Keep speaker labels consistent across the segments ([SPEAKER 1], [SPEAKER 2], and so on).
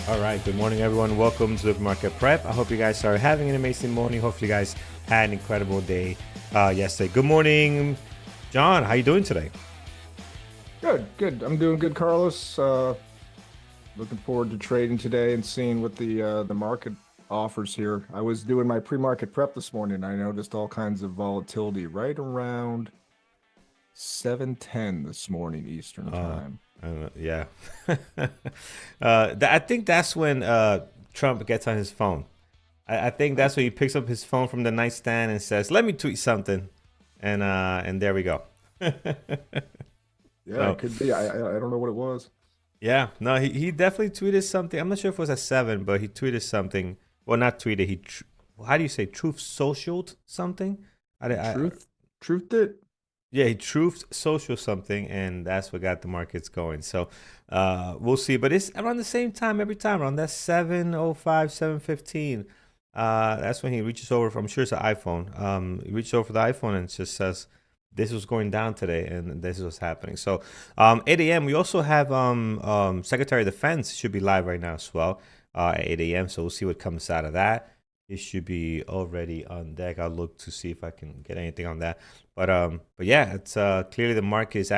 [SPEAKER 1] All right, good morning, everyone. Welcome to the Market Prep. I hope you guys are having an amazing morning. Hopefully, you guys had an incredible day yesterday. Good morning, John. How you doing today?
[SPEAKER 2] Good. I'm doing good, Carlos. Looking forward to trading today and seeing what the market offers here. I was doing my pre-market prep this morning. I noticed all kinds of volatility right around 7:10 this morning Eastern time.
[SPEAKER 1] Yeah. I think that's when Trump gets on his phone. I think that's when he picks up his phone from the nightstand and says, "Let me tweet something," and there we go.
[SPEAKER 2] Yeah, it could be. I don't know what it was.
[SPEAKER 1] Yeah, no, he definitely tweeted something. I'm not sure if it was at 7, but he tweeted something. Well, not tweeted. How do you say, truth socialed something?
[SPEAKER 2] Truth it.
[SPEAKER 1] Yeah, he truthed social something, and that's what got the markets going. So we'll see. But it's around the same time every time, around that 7:05, 7:15. That's when he reaches over. I'm sure it's an iPhone. He reaches over for the iPhone and just says, "This was going down today, and this is what's happening." So 8 a.m. We also have Secretary of Defense should be live right now as well at 8 a.m. So we'll see what comes out of that. It should be already on deck. I'll look to see if I can get anything on that. But yeah, it's clearly the market is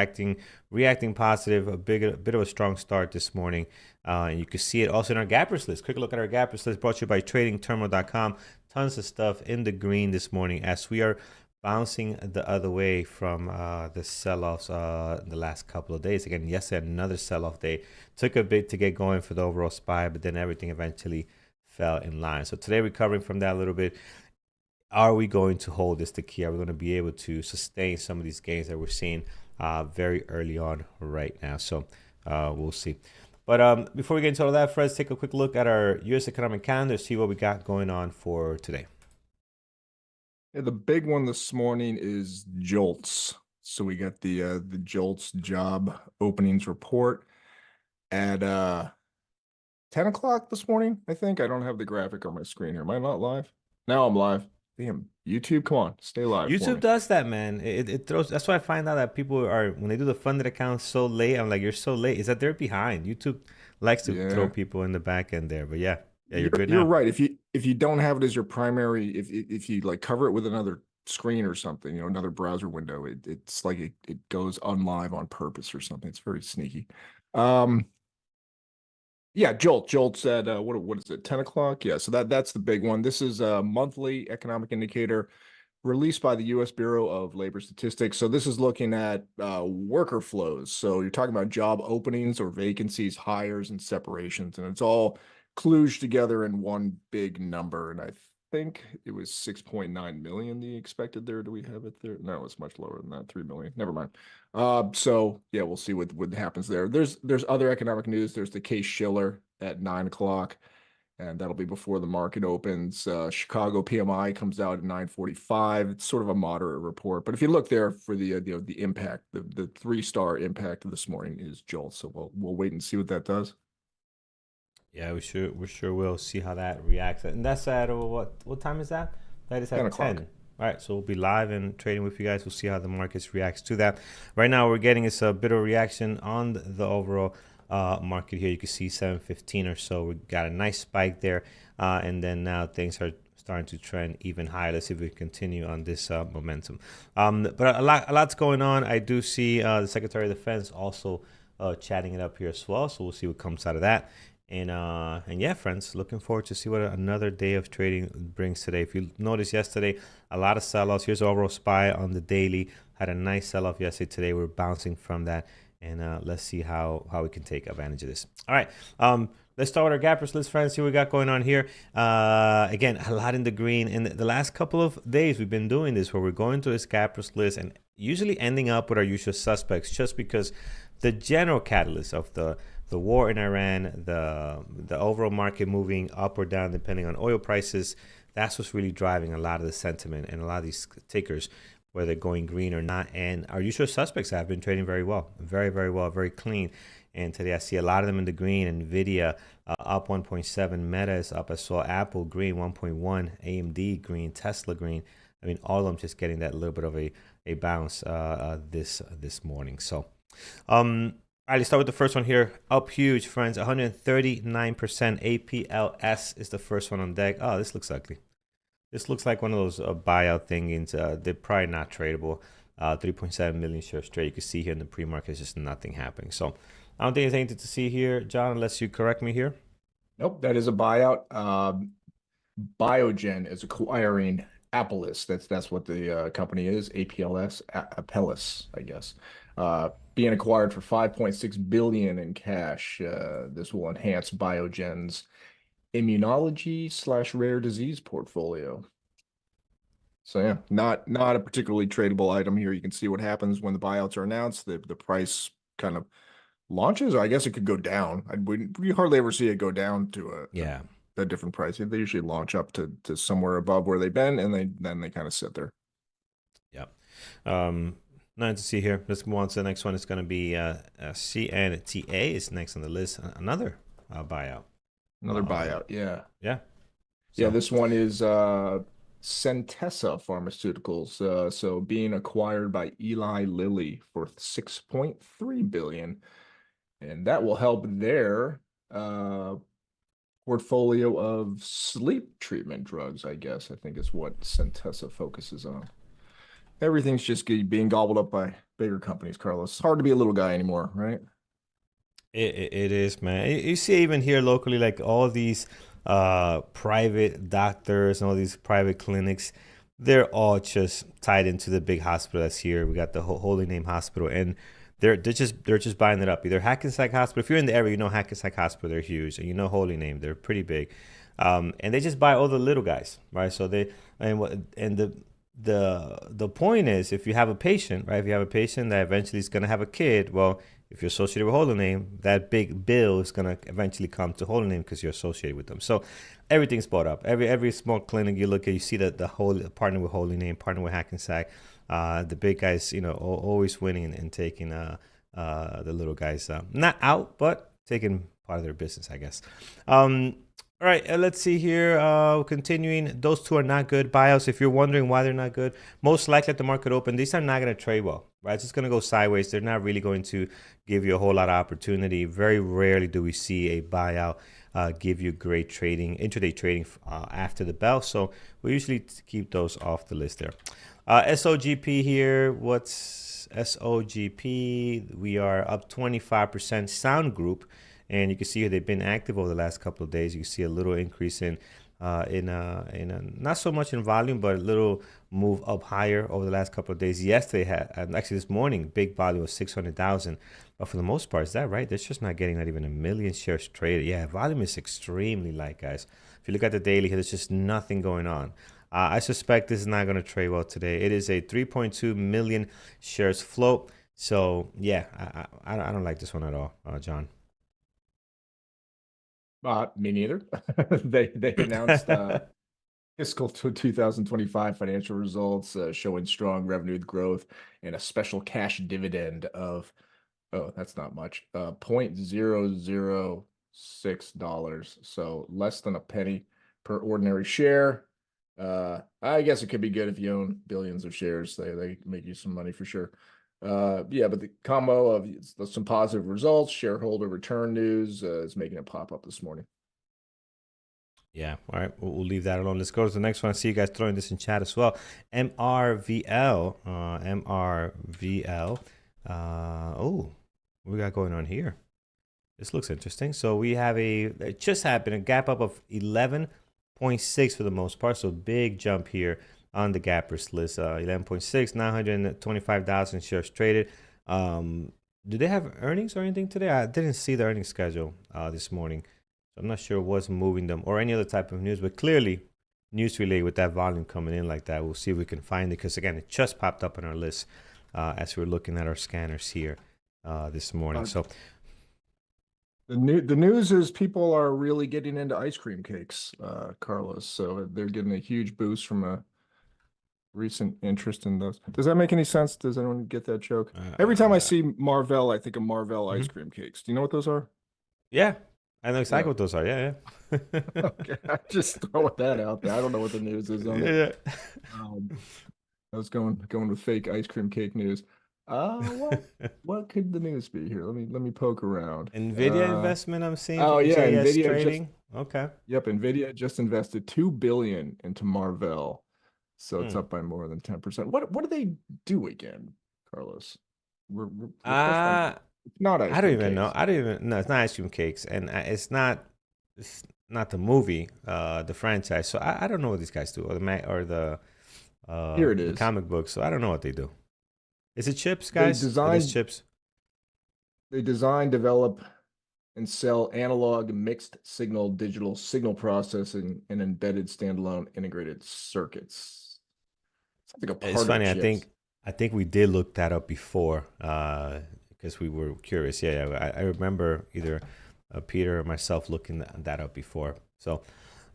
[SPEAKER 1] reacting positive. A bit of a strong start this morning, and you can see it also in our gappers list. Quick look at our gappers list, brought to you by TradingTerminal.com. Tons of stuff in the green this morning as we are bouncing the other way from the sell-offs the last couple of days. Again, yesterday another sell-off day. Took a bit to get going for the overall SPY, but then everything eventually fell in line. So today, recovering from that a little bit. Are we going to hold this the key? Are we going to be able to sustain some of these gains that we're seeing very early on right now? So we'll see. But before we get into all that, let's take a quick look at our U.S. economic calendar, see what we got going on for today.
[SPEAKER 2] Yeah, the big one this morning is JOLTS. So we got the JOLTS job openings report at 10 o'clock this morning, I think. I don't have the graphic on my screen here. Am I not live? Now I'm live. Damn, YouTube, come on, stay live.
[SPEAKER 1] YouTube does that, man. It throws. That's why I find out that people are, when they do the funded accounts so late, I'm like, you're so late. Is that they're behind? YouTube likes to throw people in the back end there. But yeah, you're good now.
[SPEAKER 2] You're right. If you don't have it as your primary, if you like cover it with another screen or something, another browser window, it's like it goes unlive on purpose or something. It's very sneaky. Yeah, Jolt's at what is it, 10 o'clock? Yeah, so that's the big one. This is a monthly economic indicator released by the U.S. Bureau of Labor Statistics. So this is looking at worker flows. So you're talking about job openings or vacancies, hires, and separations, and it's all kludged together in one big number. And I think it was 6.9 million the expected there. Do we have it there? No, it's much lower than that, 3 million. Never mind. So yeah, we'll see what happens there. There's other economic news. There's the Case-Shiller at 9 o'clock, and that'll be before the market opens. Chicago PMI comes out at 9:45. It's sort of a moderate report, but if you look there for the impact, the 3-star impact of this morning is JOLT. So we'll wait and see what that does.
[SPEAKER 1] Yeah, we sure will see how that reacts. And that's at what time is that? That is at 10. All right, so we'll be live and trading with you guys. We'll see how the markets reacts to that. Right now, we're getting is a bit of reaction on the overall market here. You can see 7:15 or so. We got a nice spike there, and then now things are starting to trend even higher. Let's see if we continue on this momentum. But a lot's going on. I do see the Secretary of Defense also chatting it up here as well. So we'll see what comes out of that. And yeah, friends, looking forward to see what another day of trading brings today. If you noticed yesterday, a lot of sell-offs. Here's overall SPY on the daily. Had a nice sell-off yesterday. Today we're bouncing from that, and let's see how we can take advantage of this. All right, let's start with our gappers list, friends. See what we got going on here. Again, a lot in the green. In the last couple of days, we've been doing this where we're going to this gappers list and usually ending up with our usual suspects, just because the general catalyst of the war in Iran, the overall market moving up or down depending on oil prices, That's what's really driving a lot of the sentiment and a lot of these tickers, whether they're going green or not. And our usual suspects have been trading very well, very, very well, very clean. And today I see a lot of them in the green. Nvidia up 1.7, Meta is up. I saw Apple green 1.1, AMD green, Tesla green. I mean, all of them just getting that little bit of a bounce this morning. So, all right, let's start with the first one here. Up huge, friends, 139%. APLS is the first one on deck. Oh, this looks ugly. This looks like one of those buyout things. They're probably not tradable. 3.7 million shares trade. You can see here in the pre-market, there's just nothing happening. So I don't think there's anything to see here, John, unless you correct me here.
[SPEAKER 2] Nope, that is a buyout. Biogen is acquiring Apellis. That's what the company is. APLS, Apellis, I guess. Being acquired for $5.6 billion in cash. This will enhance Biogen's immunology/rare disease portfolio. So yeah, not a particularly tradable item here. You can see what happens when the buyouts are announced. The price kind of launches. I guess it could go down. We hardly ever see it go down to a different price. They usually launch up to somewhere above where they've been, and then they kind of sit there.
[SPEAKER 1] Yeah. Nothing to see here. Let's move on to the next one. It's going to be CNTA is next on the list. Another buyout.
[SPEAKER 2] Another buyout. Yeah.
[SPEAKER 1] Yeah.
[SPEAKER 2] So. Yeah. This one is Centessa Pharmaceuticals. So being acquired by Eli Lilly for $6.3 billion, and that will help their portfolio of sleep treatment drugs. I guess I think is what Centessa focuses on. Everything's just being gobbled up by bigger companies, Carlos. It's hard to be a little guy anymore, right?
[SPEAKER 1] It is, man. You see even here locally, like all these private doctors and all these private clinics, they're all just tied into the big hospital that's here. We got the Holy Name Hospital, and they're just buying it up. Either Hackensack Hospital. If you're in the area, you know Hackensack Hospital, they're huge, and you know Holy Name, they're pretty big, and they just buy all the little guys, right? So the point is, if you have a patient, right? If you have a patient that eventually is going to have a kid, well, if you're associated with Holy Name, that big bill is going to eventually come to Holy Name because you're associated with them. So everything's bought up. Every small clinic you look at, you see that the whole partner with Holy Name, partner with Hackensack. The big guys, always winning and taking the little guys not out, but taking part of their business, I guess. All right, let's see here. Continuing, those two are not good buyouts. If you're wondering why they're not good, most likely at the market open, these are not going to trade well, right? It's just going to go sideways. They're not really going to give you a whole lot of opportunity. Very rarely do we see a buyout give you great trading, intraday trading after the bell. So we usually keep those off the list there. SOGP here. What's SOGP? We are up 25%. Sound Group. And you can see here they've been active over the last couple of days. You can see a little increase in not so much in volume, but a little move up higher over the last couple of days. Yesterday had, actually this morning, big volume of 600,000. But for the most part, is that right? They're just not getting not even 1 million shares traded. Yeah, volume is extremely light, guys. If you look at the daily here, there's just nothing going on. I suspect this is not going to trade well today. It is a 3.2 million shares float. So yeah, I don't like this one at all, John.
[SPEAKER 2] Me neither. They announced fiscal 2025 financial results showing strong revenue growth and a special cash dividend of, that's not much, $0.006. So less than a penny per ordinary share. I guess it could be good if you own billions of shares. They make you some money for sure. Yeah, but the combo of some positive results, shareholder return news is making it pop up this morning.
[SPEAKER 1] Yeah, all right, we'll leave that alone. Let's go to the next one. I see you guys throwing this in chat as well. MRVL, oh, what we got going on here? This looks interesting. So we have it just happened, a gap up of 11.6 for the most part. So big jump here on the gappers list. 11.6, 925,000 shares traded. Do they have earnings or anything today? I didn't see the earnings schedule this morning. So I'm not sure what's moving them or any other type of news, but clearly news related with that volume coming in like that. We'll see if we can find it because, again, it just popped up on our list as we're looking at our scanners here this morning. So
[SPEAKER 2] The news is people are really getting into ice cream cakes, Carlos. So they're getting a huge boost from a recent interest in those. Does that make any sense? Does anyone get that joke? Every time I
[SPEAKER 1] Uh,
[SPEAKER 2] see Marvell, I think of Marvell ice
[SPEAKER 1] mhm.
[SPEAKER 2] cream cakes. Do you know what those are?
[SPEAKER 1] Yeah, I know exactly
[SPEAKER 2] Yeah.
[SPEAKER 1] what those are. Yeah, yeah.
[SPEAKER 2] Okay. I just throwing that out there. I don't know what the news is on it.
[SPEAKER 1] Yeah,
[SPEAKER 2] Um, I was going with fake ice cream cake news. What
[SPEAKER 1] yeah.
[SPEAKER 2] what could the news be here? Let me poke around.
[SPEAKER 1] Nvidia investment I'm seeing
[SPEAKER 2] Oh
[SPEAKER 1] from
[SPEAKER 2] yeah,
[SPEAKER 1] JS
[SPEAKER 2] Nvidia just
[SPEAKER 1] Trading. Okay.
[SPEAKER 2] yep, Nvidia just invested 2 billion into Marvell, so it's
[SPEAKER 1] Hmm.
[SPEAKER 2] up by more than 10%. What do they do again, Carlos? Refresh my
[SPEAKER 1] Uh
[SPEAKER 2] memory. It's not ice
[SPEAKER 1] I don't
[SPEAKER 2] cream
[SPEAKER 1] even know.
[SPEAKER 2] cakes.
[SPEAKER 1] I don't even no, it's not ice cream cakes, and it's not the movie, the franchise. So I don't know what these guys do, or
[SPEAKER 2] Here it
[SPEAKER 1] the
[SPEAKER 2] is.
[SPEAKER 1] comic books. So I don't know what they do. Is it chips,
[SPEAKER 2] They
[SPEAKER 1] guys? It is
[SPEAKER 2] designed,
[SPEAKER 1] chips.
[SPEAKER 2] they design, develop, and sell analog mixed signal digital signal processing and embedded standalone integrated circuits. Sounds like a
[SPEAKER 1] It's
[SPEAKER 2] part of
[SPEAKER 1] funny.
[SPEAKER 2] chips.
[SPEAKER 1] I think we did look that up before, because we were curious. Yeah, yeah, I remember either Peter or myself looking that up before. So,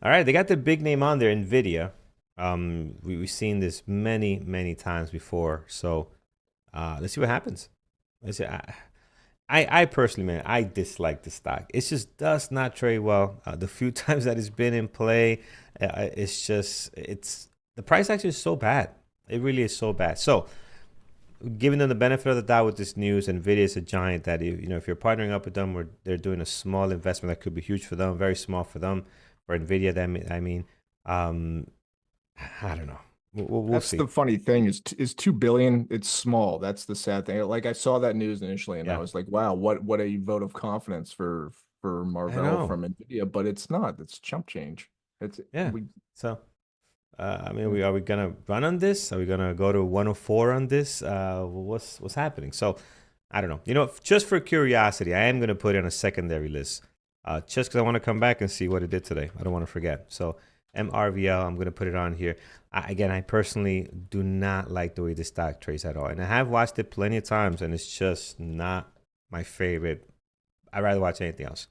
[SPEAKER 1] all right, they got the big name on there, Nvidia. We've seen this many times before. So let's see what happens. Let's see. I personally, man, I dislike the stock. It just does not trade well. The few times that it's been in play, it's the price action is so bad. It really is so bad. So, giving them the benefit of the doubt with this news, Nvidia is a giant that if you're partnering up with them, where they're doing a small investment that could be huge for them, very small for them, for Nvidia. That I mean, um, I don't know. We'll
[SPEAKER 2] That's
[SPEAKER 1] see.
[SPEAKER 2] the funny thing is 2 billion. It's small. That's the sad thing. Like I saw that news initially, and I
[SPEAKER 1] Yeah,
[SPEAKER 2] was like, "Wow, what a vote of confidence for
[SPEAKER 1] I
[SPEAKER 2] Marvell
[SPEAKER 1] know.
[SPEAKER 2] from Nvidia." But it's not. It's chump change. It's
[SPEAKER 1] Yeah.
[SPEAKER 2] we.
[SPEAKER 1] So I mean,
[SPEAKER 2] Yeah.
[SPEAKER 1] are we gonna run on this? Are we gonna go to 104 on this? What's happening? So I don't know. Just for curiosity, I am gonna put it on a secondary list, just because I want to come back and see what it did today. I don't want to forget. So MRVL, I'm gonna put it on here. Again, I personally do not like the way the stock trades at all, and I have watched it plenty of times, and it's just not my favorite. I'd rather watch anything else,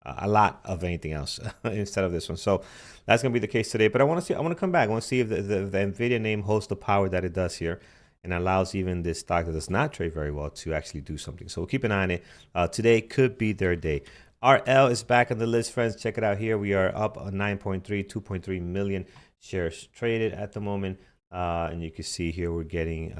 [SPEAKER 1] a lot of anything else instead of this one. So that's gonna be the case today. But I want to see. I want to come back. I want to see if the Nvidia name holds the power that it does here, and allows even this stock that does not trade very well to actually do something. So we'll keep an eye on it. Today could be their day. RL is back on the list, friends. Check it out here. We are up on 9.3, 2.3 million shares traded at the moment. And you can see here we're getting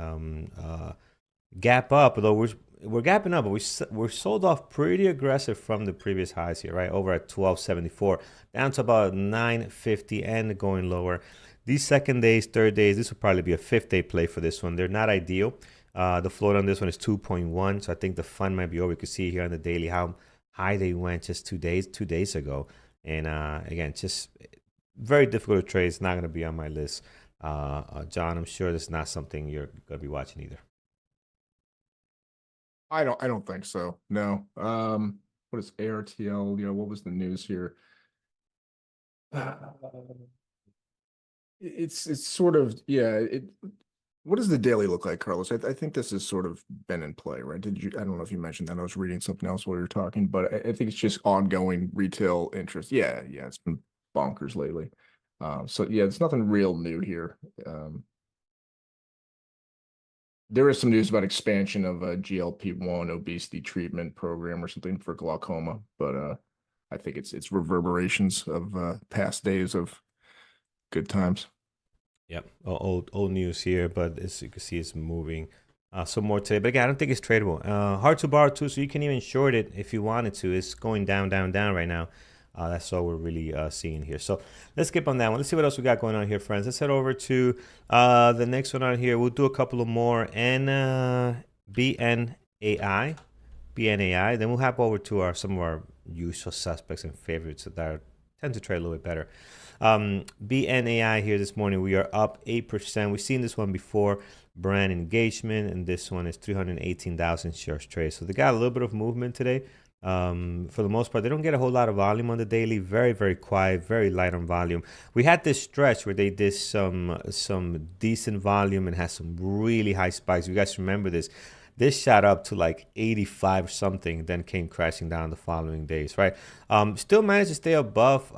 [SPEAKER 1] gap up, although we're gapping up, but we're sold off pretty aggressive from the previous highs here, right? Over at 1274, down to about 950 and going lower. These second days, third days, this will probably be a fifth day play for this one. They're not ideal. The float on this one is 2.1, so I think the fun might be over. You can see here on the daily how high they went just 2 days ago. And again, just very difficult to trade. It's not going to be on my list. John, I'm sure this is not something you're going to be watching either.
[SPEAKER 2] I don't think so. No. What is ARTL? What was the news here? It's sort of yeah. What does the daily look like, Carlos? I think this has sort of been in play, right? I don't know if you mentioned that. I was reading something else while you were talking, but I think it's just ongoing retail interest. Yeah, yeah, it's been bonkers lately. So yeah, it's nothing real new here. There is some news about expansion of a GLP-1 obesity treatment program or something for glaucoma, but I think it's reverberations of past days of good times.
[SPEAKER 1] Yep, old news here, but as you can see, it's moving some more today. But again, I don't think it's tradable. Hard to borrow too, so you can even short it if you wanted to. It's going down, down, down right now. That's all we're really seeing here. So let's skip on that one. Let's see what else we got going on here, friends. Let's head over to the next one on here. We'll do a couple of more BNAI, BNAI. Then we'll hop over to some of our usual suspects and favorites that tend to trade a little bit better. BNAI here this morning, we are up 8%. We've seen this one before, brand engagement, and this one is 318,000 shares traded. So they got a little bit of movement today. For the most part, they don't get a whole lot of volume on the daily. Very, very quiet, very light on volume. We had this stretch where they did some decent volume and had some really high spikes. You guys remember this? this shot up to like 85 something, then came crashing down the following days, right? Still managed to stay above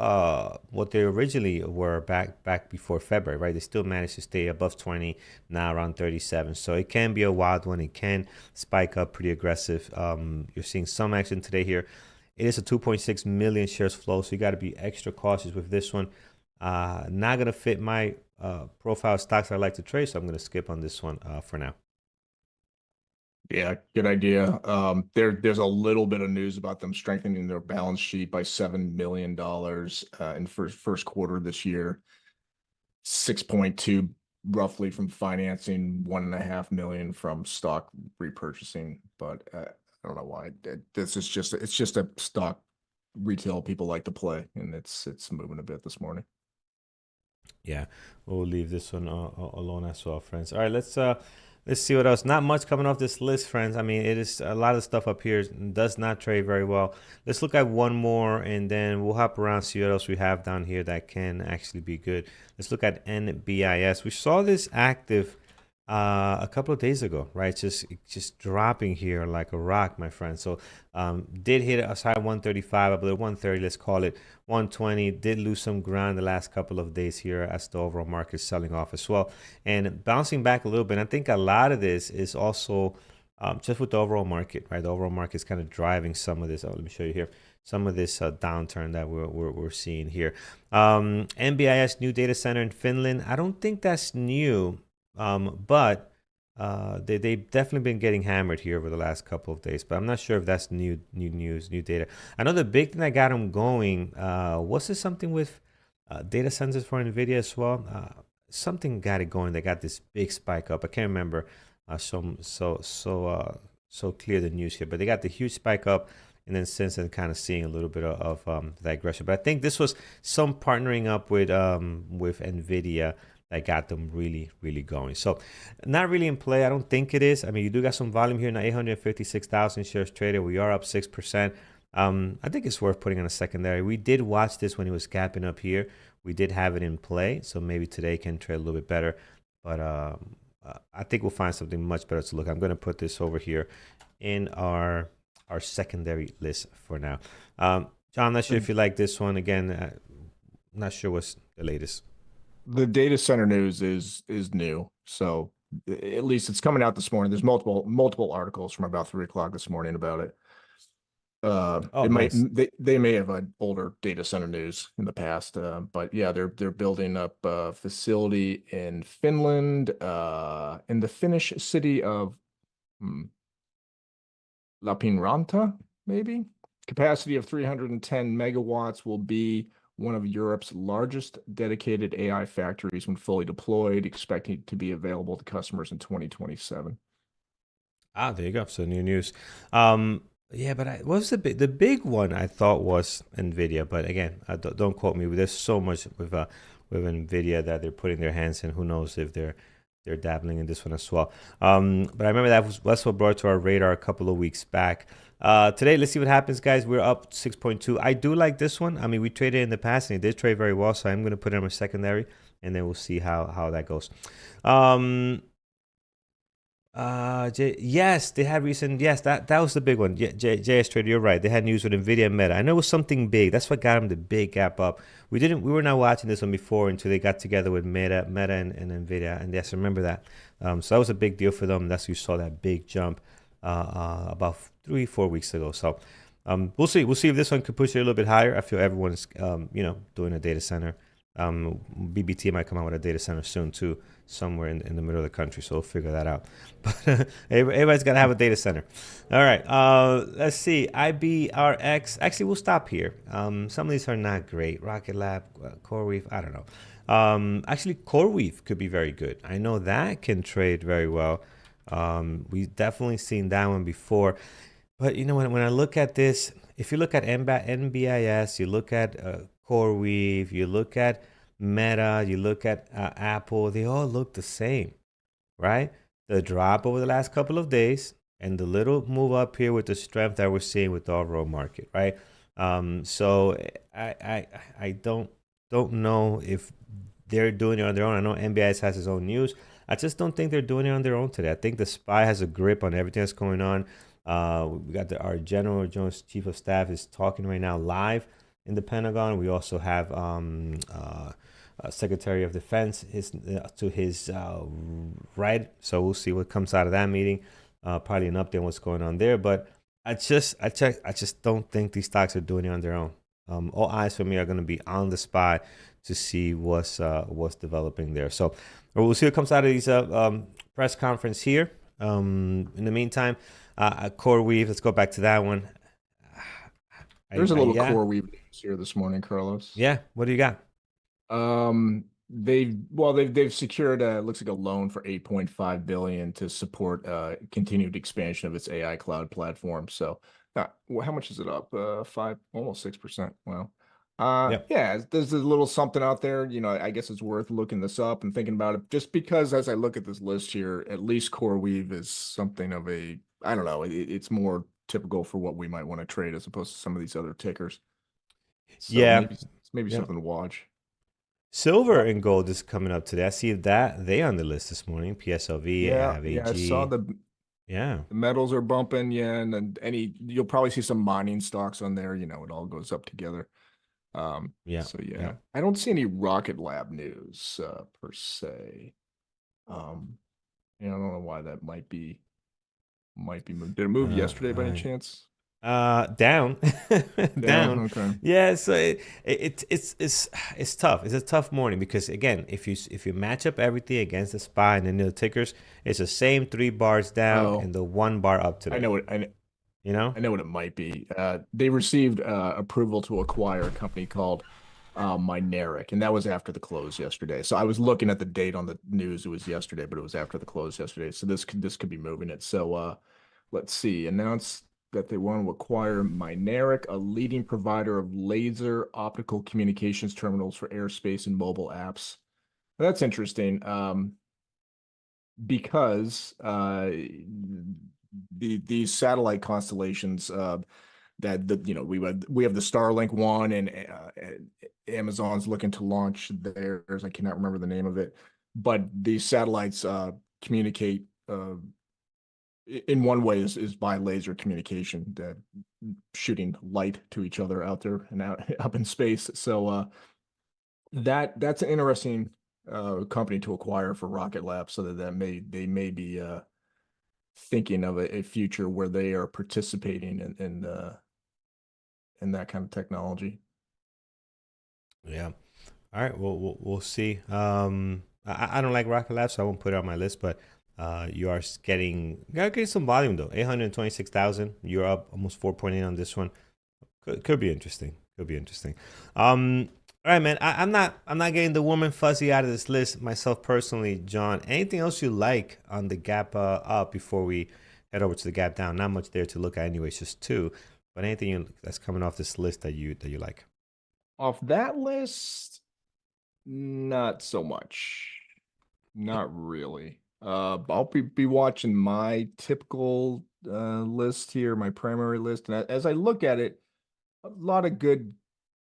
[SPEAKER 1] what they originally were back before February, right? They still managed to stay above 20, now around 37. So it can be a wild one. It can spike up pretty aggressive. You're seeing some action today here. It is a 2.6 million shares flow, so you got to be extra cautious with this one. Not gonna fit my profile stocks I like to trade, so I'm gonna skip on this one for now.
[SPEAKER 2] Yeah, good idea. There's a little bit of news about them strengthening their balance sheet by $7 million in first quarter this year. 6.2 roughly from financing, 1.5 million from stock repurchasing. But I don't know why. This is just it's just a stock retail people like to play, and it's moving a bit this morning.
[SPEAKER 1] Yeah, we'll leave this one alone as well, friends. All right, let's see what else. Not much coming off this list, friends. I mean, it is a lot of stuff up here does not trade very well. Let's look at one more, and then we'll hop around, see what else we have down here that can actually be good. Let's look at NBIS. We saw this active a couple of days ago, right? Just dropping here like a rock, my friend. So did hit a high 135, I believe 130, let's call it 120. Did lose some ground the last couple of days here as the overall market is selling off as well, and bouncing back a little bit. And I think a lot of this is also just with the overall market, right? The overall market is kind of driving some of this. Oh, let me show you here. Some of this downturn that we're seeing here. NBIS, new data center in Finland. I don't think that's new. But they've definitely been getting hammered here over the last couple of days. But I'm not sure if that's new news, new data. I know the big thing that got them going was this something with data centers for NVIDIA as well. Something got it going. They got this big spike up. I can't remember so clear the news here, but they got the huge spike up. And then since then, kind of seeing a little bit of digression. But I think this was some partnering up with NVIDIA that got them really, really going. So not really in play. I don't think it is. I mean, you do got some volume here now, 856,000 shares traded. We are up 6%. I think it's worth putting on a secondary. We did watch this when it was gapping up here. We did have it in play. So maybe today can trade a little bit better. But I think we'll find something much better to look. I'm going to put this over here in our secondary list for now. John, I'm not sure if you like this one. Again, not sure what's the latest.
[SPEAKER 2] The data center news is new, so at least it's coming out this morning. There's multiple articles from about 3 o'clock this morning about it.
[SPEAKER 1] Nice.
[SPEAKER 2] They may have had older data center news in the past, but yeah, they're building up a facility in Finland, in the Finnish city of Lappeenranta, maybe. Capacity of 310 megawatts, will be one of Europe's largest dedicated AI factories when fully deployed, expecting to be available to customers in 2027.
[SPEAKER 1] There you go. So new news. Yeah, but what was the big one I thought was Nvidia, but again, don't quote me. There's so much with Nvidia that they're putting their hands in. Who knows if they're dabbling in this one as well. But I remember that's what brought to our radar a couple of weeks back. Today, let's see what happens, guys. We're up 6.2. I do like this one. I mean, we traded in the past and it did trade very well, so I'm going to put it on my secondary, and then we'll see how that goes. Yes, they had recent. Yes, that was the big one. JS Trader, you're right. They had news with Nvidia and Meta. I know it was something big. That's what got them the big gap up. We were not watching this one before until they got together with Meta and Nvidia. And yes, remember that. So that was a big deal for them. That's why you saw that big jump about 3-4 weeks ago. So we'll see. We'll see if this one could push it a little bit higher. I feel everyone's doing a data center. BBT might come out with a data center soon too, somewhere in the middle of the country, so we'll figure that out. But everybody's got to have a data center. All right, let's see. IBRX. Actually, we'll stop here. Some of these are not great. Rocket Lab, CoreWeave, I don't know. Actually, CoreWeave could be very good. I know that can trade very well. We've definitely seen that one before. But when I look at this, if you look at NBIS, you look at CoreWeave, you look at Meta, you look at Apple, they all look the same, right? The drop over the last couple of days and the little move up here with the strength that we're seeing with the overall market, right? So I don't know if they're doing it on their own. I know NBIS has its own news. I just don't think they're doing it on their own today. I think the SPY has a grip on everything that's going on. We got our General Jones Chief of Staff is talking right now live in the Pentagon. We also have Secretary of Defense to his right. So we'll see what comes out of that meeting. Probably an update on what's going on there. But I just don't think these stocks are doing it on their own. All eyes for me are going to be on the SPY to see what's developing there. So we'll see what comes out of these press conference here. In the meantime, Core Weave. Let's go back to that one.
[SPEAKER 2] There's a little Core Weave news here this morning, Carlos.
[SPEAKER 1] Yeah. What do you got?
[SPEAKER 2] They've secured looks like a loan for 8.5 billion to support continued expansion of its AI cloud platform. So how much is it up? 5, almost 6%. Wow. Yeah, there's a little something out there. I guess it's worth looking this up and thinking about it, just because as I look at this list here, at least Core Weave is something of a, I don't know, it's more typical for what we might want to trade as opposed to some of these other tickers. So maybe something to watch.
[SPEAKER 1] Silver and gold is coming up today. I see that they on the list this morning. PSLV, AG.
[SPEAKER 2] I saw the metals are bumping. Yeah, and you'll probably see some mining stocks on there. It all goes up together. So I don't see any Rocket Lab news per se. I don't know why that might be moved. Did it move yesterday by any chance?
[SPEAKER 1] Down.
[SPEAKER 2] Okay.
[SPEAKER 1] Yeah, so it's tough. It's a tough morning because again, if you match up everything against the SPY and the tickers, it's the same 3 bars down and the 1 bar up today.
[SPEAKER 2] I know what it might be. They received approval to acquire a company called Mynaric, and that was after the close yesterday. So I was looking at the date on the news. It was yesterday, but it was after the close yesterday. So this could be moving it. So let's see. Announced that they want to acquire Mynaric, a leading provider of laser optical communications terminals for aerospace and mobile apps. That's interesting because these satellite constellations that we have the Starlink one, and Amazon's looking to launch theirs. I cannot remember the name of it, but these satellites communicate in one way is by laser communication, that shooting light to each other out there and up in space. So that's an interesting company to acquire for Rocket Lab, so that they may be thinking of a future where they are participating in that kind of technology.
[SPEAKER 1] Yeah. All right. Well, we'll see. I don't like Rocket Lab, so I won't put it on my list, but you are getting some volume though. 826,000. You're up almost 4.8 on this one. Could be interesting. All right, man. I'm not getting the warm and fuzzy out of this list myself personally, John. Anything else you like on the gap up before we head over to the gap down? Not much there to look at, anyways, just 2. But anything that's coming off this list that you like?
[SPEAKER 2] Off that list, not so much. Not really. I'll be watching my typical list here, my primary list, and as I look at it, a lot of good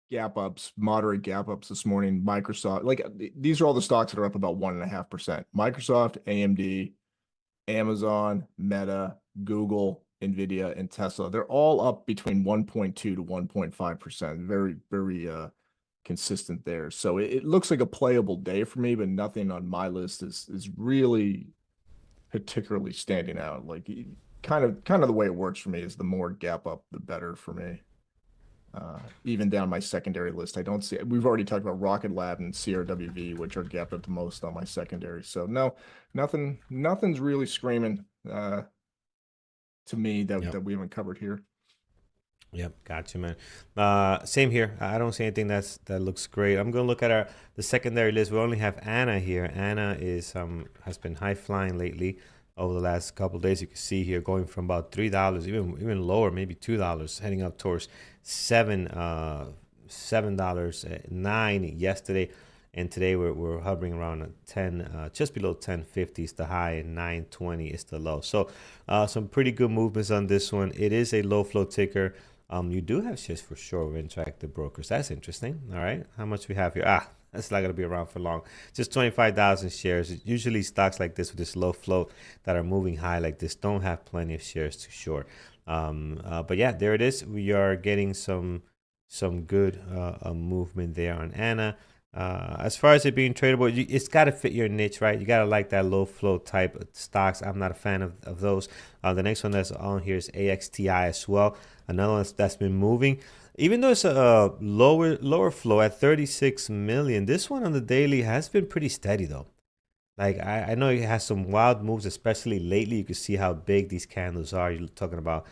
[SPEAKER 2] gap ups, moderate gap ups this morning. Microsoft, like these are all the stocks that are up about 1.5%. Microsoft, AMD, Amazon, Meta, Google, NVIDIA, and Tesla. They're all up between 1.2 to 1.5%. Very, very consistent there. So it looks like a playable day for me, but nothing on my list is really particularly standing out. Like kind of the way it works for me is the more gap up, the better for me. Even down my secondary list, I don't see it. We've already talked about Rocket Lab and CRWV, which are gapped up the most on my secondary. So no, nothing's really screaming to me that we haven't covered here.
[SPEAKER 1] Yep, gotcha, man. Same here. I don't see anything that looks great. I'm gonna look at the secondary list. We only have Anna here. Anna has been high flying lately over the last couple of days. You can see here going from about $3, even lower, maybe $2, heading up towards $7, $9 yesterday, and today we're hovering around 10, just below 1050 is the high, and 920 is the low. So some pretty good movements on this one. It is a low flow ticker. You do have shares for sure of Interactive Brokers. That's interesting. All right, how much we have here? That's not going to be around for long. Just 25,000 shares. Usually stocks like this with this low float that are moving high like this don't have plenty of shares to short. But yeah, there it is. We are getting some good movement there on Anna. As far as it being tradable, it's got to fit your niche, right? You got to like that low flow type of stocks. I'm not a fan of those. The next one that's on here is AXTI as well. Another one that's been moving. Even though it's a lower flow at 36 million, this one on the daily has been pretty steady though. Like I know it has some wild moves, especially lately. You can see how big these candles are. You're talking about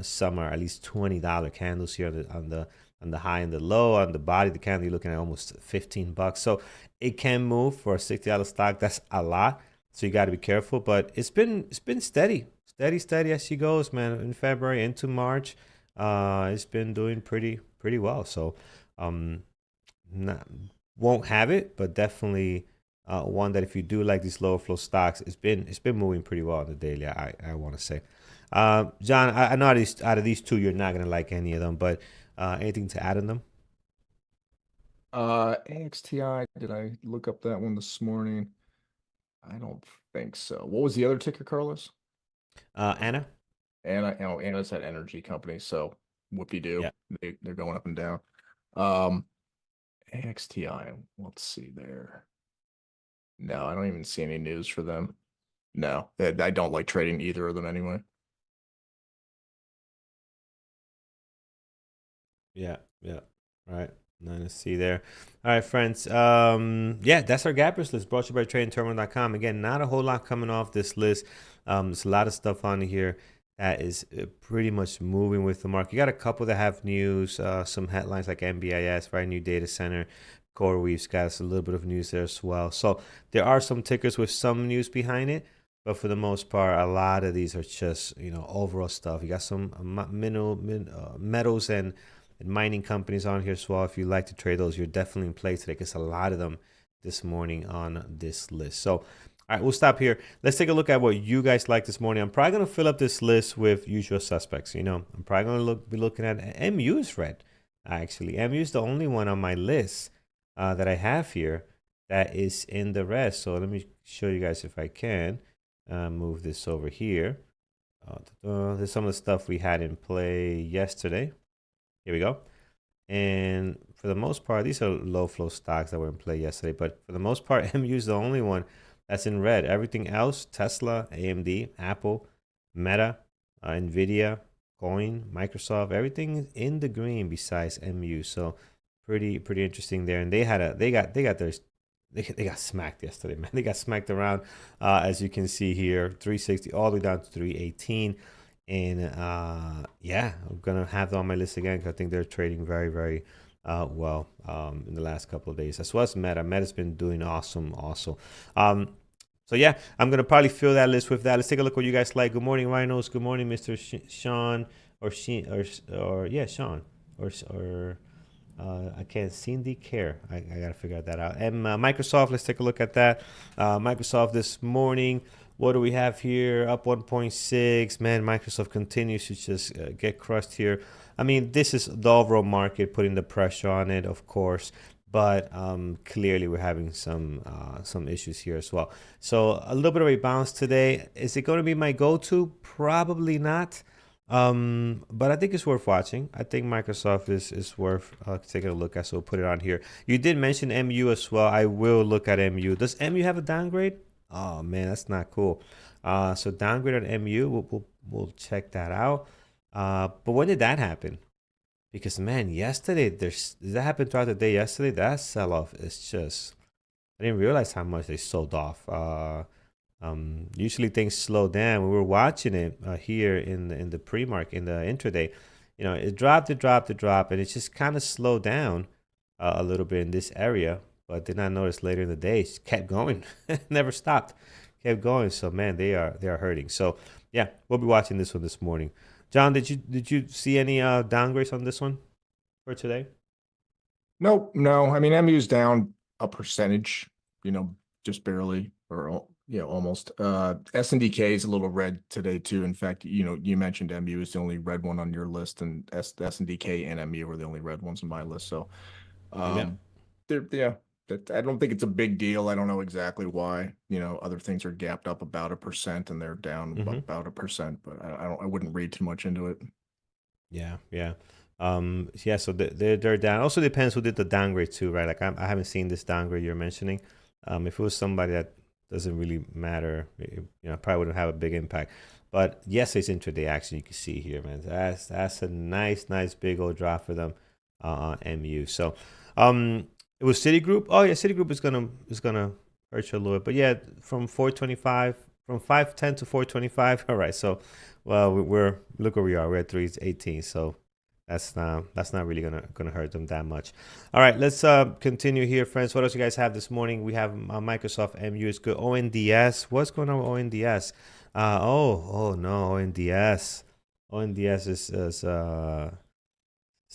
[SPEAKER 1] some are at least $20 candles here on the high and the low. On the body, the candle you're looking at almost 15 bucks. So it can move for a $60 stock. That's a lot. So you got to be careful. But it's been steady, steady as she goes, man. In February into March, it's been doing pretty well. So not, won't have it, but definitely one that if you do like these lower flow stocks, it's been moving pretty well on the daily. I want to say, John, I know out of these two, you're not gonna like any of them, but anything to add on them?
[SPEAKER 2] AXTI, did I look up that one this morning? I don't think so. What was the other ticker, Carlos?
[SPEAKER 1] Anna?
[SPEAKER 2] Anna's that energy company, so whoopie-doo.
[SPEAKER 1] Yeah.
[SPEAKER 2] They're going up and down. AXTI, let's see there. No, I don't even see any news for them. No, I don't like trading either of them anyway.
[SPEAKER 1] Yeah. Right. Nothing to see there. All right, friends. Yeah, that's our gappers list brought to you by tradingterminal.com. Again, not a whole lot coming off this list. There's a lot of stuff on here that is pretty much moving with the market. You got a couple that have news, some headlines like NBIS, right? New data center. CoreWeave's got us a little bit of news there as well. So there are some tickers with some news behind it. But for the most part, a lot of these are just, overall stuff. You got some metals and mining companies on here as well. If you like to trade those, you're definitely in play today because a lot of them this morning on this list. So, all right, we'll stop here. Let's take a look at what you guys like this morning. I'm probably going to fill up this list with usual suspects. I'm probably going to be looking at MU's red. Actually, MU is the only one on my list that I have here that is in the red. So let me show you guys if I can move this over here. There's some of the stuff we had in play yesterday. Here we go. And for the most part, these are low flow stocks that were in play yesterday. But for the most part, MU is the only one that's in red. Everything else, Tesla, AMD, Apple, Meta, Nvidia, Coin, Microsoft, everything in the green besides MU. So pretty interesting there. And they got smacked yesterday, man. They got smacked around, as you can see here, 360 all the way down to 318. And yeah, I'm gonna have them on my list again because I think they're trading very well in the last couple of days. As well as Meta. Meta's been doing awesome also. So yeah, I'm gonna probably fill that list with that. Let's take a look what you guys like. Good morning, Rhinos. Good morning, Mr. Sean or Sean or I can't Cindy care. I gotta figure that out. And Microsoft. Let's take a look at that. Microsoft this morning. What do we have here? Up 1.6. Man, Microsoft continues to just get crushed here. I mean, this is the overall market putting the pressure on it, of course, but clearly we're having some issues here as well. So a little bit of a bounce today. Is it going to be my go-to? Probably not. But I think it's worth watching. I think Microsoft is worth taking a look at. So we'll put it on here. You did mention MU as well. I will look at MU. Does MU have a downgrade? Oh man, that's not cool. So downgrade on MU, we'll check that out. But when did that happen? Because man, yesterday that happened throughout the day. Yesterday, that sell off is just I didn't realize how much they sold off. Usually things slow down. We were watching it here in the pre-market in the intraday. It dropped, and it just kind of slowed down a little bit in this area. But did not notice later in the day. It kept going, never stopped, kept going. So man, they are hurting. So yeah, we'll be watching this one this morning. John, did you see any downgrades on this one for today?
[SPEAKER 2] Nope, no. I mean, MU's down a percentage, just barely, or almost. SNDK is a little red today too. In fact, you mentioned MU is the only red one on your list, and SNDK and MU were the only red ones on my list. So,
[SPEAKER 1] Yeah.
[SPEAKER 2] they're that I don't think it's a big deal. I don't know exactly why. Other things are gapped up about 1% and they're down
[SPEAKER 1] Hmm.
[SPEAKER 2] about 1%, but I wouldn't read too much into it.
[SPEAKER 1] Yeah, yeah. Yeah, so they're down. Also depends who did the downgrade too, right? Like I haven't seen this downgrade you're mentioning. If it was somebody that doesn't really matter, probably wouldn't have a big impact. But yesterday's intraday action you can see here, man. That's a nice big old drop for them on MU. So it was Citigroup. Oh yeah, Citigroup is gonna hurt you a little bit. But yeah, from 425, from 510 to 425. All right, so well, we're look where we are. We're at 318, so that's not really gonna hurt them that much. All right, let's continue here, friends. What else you guys have this morning? We have Microsoft MU is good. ONDS. What's going on with ONDS? Oh no, ONDS. ONDS is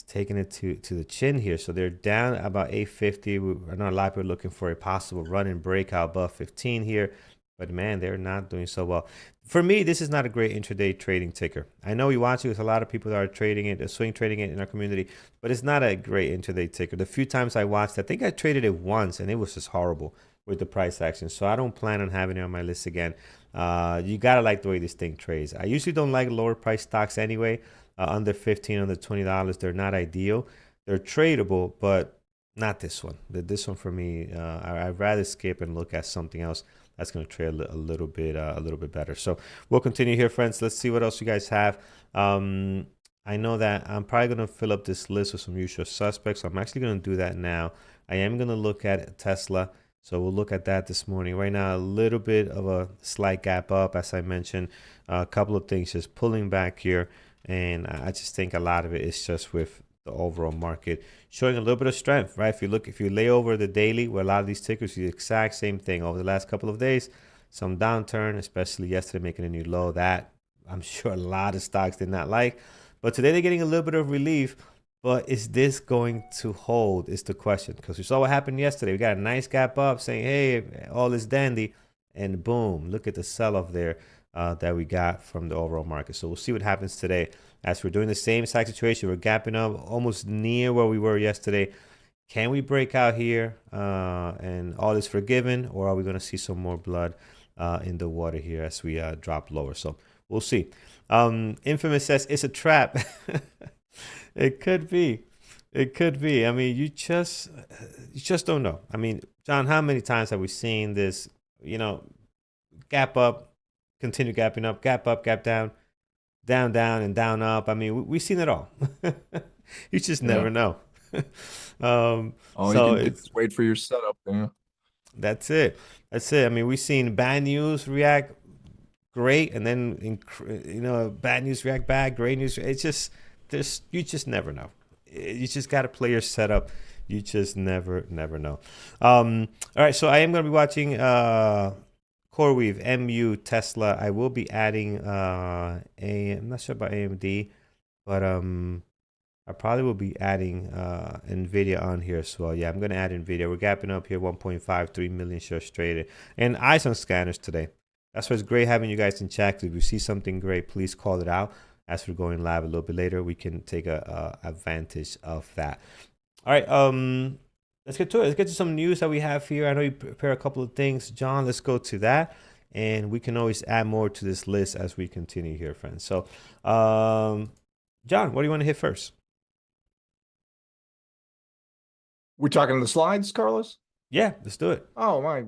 [SPEAKER 1] taking it to the chin here. So they're down about 850. I know a lot of people are looking for a possible run and breakout above 15 here. But man, they're not doing so well. For me, this is not a great intraday trading ticker. I know you watch it with a lot of people that are trading it, swing trading it in our community, but it's not a great intraday ticker. The few times I watched, I think I traded it once and it was just horrible with the price action. So I don't plan on having it on my list again. You gotta like the way this thing trades. I usually don't like lower price stocks anyway. Under 15, under $20, they're not ideal. They're tradable, but not this one. This one for me, I'd rather skip and look at something else that's going to trade a little bit better. So we'll continue here, friends. Let's see what else you guys have. I know that I'm probably going to fill up this list with some usual suspects. So I'm actually going to do that now. I am going to look at Tesla. So we'll look at that this morning. Right now, a little bit of a slight gap up, as I mentioned. A couple of things just pulling back here. And I just think a lot of it is just with the overall market showing a little bit of strength, right? If you lay over the daily, where a lot of these tickers do the exact same thing over the last couple of days, some downturn, especially yesterday making a new low, that I'm sure a lot of stocks did not like. But today they're getting a little bit of relief. But is this going to hold is the question, because we saw what happened yesterday. We got a nice gap up saying, hey, all is dandy. And boom, look at the sell-off there that we got from the overall market. So we'll see what happens today. As we're doing the same exact situation, we're gapping up almost near where we were yesterday. Can we break out here and all is forgiven, or are we going to see some more blood in the water here as we drop lower? So we'll see. Infamous says it's a trap. It could be. It could be. I mean, you just don't know. I mean, John, how many times have we seen this, gap up, continue gapping up, gap down, down, and down up? I mean, we've seen it all. You just never know.
[SPEAKER 2] All
[SPEAKER 1] so
[SPEAKER 2] you can do is wait for your setup. Yeah.
[SPEAKER 1] That's it. I mean, we've seen bad news react great, and then bad news react bad, great news. It's just you just never know. You just got to play your setup. You just never know. All right, so I am going to be watching CoreWeave, MU, Tesla. I will be adding I'm not sure about AMD, but I probably will be adding Nvidia on here as well. Yeah, I'm going to add Nvidia. We're gapping up here, 1.53 million shares traded, and eyes on scanners today. That's why it's great having you guys in chat. If you see something great, please call it out. As we're going live a little bit later, we can take a advantage of that. All right, let's get to it. Let's get to some news that we have here. I know you prepare a couple of things, John. Let's go to that, and we can always add more to this list as we continue here, friends. So, John, what do you want to hit first?
[SPEAKER 2] We're talking the slides, Carlos?
[SPEAKER 1] Yeah, let's do it.
[SPEAKER 2] Oh my!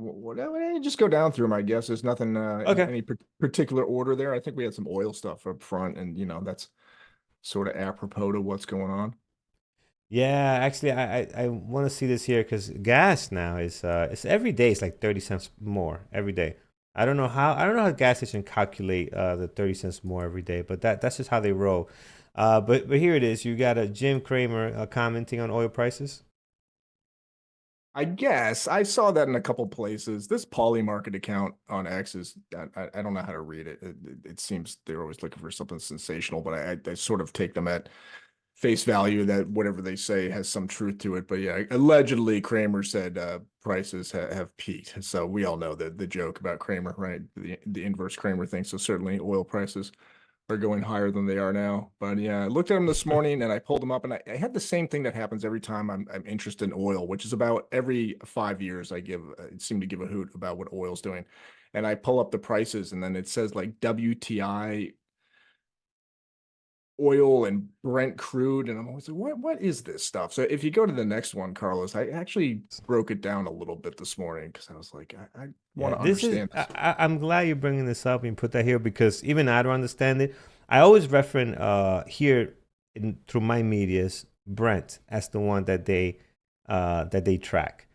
[SPEAKER 2] Just go down through them. I guess there's nothing in any particular order there. I think we had some oil stuff up front, and that's sort of apropos to what's going on.
[SPEAKER 1] Yeah, actually, I want to see this here because gas now is it's every day. It's like 30 cents more every day. I don't know how gas station calculate the 30 cents more every day, but that's just how they roll. But here it is. You got a Jim Cramer commenting on oil prices.
[SPEAKER 2] I guess I saw that in a couple places. This Poly Market account on X is I don't know how to read it. It seems they're always looking for something sensational, but I sort of take them at face value that whatever they say has some truth to it. But yeah, allegedly Kramer said prices have peaked. So we all know the joke about Kramer, right? The inverse Kramer thing. So certainly oil prices are going higher than they are now. But yeah, I looked at them this morning and I pulled them up, and I had the same thing that happens every time I'm interested in oil, which is about every 5 years I seem to give a hoot about what oil's doing. And I pull up the prices, and then it says like WTI oil and Brent crude, and I'm always like, what is this stuff? So if you go to the next one, Carlos, I actually broke it down a little bit this morning because I was like, I want
[SPEAKER 1] Yeah,
[SPEAKER 2] to
[SPEAKER 1] this is.
[SPEAKER 2] understand this.
[SPEAKER 1] I'm glad you're bringing this up and put that here because even I don't understand it. I always reference here through my media's Brent as the one that they track,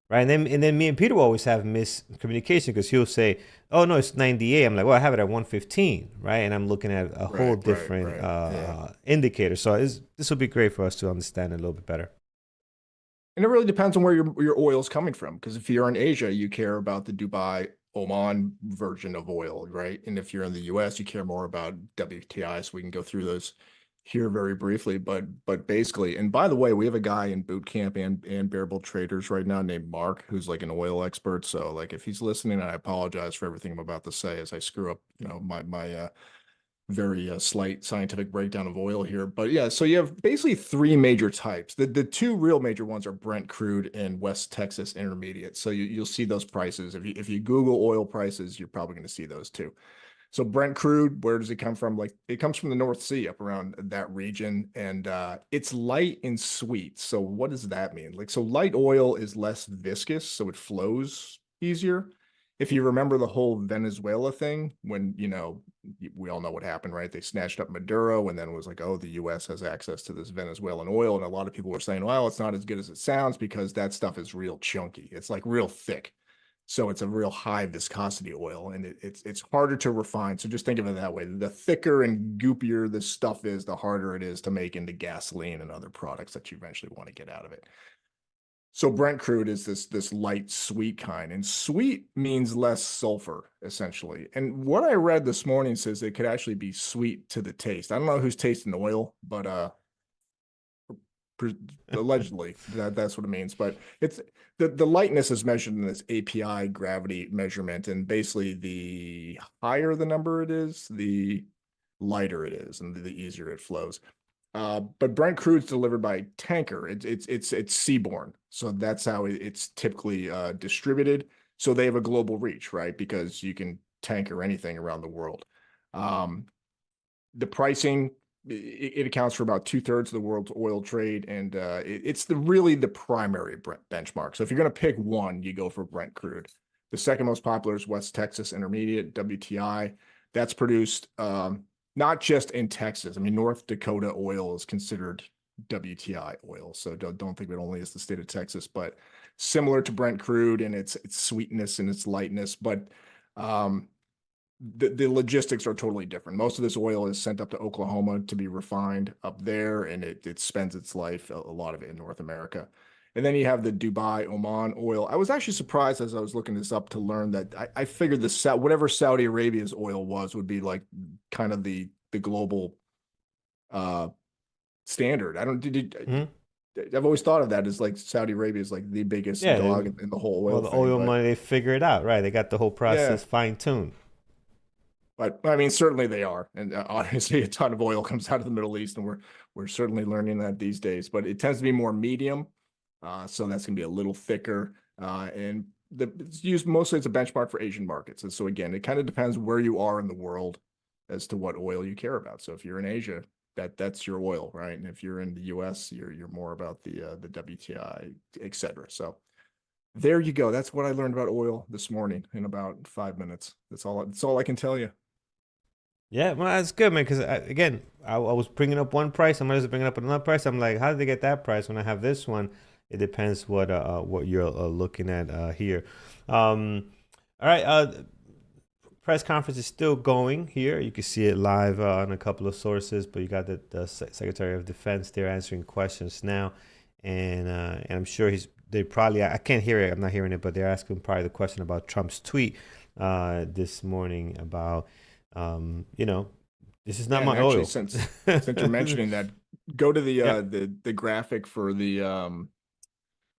[SPEAKER 1] right? And then me and Peter will always have miscommunication because he'll say, "Oh no, it's 98." I'm like, "Well, I have it at 115," right? And I'm looking at a whole different
[SPEAKER 2] Right. Yeah.
[SPEAKER 1] indicator. So this will be great for us to understand it a little bit better.
[SPEAKER 2] And it really depends on where your oil is coming from. Because if you're in Asia, you care about the Dubai, Oman version of oil, right? And if you're in the US, you care more about WTI. So we can go through those here very briefly. But basically, and by the way, we have a guy in boot camp and Bearable Traders right now named Mark, who's like an oil expert. So like if he's listening, I apologize for everything I'm about to say as I screw up, my very slight scientific breakdown of oil here. But yeah, so you have basically three major types. The two real major ones are Brent crude and West Texas Intermediate. So you'll see those prices. If you Google oil prices, you're probably going to see those too. So Brent crude, where does it come from? Like it comes from the North Sea up around that region, and it's light and sweet. So what does that mean? Like so light oil is less viscous, so it flows easier. If you remember the whole Venezuela thing, when we all know what happened, right? They snatched up Maduro, and then it was like, oh, the U.S. has access to this Venezuelan oil, and a lot of people were saying, well, it's not as good as it sounds because that stuff is real chunky. It's like real thick. So it's a real high viscosity oil, and it's harder to refine. So just think of it that way. The thicker and goopier this stuff is, the harder it is to make into gasoline and other products that you eventually want to get out of it. So Brent crude is this light sweet kind, and sweet means less sulfur essentially. And what I read this morning says it could actually be sweet to the taste. I don't know who's tasting oil, but allegedly that's what it means. But it's the lightness is measured in this API gravity measurement, and basically the higher the number it is, the lighter it is, and the easier it flows. But Brent crude's delivered by tanker. It's seaborne, so that's how it's typically distributed. So they have a global reach, right? Because you can tanker anything around the world. Um, the pricing it accounts for about 2/3 of the world's oil trade, and it's really the primary benchmark. So if you're going to pick one, you go for Brent crude. The second most popular is West Texas Intermediate (WTI). That's produced not just in Texas. I mean, North Dakota oil is considered WTI oil, so don't think of it only as the state of Texas, but similar to Brent crude in its sweetness and its lightness, but um, the logistics are totally different. Most of this oil is sent up to Oklahoma to be refined up there, and it spends its life, a lot of it in North America. And then you have the Dubai Oman oil. I was actually surprised as I was looking this up to learn that I figured whatever Saudi Arabia's oil was would be like kind of the global uh standard. I don't did I've always thought of that as like Saudi Arabia is like the biggest
[SPEAKER 1] Yeah,
[SPEAKER 2] dog in the whole
[SPEAKER 1] well,
[SPEAKER 2] oil
[SPEAKER 1] the
[SPEAKER 2] thing,
[SPEAKER 1] oil
[SPEAKER 2] but
[SPEAKER 1] money, they figure it out, right? They got the whole
[SPEAKER 2] yeah.
[SPEAKER 1] process fine tuned.
[SPEAKER 2] But I mean, certainly they are, and obviously a ton of oil comes out of the Middle East, and we're certainly learning that these days. But it tends to be more medium, so that's going to be a little thicker, and it's used mostly as a benchmark for Asian markets. And so again, it kind of depends where you are in the world as to what oil you care about. So if you're in Asia, that's your oil, right? And if you're in the U.S., you're more about the WTI, et cetera. So there you go. That's what I learned about oil this morning in about 5 minutes. That's all I can tell you.
[SPEAKER 1] Yeah, well, that's good, man. Because again, I was bringing up one price, somebody was bringing up another price. I'm like, how did they get that price when I have this one? It depends what you're looking at here. All right, press conference is still going here. You can see it live on a couple of sources, but you got the Secretary of Defense there answering questions now, and I'm sure they probably I can't hear it. I'm not hearing it, but they're asking probably the question about Trump's tweet this morning about. You know, this is
[SPEAKER 2] Yeah,
[SPEAKER 1] not
[SPEAKER 2] and
[SPEAKER 1] my
[SPEAKER 2] actually,
[SPEAKER 1] oil.
[SPEAKER 2] since you're mentioning that, go to
[SPEAKER 1] Yeah.
[SPEAKER 2] the graphic for the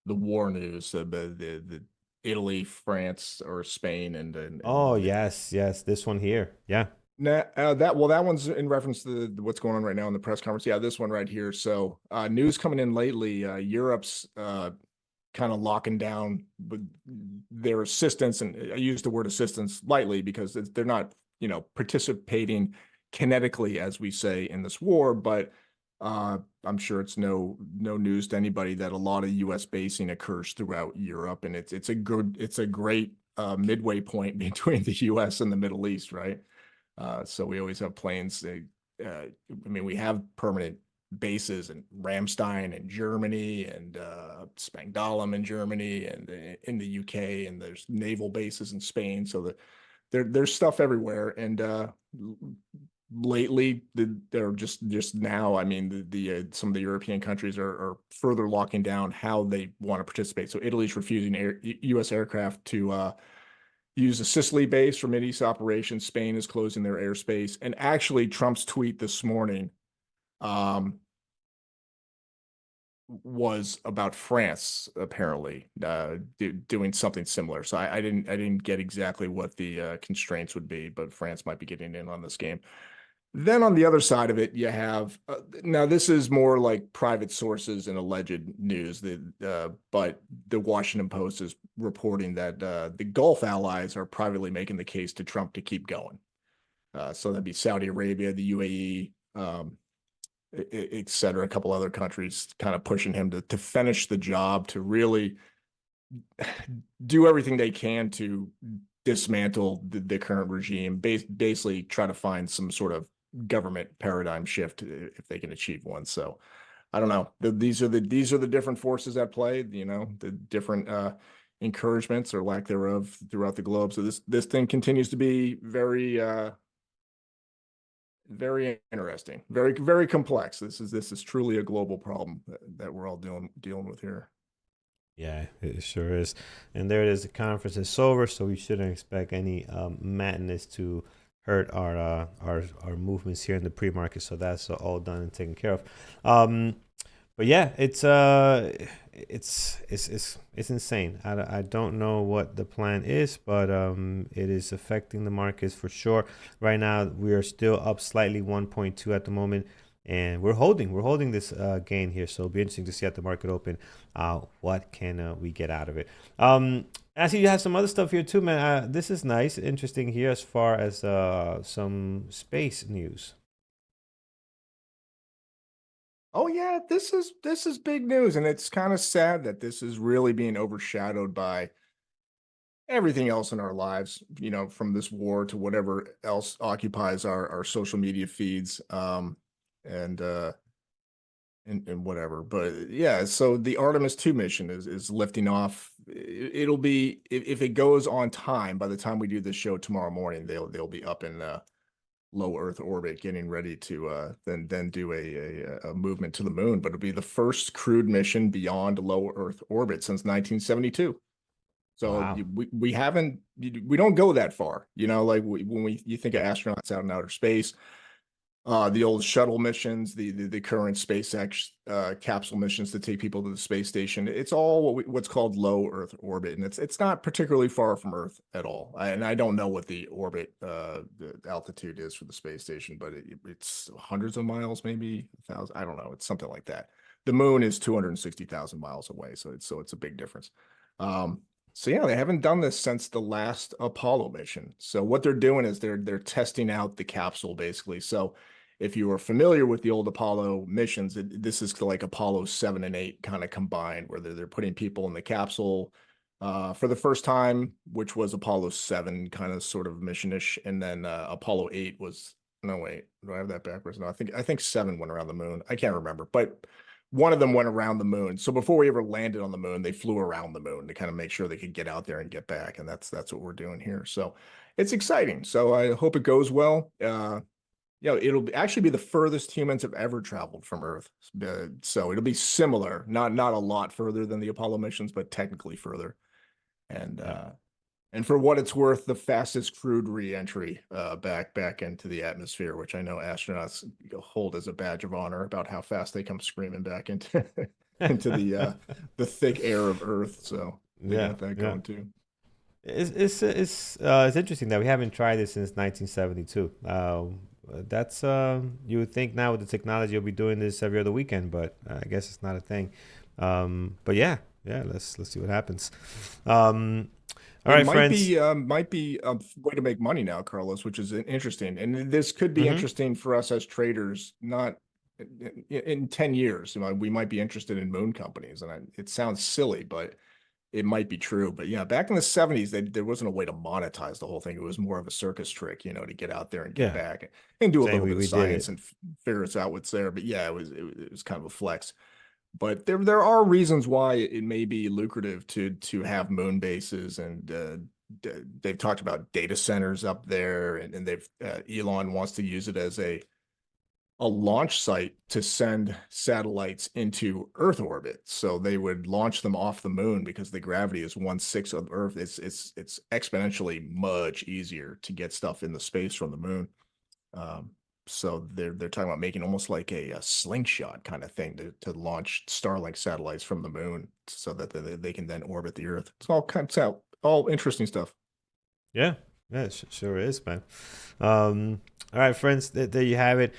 [SPEAKER 2] war news, the Italy, France, or Spain, and
[SPEAKER 1] Oh,
[SPEAKER 2] the
[SPEAKER 1] yes, yes. This one here. Yeah.
[SPEAKER 2] That one's in reference to what's going on right now in the press conference. Yeah, this one right here. So news coming in lately. Europe's kind of locking down their assistance, and I use the word assistance lightly because they're not, participating kinetically, as we say, in this war. But I'm sure it's no news to anybody that a lot of U.S. basing occurs throughout Europe, and it's a great midway point between the U.S. and the Middle East, right? So we always have planes. I mean, we have permanent bases in Ramstein in Germany and Spangdahlem in Germany and in the UK, and there's naval bases in Spain. So there's stuff everywhere. And lately, they're just now. I mean, some of the European countries are further locking down how they want to participate. So Italy's refusing U.S. aircraft to use a Sicily base for Mideast operations. Spain is closing their airspace. And actually, Trump's tweet this morning was about France, apparently doing something similar. So I didn't get exactly what the constraints would be, but France might be getting in on this game. Then on the other side of it, you have now this is more like private sources and alleged news. But the Washington Post is reporting that the Gulf allies are privately making the case to Trump to keep going. So that'd be Saudi Arabia, the UAE, et cetera, a couple other countries kind of pushing him to finish the job, to really do everything they can to dismantle the current regime, basically try to find some sort of government paradigm shift if they can achieve one. So I don't know. These are the different forces at play, the different encouragements or lack thereof throughout the globe. So this thing continues to be very very interesting, very, very complex. This is truly a global problem that we're all dealing with here.
[SPEAKER 1] Yeah, it sure is. And there it is. The conference is over, so we shouldn't expect any madness to hurt our movements here in the pre-market. So that's all done and taken care of. But yeah, it's insane. I don't know what the plan is, but it is affecting the markets for sure. Right now, we are still up slightly, 1.2 at the moment, and we're holding this gain here. So it'll be interesting to see at the market open. What can we get out of it? I see you have some other stuff here too, man. This is nice, interesting here as far as some space news.
[SPEAKER 2] Oh yeah, this is big news, and it's kind of sad that this is really being overshadowed by everything else in our lives, from this war to whatever else occupies our social media feeds, and and whatever. But yeah, so the Artemis II mission is lifting off. It'll be, if it goes on time, by the time we do this show tomorrow morning, they'll be up in low Earth orbit, getting ready to then do a movement to the moon. But it'll be the first crewed mission beyond low Earth orbit since 1972. So
[SPEAKER 1] Wow.
[SPEAKER 2] we don't go that far, like when you think of astronauts out in outer space, the old shuttle missions, the current SpaceX capsule missions to take people to the space station. It's all what's called low Earth orbit, and it's not particularly far from Earth at all. And I don't know what the orbit the altitude is for the space station, but it's hundreds of miles, maybe 1,000. I don't know. It's something like that. The moon is 260,000 miles away, so it's a big difference. So yeah, they haven't done this since the last Apollo mission. So what they're doing is they're testing out the capsule, basically. So if you are familiar with the old Apollo missions, this is like Apollo 7 and 8 kind of combined, where they're putting people in the capsule for the first time, which was Apollo 7 kind of sort of mission-ish. And then Apollo 8 was, no, wait, do I have that backwards? No, I think 7 went around the moon. I can't remember, but one of them went around the moon. So before we ever landed on the moon, they flew around the moon to kind of make sure they could get out there and get back. And that's what we're doing here. So it's exciting. So I hope it goes well. It'll actually be the furthest humans have ever traveled from Earth. So it'll be similar, not a lot further than the Apollo missions, but technically further. And
[SPEAKER 1] Yep.
[SPEAKER 2] and for what it's worth, the fastest crewed reentry back into the atmosphere, which I know astronauts hold as a badge of honor about how fast they come screaming back into into the thick air of Earth. So they
[SPEAKER 1] Yeah,
[SPEAKER 2] got that
[SPEAKER 1] yeah.
[SPEAKER 2] going too.
[SPEAKER 1] It's interesting that we haven't tried this since 1972. That's you would think now with the technology you'll be doing this every other weekend, but I guess it's not a thing. But yeah, yeah, let's see what happens. Um, all
[SPEAKER 2] It
[SPEAKER 1] right, friends.
[SPEAKER 2] might be a way to make money now, Carlos, which is interesting. And this could be
[SPEAKER 1] Mm-hmm.
[SPEAKER 2] interesting for us as traders, not in 10 years. We might be interested in moon companies. And it sounds silly, but it might be true. But yeah, back in the 70s, there wasn't a way to monetize the whole thing. It was more of a circus trick, to get out there and get
[SPEAKER 1] Yeah,
[SPEAKER 2] back and do a
[SPEAKER 1] saying
[SPEAKER 2] little bit of
[SPEAKER 1] we did
[SPEAKER 2] science
[SPEAKER 1] it.
[SPEAKER 2] and figure us out what's there. But yeah, it was kind of a flex. But there are reasons why it may be lucrative to have moon bases, and they've talked about data centers up there, and they've Elon wants to use it as a launch site to send satellites into Earth orbit. So they would launch them off the moon because the gravity is 1/6 of Earth. It's exponentially much easier to get stuff in the space from the moon. Um, so they're talking about making almost like a slingshot kind of thing to launch Starlink satellites from the moon so that they can then orbit the Earth. It's all kinds of all interesting stuff.
[SPEAKER 1] Yeah, yeah, it sure is, man. All right, friends, there you have it.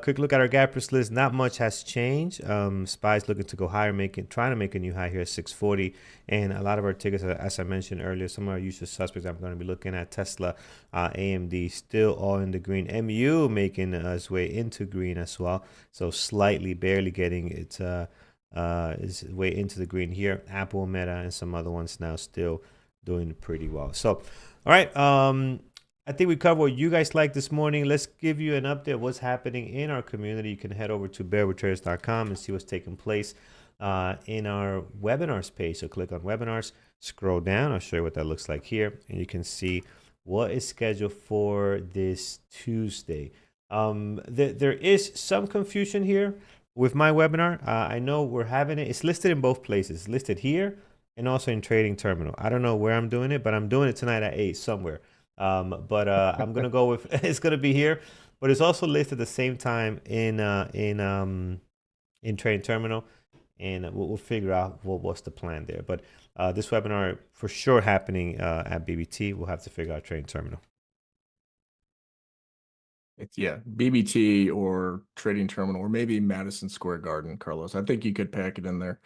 [SPEAKER 1] Quick look at our gappers list. Not much has changed. Spies looking to go higher, trying to make a new high here at 640, and a lot of our tickets, as I mentioned earlier, some of our usual suspects. I'm going to be looking at Tesla, AMD, still all in the green. MU making its way into green as well, so slightly, barely getting its way into the green here. Apple, Meta, and some other ones now still doing pretty well. So, all right. I think we covered what you guys like this morning. Let's give you an update of what's happening in our community. You can head over to bearwithtraders.com and see what's taking place in our webinars page. So click on webinars, scroll down. I'll show you what that looks like here, and you can see what is scheduled for this Tuesday. There is some confusion here with my webinar. I know we're having it. It's listed in both places. It's listed here and also in Trading Terminal. I don't know where I'm doing it, but I'm doing it tonight at 8 somewhere. But I'm gonna go with it's gonna be here, but it's also listed at the same time in Trading Terminal, and we'll figure out what's the plan there. But this webinar for sure happening at BBT. We'll have to figure out Trading Terminal.
[SPEAKER 2] Yeah, BBT or Trading Terminal or maybe Madison Square Garden, Carlos. I think you could pack it in there.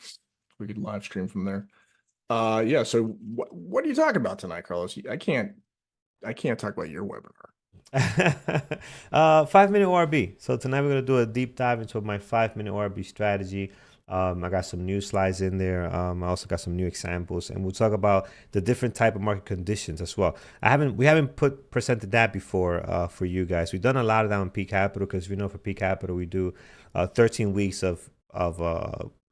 [SPEAKER 2] We could live stream from there. Yeah. So what are you talking about tonight, Carlos? I can't talk about your webinar.
[SPEAKER 1] 5 minute ORB. So tonight we're gonna do a deep dive into my 5 minute ORB strategy. I got some new slides in there. I also got some new examples, and we'll talk about the different type of market conditions as well. We haven't presented that before for you guys. We've done a lot of that on P Capital because we know for P Capital we do 13 weeks of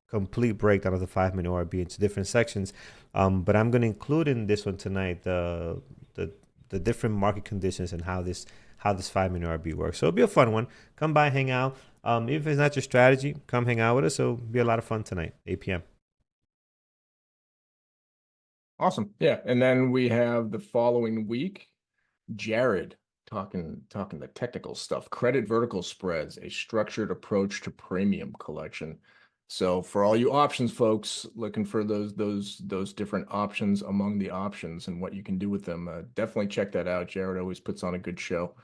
[SPEAKER 1] complete breakdown of the 5 minute ORB into different sections. But I'm going to include in this one tonight the different market conditions and how this 5 minute ORB works. So it'll be a fun one. Come by, hang out. If it's not your strategy, come hang out with us. It'll be a lot of fun tonight, 8 p.m.
[SPEAKER 2] Awesome. Yeah. And then we have the following week, Jared talking the technical stuff. Credit vertical spreads, a structured approach to premium collection. So for all you options folks looking for those different options among the options and what you can do with them, definitely check that out. Jared always puts on a good show.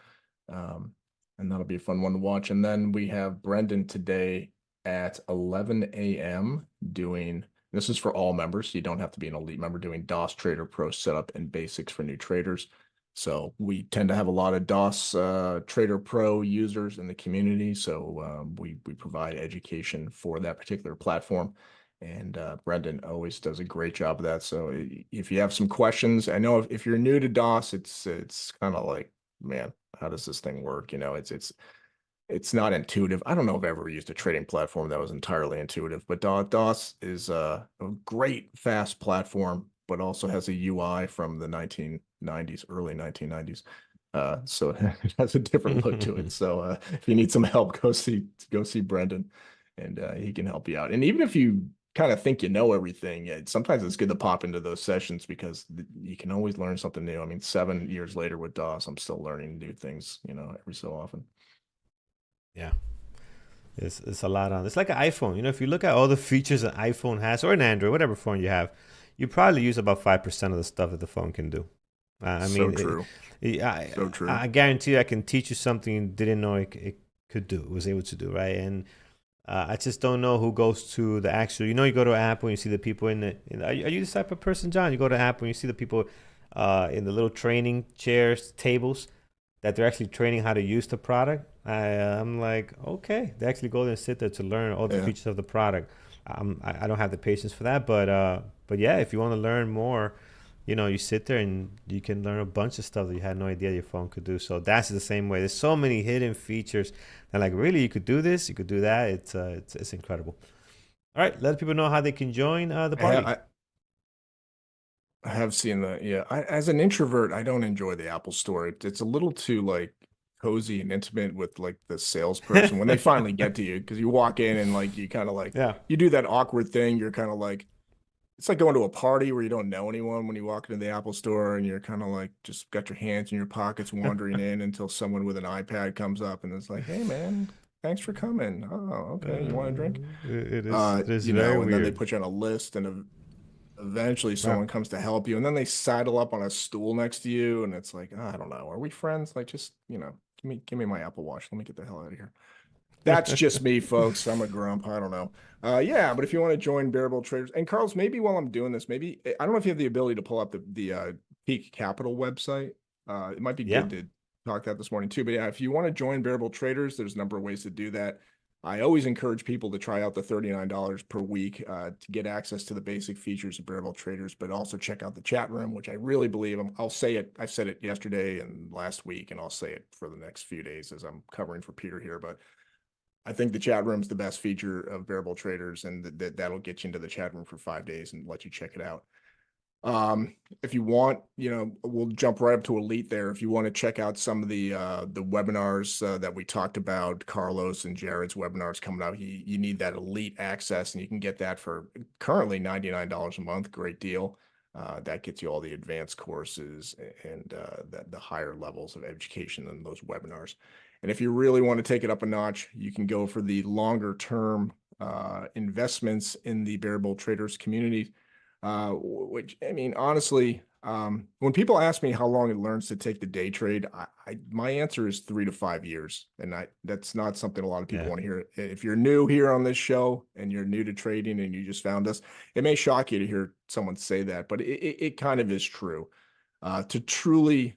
[SPEAKER 2] And that'll be a fun one to watch. And then we have Brendan today at 11 a.m. doing, this is for all members. You don't have to be an elite member, doing DOS Trader Pro setup and basics for new traders. So we tend to have a lot of DOS Trader Pro users in the community. So we provide education for that particular platform. And Brendan always does a great job of that. So if you have some questions, I know if you're new to DOS, it's kind of like, man, how does this thing work? It's not intuitive. I don't know if I've ever used a trading platform that was entirely intuitive, but DOS is a great fast platform, but also has a UI from the 1990s, early 1990s. So it has a different look to it. So if you need some help, go see Brendan, and he can help you out. And even if you kind of think you know everything, sometimes it's good to pop into those sessions because you can always learn something new. I mean, 7 years later with DOS, I'm still learning new things, every so often.
[SPEAKER 1] Yeah. It's a lot on. It's like an iPhone. If you look at all the features an iPhone has or an Android, whatever phone you have, you probably use about 5% of the stuff that the phone can do. I
[SPEAKER 2] So
[SPEAKER 1] mean,
[SPEAKER 2] true. So true.
[SPEAKER 1] I guarantee you, I can teach you something you didn't know it could do, it was able to do, right? And I just don't know who goes to the actual. You know, you go to Apple and you see the people are you the type of person, John? You go to Apple and you see the people in the little training chairs, tables, that they're actually training how to use the product. I'm like, okay, they actually go there and sit there to learn all the
[SPEAKER 2] Yeah.
[SPEAKER 1] features of the product. I don't have the patience for that, but yeah, if you want to learn more, you know, you sit there and you can learn a bunch of stuff that you had no idea your phone could do. So that's the same way. There's so many hidden features that, like, really, you could do this, you could do that. It's incredible. All right, let people know how they can join the party.
[SPEAKER 2] I have seen that. Yeah. As an introvert, I don't enjoy the Apple Store. It's a little too like cozy and intimate with like the salesperson when they finally get to you, because you walk in and like you kind of like
[SPEAKER 1] Yeah.
[SPEAKER 2] you do that awkward thing. You're kind of like, it's like going to a party where you don't know anyone when you walk into the Apple Store and you're kind of like just got your hands in your pockets wandering in until someone with an iPad comes up and is like, "Hey man, thanks for coming. Oh, okay. You want a drink?"
[SPEAKER 1] It is very
[SPEAKER 2] And then they
[SPEAKER 1] weird.
[SPEAKER 2] put you on a list and eventually
[SPEAKER 1] Yeah.
[SPEAKER 2] someone comes to help you and then they sidle up on a stool next to you and it's like, oh, I don't know, are we friends? Like, just, give me my Apple Watch. Let me get the hell out of here. That's just me, folks. I'm a grump. I don't know. Yeah, but if you want to join Bearable Traders, and Carlos, maybe while I'm doing this, maybe I don't know if you have the ability to pull up the Peak Capital website. It might be
[SPEAKER 1] Yeah.
[SPEAKER 2] good to talk that this morning too. But yeah, if you want to join Bearable Traders, there's a number of ways to do that. I always encourage people to try out the $39 per week to get access to the basic features of Bearable Traders, but also check out the chat room, which I really believe I'll say it. I said it yesterday and last week, and I'll say it for the next few days as I'm covering for Peter here. But I think the chat room's the best feature of Bearable Traders, and that'll get you into the chat room for 5 days and let you check it out. If you want, we'll jump right up to Elite there. If you want to check out some of the webinars that we talked about, Carlos and Jared's webinars coming out, you need that Elite access, and you can get that for currently $99 a month. Great deal. That gets you all the advanced courses and the higher levels of education than those webinars. And if you really want to take it up a notch, you can go for the longer term investments in the Bearable Traders community. Which, I mean, honestly, when people ask me how long it learns to take the day trade, my answer is 3 to 5 years. And that's not something a lot of people
[SPEAKER 1] Yeah.
[SPEAKER 2] want to hear. If you're new here on this show and you're new to trading and you just found us, it may shock you to hear someone say that, but it kind of is true. To truly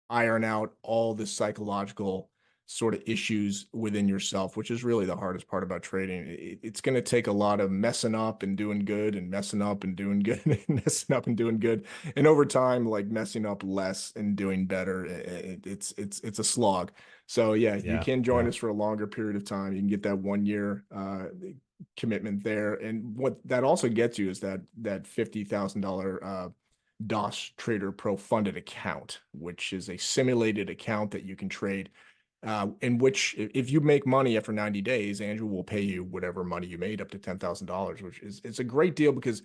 [SPEAKER 2] iron out all the psychological sort of issues within yourself, which is really the hardest part about trading. It's going to take a lot of messing up and doing good and messing up and doing good and messing up and doing good. And over time, like messing up less and doing better, it's a slog. So yeah, you
[SPEAKER 1] Yeah.
[SPEAKER 2] can join
[SPEAKER 1] Yeah.
[SPEAKER 2] us for a longer period of time. You can get that 1 year commitment there. And what that also gets you is that $50,000 DOS Trader Pro funded account, which is a simulated account that you can trade, in which if you make money after 90 days, Andrew will pay you whatever money you made up to $10,000, which is it's a great deal because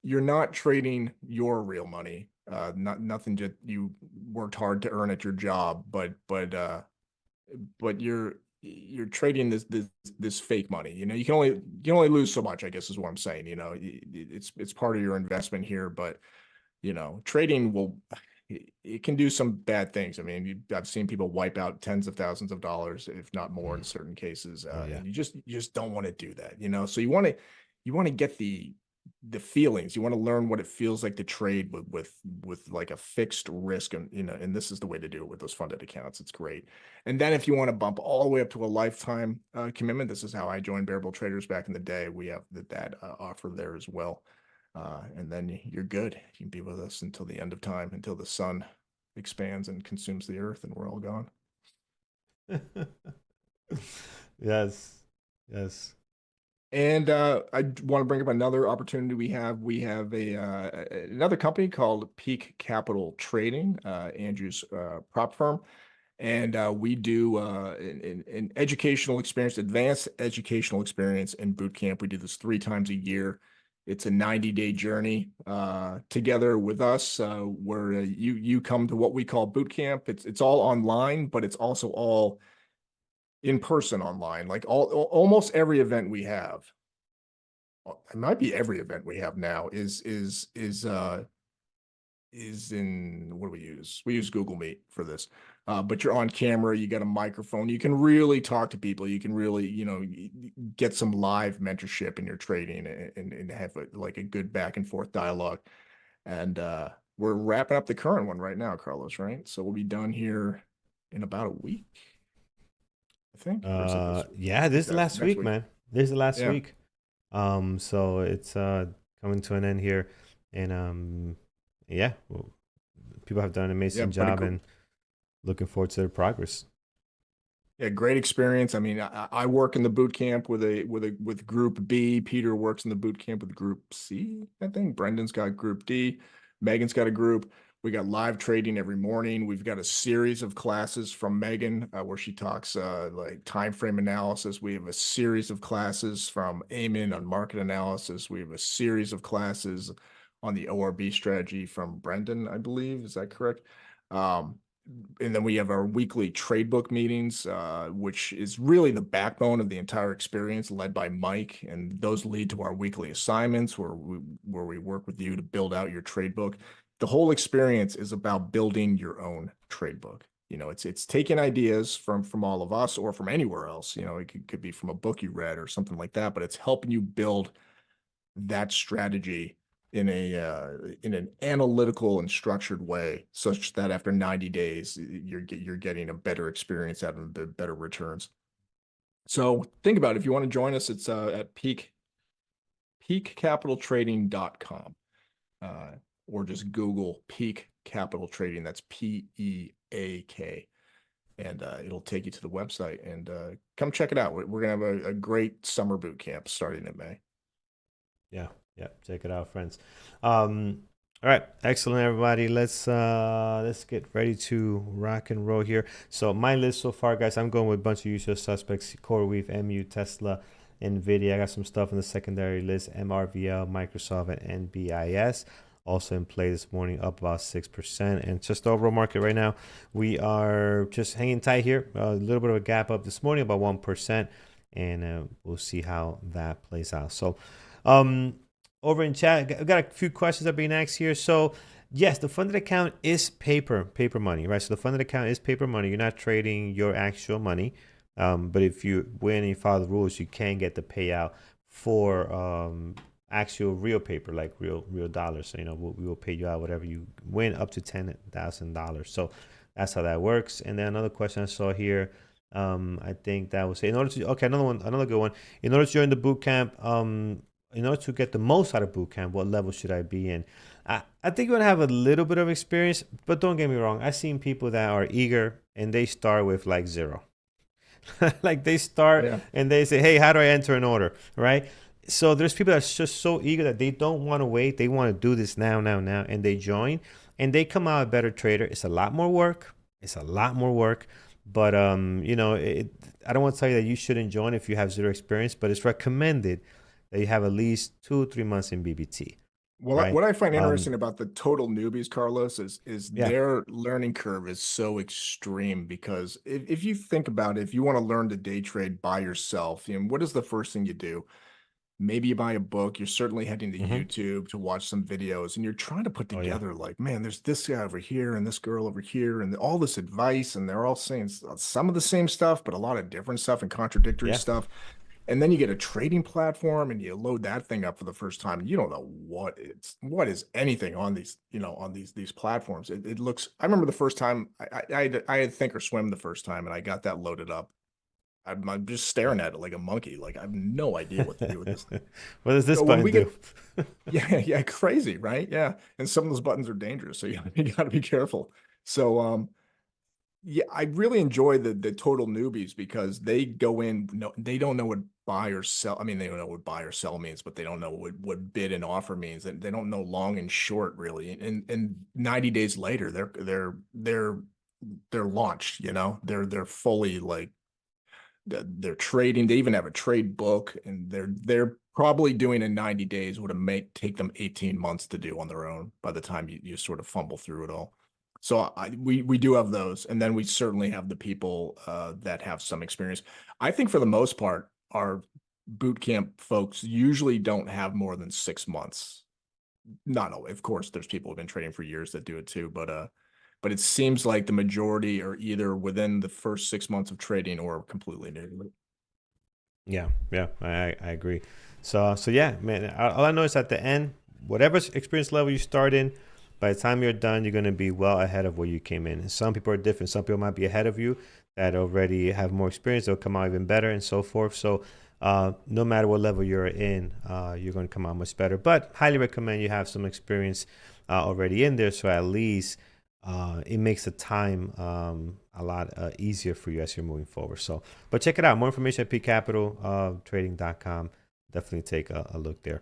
[SPEAKER 2] you're not trading your real money, nothing that you worked hard to earn at your job, but you're trading this fake money. You can only lose so much, I guess is what I'm saying. It's part of your investment here, but trading it can do some bad things. I mean, I've seen people wipe out tens of thousands of dollars, if not more in certain cases.
[SPEAKER 1] Oh yeah.
[SPEAKER 2] And you just don't want to do that. So you want to get the feelings. You want to learn what it feels like to trade with like a fixed risk. And this is the way to do it with those funded accounts. It's great. And then if you want to bump all the way up to a lifetime commitment, this is how I joined Bearable Traders back in the day. We have that offer there as well. And then you're good. You can be with us until the end of time, until the sun expands and consumes the earth and we're all gone.
[SPEAKER 1] Yes. Yes.
[SPEAKER 2] And I want to bring up another opportunity we have. We have another company called Peak Capital Trading, Andrew's prop firm. And we do an educational experience, advanced educational experience in boot camp. We do this 3 times a year. It's a 90-day journey together with us where you come to what we call boot camp. It's all online, but it's also all in person online. Like almost every event we have it might be every event we have now is in, what do we use? We use Google Meet for this. But you're on camera, you got a microphone, you can really talk to people, you can really, get some live mentorship in your trading and have like a good back and forth dialogue. And we're wrapping up the current one right now, Carlos, right? So we'll be done here in about a week, I think. Or is it this week?
[SPEAKER 1] Yeah, this is the
[SPEAKER 2] That's
[SPEAKER 1] last
[SPEAKER 2] next
[SPEAKER 1] week,
[SPEAKER 2] week.
[SPEAKER 1] man. This is the last
[SPEAKER 2] Yeah.
[SPEAKER 1] week. So it's coming to an end here, and yeah, well, people have done an
[SPEAKER 2] Yeah,
[SPEAKER 1] amazing
[SPEAKER 2] but
[SPEAKER 1] job, and looking forward to their progress.
[SPEAKER 2] yeah, great experience. I mean, I work in the boot camp with Group B. Peter works in the boot camp with Group C, I think. Brendan's got Group D. Megan's got a group. We got live trading every morning. We've got a series of classes from Megan where she talks like time frame analysis. We have a series of classes from Eamon on market analysis. We have a series of classes on the ORB strategy from Brendan, I believe. Is that correct? And then we have our weekly trade book meetings, which is really the backbone of the entire experience, led by Mike. And those lead to our weekly assignments where we work with you to build out your trade book. The whole experience is about building your own trade book. It's taking ideas from all of us or from anywhere else. It could be from a book you read or something like that, but it's helping you build that strategy in an analytical and structured way, such that after 90 days you're getting a better experience out of the better returns. So think about it. If you want to join us, it's at peakcapitaltrading.com, or just Google Peak Capital Trading. That's PEAK, and it'll take you to the website, and come check it out. We're gonna have a great summer boot camp starting in May.
[SPEAKER 1] Yeah, yeah, check it out, friends. All right, excellent, everybody. Let's get ready to rock and roll here. So my list so far, guys, I'm going with a bunch of usual suspects: CoreWeave, MU, Tesla, NVIDIA. I got some stuff in the secondary list: MRVL, Microsoft, and NBIS. Also in play this morning, up about 6%. And just the overall market right now, we are just hanging tight here. A little bit of a gap up this morning, about 1%, and we'll see how that plays out. So. Over in chat, I've got a few questions that are being asked here. So, yes, the funded account is paper money, right? So the funded account is paper money. You're not trading your actual money, but if you win and you follow the rules, you can get the payout for actual real paper, like real dollars. So we will pay you out whatever you win, up to $10,000. So that's how that works. And then another question I saw here. I think that was in order to another good one. In order to join the boot camp, in order to get the most out of boot camp, what level should I be in? I think you're gonna have a little bit of experience, but don't get me wrong. I've seen people that are eager and they start with like 0. Like they start and they say, "Hey, how do I enter an order?" Right? So there's people that's just so eager that they don't want to wait. They want to do this now, and they join and they come out a better trader. It's a lot more work. But I don't want to tell you that you shouldn't join if you have 0 experience, but it's recommended that you have at least 2-3 months in BBT.
[SPEAKER 2] Well,
[SPEAKER 1] right?
[SPEAKER 2] what I find interesting about the total newbies, Carlos, is
[SPEAKER 1] Yeah.
[SPEAKER 2] their learning curve is so extreme, because if you think about it, if you want to learn to day trade by yourself, what is the first thing you do? Maybe you buy a book. You're certainly heading to YouTube to watch some videos, and you're trying to put together like, man, there's this guy over here and this girl over here and all this advice, and they're all saying some of the same stuff, but a lot of different stuff and contradictory stuff. And then you get a trading platform and you load that thing up for the first time, and you don't know what is anything on these, on these platforms. It looks, I remember the first time I had Thinkorswim the first time, and I got that loaded up. I'm just staring at it like a monkey. Like I have no idea what to do with this thing.
[SPEAKER 1] What does this
[SPEAKER 2] So
[SPEAKER 1] button do?
[SPEAKER 2] yeah, crazy, right? Yeah. And some of those buttons are dangerous, so you got to be careful. So yeah, I really enjoy the total newbies, because they go in, they don't know what buy or sell. I mean, they don't know what buy or sell means, but they don't know what bid and offer means. And they don't know long and short, really. And 90 days later, they're launched, they're fully like, they're trading. They even have a trade book, and they're probably doing in 90 days what it may take them 18 months to do on their own by the time you sort of fumble through it all. So we do have those, and then we certainly have the people that have some experience. I think for the most part, our boot camp folks usually don't have more than 6 months. Not always, of course, there's people who've been trading for years that do it too, but it seems like the majority are either within the first 6 months of trading or completely new to it.
[SPEAKER 1] Yeah, yeah, I agree. So yeah, man. All I know is at the end, whatever experience level you start in, by the time you're done, you're gonna be well ahead of where you came in. And some people are different. Some people might be ahead of you that already have more experience. They'll come out even better and so forth. So no matter what level you're in, you're gonna come out much better. But highly recommend you have some experience already in there, so at least it makes the time a lot easier for you as you're moving forward. So, but check it out. More information at pcapitaltrading.com. Definitely take a look there.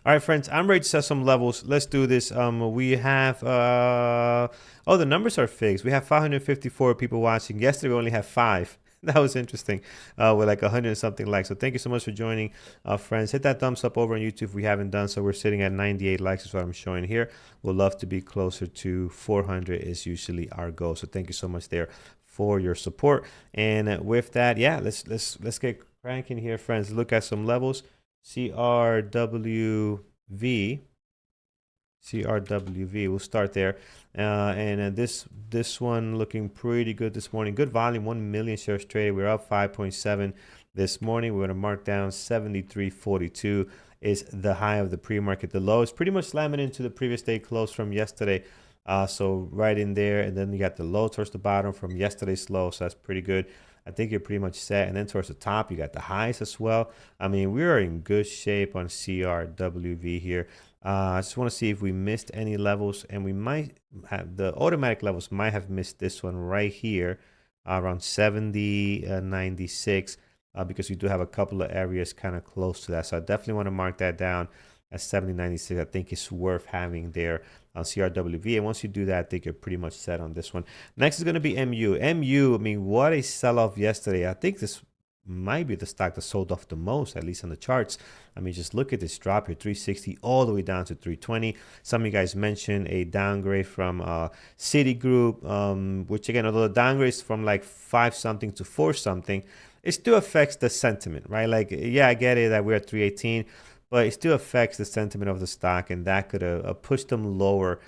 [SPEAKER 1] All right, friends, I'm ready to set some levels. Let's do this. We have, oh, the numbers are fixed. We have 554 people watching. Yesterday, we only had 5. That was interesting, with like 100 and something likes. So thank you so much for joining, friends. Hit that thumbs up over on YouTube if we haven't done so. We're sitting at 98 likes is what I'm showing here. We'd love to be closer to 400 is usually our goal. So thank you so much there for your support. And with that, yeah, let's get cranking here, friends. Look at some levels. CRWV. We'll start there. And this one looking pretty good this morning. Good volume, 1 million shares traded. We're up 5.7 this morning. We're going to mark down 73.42 is the high of the pre-market. The low is pretty much slamming into the previous day close from yesterday. So right in there. And then you got the low towards the bottom from yesterday's low. So that's pretty good. I think you're pretty much set. And then towards the top, you got the highs as well. I mean, we are in good shape on CRWV here. I just want to see if we missed any levels, and we might have the automatic levels might have missed this one right here around 70.96 because we do have a couple of areas kind of close to that. So I definitely want to mark that down at 70.96. I think it's worth having there on CRWV. And once you do that, I think you're pretty much set on this one. Next is going to be MU. I mean, what a sell-off yesterday. I think this might be the stock that sold off the most, at least on the charts. I mean, just look at this drop here, 360 all the way down to 320. Some of you guys mentioned a downgrade from Citigroup, which again, although the downgrade is from like 5 something to 4 something, it still affects the sentiment, right? Like, yeah, I get it that we're at 318, but it still affects the sentiment of the stock, and that could have pushed them lower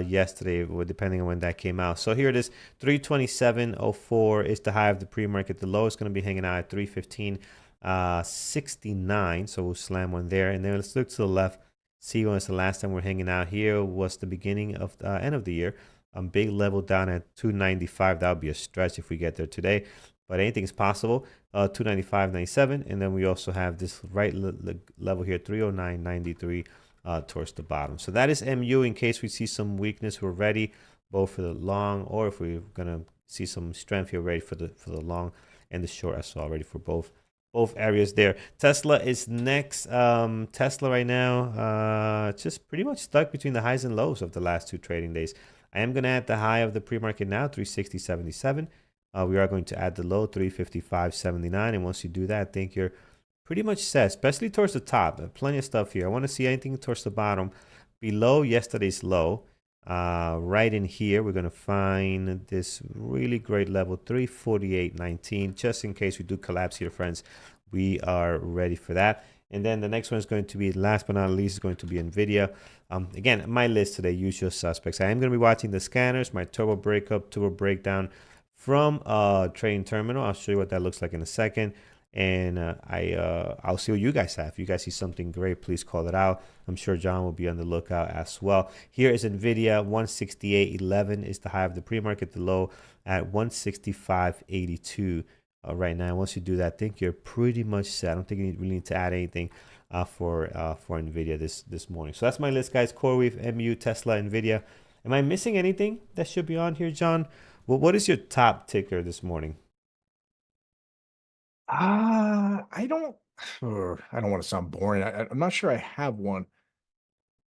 [SPEAKER 1] yesterday, depending on when that came out. So here it is, 327.04 is the high of the pre-market. The low is going to be hanging out at 315.69. So we'll slam one there. And then let's look to the left, see when it's the last time we're hanging out. Here was the beginning of the end of the year. Big level down at 295. That would be a stretch if we get there today, but anything is possible. 295.97, and then we also have this right level here, 309.93. Towards the bottom. So that is MU. In case we see some weakness, we're ready both for the long, or if we're gonna see some strength here, ready for the long and the short as well, ready for both areas there. Tesla is next. Tesla right now just pretty much stuck between the highs and lows of the last 2 trading days. I am gonna add the high of the pre-market now, 360.77. We are going to add the low, 355.79, and once you do that, I think you're pretty much set, especially towards the top. Plenty of stuff here. I want to see anything towards the bottom. Below yesterday's low, right in here, we're going to find this really great level, 348.19. Just in case we do collapse here, friends, we are ready for that. And then the next one is going to be, last but not least, is going to be NVIDIA. Again, my list today, usual suspects. I am going to be watching the scanners, my turbo breakup, turbo breakdown from trading terminal. I'll show you what that looks like in a second. And I'll see what you guys have. If you guys see something great, please call it out. I'm sure John will be on the lookout as well. Here is NVIDIA, 168.11 is the high of the pre-market, the low at 165.82 right now. Once you do that, I think you're pretty much set. I don't think you really need to add anything for NVIDIA this morning. So that's my list, guys. CoreWeave, MU, Tesla, NVIDIA. Am I missing anything that should be on here, John? Well, what is your top ticker this morning?
[SPEAKER 2] I don't want to sound boring. I'm not sure I have one.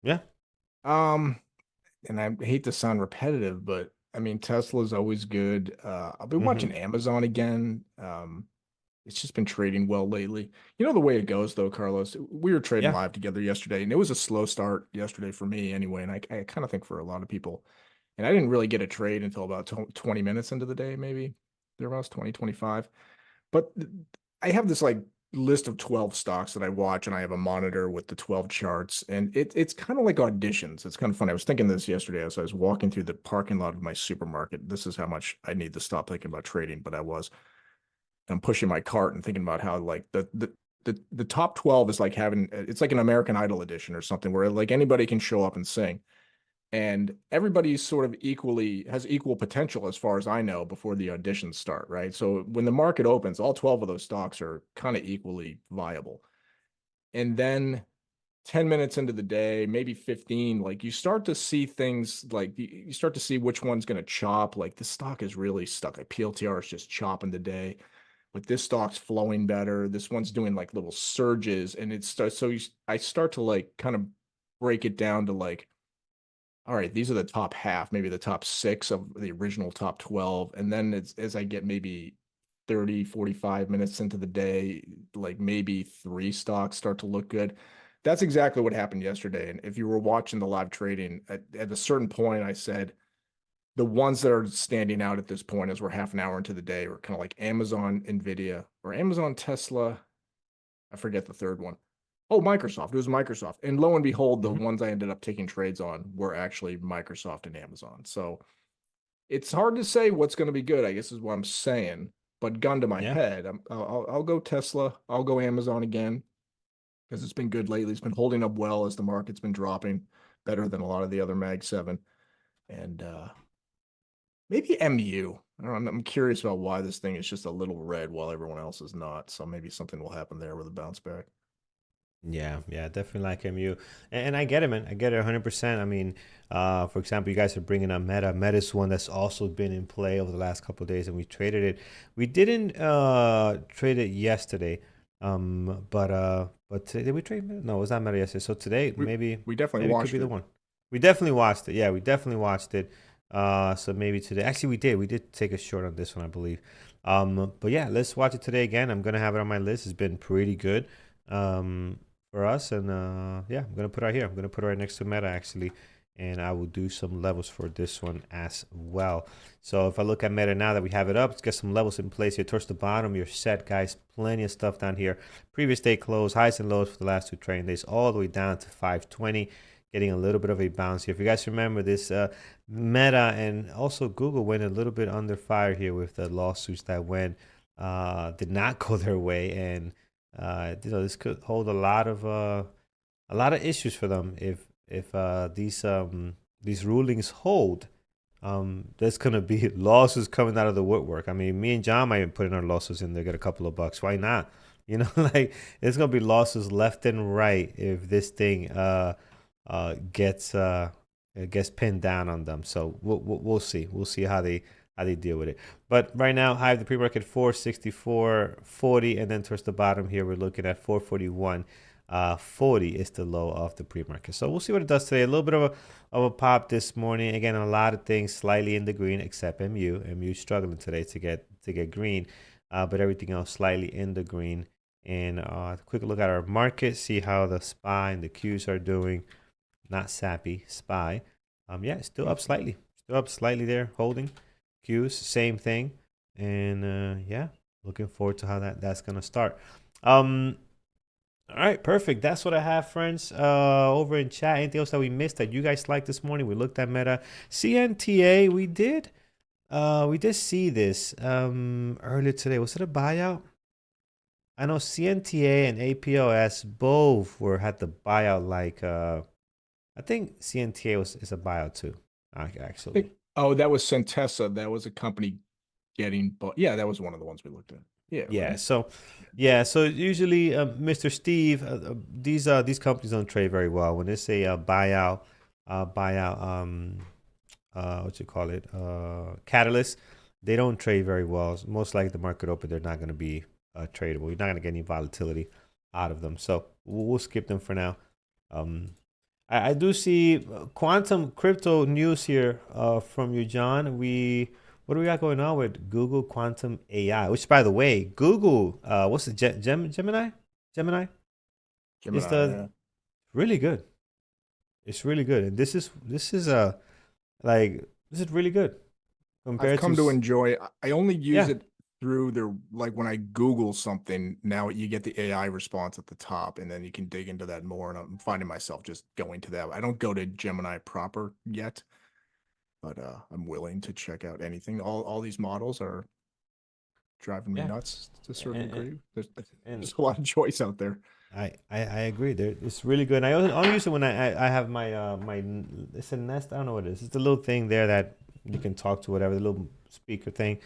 [SPEAKER 1] Yeah.
[SPEAKER 2] And I hate to sound repetitive, but I mean, Tesla's always good. I've been watching Amazon again. It's just been trading well lately. You know the way it goes, though, Carlos. We were trading live together yesterday, and it was a slow start yesterday for me anyway, and I kind of think for a lot of people. And I didn't really get a trade until about 20 minutes into the day, maybe. Thereabouts 20, 25. But I have this like list of 12 stocks that I watch, and I have a monitor with the 12 charts, and it's kind of like auditions. It's kind of funny. I was thinking this yesterday as I was walking through the parking lot of my supermarket. This is how much I need to stop thinking about trading, but I was. I'm pushing my cart and thinking about how like the top 12 is like having, it's like an American Idol edition or something where like anybody can show up and sing, and everybody's sort of equally has equal potential as far as I know before the auditions start, right? So when the market opens, all 12 of those stocks are kind of equally viable. And then 10 minutes into the day, maybe 15, like you start to see things like you start to see which one's going to chop. Like the stock is really stuck. Like PLTR is just chopping the day. But this stock's flowing better. This one's doing like little surges, and it starts. So I start to like kind of break it down to like, all right, these are the top half, maybe the top six of the original top 12. And then it's as I get maybe 30, 45 minutes into the day, like maybe three stocks start to look good. That's exactly what happened yesterday. And if you were watching the live trading, at a certain point, I said the ones that are standing out at this point as we're half an hour into the day are kind of like Amazon, Nvidia, or Amazon, Tesla. I forget the third one. Oh, Microsoft. It was Microsoft. And lo and behold, the
[SPEAKER 1] Mhm.
[SPEAKER 2] ones I ended up taking trades on were actually Microsoft and Amazon. So it's hard to say what's going to be good, I guess is what I'm saying. But gun to my
[SPEAKER 1] Yeah.
[SPEAKER 2] head, I'll go Tesla. I'll go Amazon again because it's been good lately. It's been holding up well as the market's been dropping better than a lot of the other Mag 7. And maybe MU. I don't know, I'm curious about why this thing is just a little red while everyone else is not. So maybe something will happen there with a bounce back.
[SPEAKER 1] Yeah, yeah, definitely like MU, and I get it, man. I get it 100%. I mean, for example, you guys are bringing up Meta. Meta's one that's also been in play over the last couple of days, and we traded it. We didn't trade it yesterday, but did we trade Meta? No, it was not Meta yesterday. So today,
[SPEAKER 2] We
[SPEAKER 1] maybe
[SPEAKER 2] we definitely
[SPEAKER 1] maybe it could be
[SPEAKER 2] watched
[SPEAKER 1] the
[SPEAKER 2] it.
[SPEAKER 1] one. We definitely watched it. Yeah, we definitely watched it. So maybe today. Actually, we did. We did take a short on this one, I believe. But yeah, let's watch it today again. I'm gonna have it on my list. It's been pretty good. For us. And yeah, I'm gonna put it right here. I'm gonna put it right next to Meta actually, and I will do some levels for this one as well. So if I look at Meta now that we have it up, let's get some levels in place here towards the bottom. You're set, guys. Plenty of stuff down here. Previous day close, highs and lows for the last two trading days, all the way down to 520. Getting a little bit of a bounce here. If you guys remember this, Meta and also Google went a little bit under fire here with the lawsuits that went did not go their way, and this could hold a lot of issues for them if these rulings hold. There's gonna be lawsuits coming out of the woodwork. I mean, me and John might be putting our lawsuits in there, get a couple of bucks. Why not? You know, like it's gonna be lawsuits left and right if this thing gets gets pinned down on them. So we'll see. We'll see how they deal with it. But right now, high of the pre-market 464.40, and then towards the bottom here, we're looking at 441. 40 is the low of the pre-market. So we'll see what it does today. A little bit of a pop this morning. Again, a lot of things slightly in the green except MU. MU struggling today to get green, but everything else slightly in the green. And quick look at our market, see how the SPY and the Qs are doing. Not sappy, SPY. Yeah, it's still up slightly. Still up slightly there, holding. Qs, same thing. And yeah, looking forward to how that's gonna start. All right, perfect. That's what I have, friends. Over in chat. Anything else that we missed that you guys liked this morning? We looked at Meta. CNTA, we did see this earlier today. Was it a buyout? I know CNTA and APLS both had the buyout like I think CNTA is a buyout too, actually.
[SPEAKER 2] Oh, that was Centessa. That was a company getting, but yeah, that was one of the ones we looked at. Yeah,
[SPEAKER 1] Yeah.
[SPEAKER 2] right.
[SPEAKER 1] So, yeah. So usually, Mr. Steve, these companies don't trade very well. When they say buyout, what you call it, catalyst, they don't trade very well. Most likely, the market open, they're not going to be tradable. You're not going to get any volatility out of them. So we'll skip them for now. Um, I do see quantum crypto news here from you, John. What do we got going on with Google Quantum AI? Which, by the way, Google, what's the Gemini? Gemini is
[SPEAKER 2] Gemini,
[SPEAKER 1] the
[SPEAKER 2] yeah.
[SPEAKER 1] really good. It's really good, and this is like this is really good
[SPEAKER 2] I've
[SPEAKER 1] compared to
[SPEAKER 2] come to enjoy. I only use
[SPEAKER 1] yeah.
[SPEAKER 2] it through their, like when I Google something, now you get the AI response at the top, and then you can dig into that more. And I'm finding myself just going to that. I don't go to Gemini proper yet, but I'm willing to check out anything. All these models are driving me
[SPEAKER 1] Yeah,
[SPEAKER 2] nuts to a certain
[SPEAKER 1] and,
[SPEAKER 2] degree.
[SPEAKER 1] and
[SPEAKER 2] There's a lot of choice out there.
[SPEAKER 1] I agree. There, it's really good. And only use it when I have my it's a Nest. I don't know what it is. It's a little thing there that you can talk to whatever the little speaker thing,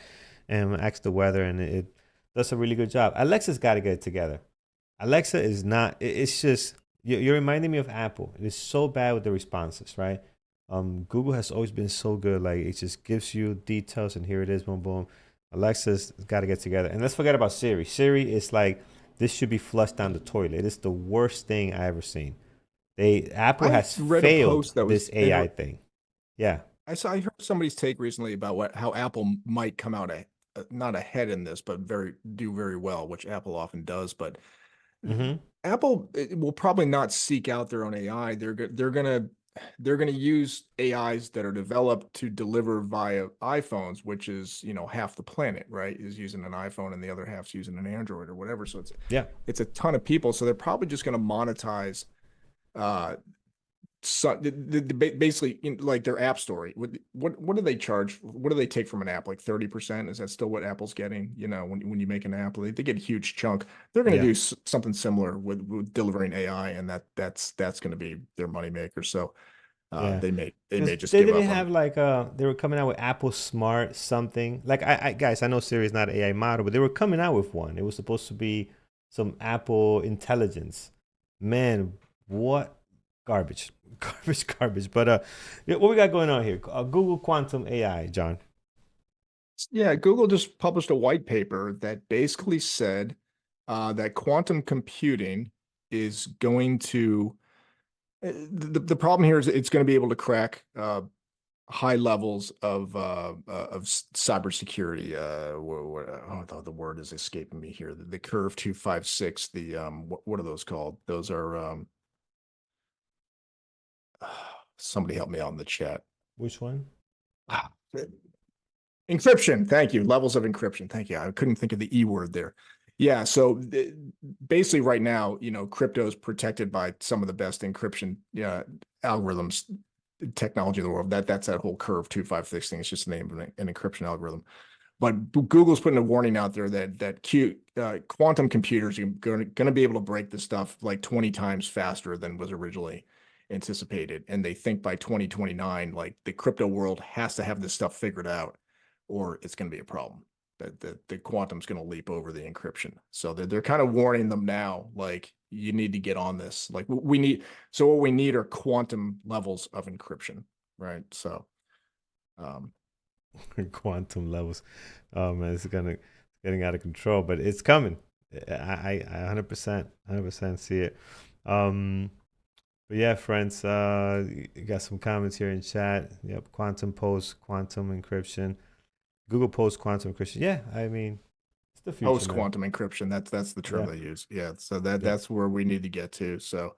[SPEAKER 1] and ask the weather, and it does a really good job. Alexa's got to get it together. Alexa is not. It's just you're reminding me of Apple. It is so bad with the responses, right? Google has always been so good. Like it just gives you details, and here it is, boom, boom. Alexa's got to get together, and let's forget about Siri. Siri is like this should be flushed down the toilet. It is the worst thing I ever seen. Apple
[SPEAKER 2] I
[SPEAKER 1] has
[SPEAKER 2] read a
[SPEAKER 1] failed
[SPEAKER 2] post that
[SPEAKER 1] this
[SPEAKER 2] was
[SPEAKER 1] AI thing. Yeah.
[SPEAKER 2] I heard somebody's take recently about how Apple might come out not ahead in this, but do very well, which Apple often does. But
[SPEAKER 1] Mm-hmm.
[SPEAKER 2] Apple will probably not seek out their own AI. They're gonna use AIs that are developed to deliver via iPhones, which is, half the planet, right? Is using an iPhone and the other half's using an Android or whatever. So
[SPEAKER 1] Yeah.
[SPEAKER 2] it's a ton of people. So they're probably just going to monetize uh so basically like their app story. What do they charge? What do they take from an app? Like 30%? Is that still what Apple's getting? When you make an app, they get a huge chunk. They're going to
[SPEAKER 1] Yeah.
[SPEAKER 2] do something similar with delivering AI, and that's going to be their moneymaker. So
[SPEAKER 1] Yeah.
[SPEAKER 2] they may
[SPEAKER 1] Because
[SPEAKER 2] just
[SPEAKER 1] they
[SPEAKER 2] give
[SPEAKER 1] didn't
[SPEAKER 2] up on
[SPEAKER 1] have
[SPEAKER 2] it.
[SPEAKER 1] like they were coming out with Apple Smart something. Like I guys, I know Siri is not an AI model, but they were coming out with one. It was supposed to be some Apple intelligence. Man, what garbage. Garbage, garbage. But yeah, what we got going on here? Google Quantum AI, John.
[SPEAKER 2] Yeah, Google just published a white paper that basically said that quantum computing is going to the problem here is it's going to be able to crack high levels of cybersecurity. The word is escaping me here. The Curve 256. What are those called? Those are somebody help me out in the chat.
[SPEAKER 1] Which one?
[SPEAKER 2] Ah, Encryption. Thank you. Levels of encryption. Thank you. I couldn't think of the E word there. Yeah. So basically, right now, crypto is protected by some of the best encryption algorithms technology in the world. That's that whole Curve 256 thing. It's just the name of an encryption algorithm. But Google's putting a warning out there that quantum computers are going to be able to break this stuff like 20 times faster than was originally anticipated. And they think by 2029, like the crypto world has to have this stuff figured out, or it's going to be a problem. That the quantum's going to leap over the encryption. So they're kind of warning them now, like you need to get on this. Like we need. So what we need are quantum levels of encryption, right? So. Um,
[SPEAKER 1] Quantum levels. Oh man, getting out of control, but it's coming. I 100% see it. But yeah, friends, you got some comments here in chat. Yep, quantum post quantum encryption. Google post quantum encryption. Yeah, I mean, it's the future,
[SPEAKER 2] Post
[SPEAKER 1] man.
[SPEAKER 2] quantum encryption. That's the term
[SPEAKER 1] Yeah,
[SPEAKER 2] they use. Yeah. So
[SPEAKER 1] yeah.
[SPEAKER 2] that's where we need to get to. So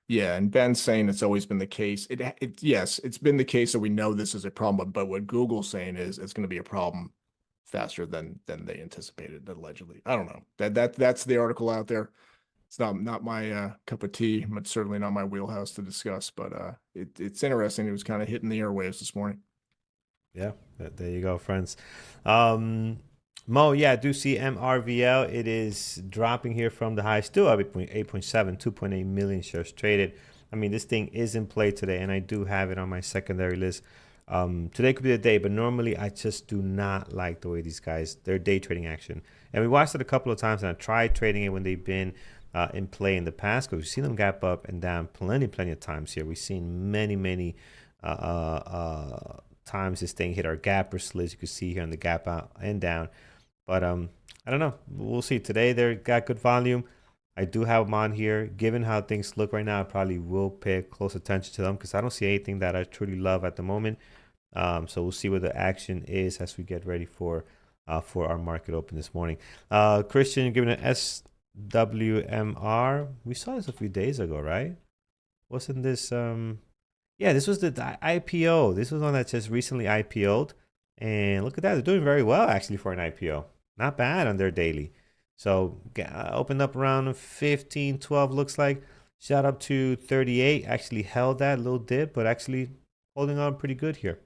[SPEAKER 2] yeah, and Ben's saying it's always been the case. Yes, it's been the case that we know this is a problem, but what Google's saying is it's going to be a problem faster than they anticipated, allegedly. I don't know. That's the article out there. It's not my cup of tea, but certainly not my wheelhouse to discuss. But it's interesting. It was kind of hitting the airwaves this morning.
[SPEAKER 1] Yeah, there you go, friends. Um, Mo, yeah, I do see MRVL. It is dropping here from the high, still up 8.7, 2.8 million shares traded. I mean, this thing is in play today, and I do have it on my secondary list. Today could be the day, but normally I just do not like the way these guys, their day trading action. And we watched it a couple of times, and I tried trading it when they've been in play in the past, because we've seen them gap up and down plenty of times here. We've seen many times this thing hit our gap slits. You can see here on the gap out and down. But I don't know. We'll see. Today they got good volume. I do have them on here. Given how things look right now, I probably will pay close attention to them because I don't see anything that I truly love at the moment. So we'll see what the action is as we get ready for our market open this morning. Christian, giving an SWMR. We saw this a few days ago, right? Wasn't this yeah, this was the IPO. This was one that just recently IPO'd. And look at that. They're doing very well, actually, for an IPO. not bad on their daily. So opened up around 15, 12 looks like. Shot up to 38. Actually held that little dip, but actually holding on pretty good here.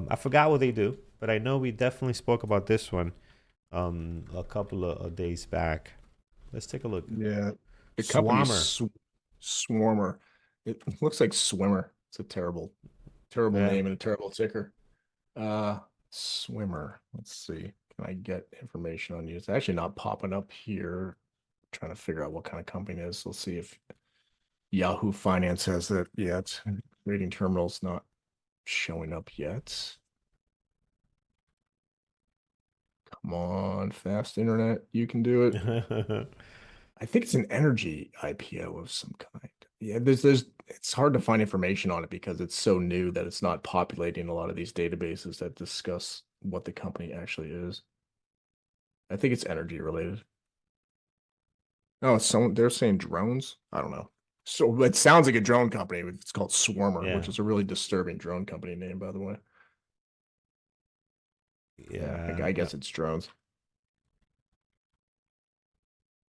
[SPEAKER 1] I forgot what they do, but I know we definitely spoke about this one a couple of days back. Let's take a look.
[SPEAKER 2] Yeah, the company is
[SPEAKER 1] Swammer.
[SPEAKER 2] Swarmer. It looks like Swimmer. It's a terrible
[SPEAKER 1] Yeah.
[SPEAKER 2] name and a terrible ticker. Swimmer. Let's see. Can I get information on you? It's actually not popping up here. Trying to figure out what kind of company it is. Let's see if Yahoo Finance has that yet. Rating terminal's not showing up yet. Come on, fast internet. You can do it. I think it's an energy IPO of some kind. Yeah, it's hard to find information on it because it's so new that it's not populating a lot of these databases that discuss what the company actually is. I think it's energy related. Oh, they're saying drones. I don't know. So it sounds like a drone company. It's called Swarmer, which
[SPEAKER 1] Yeah.
[SPEAKER 2] is a really disturbing drone company name, by the way. Yeah,
[SPEAKER 1] Yeah.
[SPEAKER 2] I
[SPEAKER 1] Yeah.
[SPEAKER 2] guess it's drones.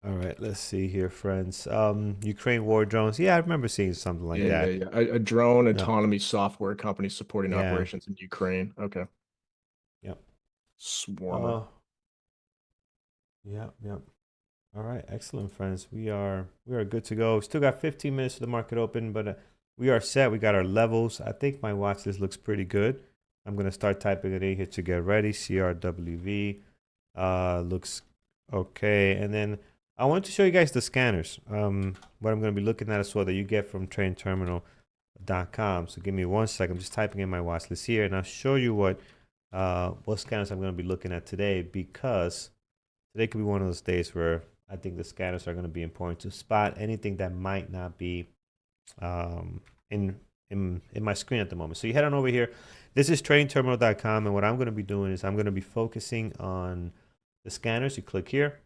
[SPEAKER 1] All right, let's see here, friends. Ukraine war drones. Yeah, I remember seeing something like
[SPEAKER 2] Yeah, yeah,
[SPEAKER 1] that.
[SPEAKER 2] yeah. A drone
[SPEAKER 1] No.
[SPEAKER 2] autonomy software company supporting
[SPEAKER 1] Yeah.
[SPEAKER 2] operations in Ukraine. Okay.
[SPEAKER 1] Yep.
[SPEAKER 2] Swarmer.
[SPEAKER 1] Oh, yep, yep. All right, excellent, friends. We are good to go. Still got 15 minutes to the market open, but we are set. We got our levels. I think my watch list looks pretty good. I'm gonna start typing it in here to get ready. CRWV looks okay, and then I want to show you guys the scanners. What I'm gonna be looking at as well that you get from TrainTerminal.com. So give me 1 second. I'm just typing in my watch list here, and I'll show you what scanners I'm gonna be looking at today because today could be one of those days where I think the scanners are going to be important to spot anything that might not be um, in my screen at the moment. So you head on over here. This is tradingterminal.com, and what I'm going to be doing is I'm going to be focusing on the scanners. You click here,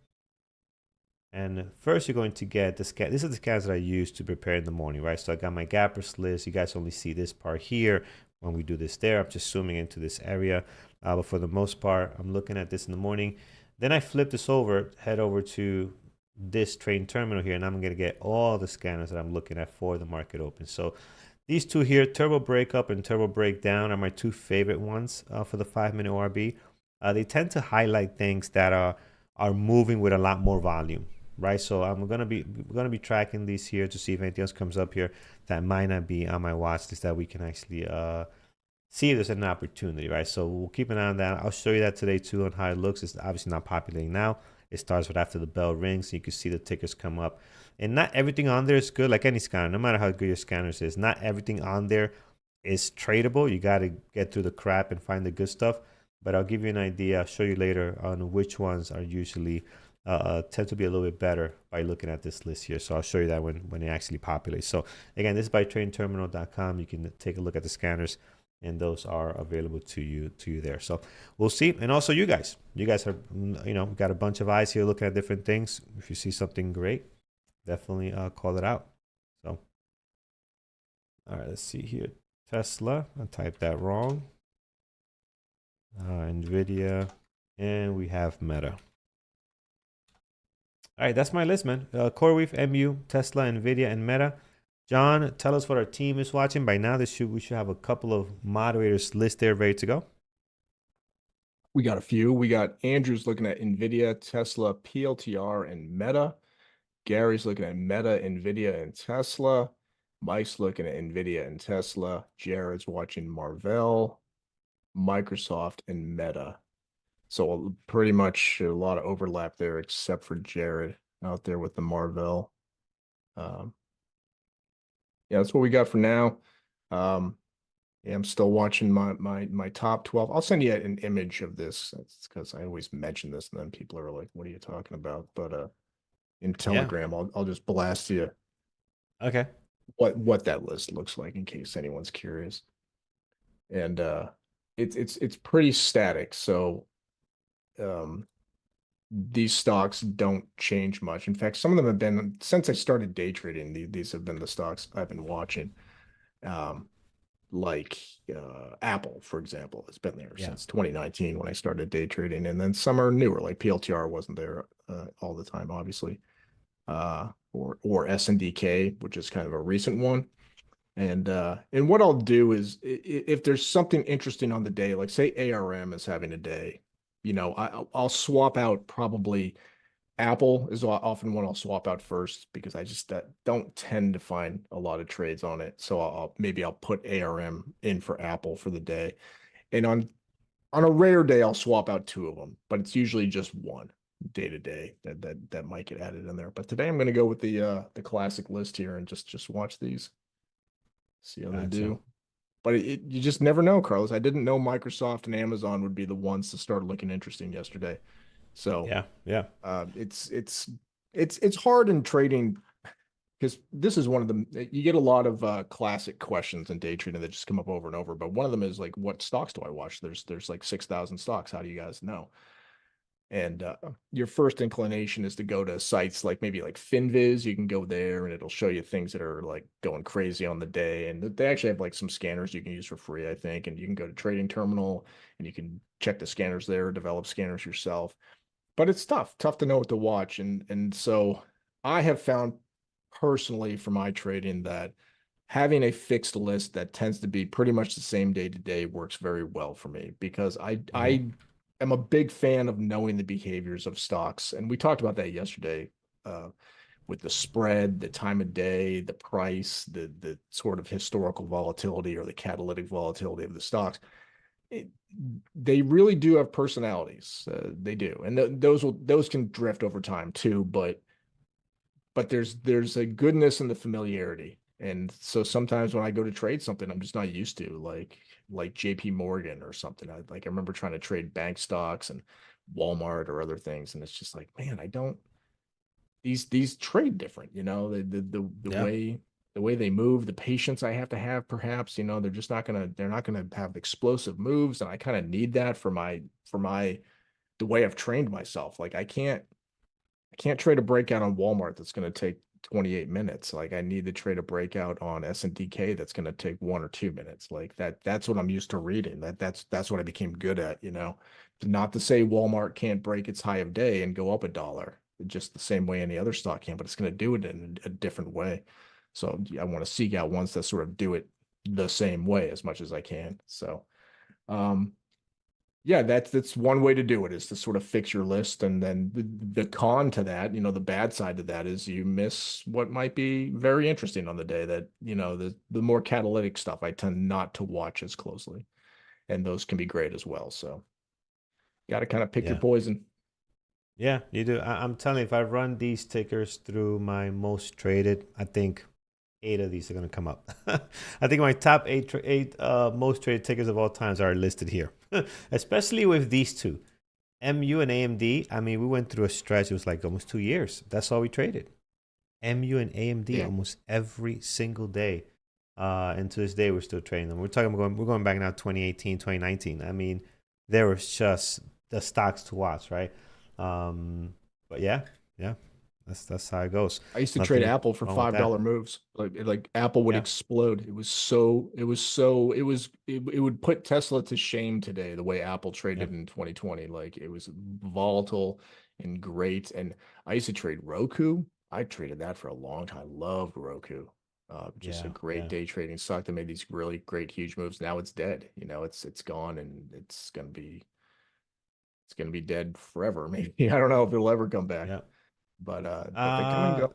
[SPEAKER 1] and first you're going to get the scan. This is the scans that I use to prepare in the morning, right? So I got my gappers list. You guys only see this part here when we do this there. I'm just zooming into this area, but for the most part, I'm looking at this in the morning. Then I flip this over, head over to this train terminal here, and I'm going to get all the scanners that I'm looking at for the market open. So these two here, turbo breakup and turbo breakdown, are my two favorite ones for the 5-minute ORB. They tend to highlight things that are moving with a lot more volume, right? So I'm gonna be tracking these here to see if anything else comes up here that might not be on my watch list that we can actually see if there's an opportunity, right? So we'll keep an eye on that. I'll show you that today too on how it looks. It's obviously not populating now. It starts right after the bell rings, so you can see the tickers come up. And not everything on there is good, like any scanner, no matter how good your scanners is. Not everything on there is tradable. You got to get through the crap and find the good stuff. But I'll give you an idea. I'll show you later on which ones are usually tend to be a little bit better by looking at this list here. So I'll show you that when it actually populates. So again, this is by trainterminal.com. You can take a look at the scanners, and those are available to you there. So we'll see. And also you guys are, got a bunch of eyes here looking at different things. If you see something great, definitely call it out. So all right, let's see here. Tesla, I typed that wrong. Nvidia, and we have Meta. All right, that's my list, man. CoreWeave, MU, Tesla, Nvidia, and Meta. John, tell us what our team is watching. By now, we should have a couple of moderators list there ready to go.
[SPEAKER 2] We got a few. We got Andrew's looking at Nvidia, Tesla, PLTR, and Meta. Gary's looking at Meta, Nvidia, and Tesla. Mike's looking at Nvidia and Tesla. Jared's watching MRVL, Microsoft, and Meta. So pretty much a lot of overlap there, except for Jared out there with the MRVL. Yeah, that's what we got for now. Yeah, I'm still watching my top 12. I'll send you an image of this. That's because I always mention this, and then people are like, "What are you talking about?" But in
[SPEAKER 1] Yeah.
[SPEAKER 2] Telegram, I'll just blast you
[SPEAKER 1] Okay.
[SPEAKER 2] what that list looks like in case anyone's curious. And it's pretty static. So these stocks don't change much. In fact, some of them have been since I started day trading. These have been the stocks I've been watching. like Apple, for example, has been there
[SPEAKER 1] Yeah.
[SPEAKER 2] since 2019 when I started day trading, and then some are newer, like PLTR wasn't there all the time, obviously, or SNDK, which is kind of a recent one. And what I'll do is if there's something interesting on the day, like say ARM is having a day, I'll swap out probably Apple is often one I'll swap out first because I just don't tend to find a lot of trades on it. So maybe I'll put ARM in for Apple for the day. And on a rare day, I'll swap out two of them, but it's usually just one day to day that might get added in there. But today I'm going to go with the classic list here and just watch these, see how they
[SPEAKER 1] Gotcha.
[SPEAKER 2] do. But you just never know, Carlos. I didn't know Microsoft and Amazon would be the ones to start looking interesting yesterday. So
[SPEAKER 1] Yeah. Yeah.
[SPEAKER 2] it's hard in trading because this is one of the you get a lot of classic questions in day trading that just come up over and over. But one of them is like, what stocks do I watch? There's like 6,000 stocks. How do you guys know? And your first inclination is to go to sites like maybe like Finviz. You can go there and it'll show you things that are like going crazy on the day. And they actually have like some scanners you can use for free, I think. And you can go to Trading Terminal and you can check the scanners there, develop scanners yourself. But it's tough to know what to watch. And so I have found personally for my trading that having a fixed list that tends to be pretty much the same day to day works very well for me because
[SPEAKER 1] Hmm.
[SPEAKER 2] I am a big fan of knowing the behaviors of stocks. And we talked about that yesterday with the spread, the time of day, the price, the sort of historical volatility or the catalytic volatility of the stocks. It, they really do have personalities. They do, and those can drift over time too. But there's a goodness in the familiarity. And so sometimes when I go to trade something I'm just not used to, like JP Morgan or something. I remember trying to trade bank stocks and Walmart or other things, and it's just like, man, I don't these trade different,
[SPEAKER 1] Yeah.
[SPEAKER 2] the way they move, the patience I have to have, perhaps, they're not gonna have explosive moves, and I kind of need that for my the way I've trained myself. Like I can't trade a breakout on Walmart that's going to take 28 minutes. Like I need to trade a breakout on SNDK that's going to take 1 or 2 minutes. Like that's what I'm used to reading. That's what I became good at. Not to say Walmart can't break its high of day and go up $1, just the same way any other stock can, but it's going to do it in a different way. So I want to seek out ones that sort of do it the same way as much as I can. So um yeah, that's one way to do it is to sort of fix your list. And then the con to that, the bad side to that is you miss what might be very interesting on the day that, the more catalytic stuff I tend not to watch as closely. And those can be great as well. So you got to kind of pick your
[SPEAKER 1] Yeah.
[SPEAKER 2] poison.
[SPEAKER 1] Yeah, you do. I'm telling you, if I run these tickers through my most traded, I think eight of these are going to come up. I think my top eight most traded tickers of all times are listed here, especially with these two, MU and AMD. I mean, we went through a stretch. It was like almost 2 years. That's all we traded. MU and AMD
[SPEAKER 2] Yeah.
[SPEAKER 1] almost every single day. And to this day, we're still trading them. We're going back now 2018, 2019. I mean, there was just the stocks to watch, right? But yeah, yeah, that's how it goes.
[SPEAKER 2] I used to trade
[SPEAKER 1] Nothing
[SPEAKER 2] Apple for
[SPEAKER 1] wrong with
[SPEAKER 2] $5
[SPEAKER 1] that.
[SPEAKER 2] moves. Like Apple would
[SPEAKER 1] Yeah,
[SPEAKER 2] explode. It would put Tesla to shame today, the way Apple
[SPEAKER 1] yeah,
[SPEAKER 2] traded in 2020. Like it was volatile and great. And I used to trade Roku. I traded that for a long time. Loved Roku. Just a
[SPEAKER 1] yeah,
[SPEAKER 2] great
[SPEAKER 1] yeah,
[SPEAKER 2] day trading stock that made these really great, huge moves. Now it's dead. It's gone and it's gonna be dead forever. Maybe I don't know if it'll ever come back.
[SPEAKER 1] yeah.
[SPEAKER 2] But they come and
[SPEAKER 1] Uh,
[SPEAKER 2] go.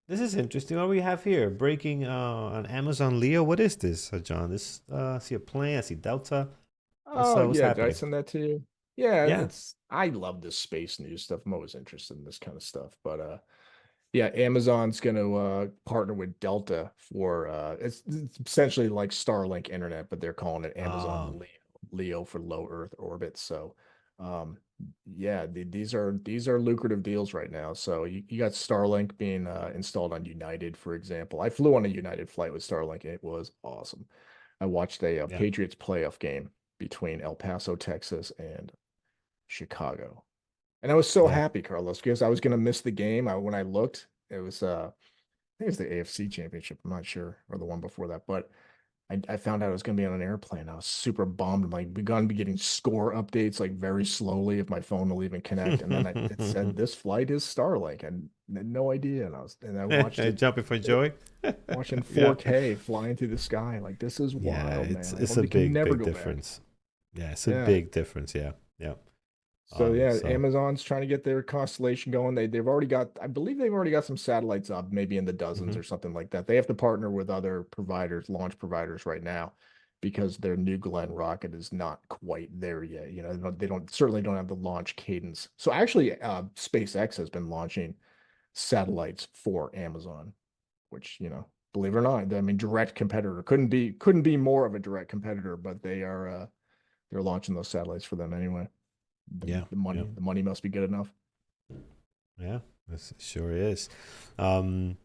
[SPEAKER 1] this is interesting. What do we have here? Breaking on Amazon Leo. What is this, John? This I see a plane. I see Delta.
[SPEAKER 2] Oh
[SPEAKER 1] What's
[SPEAKER 2] yeah, did I
[SPEAKER 1] happening?
[SPEAKER 2] send that to you? Yeah,
[SPEAKER 1] Yeah.
[SPEAKER 2] I love this space news stuff. I'm always interested in this kind of stuff. But yeah, Amazon's gonna partner with Delta for it's essentially like Starlink internet, but they're calling it Amazon
[SPEAKER 1] Um.
[SPEAKER 2] Leo for low Earth orbit. So um yeah, these are lucrative deals right now. So you got Starlink being installed on United, for example. I flew on a United flight with Starlink and it was awesome. I watched a
[SPEAKER 1] Yeah.
[SPEAKER 2] Patriots playoff game between El Paso, Texas, and Chicago. And I was so
[SPEAKER 1] Yeah.
[SPEAKER 2] happy, Carlos, because I was going to miss the game. When I looked, it was I think it was the AFC Championship. I'm not sure, or the one before that, but I found out I was going to be on an airplane. I was super bummed. I'm like, we're going to be getting score updates like very slowly if my phone will even connect. And then it said this flight is Starlink. I had no idea. And I watched it,
[SPEAKER 1] Jumping for joy.
[SPEAKER 2] watching
[SPEAKER 1] Yeah.
[SPEAKER 2] 4K flying through the sky. Like this is
[SPEAKER 1] Yeah,
[SPEAKER 2] wild, man. I
[SPEAKER 1] it's
[SPEAKER 2] hope
[SPEAKER 1] a
[SPEAKER 2] they can
[SPEAKER 1] big
[SPEAKER 2] never
[SPEAKER 1] big
[SPEAKER 2] go back.
[SPEAKER 1] difference. Yeah, it's a
[SPEAKER 2] Yeah.
[SPEAKER 1] big difference. Yeah. Yeah.
[SPEAKER 2] So yeah,
[SPEAKER 1] So
[SPEAKER 2] Amazon's trying to get their constellation going. They've already got, I believe they've already got some satellites up, maybe in the dozens
[SPEAKER 1] mhm.
[SPEAKER 2] or something like that. They have to partner with other providers, launch providers right now, because their New Glenn rocket is not quite there yet. You know, they don't certainly don't have the launch cadence. So actually, SpaceX has been launching satellites for Amazon, which, you know, believe it or not, I mean, direct competitor couldn't be more of a direct competitor, but they're launching those satellites for them anyway.
[SPEAKER 1] Yeah. Yeah.
[SPEAKER 2] The money must be good enough.
[SPEAKER 1] Yeah. This sure is. Um,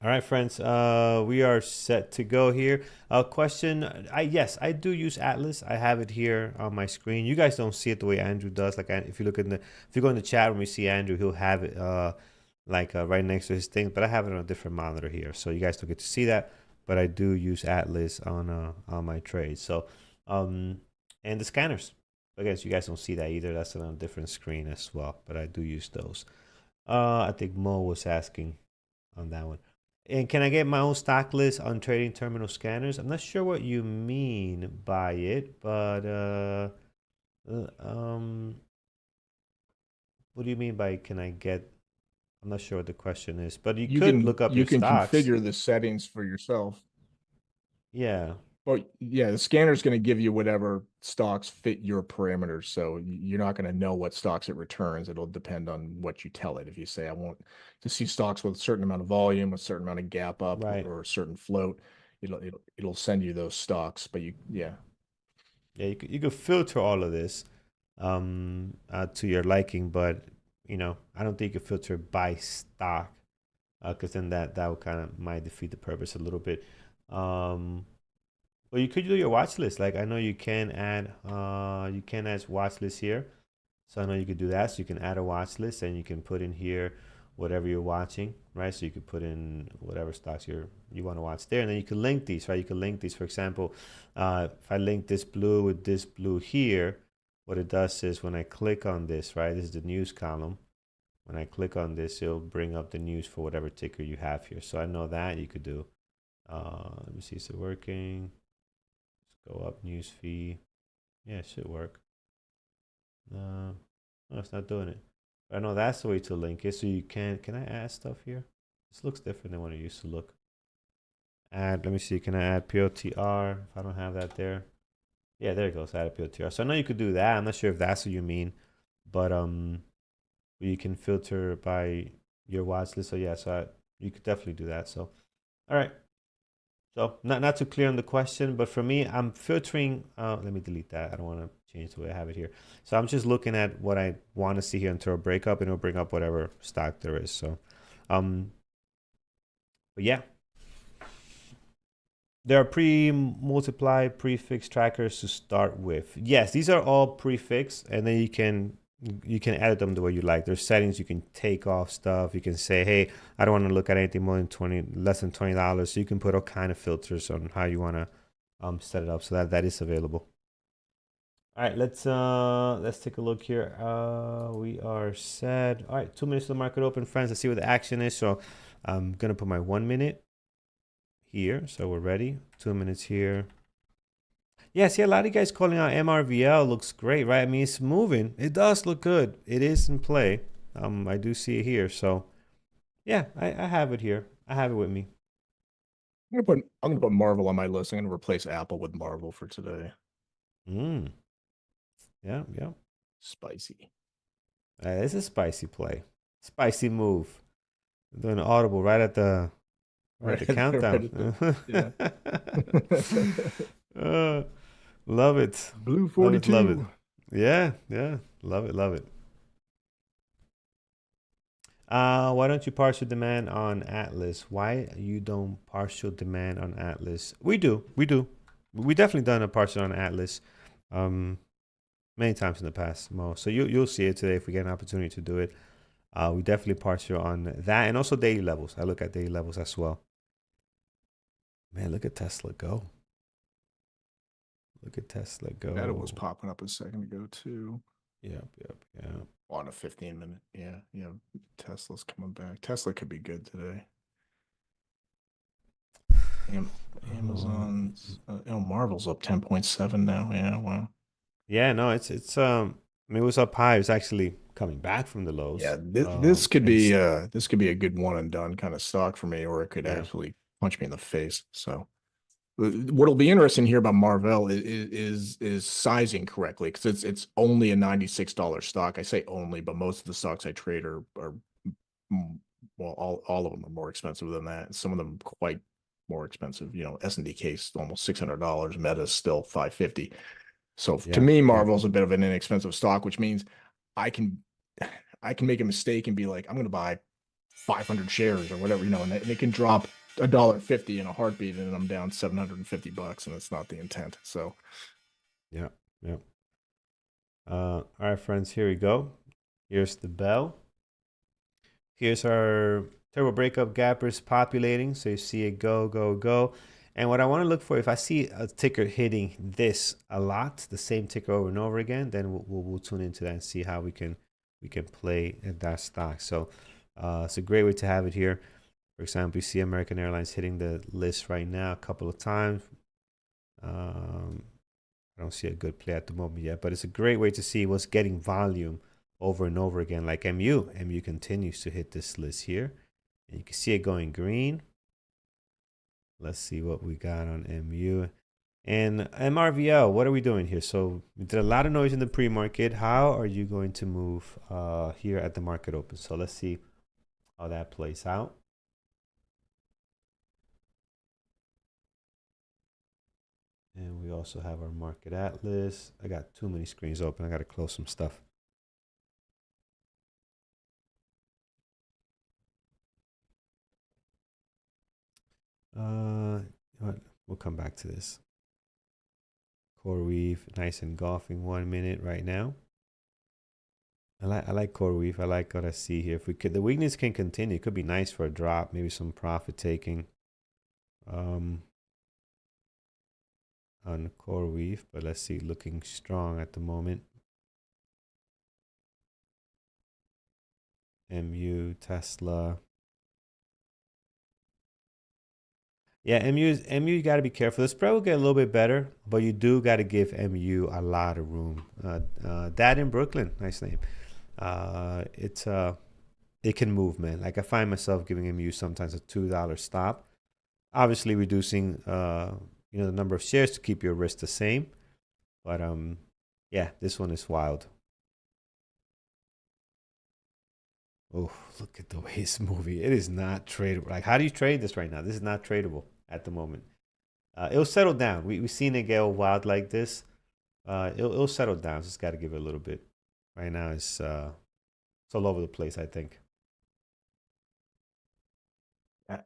[SPEAKER 1] all right, friends. We are set to go here. Question. Yes, I do use Atlas. I have it here on my screen. You guys don't see it the way Andrew does. Like if you look in the if you go in the chat when we see Andrew, he'll have it right next to his thing. But I have it on a different monitor here, so you guys don't get to see that. But I do use Atlas on my trades. So, and the scanners. I guess you guys don't see that either. That's on a different screen as well. But I do use those. I think Mo was asking on that one. And can I get my own stock list on trading terminal scanners? I'm not sure what you mean by it, but uh, um, what do you mean by can I get? I'm not sure what the question is, but you could look up
[SPEAKER 2] You
[SPEAKER 1] your
[SPEAKER 2] can
[SPEAKER 1] stocks.
[SPEAKER 2] configure the settings for yourself.
[SPEAKER 1] Yeah,
[SPEAKER 2] Well, yeah, the scanner's going to give you whatever stocks fit your parameters. So you're not going to know what stocks it returns. It'll depend on what you tell it. If you say, I want to see stocks with a certain amount of volume, a certain amount of gap up,
[SPEAKER 1] right.
[SPEAKER 2] or a certain float, it'll send you those stocks. But yeah.
[SPEAKER 1] Yeah, you could filter all of this to your liking, but I don't think you could filter by stock because then that would kind of might defeat the purpose a little bit. Um, Well, you could do your watch list. Like I know you can add watch list here. So I know you could do that. So you can add a watch list and you can put in here whatever you're watching, right? So you could put in whatever stocks you want to watch there, and then you can link these, right? You can link these. For example, if I link this blue with this blue here, what it does is when I click on this, right? This is the news column. When I click on this, it'll bring up the news for whatever ticker you have here. So I know that you could do. Let me see, is it working? Go up news feed. Yeah, it should work. No, it's not doing it. But I know that's the way to link it. So you can I add stuff here? This looks different than what it used to look. Add, let me see, can I add PLTR if I don't have that there? Yeah, there it goes, add a PLTR. So I know you could do that. I'm not sure if that's what you mean, but you can filter by your watch list. So yeah, you could definitely do that. So all right. So not too clear on the question, but for me, I'm filtering. Let me delete that. I don't want to change the way I have it here. So I'm just looking at what I want to see here until a breakup, and it'll bring up whatever stock there is. So, but yeah, there are pre-multiply prefix trackers to start with. Yes, these are all prefix, and then you can edit them the way you like. There's settings you can take off stuff. You can say, hey, I don't want to look at anything less than $20. So you can put all kind of filters on how you want to set it up. So that is available. All right, let's take a look here. We are set. All right, 2 minutes to the market open, friends. Let's see what the action is. So I'm gonna put my 1 minute here. So we're ready. 2 minutes here. Yeah, see, a lot of you guys calling out MRVL looks great, right? I mean, it's moving. It does look good. It is in play. I do see it here. So, yeah, I have it here. I have it with me.
[SPEAKER 2] I'm gonna put Marvel on my list. I'm gonna replace Apple with Marvel for today.
[SPEAKER 1] Mm. Yeah, yeah.
[SPEAKER 2] Spicy.
[SPEAKER 1] It's a spicy play. Spicy move. Doing an audible right at the
[SPEAKER 2] Right, right
[SPEAKER 1] countdown.
[SPEAKER 2] at yeah.
[SPEAKER 1] uh, love it.
[SPEAKER 2] Blue
[SPEAKER 1] Love it. Love it.
[SPEAKER 2] 42.
[SPEAKER 1] Yeah, yeah. Love it. Love it. Why don't you partial demand on Atlas? Why you don't partial demand on Atlas? We do. We definitely done a partial on Atlas, many times in the past, Mo. So you'll see it today if we get an opportunity to do it. We definitely partial on that, and also daily levels. I look at daily levels as well. Man, look at Tesla go. Look at Tesla go.
[SPEAKER 2] Meta was popping up a second ago too.
[SPEAKER 1] Yep.
[SPEAKER 2] On a 15-minute. Yeah. Tesla's coming back. Tesla could be good today. Amazon's Marvel's up 10.7 now. Yeah, wow.
[SPEAKER 1] Yeah, no, I mean, it was up high. It was actually coming back from the lows.
[SPEAKER 2] Yeah, this could
[SPEAKER 1] and
[SPEAKER 2] be a good one and done kind of stock for me, or it could
[SPEAKER 1] yeah,
[SPEAKER 2] actually punch me in the face. So what'll be interesting here about Marvell is sizing correctly, because it's only a $96 stock. I say only, but most of the stocks I trade are well, all of them are more expensive than that. Some of them quite more expensive. You know, S&DK is almost $600. Meta's still $550. So to me, Marvel's a bit of an inexpensive stock, which means I can make a mistake and be like, I'm going to buy 500 shares or whatever, you know, and it can drop $1.50 in a heartbeat, and I'm down $750, and it's not the intent. So,
[SPEAKER 1] yeah. All right, friends, here we go. Here's the bell. Here's our turbo breakup gappers populating. So you see it go. And what I want to look for, if I see a ticker hitting this a lot, the same ticker over and over again, then we'll tune into that and see how we can play at that stock. So it's a great way to have it here. For example, you see American Airlines hitting the list right now a couple of times. I don't see a good play at the moment yet, but it's a great way to see what's getting volume over and over again, like MU. MU continues to hit this list here. And you can see it going green. Let's see what we got on MU. And MRVL, what are we doing here? So we did a lot of noise in the pre-market. How are you going to move here at the market open? So let's see how that plays out. And we also have our market atlas. I got too many screens open. I got to close some stuff. We'll come back to this. CoreWeave, nice engulfing 1 minute right now. I like CoreWeave. I like what I see here. If we could, the weakness can continue. It could be nice for a drop, maybe some profit taking on CoreWeave, but let's see, looking strong at the moment. MU, Tesla. Yeah, MU, you got to be careful. The spread will get a little bit better, but you do got to give MU a lot of room. Dad in Brooklyn, nice name. It can move, man. Like I find myself giving MU sometimes a $2 stop. Obviously reducing the number of shares to keep your risk the same. But yeah, this one is wild. Oh, look at the way it's moving. It is not tradable. Like, how do you trade this right now? This is not tradable at the moment. It'll settle down. We've seen it get wild like this. It'll settle down. Just got to give it a little bit. Right now, it's all over the place, I think.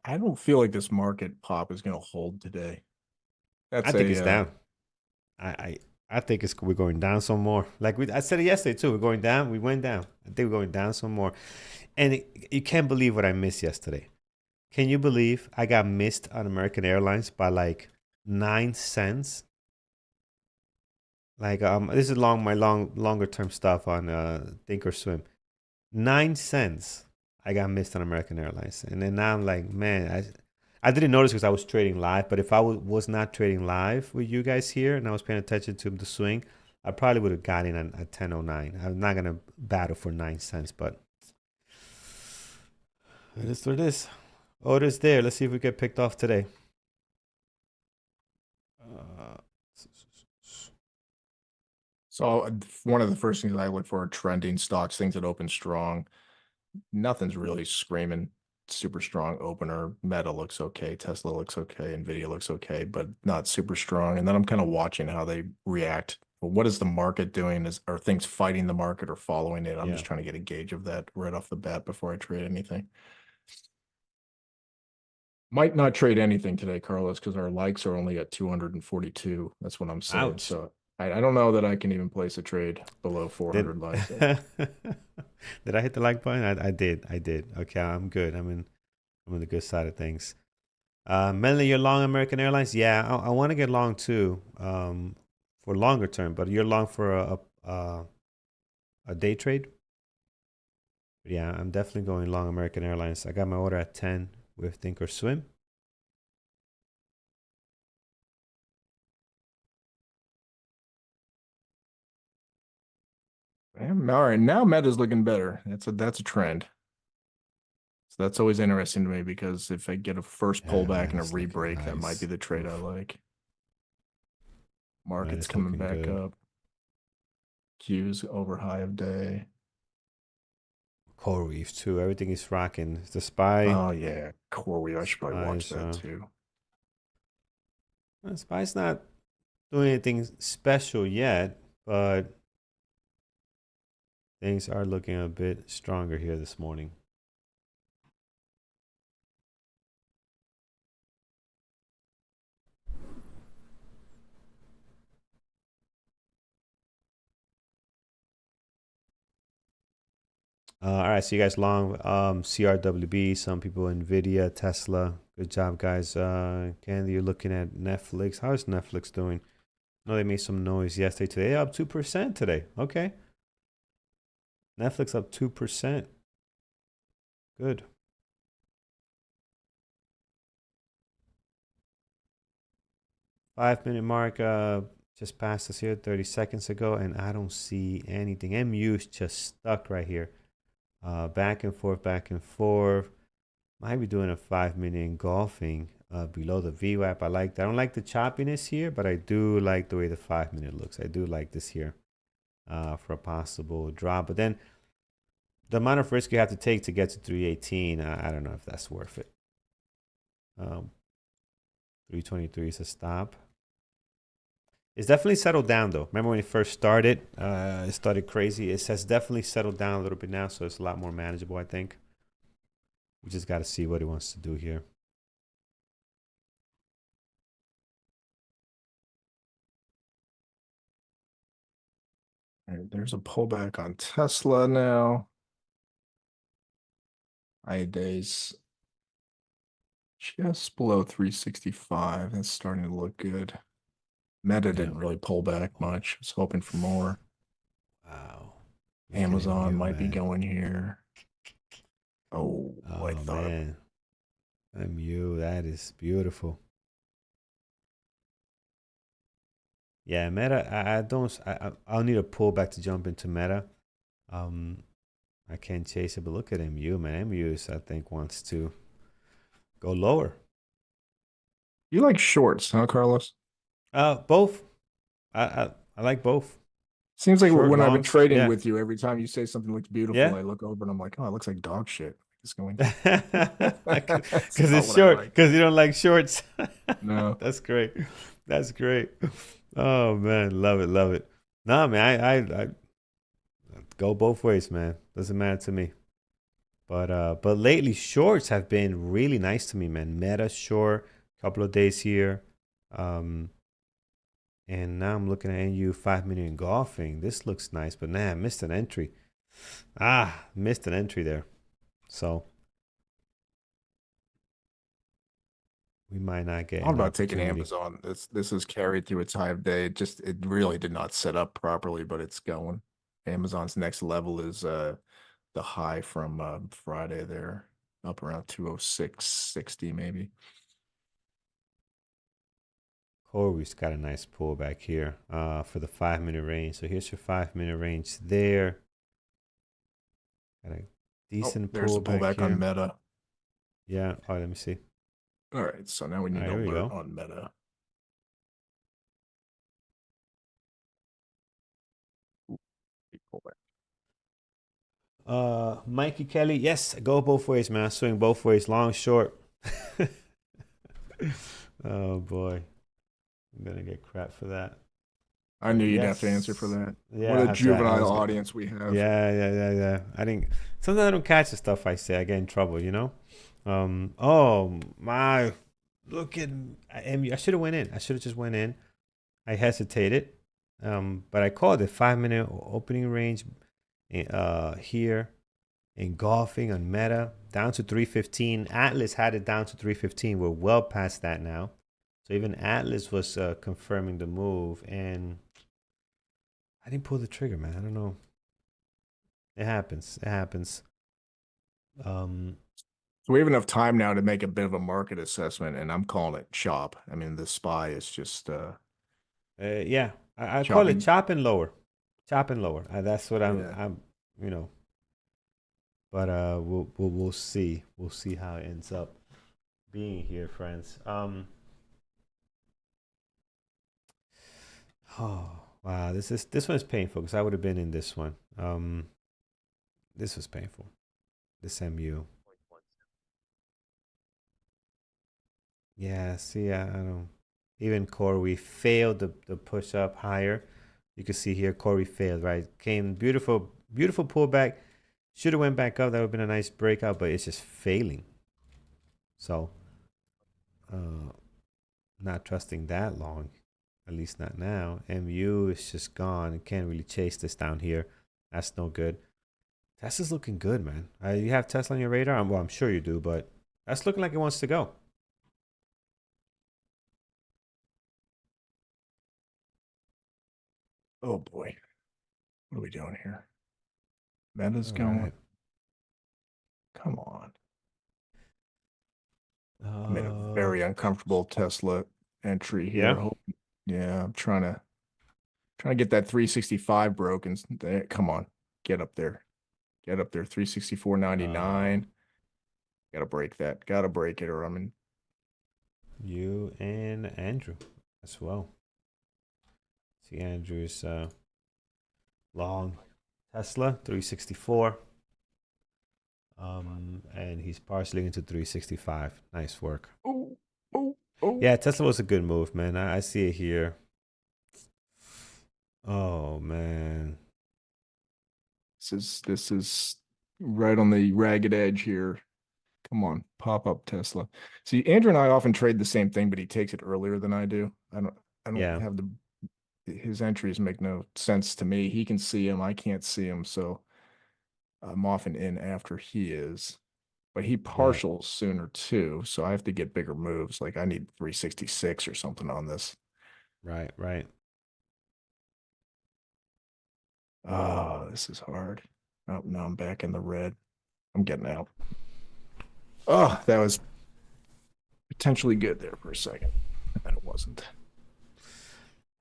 [SPEAKER 2] I don't feel like this market pop is going to hold today.
[SPEAKER 1] I think it's down. I think we're going down some more. Like I said it yesterday too. We're going down. We went down. I think we're going down some more. And you can't believe what I missed yesterday. Can you believe I got missed on American Airlines by like 9 cents? Like this is my longer term stuff on Thinkorswim. 9 cents I got missed on American Airlines, and then now I'm like, man, I didn't notice because I was trading live. But if I was not trading live with you guys here and I was paying attention to the swing, I probably would have got in at 10.09. I'm not gonna battle for 9 cents, but it is what it is. Orders there. Let's see if we get picked off today.
[SPEAKER 2] So one of the first things I look for are trending stocks, things that open strong. Nothing's really screaming super strong opener. Meta looks okay. Tesla looks okay. Nvidia looks okay, but not super strong. And then I'm kind of watching how they react. Well, what is the market doing? Are things fighting the market or following it? I'm just trying to get a gauge of that right off the bat before I trade anything. Might not trade anything today, Carlos, because our likes are only at 242. That's what I'm saying.
[SPEAKER 1] Ouch.
[SPEAKER 2] So I don't know that I can even place a trade below 400 likes.
[SPEAKER 1] Did I hit the like button? I did. Okay, I'm good. I'm on the good side of things. Mainly you're long American Airlines. Yeah, I want to get long too. for longer term, but you're long for a day trade. But yeah, I'm definitely going long American Airlines. I got my order at 10 with Thinkorswim.
[SPEAKER 2] All right, now Meta's looking better. That's a trend. So that's always interesting to me because if I get a first
[SPEAKER 1] Yeah,
[SPEAKER 2] pullback
[SPEAKER 1] man,
[SPEAKER 2] and a
[SPEAKER 1] it's looking
[SPEAKER 2] re-break, that might be
[SPEAKER 1] nice.
[SPEAKER 2] the trade I
[SPEAKER 1] Oof,
[SPEAKER 2] like.
[SPEAKER 1] man,
[SPEAKER 2] Market's
[SPEAKER 1] it's
[SPEAKER 2] coming
[SPEAKER 1] looking
[SPEAKER 2] back
[SPEAKER 1] good.
[SPEAKER 2] up. Q's over high of day.
[SPEAKER 1] Coral Reef too. Everything is rocking. The spy.
[SPEAKER 2] Oh yeah, CoreWeave. I should probably watch
[SPEAKER 1] Spies.
[SPEAKER 2] that too.
[SPEAKER 1] Spy's not doing anything special yet, but things are looking a bit stronger here this morning. All right, so you guys long CRWB, some people Nvidia, Tesla. Good job, guys. Candy, you're looking at Netflix. How is Netflix doing? I know they made some noise yesterday. Today up 2% today. Okay. Netflix up 2%. Good. 5 minute mark just passed us here 30 seconds ago, and I don't see anything. MU is just stuck right here. Back and forth, back and forth. Might be doing a 5 minute engulfing below the VWAP. I like that. I don't like the choppiness here, but I do like the way the 5 minute looks. I do like this here for a possible drop. But then the amount of risk you have to take to get to 318, I don't know if that's worth it. 323 is a stop. It's definitely settled down though. Remember when it first started? It started crazy. It has definitely settled down a little bit now, so it's a lot more manageable, I think. We just got to see what he wants to do here.
[SPEAKER 2] All right, there's a pullback on Tesla now. High days just below 365. That's starting to look good. Meta didn't really pull back much. I was hoping for more.
[SPEAKER 1] Wow.
[SPEAKER 2] Amazon might be
[SPEAKER 1] man.
[SPEAKER 2] going here. Oh, I thought
[SPEAKER 1] man. MU, that is beautiful. Yeah, Meta. I'll need a pullback to jump into Meta. I can't chase it, but look at MU, man. MU is, I think, wants to go lower.
[SPEAKER 2] You like shorts, huh, Carlos?
[SPEAKER 1] Both. I like both.
[SPEAKER 2] Seems like
[SPEAKER 1] Short,
[SPEAKER 2] when I've been
[SPEAKER 1] longs,
[SPEAKER 2] trading
[SPEAKER 1] yeah,
[SPEAKER 2] with you, every time you say something looks beautiful,
[SPEAKER 1] yeah.
[SPEAKER 2] I look over and I'm like, oh, it looks like dog shit. It's going. That's
[SPEAKER 1] Because
[SPEAKER 2] not
[SPEAKER 1] it's
[SPEAKER 2] what I
[SPEAKER 1] short.
[SPEAKER 2] like.
[SPEAKER 1] Because you don't like shorts.
[SPEAKER 2] No.
[SPEAKER 1] That's great. That's great. Oh man, love it, love it. Nah, man, I go both ways, man. Doesn't matter to me. But lately shorts have been really nice to me, man. Meta short, couple of days here. And now I'm looking at NU 5 minute engulfing. This looks nice, but nah, missed an entry. Missed an entry there. So we might not get
[SPEAKER 2] I thought
[SPEAKER 1] an
[SPEAKER 2] about taking
[SPEAKER 1] opportunity.
[SPEAKER 2] Amazon. This is carried through its high of day. It really did not set up properly, but it's going. Amazon's next level is the high from Friday there, up around 206.60 maybe.
[SPEAKER 1] Corey's got a nice pullback here for the 5 minute range. So here's your 5 minute range there. Got a decent
[SPEAKER 2] There's a
[SPEAKER 1] pullback
[SPEAKER 2] pullback on
[SPEAKER 1] here.
[SPEAKER 2] Meta.
[SPEAKER 1] Yeah. Oh, let me see.
[SPEAKER 2] All right, so now we
[SPEAKER 1] All
[SPEAKER 2] need
[SPEAKER 1] right,
[SPEAKER 2] an
[SPEAKER 1] here we
[SPEAKER 2] alert
[SPEAKER 1] go.
[SPEAKER 2] on Meta. Pullback.
[SPEAKER 1] Mikey Kelly, yes, go both ways, man. Swing both ways, long, short. Oh boy, I'm gonna get crap for that.
[SPEAKER 2] I
[SPEAKER 1] But
[SPEAKER 2] knew you'd have to answer for
[SPEAKER 1] yes,
[SPEAKER 2] that.
[SPEAKER 1] yeah,
[SPEAKER 2] What
[SPEAKER 1] I
[SPEAKER 2] a
[SPEAKER 1] have to. I
[SPEAKER 2] juvenile
[SPEAKER 1] was.
[SPEAKER 2] audience we have.
[SPEAKER 1] Yeah. I didn't. Sometimes I don't catch the stuff I say. I get in trouble, you know. Oh my! Look at I should have went in. I should have just went in. I hesitated. But I called it 5 minute opening range. Here, engulfing on Meta down to 315. Atlas had it down to 315. We're well past that now. So even Atlas was confirming the move, and I didn't pull the trigger, man. I don't know. It happens. It happens. Um,
[SPEAKER 2] So we have enough time now to make a bit of a market assessment, and I'm calling it chop. I mean, the SPY is just
[SPEAKER 1] yeah, I call it
[SPEAKER 2] chopping.
[SPEAKER 1] chop and lower, chop and lower. That's what
[SPEAKER 2] Yeah.
[SPEAKER 1] you know. But we'll see. We'll see how it ends up being here, friends. Oh wow, this one is painful because I would have been in this one. This was painful. This MU. Yeah, see, I don't. Even core, we failed the push up higher. You can see here, Corey failed, right? Came beautiful, beautiful pullback. Should have went back up. That would have been a nice breakout, but it's just failing. So, uh, not trusting that long, at least not now. MU is just gone. Can't really chase this down here. That's no good. Tesla's looking good, man. You have Tesla on your radar? Well, I'm sure you do, but that's looking like it wants to go.
[SPEAKER 2] Oh boy, what are we doing here? Meta's
[SPEAKER 1] All
[SPEAKER 2] going.
[SPEAKER 1] right.
[SPEAKER 2] Come on. I'm in a
[SPEAKER 1] Uh,
[SPEAKER 2] very uncomfortable Tesla entry
[SPEAKER 1] yeah.
[SPEAKER 2] here. Yeah, I'm trying to get that 365 broken. Come on, get up there. Get up there.
[SPEAKER 1] Uh,
[SPEAKER 2] 364.99. Gotta break that. Gotta break it, or I'm in.
[SPEAKER 1] you and Andrew as well. See, Andrew's long Tesla 364. And he's partially into 365. Nice work.
[SPEAKER 2] Oh, oh, oh.
[SPEAKER 1] Yeah, Tesla was a good move, man. I see it here. Oh man.
[SPEAKER 2] This is right on the ragged edge here. Come on, pop up Tesla. See, Andrew and I often trade the same thing, but he takes it earlier than I do. I don't
[SPEAKER 1] Yeah.
[SPEAKER 2] have his entries make no sense to me. He can see them, I can't see them, so I'm often in after he is. But he
[SPEAKER 1] Yeah.
[SPEAKER 2] partials sooner too, so I have to get bigger moves. Like I need 366 or something on this.
[SPEAKER 1] Right. Right.
[SPEAKER 2] Oh, this is hard. Oh, now I'm back in the red. I'm getting out. Oh, that was potentially good there for a second. And then it wasn't.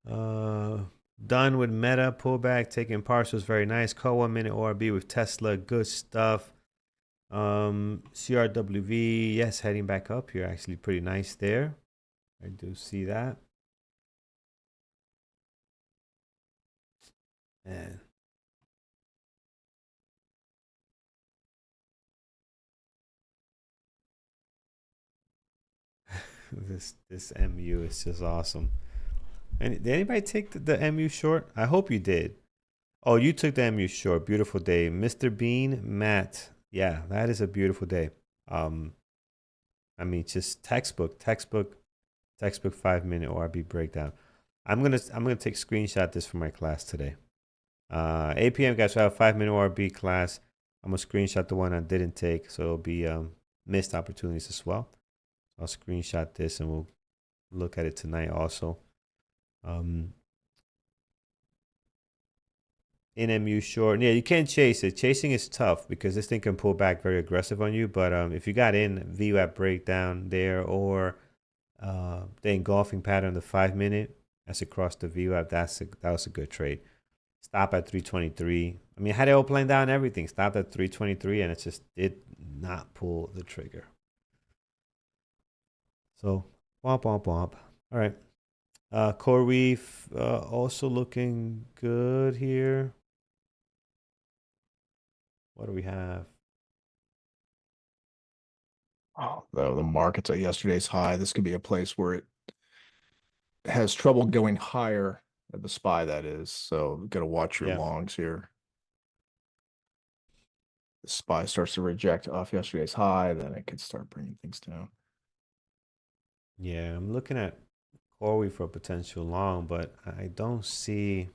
[SPEAKER 1] Uh, done with Meta pullback, taking partials, very nice. Call 1 minute ORB with Tesla, good stuff. CRWV, yes, heading back up here, actually pretty nice there. I do see that. Man. This MU is just awesome. And did anybody take the MU short? I hope you did. Oh, you took the MU short. Beautiful day, Mr. Bean, Matt. Yeah, that is a beautiful day. Um, I mean, just textbook 5 minute ORB breakdown. I'm gonna take screenshot this for my class today. 8 p.m. guys, I have a 5 minute ORB class. I'm gonna screenshot the one I didn't take, so it'll be missed opportunities as well. I'll screenshot this and we'll look at it tonight also. Um, NMU short. Yeah, you can't chase it. Chasing is tough because this thing can pull back very aggressive on you. But if you got in VWAP breakdown there or the engulfing pattern, the 5 minute as across the VWAP, that was a good trade. Stop at 323. I mean, had it all planned down everything. Stopped at 323 and it just did not pull the trigger. So, womp, womp, womp. All right. Core Reef also looking good here. What do we have?
[SPEAKER 2] Oh, the market's at yesterday's high. This could be a place where it has trouble going higher at the SPY, that is. So got to watch your
[SPEAKER 1] Yeah.
[SPEAKER 2] longs here. The SPY starts to reject off yesterday's high, then it could start bringing things down.
[SPEAKER 1] Yeah, I'm looking at Corey for a potential long, but I don't see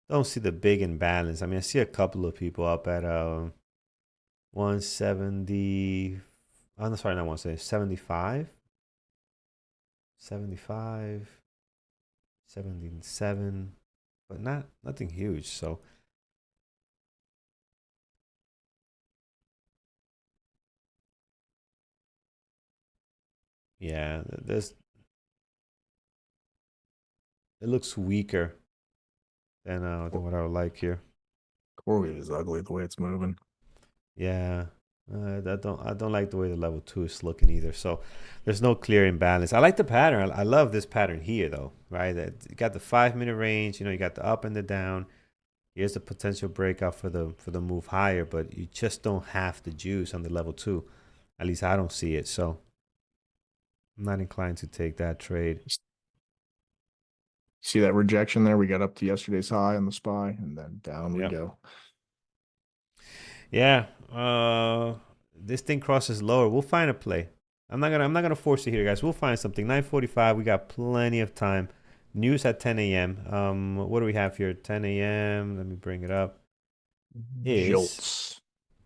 [SPEAKER 1] the big imbalance. I mean, I see a couple of people up at 170. I'm sorry, not 170, 75. 75. 17.7, but nothing huge. So yeah, there's it looks weaker than what I would like here.
[SPEAKER 2] CoreWeave is ugly the way it's moving.
[SPEAKER 1] Yeah. I don't like the way the level two is looking either. So there's no clear imbalance. I like the pattern. I love this pattern here though, right? That you got the 5 minute range, you got the up and the down. Here's the potential breakout for the move higher, but you just don't have the juice on the level two. At least I don't see it. So I'm not inclined to take that trade.
[SPEAKER 2] See that rejection there? We got up to yesterday's high on the SPY, and then down we
[SPEAKER 1] Yep.
[SPEAKER 2] go.
[SPEAKER 1] Yeah. This thing crosses lower. We'll find a play. I'm not gonna force it here, guys. We'll find something. 9:45. We got plenty of time. News at 10 a.m. What do we have here? 10 a.m. Let me bring it up. Is
[SPEAKER 2] Jolts.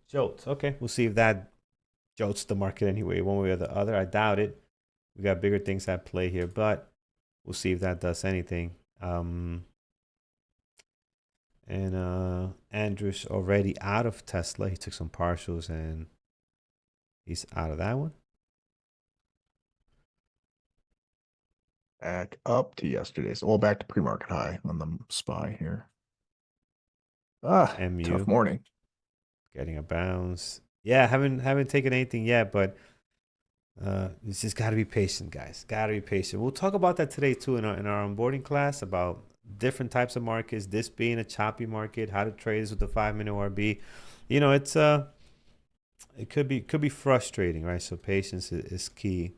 [SPEAKER 1] Jolts. Okay, we'll see if that jolts the market anyway, one way or the other. I doubt it. We got bigger things at play here, but we'll see if that does anything. And Andrew's already out of Tesla. He took some partials and he's out of that one.
[SPEAKER 2] Back up to yesterday's. Well, back to pre-market high on the SPY here.
[SPEAKER 1] MU
[SPEAKER 2] Tough morning.
[SPEAKER 1] getting a bounce. Yeah, haven't taken anything yet, but it's just got to be patient, guys. Got to be patient. We'll talk about that today too in our onboarding class about different types of markets. This being a choppy market, how to trade this with the 5 minute RB. It's it could be frustrating, right? So patience is key.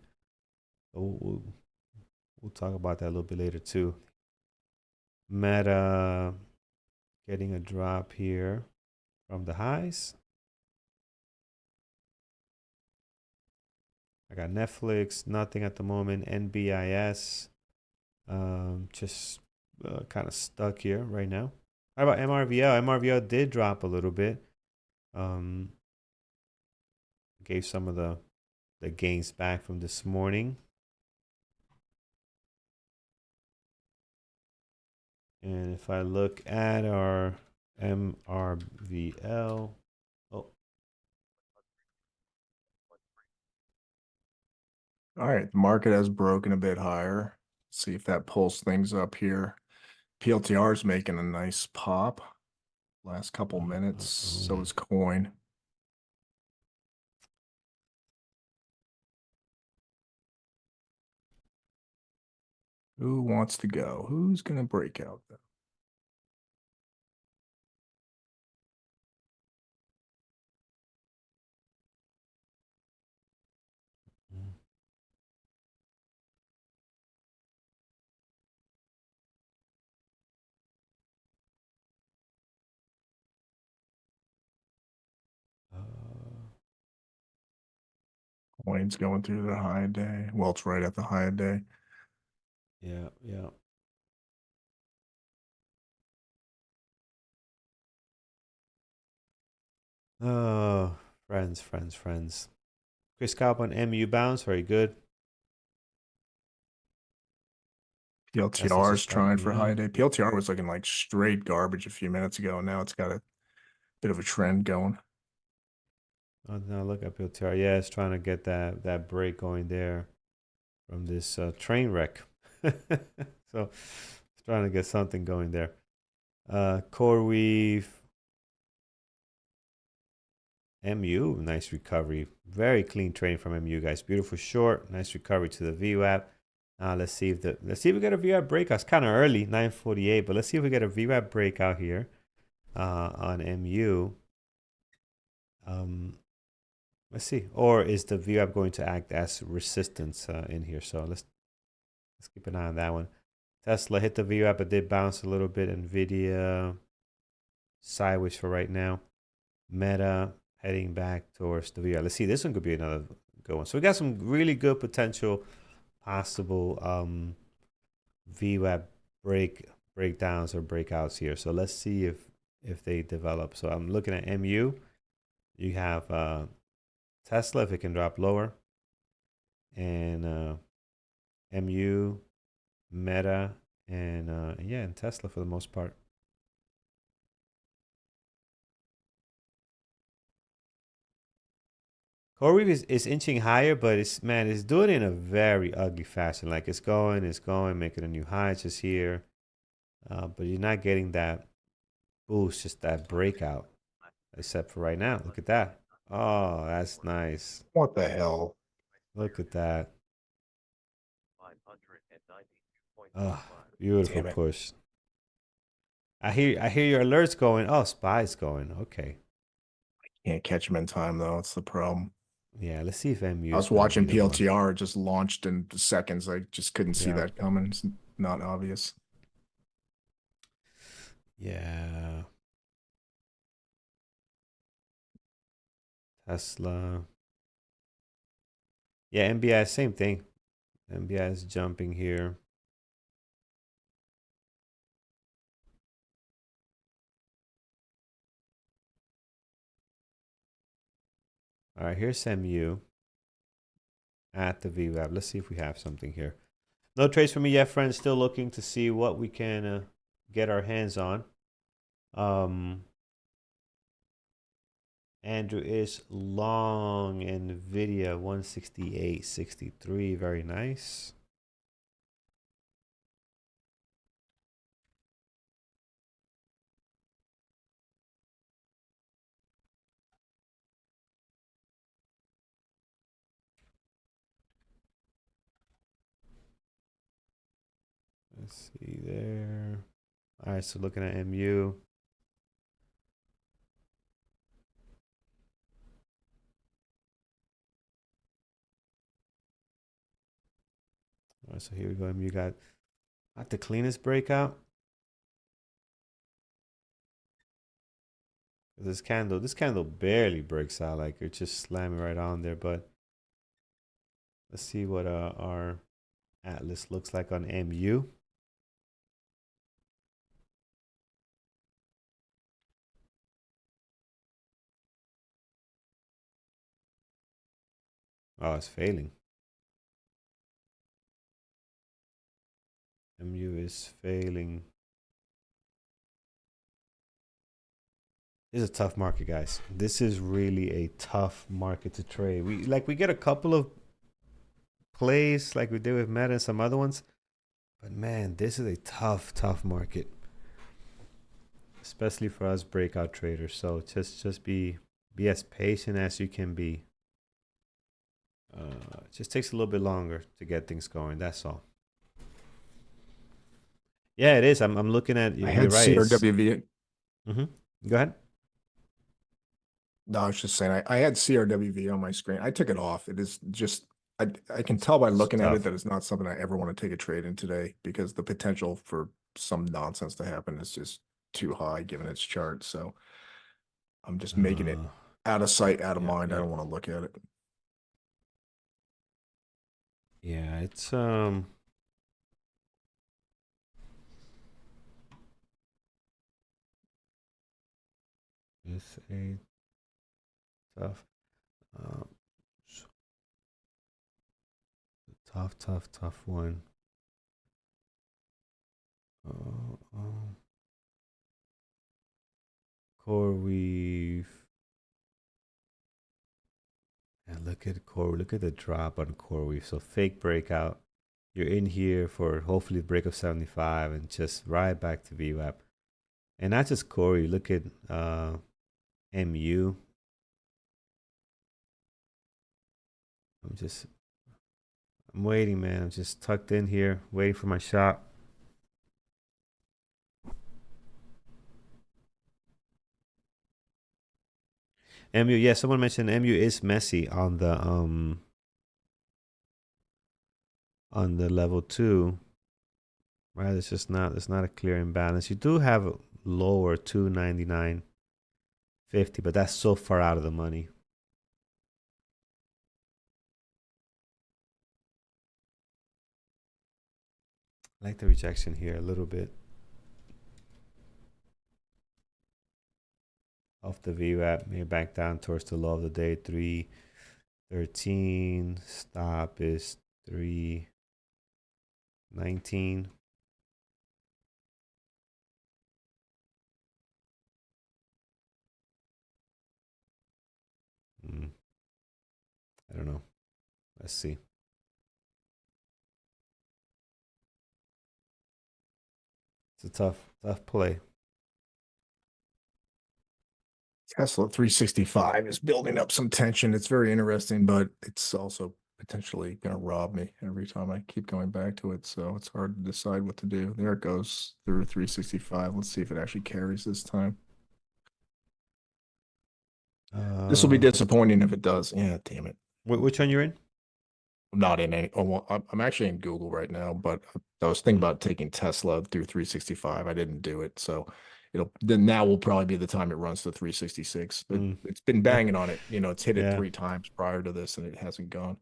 [SPEAKER 1] We'll talk about that a little bit later too. Meta getting a drop here from the highs. I got Netflix, nothing at the moment. NBIS, just kind of stuck here right now. How about MRVL? MRVL did drop a little bit. Gave some of the gains back from this morning. And if I look at our MRVL,
[SPEAKER 2] All right, the market has broken a bit higher. See if that pulls things up here. PLTR is making a nice pop. Last couple minutes. So is coin. Who wants to go? Who's gonna break out though? Coin's going through the high day. Well, it's right at the high day.
[SPEAKER 1] yeah. Oh, friends. Chris Cobb on MU bounce, very good.
[SPEAKER 2] PLTR is trying for high day. PLTR was looking like straight garbage a few minutes ago. Now it's got a bit of a trend going.
[SPEAKER 1] Oh, now look at PLTR. Yeah, it's trying to get that break going there from this train wreck. So it's trying to get something going there. CoreWeave, MU, nice recovery. Very clean trading from MU, guys. Beautiful short, nice recovery to the VWAP. Let's see if we get a VWAP breakout. It's kind of early, 9:48, but let's see if we get a VWAP breakout here on MU. Let's see. Or is the VWAP going to act as resistance in here? So let's keep an eye on that one. Tesla hit the VWAP, but did bounce a little bit. Nvidia sideways for right now. Meta heading back towards the VWAP. Let's see. This one could be another good one. So we got some really good potential possible VWAP breakdowns or breakouts here. So let's see if they develop. So I'm looking at MU. You have Tesla if it can drop lower, and MU, Meta, and yeah, and Tesla for the most part. CoreWeave is inching higher, but it's doing it in a very ugly fashion. Like it's going, making a new high just here. But you're not getting that boost, just that breakout. Except for right now. Look at that. Oh, that's nice.
[SPEAKER 2] What the hell?
[SPEAKER 1] Look at that. Oh, beautiful
[SPEAKER 2] Damn it.
[SPEAKER 1] push. I hear your alerts going. Oh, spy's going. Okay.
[SPEAKER 2] Can't catch him in time though. It's the problem.
[SPEAKER 1] Yeah, let's see if MU
[SPEAKER 2] I
[SPEAKER 1] is
[SPEAKER 2] was
[SPEAKER 1] gonna be
[SPEAKER 2] watching
[SPEAKER 1] the one.
[SPEAKER 2] PLTR, it just launched in seconds. I just couldn't see
[SPEAKER 1] Yeah.
[SPEAKER 2] that coming. It's not obvious.
[SPEAKER 1] Yeah. Tesla. Yeah, NBIS, same thing. NBIS jumping here. All right, here's MU at the VWAP. Let's see if we have something here. No trades for me yet, friends. Still looking to see what we can get our hands on. Andrew is long Nvidia 168.63. Very nice. Let's see there. All right, so looking at MU. All right, so here we go. MU got not the cleanest breakout. This candle barely breaks out. Like it's just slamming right on there. But let's see what our Atlas looks like on MU. Oh, it's failing. MU is failing. This is a tough market, guys. This is really a tough market to trade. We get a couple of plays like we did with Meta and some other ones, but man, this is a tough market, especially for us breakout traders. So just be as patient as you can be. It just takes a little bit longer to get things going. That's all. Yeah, it is. I'm looking at.
[SPEAKER 2] I
[SPEAKER 1] You're
[SPEAKER 2] had
[SPEAKER 1] right.
[SPEAKER 2] CRWV.
[SPEAKER 1] Go ahead.
[SPEAKER 2] No, I was just saying I had CRWV on my screen. I took it off. It is just I can tell by looking at it
[SPEAKER 1] Tough.
[SPEAKER 2] that it's not something I ever want to take a trade in today because the potential for some nonsense to happen is just too high given its chart. So I'm just making it out of sight, out of mind. I don't want to look at it.
[SPEAKER 1] Yeah, it's a tough, um, tough one. Core weave. And look at core. Look at the drop on core weave. So fake breakout. You're in here for hopefully the break of 75 and just right back to VWAP. And not just core. You look at MU. I'm waiting, man. I'm just tucked in here, waiting for my shot. MU, yeah, someone mentioned MU is messy on the level 2. Right, it's not a clear imbalance. You do have a lower 299.50, but that's so far out of the money. I like the rejection here a little bit. Off the VWAP, maybe back down towards the low of the day, 313. Stop is 319. I don't know. Let's see. It's a tough play.
[SPEAKER 2] Tesla 365 is building up some tension. It's very interesting, but it's also potentially going to rob me every time I keep going back to it. So it's hard to decide what to do. There it goes through 365. Let's see if it actually carries this time. This will be disappointing if it does. Yeah, damn it.
[SPEAKER 1] Which one you're in?
[SPEAKER 2] I'm not in any. Oh, well, I'm actually in Google right now, but I was thinking about taking Tesla through 365. I didn't do it, so then now will probably be the time it runs to 366. But it's been banging on it. It's hit it
[SPEAKER 1] Yeah.
[SPEAKER 2] 3 times prior to this, and it hasn't gone.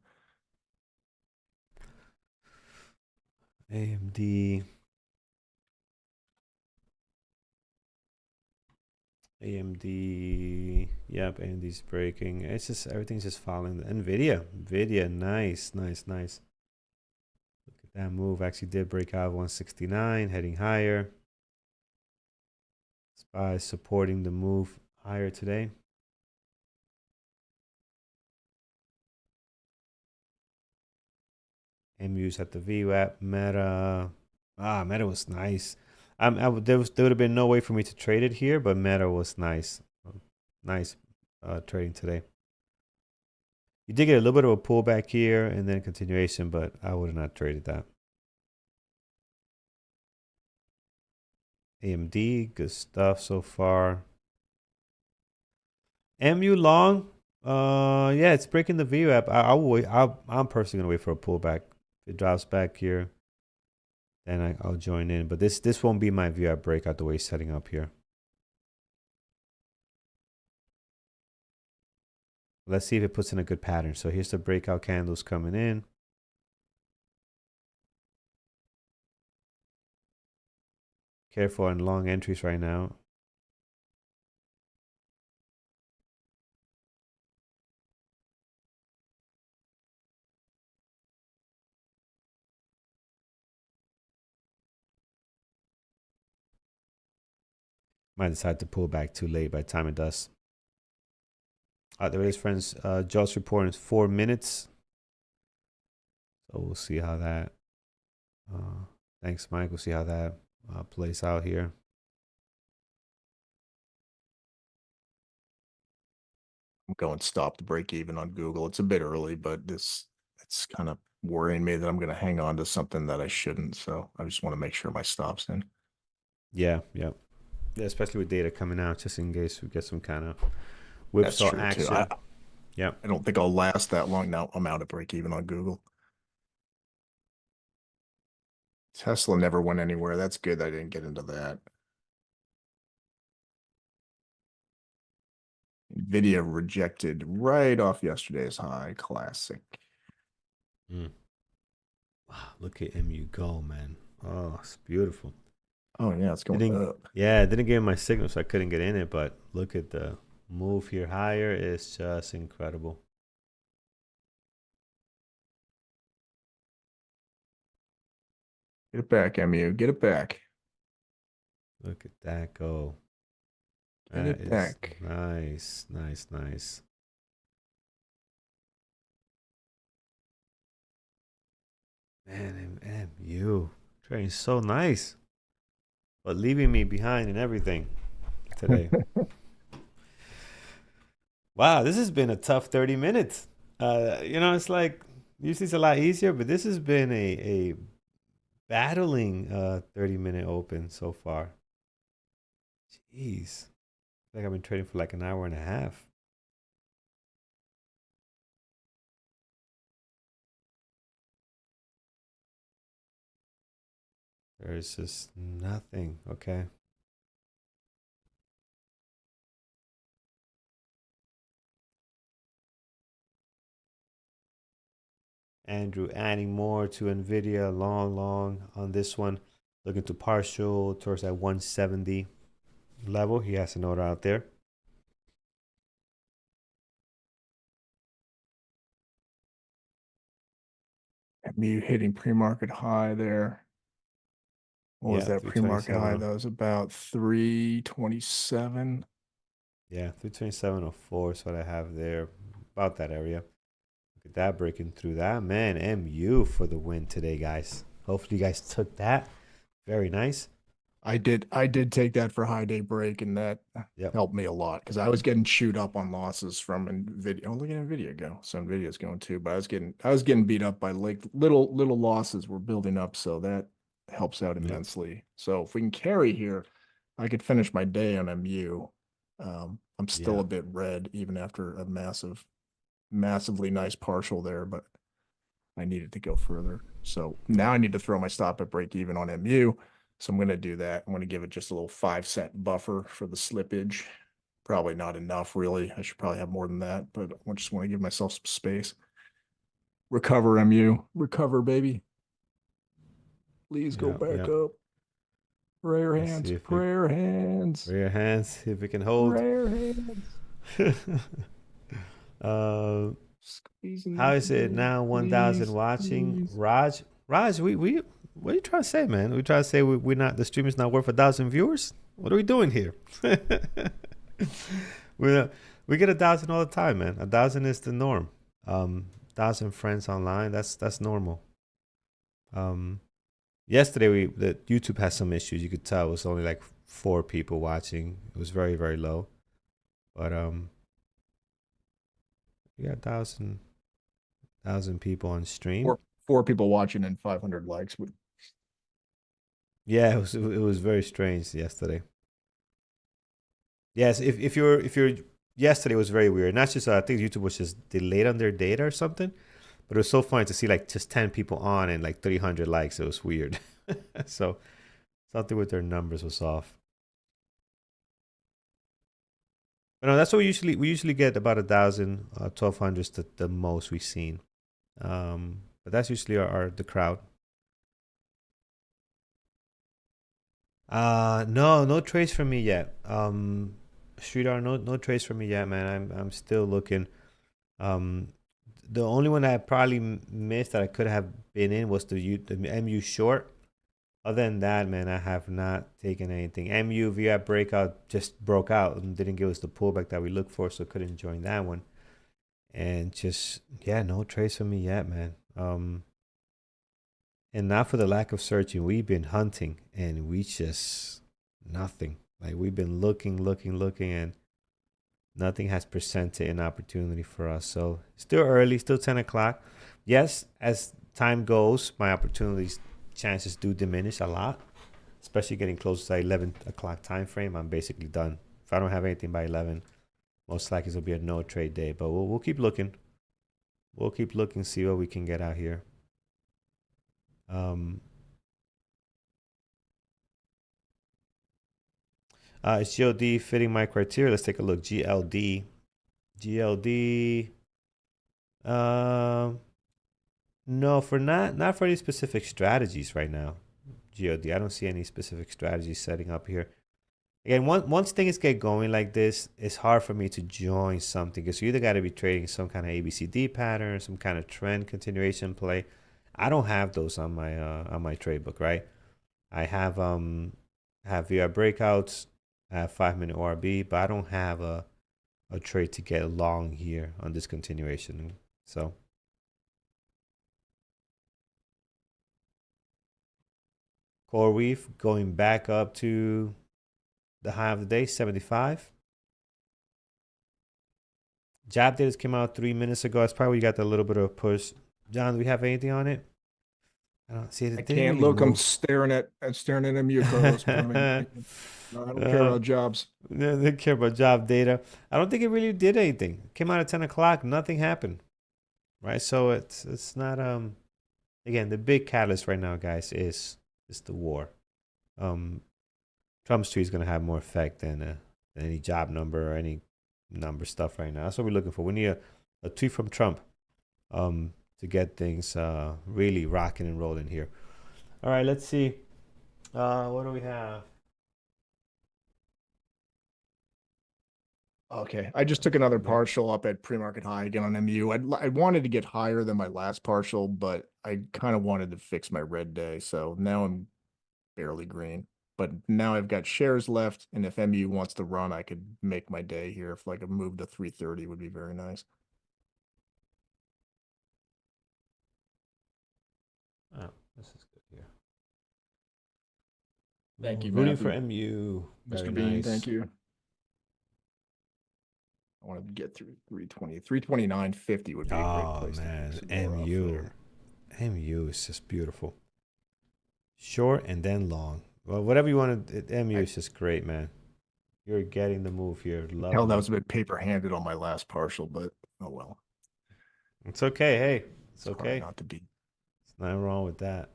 [SPEAKER 1] AMD. AMD. Yep, AMD's breaking. It's just everything's just falling. NVIDIA, nice. Look at that move. Actually did break out 169, heading higher. SPY supporting the move higher today. MU's at the VWAP. Meta. Meta was nice. There would have been no way for me to trade it here, but Meta was nice. Nice trading today. You did get a little bit of a pullback here and then continuation, but I would have not traded that. AMD, good stuff so far. MU long, yeah, it's breaking the VWAP. I'll wait. I'm personally gonna wait for a pullback. If it drops back here, then I'll join in. But this won't be my VWAP breakout the way it's setting up here. Let's see if it puts in a good pattern. So here's the breakout candles coming in. Careful on long entries right now. Might decide to pull back too late by the time it does. There it is, friends. Jobs report in 4 minutes. So we'll see how that. Thanks, Mike. We'll see how that plays out here.
[SPEAKER 2] I'm going stop the break even on Google. It's a bit early, but it's kind of worrying me that I'm going to hang on to something that I shouldn't. So I just want to make sure my stop's in.
[SPEAKER 1] Yeah, especially with data coming out, just in case we get some kind of whipsaw action.
[SPEAKER 2] Too.
[SPEAKER 1] Yeah,
[SPEAKER 2] I don't think I'll last that long. Now I'm out of break even on Google. Tesla never went anywhere. That's good. I didn't get into that. Nvidia rejected right off yesterday's high. Classic.
[SPEAKER 1] Wow, look at MU go, man. Oh, it's beautiful.
[SPEAKER 2] Oh yeah, it's going up.
[SPEAKER 1] Yeah, it didn't give me my signal, so I couldn't get in it. But look at the move here higher. It's just incredible.
[SPEAKER 2] Get it back, MU. Get it back.
[SPEAKER 1] Look at that go.
[SPEAKER 2] Get it back.
[SPEAKER 1] Nice. Man, MU trading so nice, but leaving me behind and everything today. Wow, this has been a tough 30 minutes. It's like usually it's a lot easier, but this has been a battling 30-minute open so far. Jeez. I feel like I've been trading for like an hour and a half. There's just nothing. Okay. Andrew adding more to NVIDIA, long on this one. Looking to partial towards that 170 level. He has an order out there.
[SPEAKER 2] MU hitting pre-market high there. What was that pre-market high? That was about 327.
[SPEAKER 1] Yeah, 327.04 is what I have there. About that area. Look That breaking through that, man. MU for the win today, guys. Hopefully you guys took that. Very nice.
[SPEAKER 2] I did take that for high day break, and that
[SPEAKER 1] Yep.
[SPEAKER 2] helped me a lot because I was getting chewed up on losses from Nvidia. Oh, look at Nvidia go. So Nvidia's going too, but I was getting beat up by like little losses were building up, so that helps out
[SPEAKER 1] Yep.
[SPEAKER 2] immensely. So if we can carry here, I could finish my day on MU. I'm still
[SPEAKER 1] Yeah.
[SPEAKER 2] a bit red even after a massively nice partial there, but I needed to go further. So now I need to throw my stop at break even on MU. So I'm going to do that. I'm going to give it just a little 5 cent buffer for the slippage. Probably not enough, really. I should probably have more than that, but I just want to give myself some space. Recover, MU. Recover, baby. Please go
[SPEAKER 1] Yep.
[SPEAKER 2] back
[SPEAKER 1] Yep.
[SPEAKER 2] up. Prayer
[SPEAKER 1] Let's see
[SPEAKER 2] hands.
[SPEAKER 1] if we
[SPEAKER 2] Prayer hands.
[SPEAKER 1] raise your hands, see if we can hold.
[SPEAKER 2] Prayer hands.
[SPEAKER 1] uh,
[SPEAKER 2] Squeezing
[SPEAKER 1] how
[SPEAKER 2] them
[SPEAKER 1] is it
[SPEAKER 2] together.
[SPEAKER 1] now? 1,000
[SPEAKER 2] Please,
[SPEAKER 1] watching.
[SPEAKER 2] please.
[SPEAKER 1] Raj, we what are you trying to say, man? We trying to say we're not the stream is not worth 1,000 viewers? What are we doing here? we we get 1,000 all the time, man. 1,000 is the norm. 1,000 friends online. That's normal. Um, Yesterday the YouTube has some issues. You could tell it was only like 4 people watching. It was very very low. But we got 1,000 people on stream.
[SPEAKER 2] Four people watching and 500 likes.
[SPEAKER 1] Yeah, it was very strange yesterday. Yes, if you're yesterday was very weird. Not just I think YouTube was just delayed on their data or something. But it was so funny to see like just 10 people on and like 300 likes. It was weird. So something with their numbers was off. But no, that's what we usually get about 1,000, 1,200 the most we've seen. But that's usually our the crowd. No trades from me yet. Streetar, no trades from me yet, man. I'm still looking. Um, the only one that I probably missed that I could have been in was the MU short. Other than that, man, I have not taken anything. MU via breakout just broke out and didn't give us the pullback that we looked for, so couldn't join that one. And just yeah, no trades for me yet, man. And not for the lack of searching. We've been hunting and we just nothing. Like we've been looking, and nothing has presented an opportunity for us. So still early, still 10 o'clock. Yes, as time goes, my opportunities chances do diminish a lot, especially getting close to the 11 o'clock time frame. I'm basically done. If I don't have anything by 11, most likely it'll be a no trade day. But we'll keep looking. We'll keep looking, see what we can get out here. Is GLD fitting my criteria? Let's take a look. GLD. No, for not for any specific strategies right now. GLD. I don't see any specific strategies setting up here. Again, once things get going like this, it's hard for me to join something because you either got to be trading some kind of ABCD pattern, some kind of trend continuation play. I don't have those on my trade book, right? I have VR breakouts, I have 5-minute ORB, but I don't have a trade to get long here on this continuation. So core weave going back up to the high of the day, 75. Jab data came out 3 minutes ago. That's probably you got a little bit of a push. John, do we have anything on it? I don't see it.
[SPEAKER 2] I can't look. I'm staring at MU, Carlos. I don't care about jobs.
[SPEAKER 1] They care about job data. I don't think it really did anything. It came out at 10 o'clock. Nothing happened. Right. So it's not again, the big catalyst right now, guys, is the war. Trump's tweet is gonna have more effect than any job number or any number stuff right now. That's what we're looking for. We need a tweet from Trump to get things really rocking and rolling here. All right, let's see. What do we have?
[SPEAKER 2] Okay, I just took another partial up at pre-market high again on MU. I wanted to get higher than my last partial, but I kind of wanted to fix my red day. So now I'm barely green. But now I've got shares left, and if MU wants to run, I could make my day here. If like a move to 330 would be very nice.
[SPEAKER 1] This is good here.
[SPEAKER 2] Thank you,
[SPEAKER 1] Rooting
[SPEAKER 2] Matthew.
[SPEAKER 1] for MU. Very
[SPEAKER 2] Mr. Bean,
[SPEAKER 1] nice.
[SPEAKER 2] thank you. I wanted to get through 320. 329.50 would be a great place to
[SPEAKER 1] man,
[SPEAKER 2] pick some more off there.
[SPEAKER 1] MU is just beautiful. Short and then long. Well, whatever you want to. MU is just great, man. You're getting the move here. Love
[SPEAKER 2] Hell, that
[SPEAKER 1] it.
[SPEAKER 2] was a bit paper-handed on my last partial, but oh well.
[SPEAKER 1] It's okay. Hey, it's
[SPEAKER 2] Hard
[SPEAKER 1] okay.
[SPEAKER 2] not to beat.
[SPEAKER 1] There's nothing wrong with that.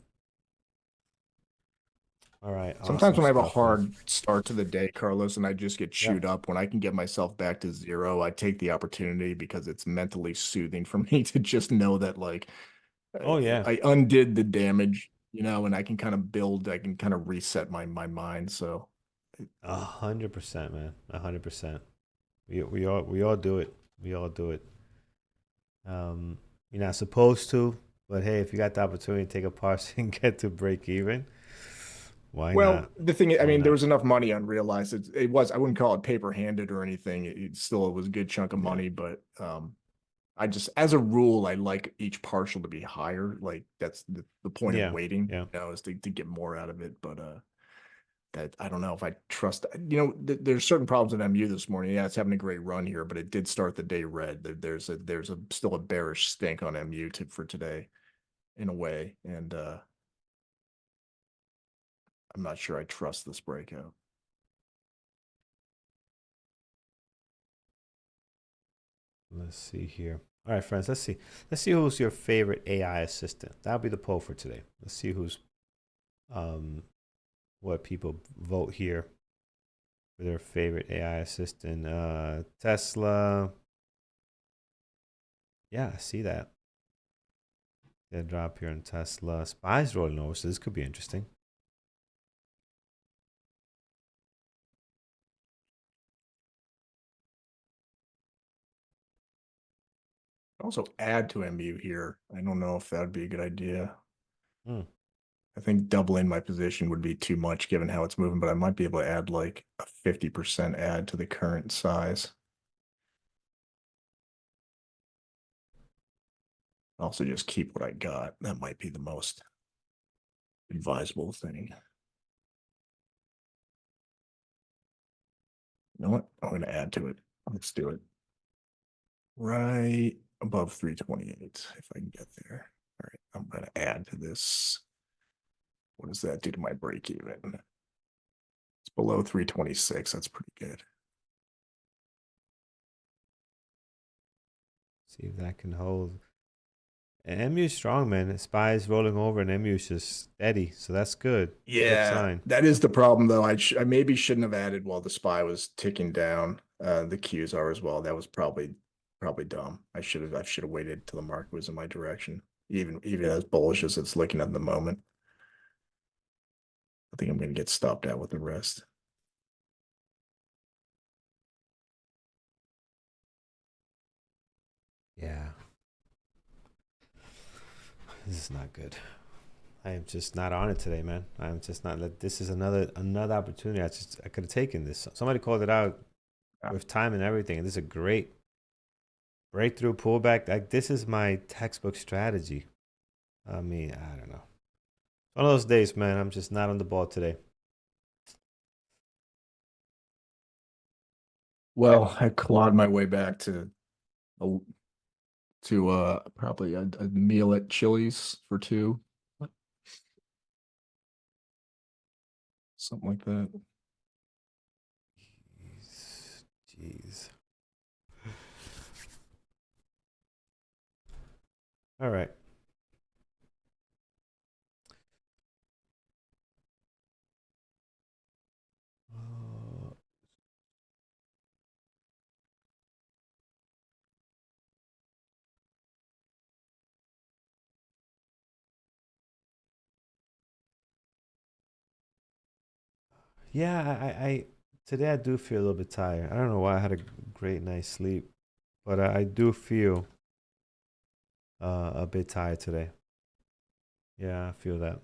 [SPEAKER 1] All right.
[SPEAKER 2] Sometimes when I have a
[SPEAKER 1] stuff,
[SPEAKER 2] hard start to the day, Carlos, and I just get chewed
[SPEAKER 1] Yep.
[SPEAKER 2] up, when I can get myself back to zero, I take the opportunity because it's mentally soothing for me to just know that, like,
[SPEAKER 1] Oh, yeah.
[SPEAKER 2] I undid the damage, and I can kind of build, I can kind of reset my mind. So
[SPEAKER 1] 100%, man. 100%. We all do it. We all do it. You're not supposed to, but hey, if you got the opportunity to take a partial and get to break even, why not?
[SPEAKER 2] The thing, I
[SPEAKER 1] Why
[SPEAKER 2] mean, there
[SPEAKER 1] not?
[SPEAKER 2] was enough money unrealized. It was, I wouldn't call it paper-handed or anything. It still was a good chunk of
[SPEAKER 1] Yeah.
[SPEAKER 2] money, but I just, as a rule, I like each partial to be higher. Like that's the point
[SPEAKER 1] Yeah.
[SPEAKER 2] of waiting,
[SPEAKER 1] Yeah.
[SPEAKER 2] is to get more out of it. But that I don't know if I trust. There's certain problems in MU this morning. Yeah, it's having a great run here, but it did start the day red. There's still a bearish stink on MU for today, in a way, and I'm not sure I trust this breakout.
[SPEAKER 1] Let's see here. All right, friends. Let's see. Let's see who's your favorite AI assistant. That'll be the poll for today. Let's see who's what people vote here for their favorite AI assistant. Tesla. Yeah, I see that. They drop here on Tesla. SPY's rolling over, so this could be interesting.
[SPEAKER 2] Also add to MU here. I don't know if that would be a good idea.
[SPEAKER 1] Hmm.
[SPEAKER 2] I think doubling my position would be too much given how it's moving, but I might be able to add like a 50% add to the current size. Also just keep what I got. That might be the most advisable thing. You know what? I'm going to add to it. Let's do it. Right above 328, if I can get there. All right, I'm going to add to this. What does that do to my break even? It's below 326. That's pretty good.
[SPEAKER 1] See if that can hold. And MU is strong, man. SPY is rolling over, and MU is just steady, so that's good. Good sign.
[SPEAKER 2] That is the problem, though. I maybe shouldn't have added while the SPY was ticking down. The Qs are as well. That was probably dumb. I should have waited till the market was in my direction, even as bullish as it's looking at the moment. I think I'm going to get stopped out with the rest.
[SPEAKER 1] Yeah. This is not good. I am just not on it today, man. I'm just not. This is another opportunity. I could have taken this. Somebody called it out with time and everything. And this is a great breakthrough pullback. Like this is my textbook strategy. I mean, I don't know. One of those days, man. I'm just not on the ball today.
[SPEAKER 2] Well, I clawed my way back to probably a meal at Chili's for two. Something like that.
[SPEAKER 1] Jeez. All right. Yeah, I today I do feel a little bit tired. I don't know why. I had a great night's sleep, but I do feel a bit tired today. Yeah, I feel that.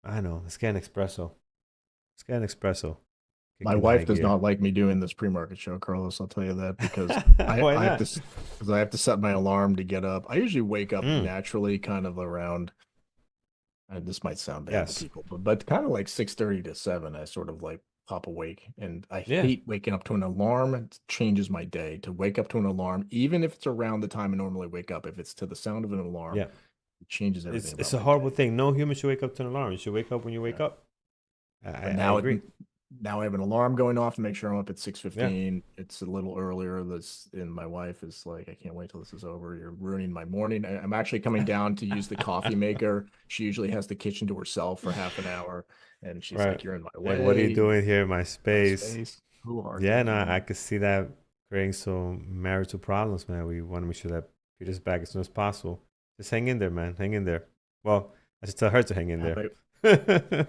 [SPEAKER 1] I know. Let's get an espresso. Let's get an espresso.
[SPEAKER 2] My
[SPEAKER 1] kicking
[SPEAKER 2] wife
[SPEAKER 1] high
[SPEAKER 2] does
[SPEAKER 1] gear.
[SPEAKER 2] not like me doing this pre-market show, Carlos. I'll tell you that because
[SPEAKER 1] Why
[SPEAKER 2] I have to
[SPEAKER 1] not?
[SPEAKER 2] because I have to set my alarm to get up. I usually wake up
[SPEAKER 1] Mm,
[SPEAKER 2] naturally, kind of around. And this might sound bad to
[SPEAKER 1] yes.
[SPEAKER 2] people, but kind of like 6:30 to 7, I sort of like pop awake, and I
[SPEAKER 1] Yeah.
[SPEAKER 2] hate waking up to an alarm. It changes my day to wake up to an alarm, even if it's around the time I normally wake up. If it's to the sound of an alarm,
[SPEAKER 1] Yeah.
[SPEAKER 2] it changes
[SPEAKER 1] It's
[SPEAKER 2] everything
[SPEAKER 1] it's
[SPEAKER 2] about
[SPEAKER 1] a
[SPEAKER 2] my
[SPEAKER 1] horrible
[SPEAKER 2] day.
[SPEAKER 1] thing. No human should wake up to an alarm. You should wake up when you wake
[SPEAKER 2] Yeah.
[SPEAKER 1] up. I, I,
[SPEAKER 2] But
[SPEAKER 1] I agree.
[SPEAKER 2] now I have an alarm going off to make sure I'm up at
[SPEAKER 1] Yeah.
[SPEAKER 2] 6:15. It's a little earlier. This and my wife is like, I can't wait till this is over. You're ruining my morning. I'm actually coming down to use the coffee maker. She usually has the kitchen to herself for half an hour, and she's
[SPEAKER 1] Right.
[SPEAKER 2] like, "You're in my
[SPEAKER 1] Like, what are you
[SPEAKER 2] way,
[SPEAKER 1] doing here in my
[SPEAKER 2] my
[SPEAKER 1] space?
[SPEAKER 2] space. Who are
[SPEAKER 1] Yeah, no, I
[SPEAKER 2] you?"
[SPEAKER 1] could see that creating some marital problems, man. We want to make sure that Peter's back as soon as possible. Just hang in there, man. Hang in there. Well, I should tell her to hang in
[SPEAKER 2] How'd
[SPEAKER 1] there.
[SPEAKER 2] I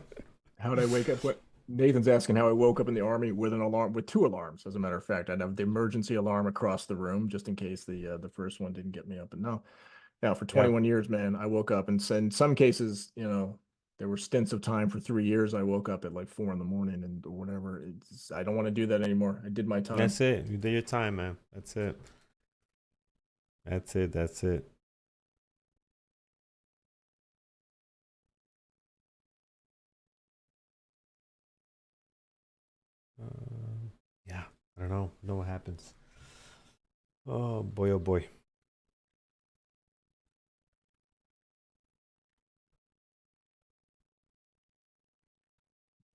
[SPEAKER 2] how'd I wake up? What Nathan's asking how I woke up in the army with an alarm, with two alarms. As a matter of fact, I'd have the emergency alarm across the room just in case the first one didn't get me up. But no, yeah, for
[SPEAKER 1] Yeah.
[SPEAKER 2] 21 years, man, I woke up, and in some cases, there were stints of time for 3 years. I woke up at like 4 in the morning and whatever. I don't want to do that anymore. I did my time.
[SPEAKER 1] That's it. You did your time, man. That's it. That's it. That's it. Yeah. I don't know. Know what happens. Oh boy. Oh boy.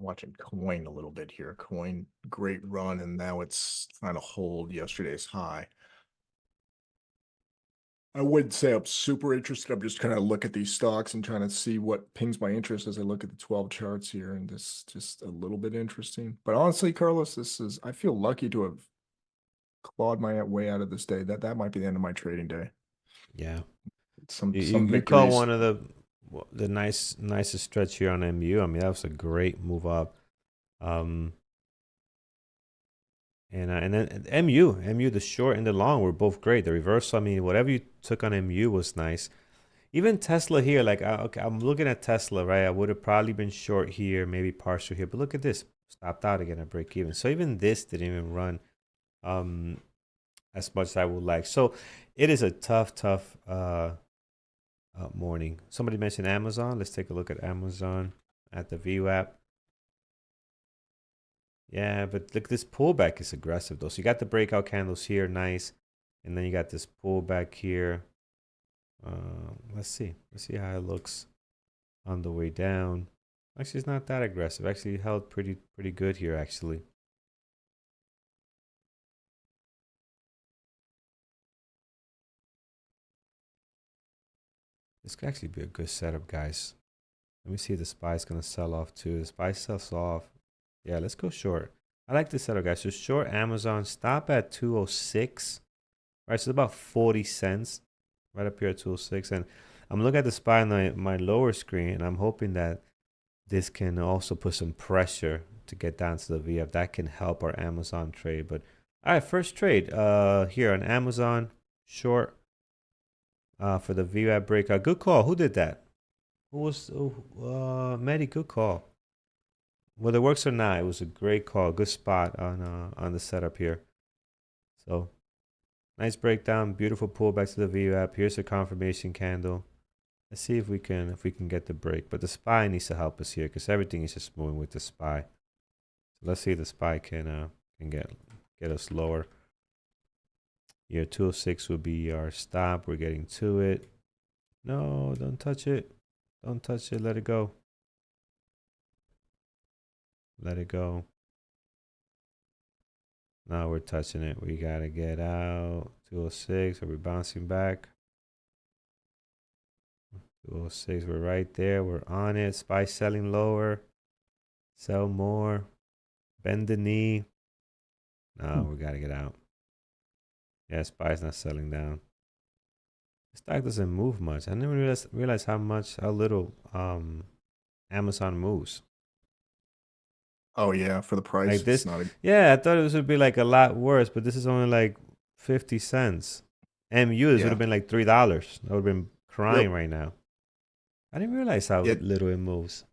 [SPEAKER 2] Watching coin a little bit here. Coin, great run, and now it's trying to hold yesterday's high. I wouldn't say I'm super interested. I'm just kind of look at these stocks and trying to see what pings my interest as I look at the 12 charts here. And this just a little bit interesting. But honestly, Carlos, I feel lucky to have clawed my way out of this day. That might be the end of my trading day.
[SPEAKER 1] Yeah.
[SPEAKER 2] Some
[SPEAKER 1] You call
[SPEAKER 2] victories.
[SPEAKER 1] one of the nicest stretch here on MU. I mean, that was a great move up. Um, and then MU, the short and the long were both great. The reversal, I mean, whatever you took on MU was nice. Even Tesla here, like, okay, I'm looking at Tesla, right? I would have probably been short here, maybe partial here, but look at this, stopped out again at break even. So even this didn't even run um as much as I would like. So it is a tough morning. Somebody mentioned Amazon. Let's take a look at Amazon at the VWAP. Yeah, but look, this pullback is aggressive though. So you got the breakout candles here, nice, and then you got this pullback here. Let's see. Let's see how it looks on the way down. Actually, it's not that aggressive. Actually, it held pretty good here. Actually, this could actually be a good setup, guys. Let me see if the SPY's gonna sell off too. The SPY sells off. Yeah, let's go short. I like this setup, guys. So short Amazon, stop at 206. Right, so it's about 40 cents right up here at 206. And I'm looking at the SPY on my lower screen, and I'm hoping that this can also put some pressure to get down to the VF. That can help our Amazon trade. But all right, first trade here on Amazon short for the VWAP breakout. Good call. Who did that? Who was Medi? Good call. Whether it works or not, it was a great call. Good spot on the setup here. So nice breakdown, beautiful pullback to the VWAP. Here's a confirmation candle. Let's see if we can get the break. But the SPY needs to help us here because everything is just moving with the SPY. So let's see if the SPY can get us lower. Here 206 will be our stop. We're getting to it. No, don't touch it. Don't touch it. Let it go. Let it go. Now we're touching it. We gotta get out. 206. Are we bouncing back? 206. We're right there. We're on it. SPY selling lower. Sell more. Bend the knee. No, we gotta get out. Yeah, SPY's not selling down. The stock doesn't move much. I didn't realize how little Amazon moves.
[SPEAKER 2] Oh yeah, for the price,
[SPEAKER 1] Like
[SPEAKER 2] it's
[SPEAKER 1] this.
[SPEAKER 2] not a
[SPEAKER 1] Yeah, I thought it would be like a lot worse, but this is only like 50 cents. MU, this would
[SPEAKER 2] yeah.
[SPEAKER 1] have been like $3. I would have been crying
[SPEAKER 2] Yep.
[SPEAKER 1] right now. I didn't realize how
[SPEAKER 2] It
[SPEAKER 1] little it moves.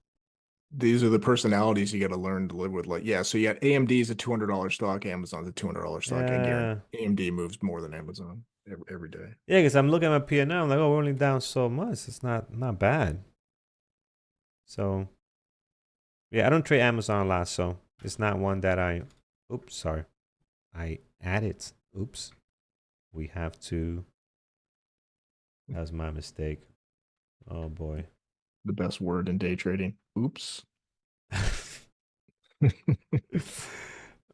[SPEAKER 2] These are the personalities you got to learn to live with. Like, yeah, so yeah, AMD is a $200 stock, Amazon's a $200 stock. I guarantee
[SPEAKER 1] Yeah.
[SPEAKER 2] AMD moves more than Amazon every day.
[SPEAKER 1] Yeah, because I'm looking at my P&L, I'm like, oh, we're only down so much. It's not bad. So yeah, I don't trade Amazon a lot, so it's not one that oops, sorry. I added. Oops. We have to. That was my mistake. Oh boy.
[SPEAKER 2] The best word in day trading. Oops.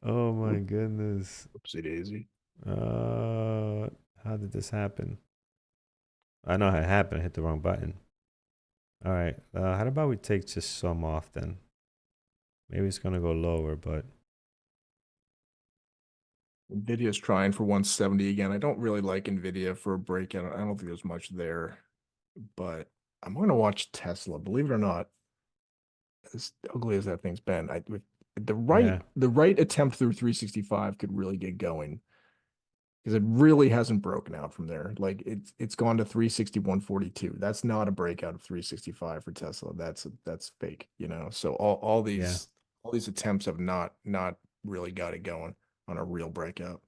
[SPEAKER 1] Oh my goodness.
[SPEAKER 2] Oopsie daisy.
[SPEAKER 1] How did this happen? I know how it happened. I hit the wrong button. All right. How about we take just some off then? Maybe it's gonna go lower, but
[SPEAKER 2] Nvidia's trying for 170 again. I don't really like Nvidia for a breakout. I don't think there's much there, but I'm going to watch Tesla. Believe it or not, as ugly as that thing's been, with
[SPEAKER 1] yeah,
[SPEAKER 2] the right attempt through 365 could really get going because it really hasn't broken out from there. Like it's gone to 361.42. That's not a breakout of 365 for Tesla. That's fake, you know. So
[SPEAKER 1] yeah.
[SPEAKER 2] all these attempts have not really got it going on a real breakout.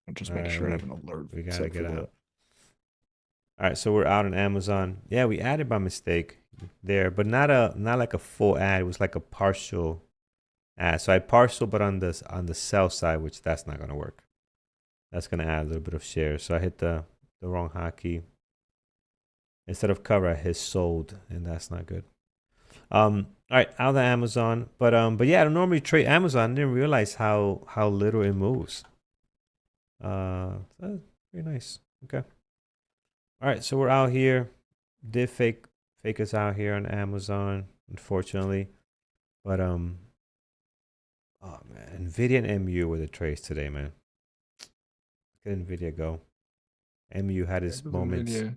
[SPEAKER 2] I'm just
[SPEAKER 1] All
[SPEAKER 2] making
[SPEAKER 1] right,
[SPEAKER 2] sure I have an alert
[SPEAKER 1] we gotta
[SPEAKER 2] set for
[SPEAKER 1] get
[SPEAKER 2] that.
[SPEAKER 1] out. All right, so we're out on Amazon. Yeah, we added by mistake there, but not like a full ad. It was like a partial ad. So I partial, but on the sell side, which that's not gonna work. That's gonna add a little bit of shares. So I hit the wrong hotkey. Instead of cover, I hit sold, and that's not good. All right, out of Amazon, but yeah, I don't normally trade Amazon. I didn't realize how little it moves. That's very nice. Okay. All right, so we're out here. Did fake us out here on Amazon, unfortunately. But oh man, Nvidia and MU were the trades today, man. Look at Nvidia go. MU had
[SPEAKER 2] It
[SPEAKER 1] his
[SPEAKER 2] was
[SPEAKER 1] moments.
[SPEAKER 2] NVIDIA.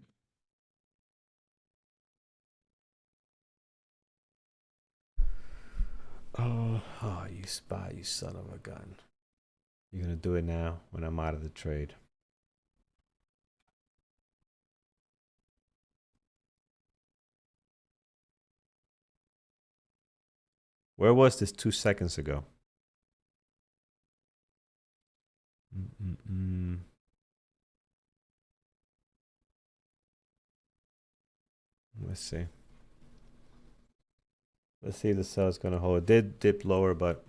[SPEAKER 1] Oh, you spy, you son of a gun. You're gonna do it now when I'm out of the trade. Where was this 2 seconds ago? Mm-mm-mm. Let's see. Let's see if the sell is gonna hold. It did dip lower, but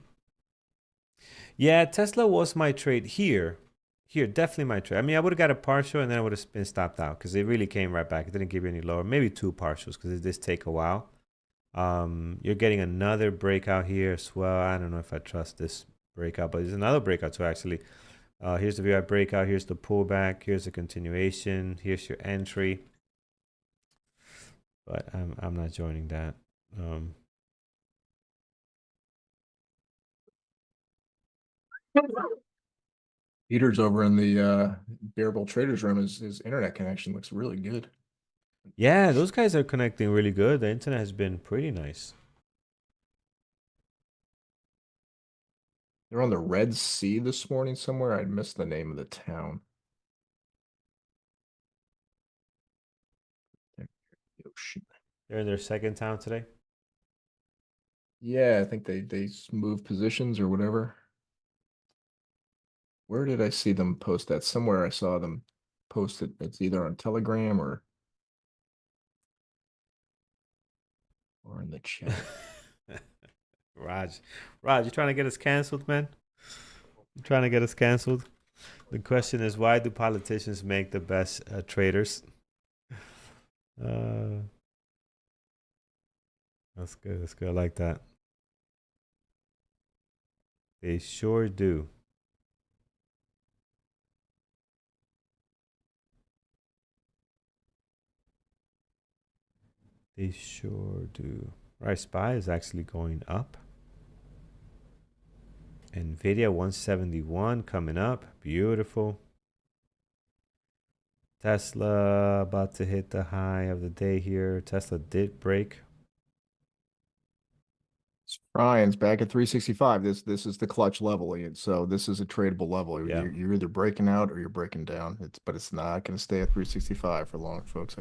[SPEAKER 1] yeah, Tesla was my trade here. Here, definitely my trade. I mean, I would have got a partial and then I would have been stopped out because it really came right back. It didn't give you any lower. Maybe two partials because it does take a while. You're getting another breakout here as well. I don't know if I trust this breakout, but there's another breakout too, actually. Here's the VI breakout. Here's the pullback. Here's the continuation. Here's your entry. But I'm not joining that.
[SPEAKER 2] Peter's over in the Bearable Traders Room. His internet connection looks really good.
[SPEAKER 1] Yeah, those guys are connecting really good. The internet has been pretty nice.
[SPEAKER 2] They're on the Red Sea this morning somewhere. I missed the name of the town. Ocean.
[SPEAKER 1] They're in their second town today.
[SPEAKER 2] Yeah, I think they move positions or whatever. Where did I see them post that? Somewhere I saw them post it. It's either on Telegram or in the chat.
[SPEAKER 1] Raj, you trying to get us canceled, man? You trying to get us canceled? The question is, why do politicians make the best traders? Uh, that's good. That's good. I like that. They sure do. They sure do. Right, SPY is actually going up. NVIDIA 171 coming up. Beautiful. Tesla about to hit the high of the day here. Tesla did break.
[SPEAKER 2] Ryan's back at 365. This is the clutch level, Ian. So this is a tradable level.
[SPEAKER 1] Yeah.
[SPEAKER 2] You're either breaking out or you're breaking down. But it's not going to stay at 365 for long, folks.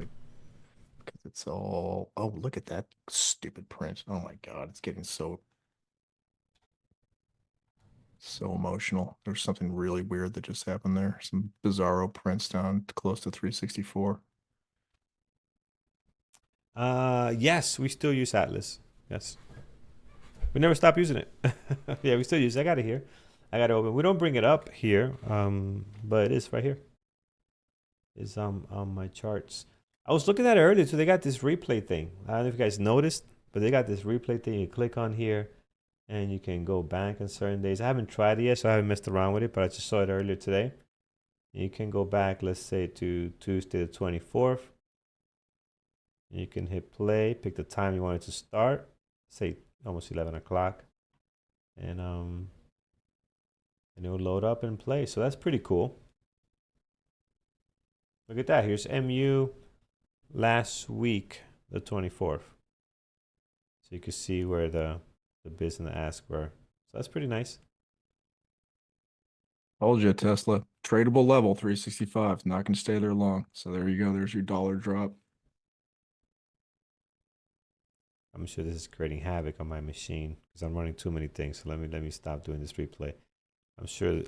[SPEAKER 2] It's all, oh, look at that stupid print. Oh my God, it's getting so emotional. There's something really weird that just happened there. Some bizarro prints down close to 364.
[SPEAKER 1] Yes, we still use Atlas. Yes. We never stop using it. Yeah, we still use it. I got it here. I got it open. We don't bring it up here, but it is right here. It's on my charts. I was looking at it earlier, so they got this replay thing. I don't know if you guys noticed, but they got this replay thing. You click on here, and you can go back on certain days. I haven't tried it yet, so I haven't messed around with it, but I just saw it earlier today. You can go back, let's say, to Tuesday the 24th. You can hit play, pick the time you want it to start, say almost 11 o'clock, and it will load up and play. So that's pretty cool. Look at that. Here's MU last week, the 24th. So you can see where the bids and the ask were. So that's pretty nice.
[SPEAKER 2] Told you, Tesla. Tradable level 365. Not going to stay there long. So there you go. There's your dollar drop.
[SPEAKER 1] I'm sure this is creating havoc on my machine because I'm running too many things. So let me stop doing this replay. I'm sure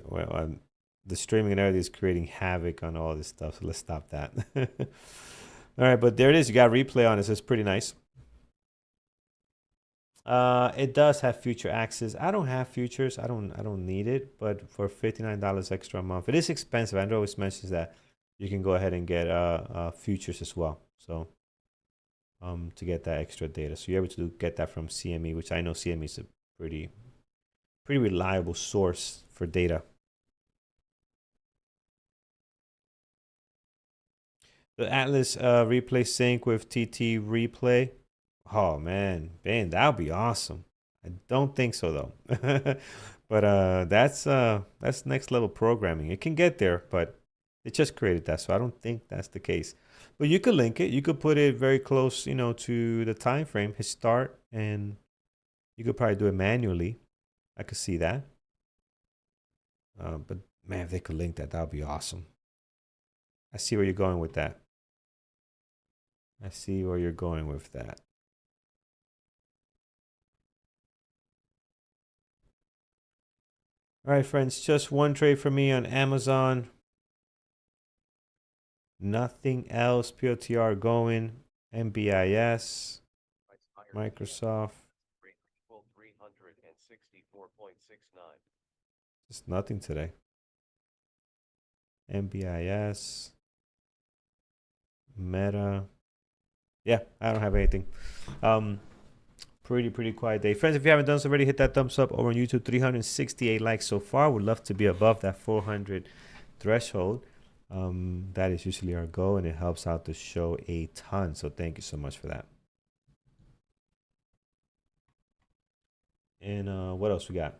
[SPEAKER 1] the streaming and everything is creating havoc on all this stuff. So let's stop that. All right, but there it is. You got replay on it. So it's pretty nice. It does have future access. I don't have futures. I don't need it. But for $59 extra a month, it is expensive. Andrew always mentions that you can go ahead and get futures as well. So to get that extra data, so you're able to get that from CME, which I know CME is a pretty reliable source for data. The Atlas replay sync with TT replay. Oh man, that would be awesome. I don't think so though. But that's next level programming. It can get there, but it just created that, so I don't think that's the case. But you could link it. You could put it very close, to the time frame, his start, and you could probably do it manually. I could see that. But man, if they could link that, that would be awesome. I see where you're going with that. I see where you're going with that. All right, friends, just one trade for me on Amazon. Nothing else. PLTR going. NBIS. Microsoft. Just nothing today. NBIS. Meta. Yeah, I don't have anything. Pretty quiet day. Friends, if you haven't done so already, hit that thumbs up over on YouTube. 368 likes so far. Would love to be above that 400 threshold. That is usually our goal, and it helps out the show a ton. So thank you so much for that. And what else we got?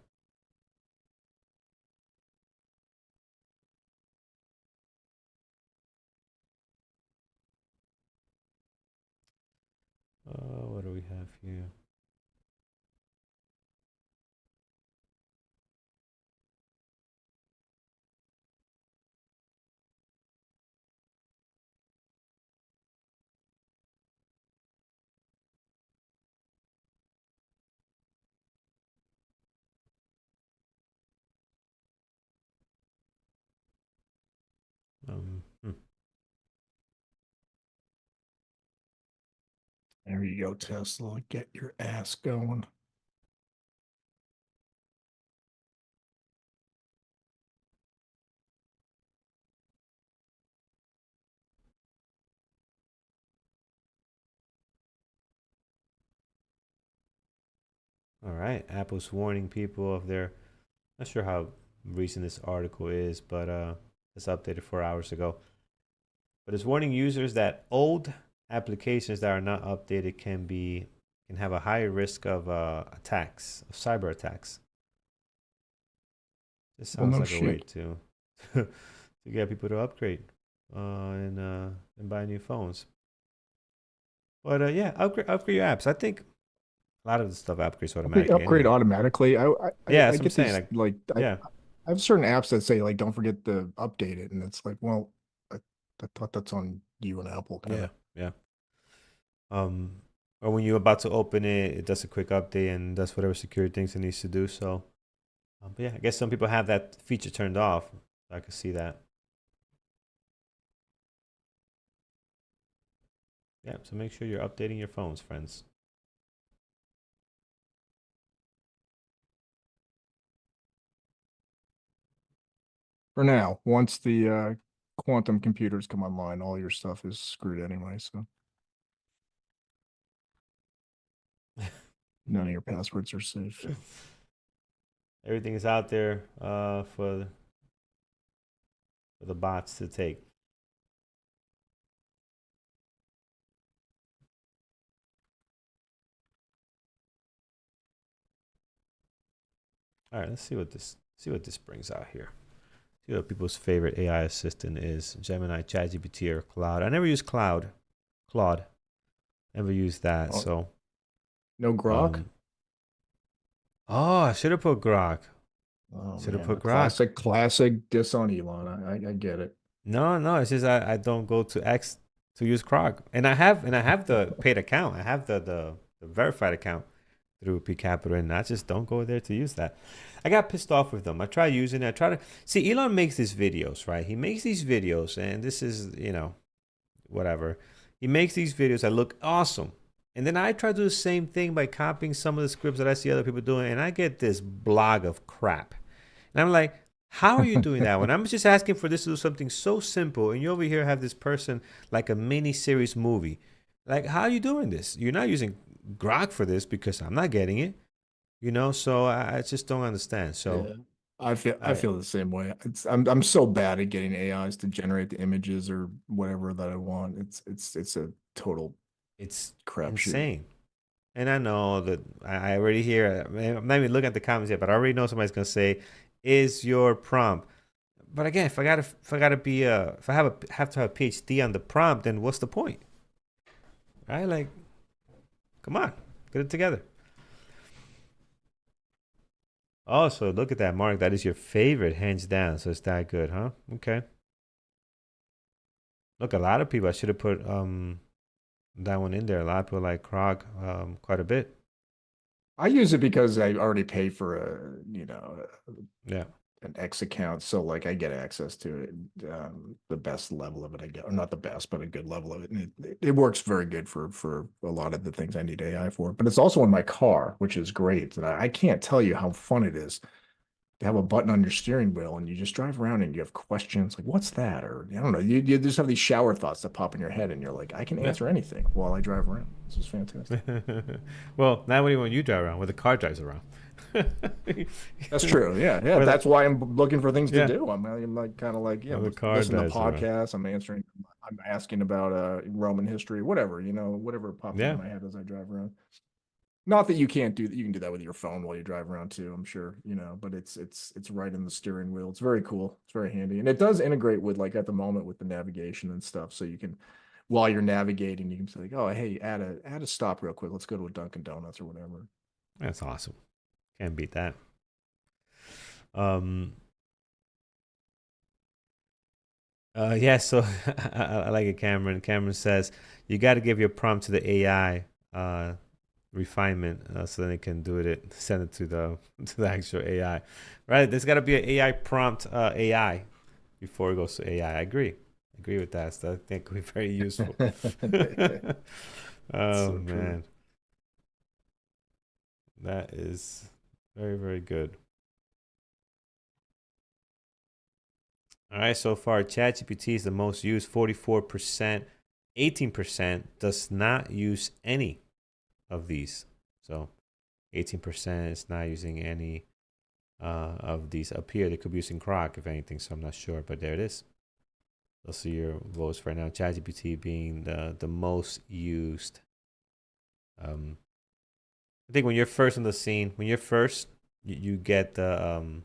[SPEAKER 1] What do we have here?
[SPEAKER 2] There you go, Tesla. Get your ass going.
[SPEAKER 1] All right, Apple's warning people of their, not sure how recent this article is, but it's updated 4 hours ago. But it's warning users that old applications that are not updated can have a higher risk of attacks, of cyber attacks. This sounds like a way to to get people to upgrade and buy new phones. But yeah, upgrade your apps. I think a lot of the stuff upgrades automatically.
[SPEAKER 2] Upgrade
[SPEAKER 1] anyway.
[SPEAKER 2] automatically.
[SPEAKER 1] Yeah, that's what I'm saying.
[SPEAKER 2] I have certain apps that say like don't forget to update it, and it's like, well, I thought that's on you and Apple.
[SPEAKER 1] Yeah. Um, or when you're about to open it, it does a quick update and does whatever security things it needs to do. So, but yeah, I guess some people have that feature turned off. I can see that. Yeah, so make sure you're updating your phones, friends.
[SPEAKER 2] For now, once the quantum computers come online, all your stuff is screwed anyway. So none of your passwords are safe.
[SPEAKER 1] Everything is out there for the bots to take. All right, let's see what this brings out here. See what people's favorite AI assistant is: Gemini, ChatGPT, or Cloud. I never use Claude. Never used that.
[SPEAKER 2] Oh,
[SPEAKER 1] So,
[SPEAKER 2] no Grok.
[SPEAKER 1] um, oh, I should have put Grok.
[SPEAKER 2] Oh
[SPEAKER 1] Should have
[SPEAKER 2] man,
[SPEAKER 1] put
[SPEAKER 2] a
[SPEAKER 1] Grok.
[SPEAKER 2] classic diss on Elon. I get it.
[SPEAKER 1] No, it's just I don't go to X to use Grok, and I have the paid account. I have the verified account through P Capital, and I just don't go there to use that. I got pissed off with them. I try using it. I try to see Elon makes these videos, right? He makes these videos, and this is whatever. He makes these videos that look awesome, and then I try to do the same thing by copying some of the scripts that I see other people doing, and I get this blog of crap. And I'm like, how are you doing that when I'm just asking for this to do something so simple, and you over here have this person like a mini series movie? Like, how are you doing this? You're not using Grok for this because I'm not getting it, So I just don't understand. So
[SPEAKER 2] Yeah. I
[SPEAKER 1] I,
[SPEAKER 2] feel the same way. I'm so bad at getting AIs to generate the images or whatever that I want. It's a total
[SPEAKER 1] it's
[SPEAKER 2] crapshoot.
[SPEAKER 1] insane. And I know that I already hear. I'm not even looking at the comments yet, but I already know somebody's gonna say, "Is your prompt?" But again, if I gotta be if I have to have a PhD on the prompt, then what's the point, right? Like, come on, get it together. Oh, so look at that, Mark. That is your favorite, hands down. So it's that good, huh? Okay. Look, a lot of people. I should have put that one in there. A lot of people like Krog quite a bit.
[SPEAKER 2] I use it because I already pay for
[SPEAKER 1] Yeah.
[SPEAKER 2] an X account, so like I get access to it, the best level of it I get, or not the best, but a good level of it, and it works very good for a lot of the things I need AI for. But it's also in my car, which is great. And I can't tell you how fun it is to have a button on your steering wheel and you just drive around and you have questions like, what's that? Or I don't know, you just have these shower thoughts that pop in your head and you're like, I can
[SPEAKER 1] Yeah.
[SPEAKER 2] answer anything while I drive around. This is fantastic.
[SPEAKER 1] Well, not when you drive around, when the car drives around.
[SPEAKER 2] That's true. Yeah, yeah.
[SPEAKER 1] Where the
[SPEAKER 2] That's why I'm looking for things to
[SPEAKER 1] yeah,
[SPEAKER 2] do. I'm like kind of like, yeah,
[SPEAKER 1] when the car
[SPEAKER 2] listen to
[SPEAKER 1] drives around.
[SPEAKER 2] podcasts. I'm asking about Roman history, whatever, whatever pops into
[SPEAKER 1] Yeah,
[SPEAKER 2] my head as I drive around. Not that you can't do that. You can do that with your phone while you drive around too, I'm sure, but it's right in the steering wheel. It's very cool. It's very handy. And it does integrate with like at the moment with the navigation and stuff. So you can while you're navigating, you can say like, oh hey, add a stop real quick. Let's go to a Dunkin' Donuts or whatever.
[SPEAKER 1] that's awesome. Can't beat that. Um, yeah. So I like it, Cameron. Cameron says you got to give your prompt to the AI refinement, so then it can do it. Send it to the to the actual AI. Right? There's got to be an AI prompt AI before it goes to AI. I agree. I agree with that. So I think could be very useful. Oh
[SPEAKER 2] So true.
[SPEAKER 1] man, that is very very good. All right, so far ChatGPT is the most used, 44%. 18% does not use any of these. So 18% is not using any of these up here. They could be using Croc, if anything, so I'm not sure, but there it is. Those are your votes right now. ChatGPT being the most used. I think when you're first on the scene, when you're first, you get the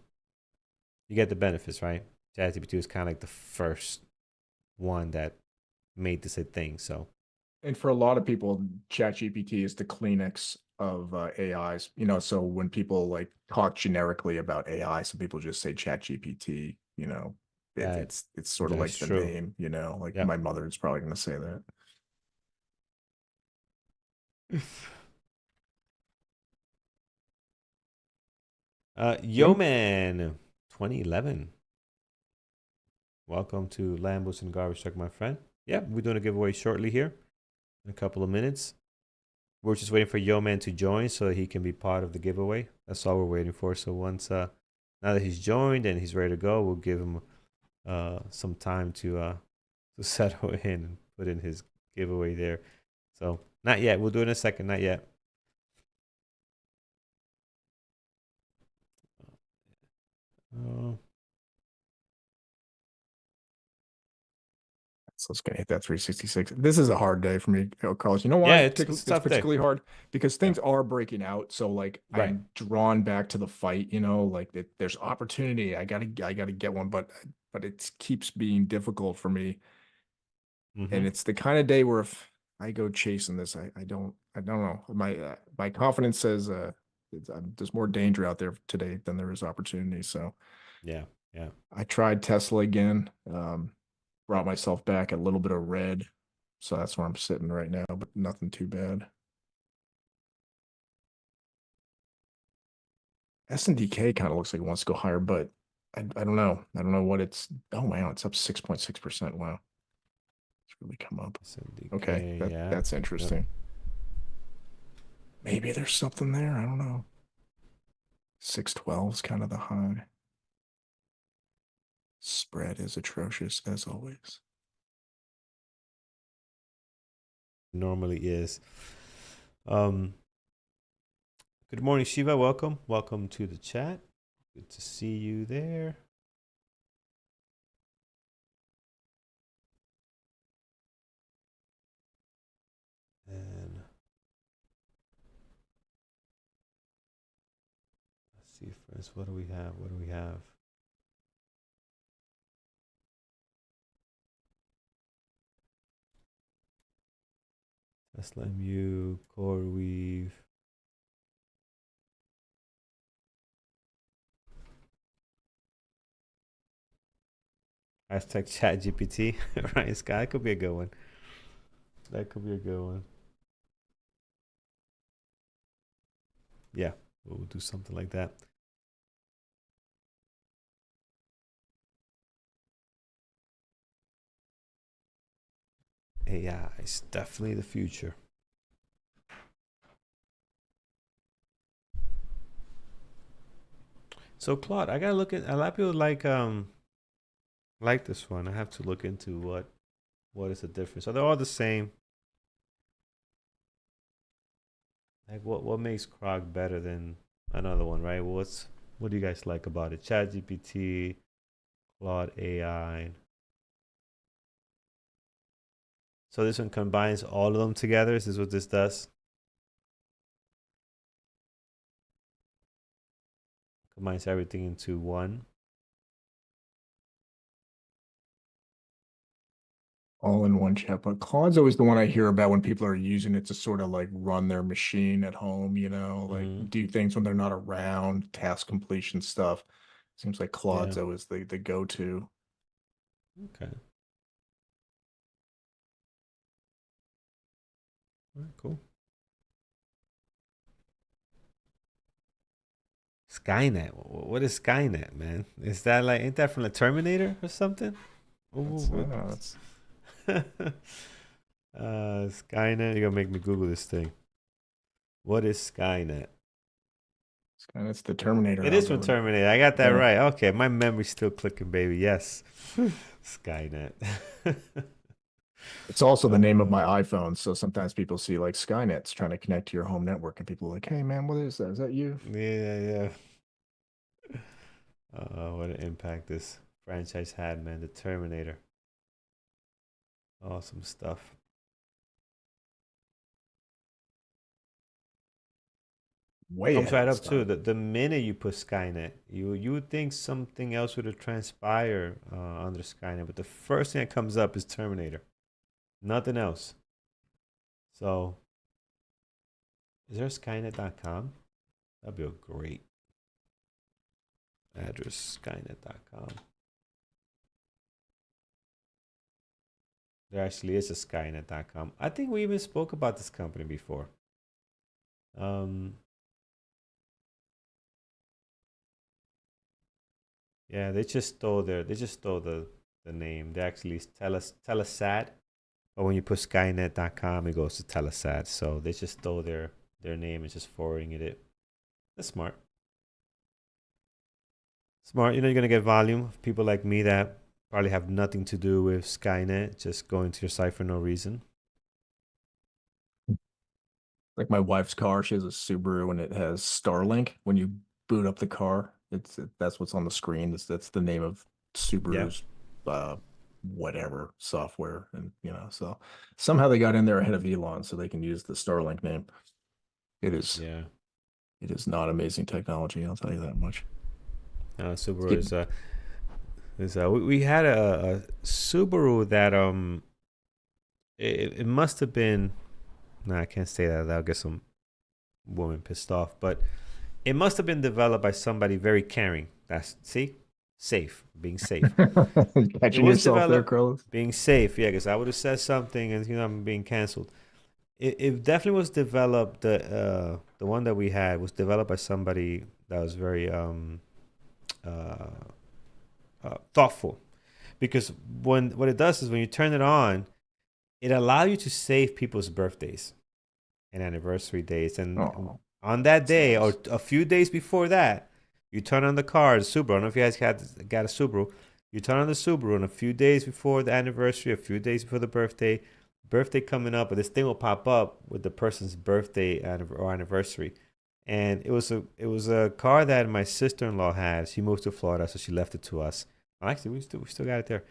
[SPEAKER 1] benefits, right? ChatGPT was kind of like the first one that made this a thing. So
[SPEAKER 2] And for a lot of people, ChatGPT is the Kleenex of AIs. So when people like talk generically about AI, some people just say ChatGPT.
[SPEAKER 1] that
[SPEAKER 2] It's sort of
[SPEAKER 1] that is
[SPEAKER 2] like the
[SPEAKER 1] true.
[SPEAKER 2] name. Like
[SPEAKER 1] Yep.
[SPEAKER 2] my mother is probably going to say that.
[SPEAKER 1] Yo man, 2011. Welcome to Lambos and Garbage Truck, my friend. Yeah, we're doing a giveaway shortly here in a couple of minutes. We're just waiting for Yo man to join so he can be part of the giveaway. That's all we're waiting for. So once now that he's joined and he's ready to go, we'll give him some time to settle in and put in his giveaway there. So not yet. We'll do it in a second. Not yet. Uh,
[SPEAKER 2] So it's gonna hit that 366. This is a hard day for me, Carlos. You know why
[SPEAKER 1] yeah, it's a
[SPEAKER 2] it's
[SPEAKER 1] tough day.
[SPEAKER 2] particularly hard? Because
[SPEAKER 1] Yeah.
[SPEAKER 2] things are breaking out. So like
[SPEAKER 1] Right.
[SPEAKER 2] I'm drawn back to the fight, you know, like there's opportunity. I gotta get one, but it keeps being difficult for me.
[SPEAKER 1] Mm-hmm.
[SPEAKER 2] And it's the kind of day where if I go chasing this, I don't know. My confidence says there's more danger out there today than there is opportunity. So
[SPEAKER 1] Yeah. Yeah.
[SPEAKER 2] I tried Tesla again. Brought myself back a little bit of red. So that's where I'm sitting right now, but nothing too bad. SNDK kind of looks like it wants to go higher, but I don't know. I don't know what it's. Oh wow, it's up 6.6%. Wow, it's really come up. Okay,
[SPEAKER 1] SNDK. Yeah.
[SPEAKER 2] that's
[SPEAKER 1] Yep.
[SPEAKER 2] interesting. Maybe there's something there. I don't know. 612 is kind of the high. Spread is atrocious as always.
[SPEAKER 1] Normally is. Um. Good morning, Shiva. Welcome. Welcome to the chat. Good to see you there. And let's see, friends. What do we have? What do we have? Tesla MU, Core Weave. Hashtag chat GPT. Ryan Scott. That could be a good one. That could be a good one. Yeah, we'll do something like that. AI is definitely the future. So Claude, I gotta look at a lot of people like this one. I have to look into what is the difference. Are they all the same? Like what makes Krog better than another one, right? What do you guys like about it? Chat GPT, Claude AI. So this one combines all of them together. Is this what this does? Combines everything into one.
[SPEAKER 2] All in one chat. But Claude's always the one I hear about when people are using it to sort of like run their machine at home, you know, like
[SPEAKER 1] Mm-hmm.
[SPEAKER 2] do things when they're not around, task completion stuff. Seems like
[SPEAKER 1] Yeah.
[SPEAKER 2] Claude's always the go-to.
[SPEAKER 1] Okay. All right, cool. Skynet. What is Skynet, man? Is that like ain't that from the Terminator or something?
[SPEAKER 2] That's,
[SPEAKER 1] What?
[SPEAKER 2] that's
[SPEAKER 1] Skynet. You're gonna make me Google this thing. What is Skynet?
[SPEAKER 2] it's the Terminator
[SPEAKER 1] It is from
[SPEAKER 2] algorithm.
[SPEAKER 1] Terminator. I got that
[SPEAKER 2] Yeah.
[SPEAKER 1] right. Okay, my memory's still clicking, baby. Yes. Skynet.
[SPEAKER 2] It's also the name of my
[SPEAKER 1] uh,
[SPEAKER 2] iPhone. So sometimes people see like Skynet's trying to connect to your home network, and people are like, "Hey, man, what is that? Is that you?"
[SPEAKER 1] yeah, yeah. What an impact this franchise had, man. The Terminator. Awesome stuff.
[SPEAKER 2] Way
[SPEAKER 1] Comes
[SPEAKER 2] ahead of
[SPEAKER 1] right
[SPEAKER 2] its
[SPEAKER 1] up too.
[SPEAKER 2] time.
[SPEAKER 1] The minute you put Skynet, you would think something else would have transpired under Skynet, but the first thing that comes up is Terminator. Nothing else. So, is there Skynet.com? That'd be a great address. Skynet.com. There actually is a Skynet.com. I think we even spoke about this company before. Um, yeah, they just stole the name. They actually Telesat, but when you put Skynet.com, it goes to Telesat. So they just stole their name and just forwarding it. That's smart. Smart. You know, you're gonna get volume of people like me that probably have nothing to do with Skynet, just going to your site for no reason.
[SPEAKER 2] Like my wife's car, she has a Subaru and it has Starlink. When you boot up the car, that's what's on the screen. That's the name of
[SPEAKER 1] Yeah,
[SPEAKER 2] Subaru's uh whatever software. And so somehow they got in there ahead of Elon so they can use the Starlink name. It is
[SPEAKER 1] yeah.
[SPEAKER 2] it is not amazing technology, I'll tell you that much. It's
[SPEAKER 1] Subaru
[SPEAKER 2] getting
[SPEAKER 1] is we had a Subaru that it must have been. No, I can't say that. That'll get some woman pissed off. But it must have been developed by somebody very caring. That's see, safe, being safe. It
[SPEAKER 2] catching
[SPEAKER 1] was
[SPEAKER 2] yourself there,
[SPEAKER 1] developed
[SPEAKER 2] Carlos.
[SPEAKER 1] being safe. Yeah, because I would have said something, and I'm being canceled. It definitely was developed. The one that we had was developed by somebody that was very uh, thoughtful. Because when what it does is when you turn it on, it allows you to save people's birthdays and anniversary days. And
[SPEAKER 2] Oh,
[SPEAKER 1] on that
[SPEAKER 2] that's
[SPEAKER 1] day or
[SPEAKER 2] nice.
[SPEAKER 1] a few days before that, you turn on the car, the Subaru. I don't know if you guys got a Subaru. You turn on the Subaru, and a few days before the anniversary, a few days before the birthday coming up, but this thing will pop up with the person's birthday or anniversary. And it was a car that my sister in law had. She moved to Florida, so she left it to us. Actually, we still got it there,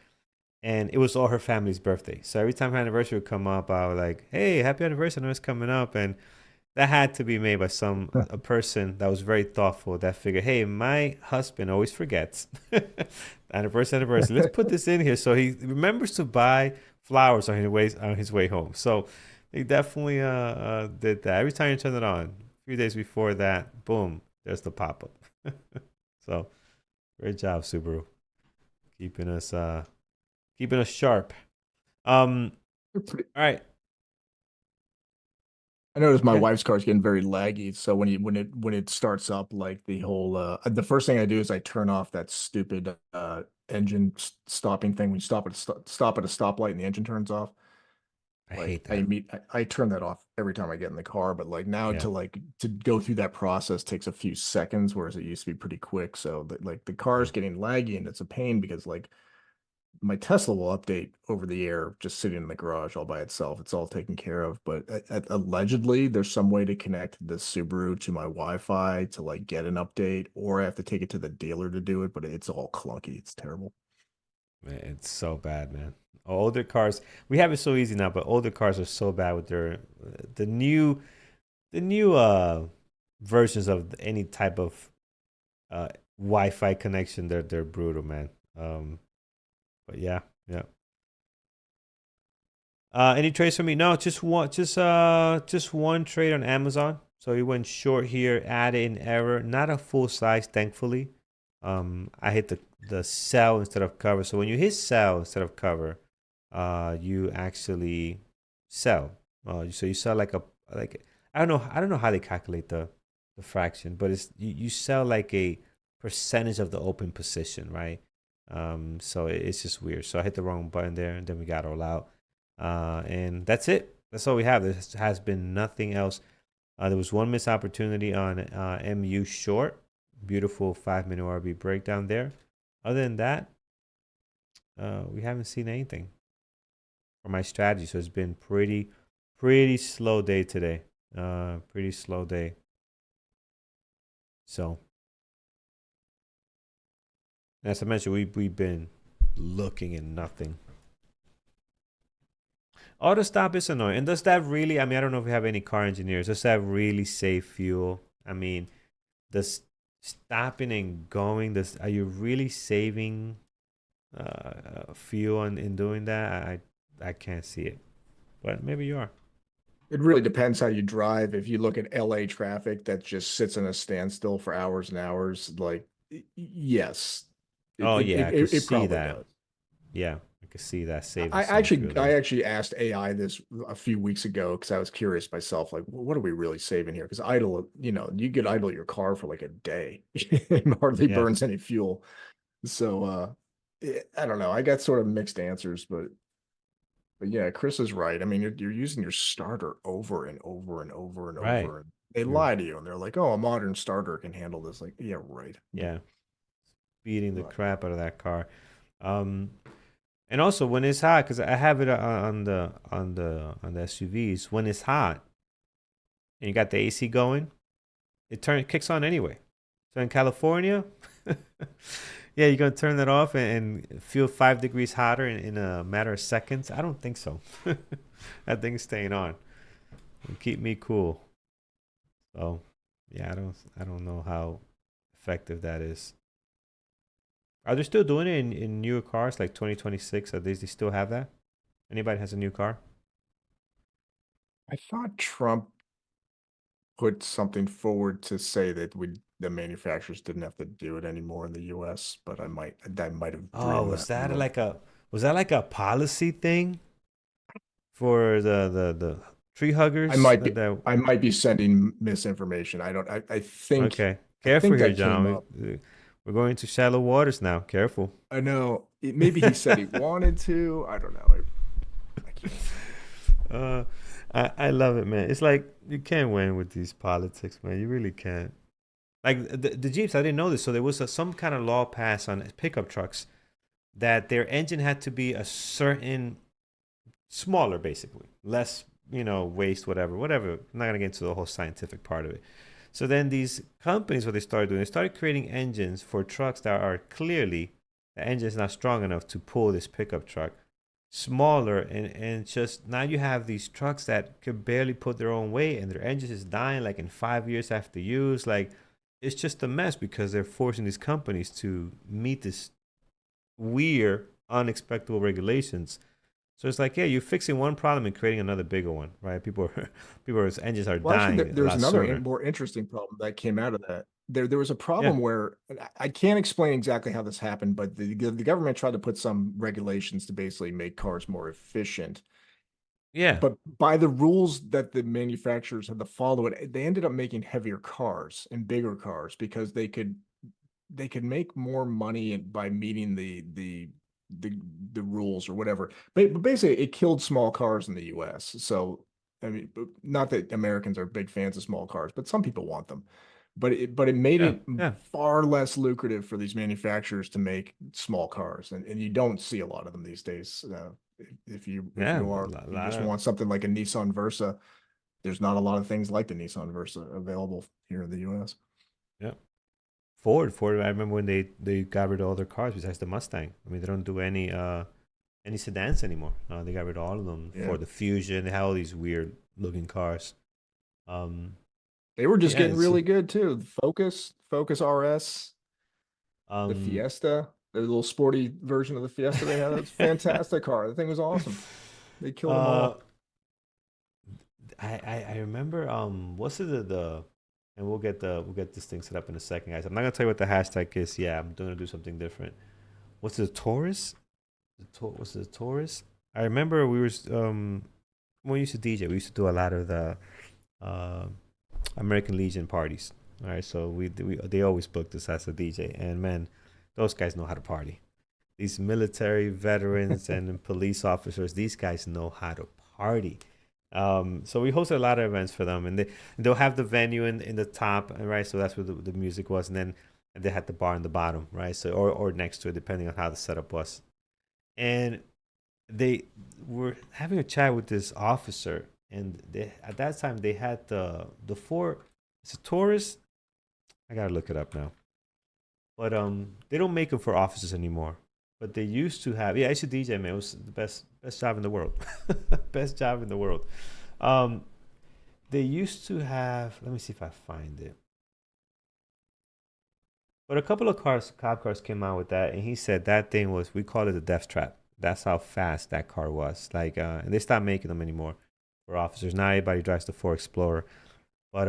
[SPEAKER 1] and it was all her family's birthday. So every time her anniversary would come up, I was like, "Hey, happy anniversary! I know it's coming up." And that had to be made by a person that was very thoughtful. That figured, "Hey, my husband always forgets anniversary. Let's put this in here so he remembers to buy flowers on his way home." So they definitely did that. Every time you turn it on, a few days before that, boom, there's the pop up. So great job, Subaru, keeping us keeping us sharp. Um, all right.
[SPEAKER 2] I noticed my
[SPEAKER 1] Yeah,
[SPEAKER 2] wife's car is getting very laggy. So when it starts up, like the first thing I do is I turn off that stupid engine stopping thing. When you stop at a stoplight and the engine turns off,
[SPEAKER 1] I
[SPEAKER 2] like
[SPEAKER 1] hate that.
[SPEAKER 2] I turn that off every time I get in the car. But like now
[SPEAKER 1] Yeah.
[SPEAKER 2] to go through that process takes a few seconds, whereas it used to be pretty quick. So that like the car
[SPEAKER 1] Yeah.
[SPEAKER 2] is getting laggy and it's a pain because like my Tesla will update over the air just sitting in the garage all by itself. It's all taken care of. But allegedly, there's some way to connect the Subaru to my Wi-Fi to like get an update, or I have to take it to the dealer to do it. But it's all clunky. It's terrible.
[SPEAKER 1] Man, it's so bad, man. Older cars, we have it so easy now, but older cars are so bad with the new the new versions of any type of uh Wi-Fi connection. They're brutal, man. But yeah, yeah. Any trades for me? No, just one trade on Amazon. So he went short here, added an error, not a full size, thankfully. I hit the sell instead of cover. So when you hit sell instead of cover, you actually sell. So you sell like I don't know how they calculate the fraction, but you sell like a percentage of the open position, right? So it's just weird. So I hit the wrong button there, and then we got all out. And that's it. That's all we have. There has been nothing else. There was one missed opportunity on MU short. Beautiful 5 minute RB breakdown there. Other than that, we haven't seen anything for my strategy. So it's been pretty slow day today. Pretty slow day. So as I mentioned, we've been looking at nothing. Auto stop is annoying. And does that really? I mean, I don't know if we have any car engineers. Does that really save fuel? I mean, does stopping and going? Are you really saving fuel in doing that? I can't see it, but maybe you are.
[SPEAKER 2] It really depends how you drive. If you look at LA traffic that just sits in a standstill for hours and hours, like yes,
[SPEAKER 1] Oh yeah, I could
[SPEAKER 2] it
[SPEAKER 1] see
[SPEAKER 2] probably
[SPEAKER 1] that.
[SPEAKER 2] does.
[SPEAKER 1] Yeah, I could see that saving
[SPEAKER 2] I
[SPEAKER 1] some
[SPEAKER 2] actually,
[SPEAKER 1] fuel
[SPEAKER 2] I
[SPEAKER 1] there.
[SPEAKER 2] actually asked AI this a few weeks ago because I was curious myself, like, what are we really saving here? Because idle, you could idle your car for like a day and hardly
[SPEAKER 1] Yeah.
[SPEAKER 2] burns any fuel. So, I don't know. I got sort of mixed answers, but yeah, Chris is right. I mean, you're using your starter over and over and over and
[SPEAKER 1] Right.
[SPEAKER 2] over, and they
[SPEAKER 1] You're,
[SPEAKER 2] lie to you, and they're like, "Oh, a modern starter can handle this." Like, yeah, right.
[SPEAKER 1] yeah. Beating the
[SPEAKER 2] But
[SPEAKER 1] crap out of that car. Um, and also when it's hot, because I have it on the SUVs. When it's hot and you got the AC going, it kicks on anyway. So in California, yeah, you're gonna turn that off and feel 5 degrees hotter in a matter of seconds. I don't think so. That thing's staying on. It'll keep me cool. So yeah, I don't know how effective that is. Are they still doing it in newer cars like 2026? Are they still have that? Anybody has a new car?
[SPEAKER 2] I thought Trump put something forward to say that the manufacturers didn't have to do it anymore in the US, but I might have
[SPEAKER 1] Oh,
[SPEAKER 2] dreamed that. I don't know.
[SPEAKER 1] was that like a policy thing for the tree
[SPEAKER 2] I
[SPEAKER 1] huggers
[SPEAKER 2] might be
[SPEAKER 1] that
[SPEAKER 2] I might be sending misinformation. I don't I think
[SPEAKER 1] okay.
[SPEAKER 2] I
[SPEAKER 1] Careful
[SPEAKER 2] think
[SPEAKER 1] here,
[SPEAKER 2] that came
[SPEAKER 1] John.
[SPEAKER 2] up.
[SPEAKER 1] We're going to shallow waters now. Careful.
[SPEAKER 2] I know maybe he said he wanted to. I don't know. I can't.
[SPEAKER 1] uh, I love it, man. It's like you can't win with these politics, man. You really can't. Like the Jeeps, I didn't know this. So there was some kind of law passed on pickup trucks that their engine had to be a certain smaller, basically, less, waste, whatever. I'm not gonna get into the whole scientific part of it. So then these companies, what they started doing, they started creating engines for trucks that are clearly the engine is not strong enough to pull this pickup truck smaller, and just now you have these trucks that could barely put their own weight and their engines is dying like in 5 years after use. Like it's just a mess because they're forcing these companies to meet this weird, unexpected regulations. So it's like, yeah, you're fixing one problem and creating another bigger one, right? People's engines are
[SPEAKER 2] Well, actually,
[SPEAKER 1] dying a
[SPEAKER 2] there was
[SPEAKER 1] lot
[SPEAKER 2] another
[SPEAKER 1] sooner.
[SPEAKER 2] more interesting problem that came out of that. There was a
[SPEAKER 1] Yeah,
[SPEAKER 2] problem where and I can't explain exactly how this happened, but the government tried to put some regulations to basically make cars more efficient.
[SPEAKER 1] yeah,
[SPEAKER 2] But by the rules that the manufacturers had to follow it, they ended up making heavier cars and bigger cars because they could make more money by meeting the the rules or whatever. But basically, it killed small cars in the U.S. So I mean, not that Americans are big fans of small cars, but some people want them. But it made
[SPEAKER 1] yeah,
[SPEAKER 2] it
[SPEAKER 1] yeah,
[SPEAKER 2] far less lucrative for these manufacturers to make small cars, and you don't see a lot of them these days. If
[SPEAKER 1] yeah.
[SPEAKER 2] you are
[SPEAKER 1] A
[SPEAKER 2] you
[SPEAKER 1] lot
[SPEAKER 2] just
[SPEAKER 1] of
[SPEAKER 2] want something like a Nissan Versa, there's not a lot of things like the Nissan Versa available here in the U.S.
[SPEAKER 1] yeah. Ford. I remember when they got rid of all their cars besides the Mustang. I mean, they don't do any sedans anymore. They got rid of all of them
[SPEAKER 2] Yeah.
[SPEAKER 1] for the Fusion. They have all these weird looking cars. Um,
[SPEAKER 2] They were just
[SPEAKER 1] yeah,
[SPEAKER 2] getting really good too. The Focus RS, the
[SPEAKER 1] um,
[SPEAKER 2] Fiesta, the little sporty version of the Fiesta they had. That's a fantastic car. The thing was awesome. They killed them
[SPEAKER 1] uh,
[SPEAKER 2] all.
[SPEAKER 1] I remember what's it the and we'll get this thing set up in a second, guys. I'm not gonna tell you what the hashtag is. Yeah, I'm gonna do something different. What's the Taurus? What's the Taurus? I remember when we used to DJ, we used to do a lot of the uh American Legion parties. All right, so they always booked us as a DJ, and man, those guys know how to party. These military veterans and police officers, these guys know how to party. So we hosted a lot of events for them, and they'll have the venue in the top, right? So that's where the music was, and then they had the bar in the bottom, right? So or next to it, depending on how the setup was. And they were having a chat with this officer, and at that time they had the four. It's a Taurus. I gotta look it up now. But they don't make them for officers anymore. But they used to have. Yeah, I used to DJ, man. It was the best job in the world. Best job in the world. Um, they used to have. Let me see if I find it. But a couple of cop cars came out with that, and he said that thing was. We call it a death trap. That's how fast that car was. Like, and they stopped making them anymore for officers. Now everybody drives the Ford Explorer. But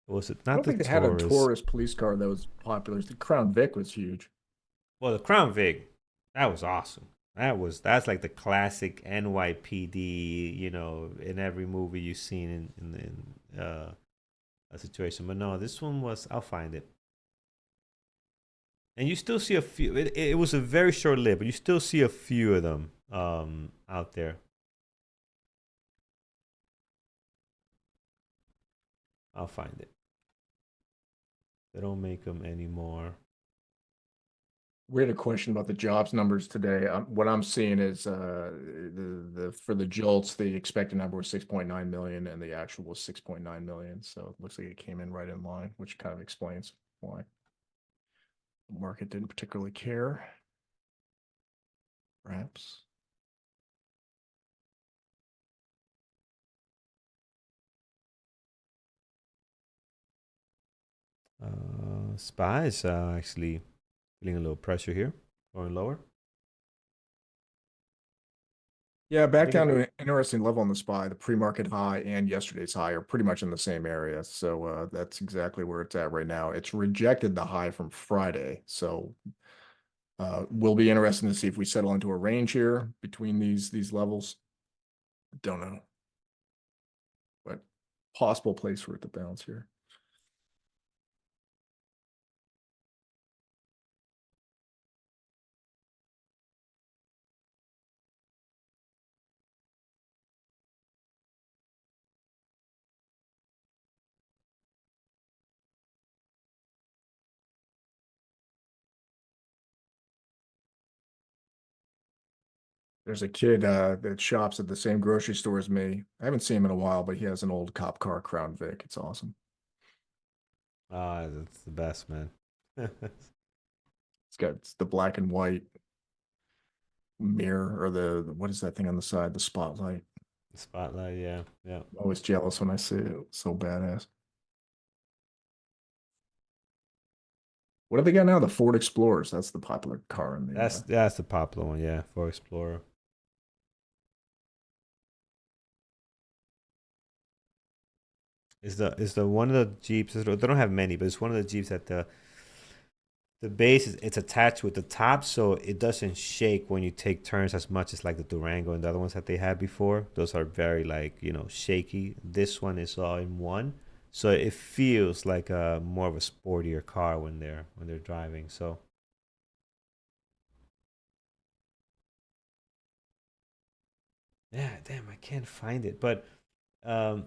[SPEAKER 1] was it
[SPEAKER 2] I
[SPEAKER 1] not
[SPEAKER 2] don't
[SPEAKER 1] the
[SPEAKER 2] think they had a
[SPEAKER 1] Taurus?
[SPEAKER 2] Taurus police car that was popular. The Crown Vic was huge.
[SPEAKER 1] Well, the Crown Vic, that was awesome. That's like the classic NYPD, in every movie you've seen in a situation. But no, this one was. I'll find it. And you still see a few. It was a very short lived, but you still see a few of them out there. I'll find it. They don't make them anymore.
[SPEAKER 2] We had a question about the jobs numbers today. What I'm seeing is the for the JOLTS, the expected number was 6.9 million and the actual was 6.9 million. So it looks like it came in right in line, which kind of explains why the market didn't particularly care. Perhaps.
[SPEAKER 1] SPY is actually feeling a little pressure here, going lower.
[SPEAKER 2] Yeah,
[SPEAKER 1] I
[SPEAKER 2] back
[SPEAKER 1] think
[SPEAKER 2] down to an interesting level on the SPY. The pre-market high and yesterday's high are pretty much in the same area. So that's exactly where it's at right now. It's rejected the high from Friday. So will be interesting to see if we settle into a range here between these levels. Don't know. But possible place for it to bounce here. There's a kid that shops at the same grocery store as me. I haven't seen him in a while, but he has an old cop car Crown Vic. It's awesome.
[SPEAKER 1] That's the best, man.
[SPEAKER 2] It's the black and white mirror or the what is that thing on the side? The spotlight.
[SPEAKER 1] The spotlight, yeah, yeah.
[SPEAKER 2] I'm always jealous when I see it. It's so badass. What do they got now? The Ford Explorers. That's the popular car in the.
[SPEAKER 1] That's the popular one, yeah, for Explorer. Is the one of the Jeeps? They don't have many, but it's one of the Jeeps that the base is it's attached with the top, so it doesn't shake when you take turns as much as like the Durango and the other ones that they had before. Those are very like shaky. This one is all in one, so it feels like a more of a sportier car when they're driving. So yeah, damn, I can't find it, but um,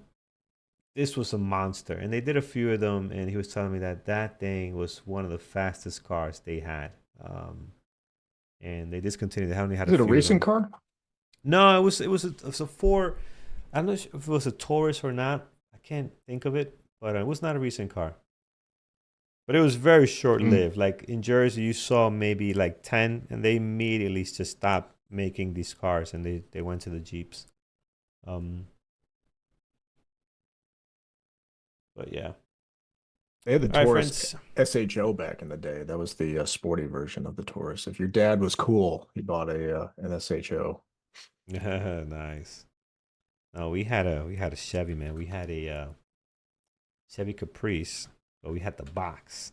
[SPEAKER 1] this was a monster, and they did a few of them, and he was telling me that that thing was one of the fastest cars they had. And they discontinued. They only had
[SPEAKER 2] Is
[SPEAKER 1] a
[SPEAKER 2] it a
[SPEAKER 1] few of
[SPEAKER 2] racing
[SPEAKER 1] them.
[SPEAKER 2] car?
[SPEAKER 1] No, it was a four. I'm not sure if it was a Taurus or not. I can't think of it, but it was not a recent car. But it was very short
[SPEAKER 2] Hmm.
[SPEAKER 1] lived. Like in Jersey, you saw maybe like 10, and they immediately just stopped making these cars, and they went to the Jeeps. Um, but yeah.
[SPEAKER 2] They had the
[SPEAKER 1] All right,
[SPEAKER 2] Taurus
[SPEAKER 1] friends.
[SPEAKER 2] SHO back in the day. That was the sporty version of the Taurus. If your dad was cool, he bought a an SHO.
[SPEAKER 1] Nice. No, we had a Chevy, man. We had a Chevy Caprice, but we had the box.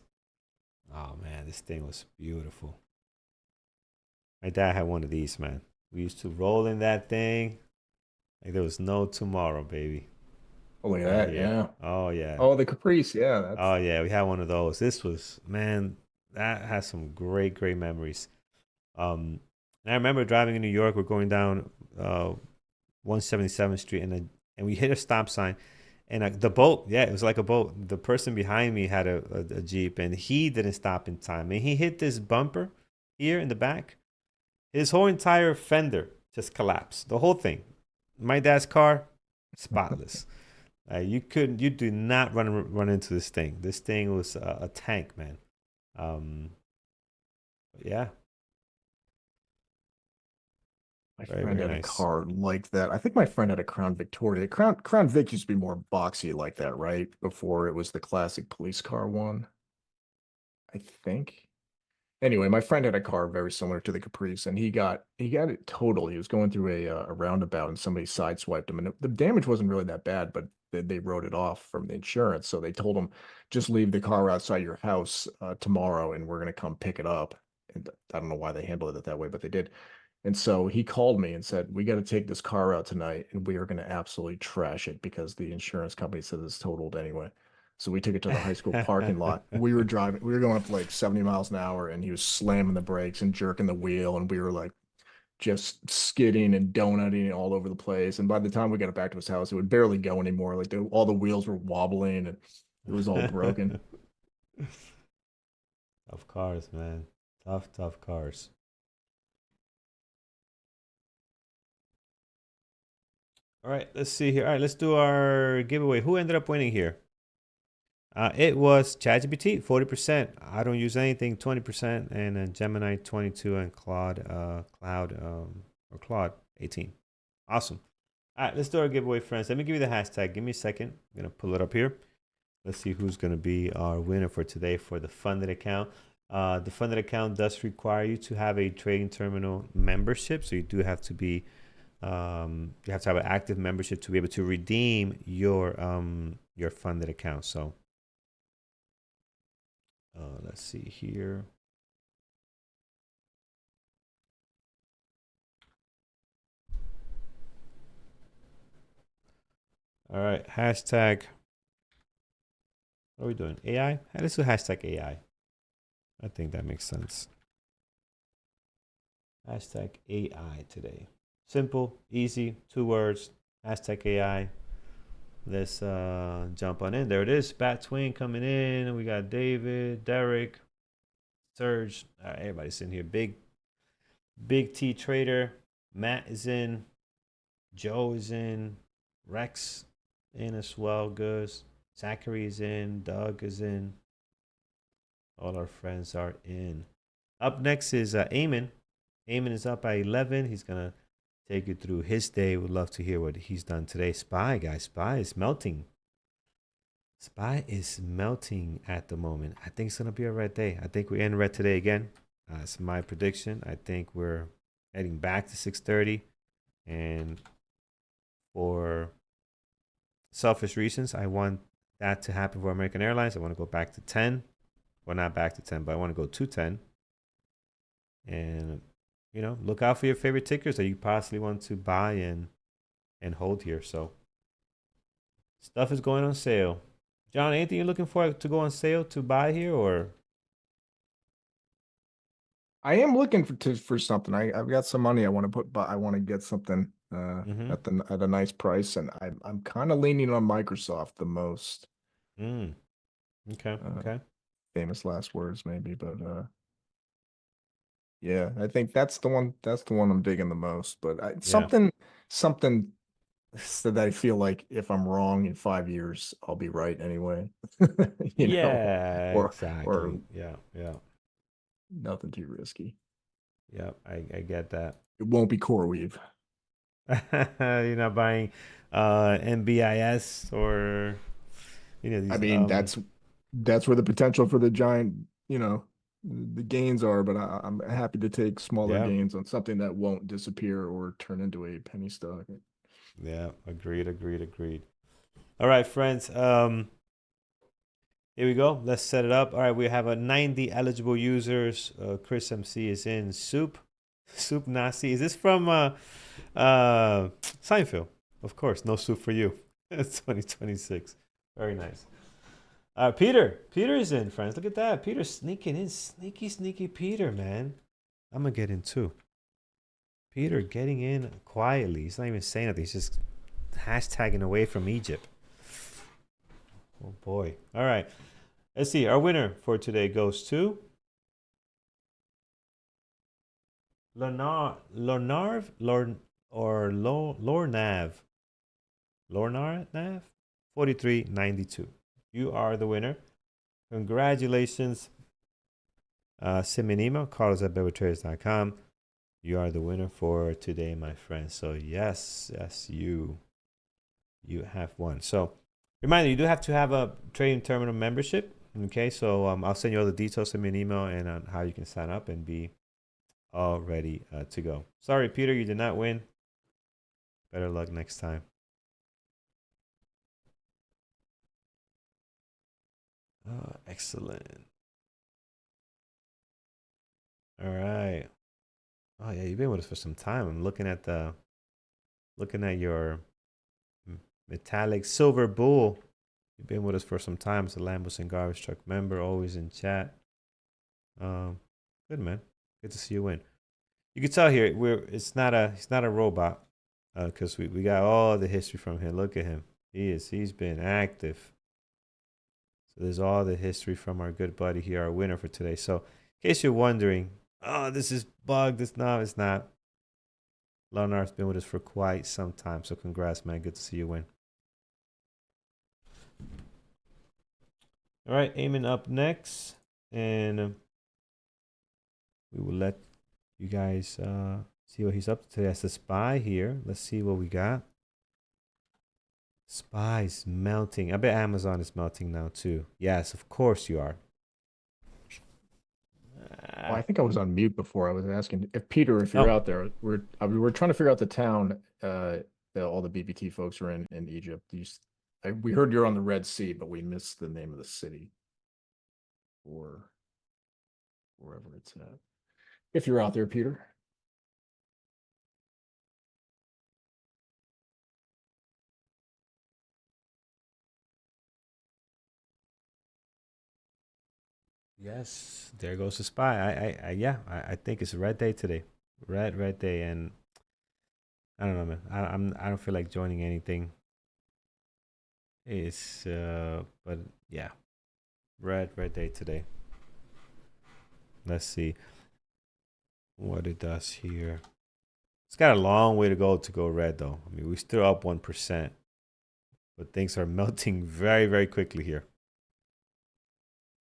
[SPEAKER 1] Oh man, this thing was beautiful. My dad had one of these, man. We used to roll in that thing like there was no tomorrow, baby.
[SPEAKER 2] Oh, look at
[SPEAKER 1] Right
[SPEAKER 2] that.
[SPEAKER 1] here.
[SPEAKER 2] Yeah.
[SPEAKER 1] Oh yeah.
[SPEAKER 2] Oh, the Caprice. Yeah,
[SPEAKER 1] Oh
[SPEAKER 2] that's
[SPEAKER 1] yeah. We had one of those. This was man. That has some great memories. Um, and I remember driving in New York. We're going down 177th Street, and we hit a stop sign, and the boat, yeah, it was like a boat. The person behind me had a Jeep, and he didn't stop in time, and he hit this bumper here in the back. His whole entire fender just collapsed. The whole thing. My dad's car, spotless. You do not run into this thing. This thing was a tank, man. Um, yeah,
[SPEAKER 2] my
[SPEAKER 1] very
[SPEAKER 2] friend
[SPEAKER 1] very
[SPEAKER 2] had a
[SPEAKER 1] nice.
[SPEAKER 2] car like that. I think my friend had a Crown Victoria. Crown Vic used to be more boxy like that, right? Before it was the classic police car one, I think. Anyway, my friend had a car very similar to the Caprice, and he got it totaled. He was going through a roundabout, and somebody sideswiped him, and the damage wasn't really that bad, but they wrote it off from the insurance. So they told him, just leave the car outside your house tomorrow, and we're gonna come pick it up. And I don't know why they handled it that way, but they did. And so he called me and said, "We got to take this car out tonight and we are going to absolutely trash it because the insurance company says it's totaled anyway." So we took it to the high school parking lot. We were going up to like 70 miles an hour and he was slamming the brakes and jerking the wheel. And we were like just skidding and donutting all over the place. And by the time we got it back to his house, it would barely go anymore. Like all the wheels were wobbling and it was all broken.
[SPEAKER 1] Tough cars, man. Tough, tough cars. All right, let's see here. All right, let's do our giveaway. Who ended up winning here? It was ChatGPT, 40%. I don't use anything, 20%, and then Gemini, 22, and Claude, Claude, 18. Awesome. All right, let's do our giveaway, friends. Let me give you the hashtag. Give me a second. I'm gonna pull it up here. Let's see who's gonna be our winner for today for the funded account. The funded account does require you to have a trading terminal membership, so you do have to be you have to have an active membership to be able to redeem your funded account. So let's see here. All right, hashtag. What are we doing? AI? Let's do hashtag AI. I think that makes sense. Hashtag AI today. Simple, easy, 2 words. Hashtag AI. Let's jump on in. There it is. Bat Twin coming in. We got David, Derek, Serge. All right, everybody's in here. Big T Trader. Matt is in. Joe is in. Rex in as well. Good. Zachary is in. Doug is in. All our friends are in. Up next is Eamon. Eamon is up at 11. He's going to take you through his day. Would love to hear what he's done today. SPY, guys. SPY is melting. SPY is melting at the moment. I think it's going to be a red day. I think we end red today again. That's my prediction. I think we're heading back to 630. And for selfish reasons, I want that to happen for American Airlines. I want to go back to 10. Well, not back to 10, but I want to go to 10. And, you know, look out for your favorite tickers that you possibly want to buy and hold here. So stuff is going on sale. John, anything you're looking for to go on sale to buy here, or?
[SPEAKER 2] I am looking for something. I've got some money I want to put, but I want to get something at a nice price, and I'm kind of leaning on Microsoft the most.
[SPEAKER 1] Okay. Okay.
[SPEAKER 2] Famous last words, maybe, but yeah, I think that's the one. That's the one I'm digging the most. But something that I feel like if I'm wrong in 5 years, I'll be right anyway.
[SPEAKER 1] Yeah,
[SPEAKER 2] or
[SPEAKER 1] exactly. Yeah.
[SPEAKER 2] nothing too risky.
[SPEAKER 1] Yeah, I get that.
[SPEAKER 2] It won't be CoreWeave.
[SPEAKER 1] You're not buying NBIS or these.
[SPEAKER 2] I mean, that's where the potential for the giant, the gains are. But I'm happy to take smaller
[SPEAKER 1] Yeah.
[SPEAKER 2] gains on something that won't disappear or turn into a penny stock.
[SPEAKER 1] Yeah, agreed. All right, friends. Here we go. Let's set it up. All right, we have a 90 eligible users. Chris MC is in. Soup Nasi. Is this from Seinfeld? Of course, no soup for you. It's 2026. Very nice. Peter is in, friends. Look at that. Peter's sneaking in. Sneaky Peter, man. I'm gonna get in too. Peter getting in quietly. He's not even saying anything. He's just hashtagging away from Egypt. Oh boy. All right. Let's see. Our winner for today goes to Lornav 4392. You are the winner. Congratulations. Send me an email, carlos@bevertraders.com. You are the winner for today, my friend. So yes, you have won. So reminder, you do have to have a trading terminal membership. Okay, so I'll send you all the details. Send me an email and on how you can sign up and be all ready to go. Sorry, Peter, you did not win. Better luck next time. Excellent. All right. Oh yeah, you've been with us for some time. I'm looking at your metallic silver bull. You've been with us for some time as a Lambos and Garbage Truck member, always in chat. Um, Good man. Good to see you win. You can tell here he's not a robot, because we got all the history from him. Look at him. He's been active. So there's all the history from our good buddy here, our winner for today. So in case you're wondering, oh, this is bugged. It's not. Leonard's been with us for quite some time. So congrats, man. Good to see you win. All right, Eamon up next. And we will let you guys see what he's up to today. That's the SPY here. Let's see what we got. SPY's melting. I bet Amazon is melting now too. Yes, of course you are.
[SPEAKER 2] Well, I think I was on mute before. I was asking if Peter, if you're
[SPEAKER 1] Oh,
[SPEAKER 2] out there, we're trying to figure out the town that all the BBT folks are in Egypt. We heard you're on the Red Sea, but we missed the name of the city or wherever it's at. If you're out there, Peter.
[SPEAKER 1] yes. There goes the SPY. Yeah. I think it's a red day today. Red day, and I don't know, man. I don't feel like joining anything. It's but yeah, red day today. Let's see what it does here. It's got a long way to go red though. I mean, we're still up 1%, but things are melting very quickly here.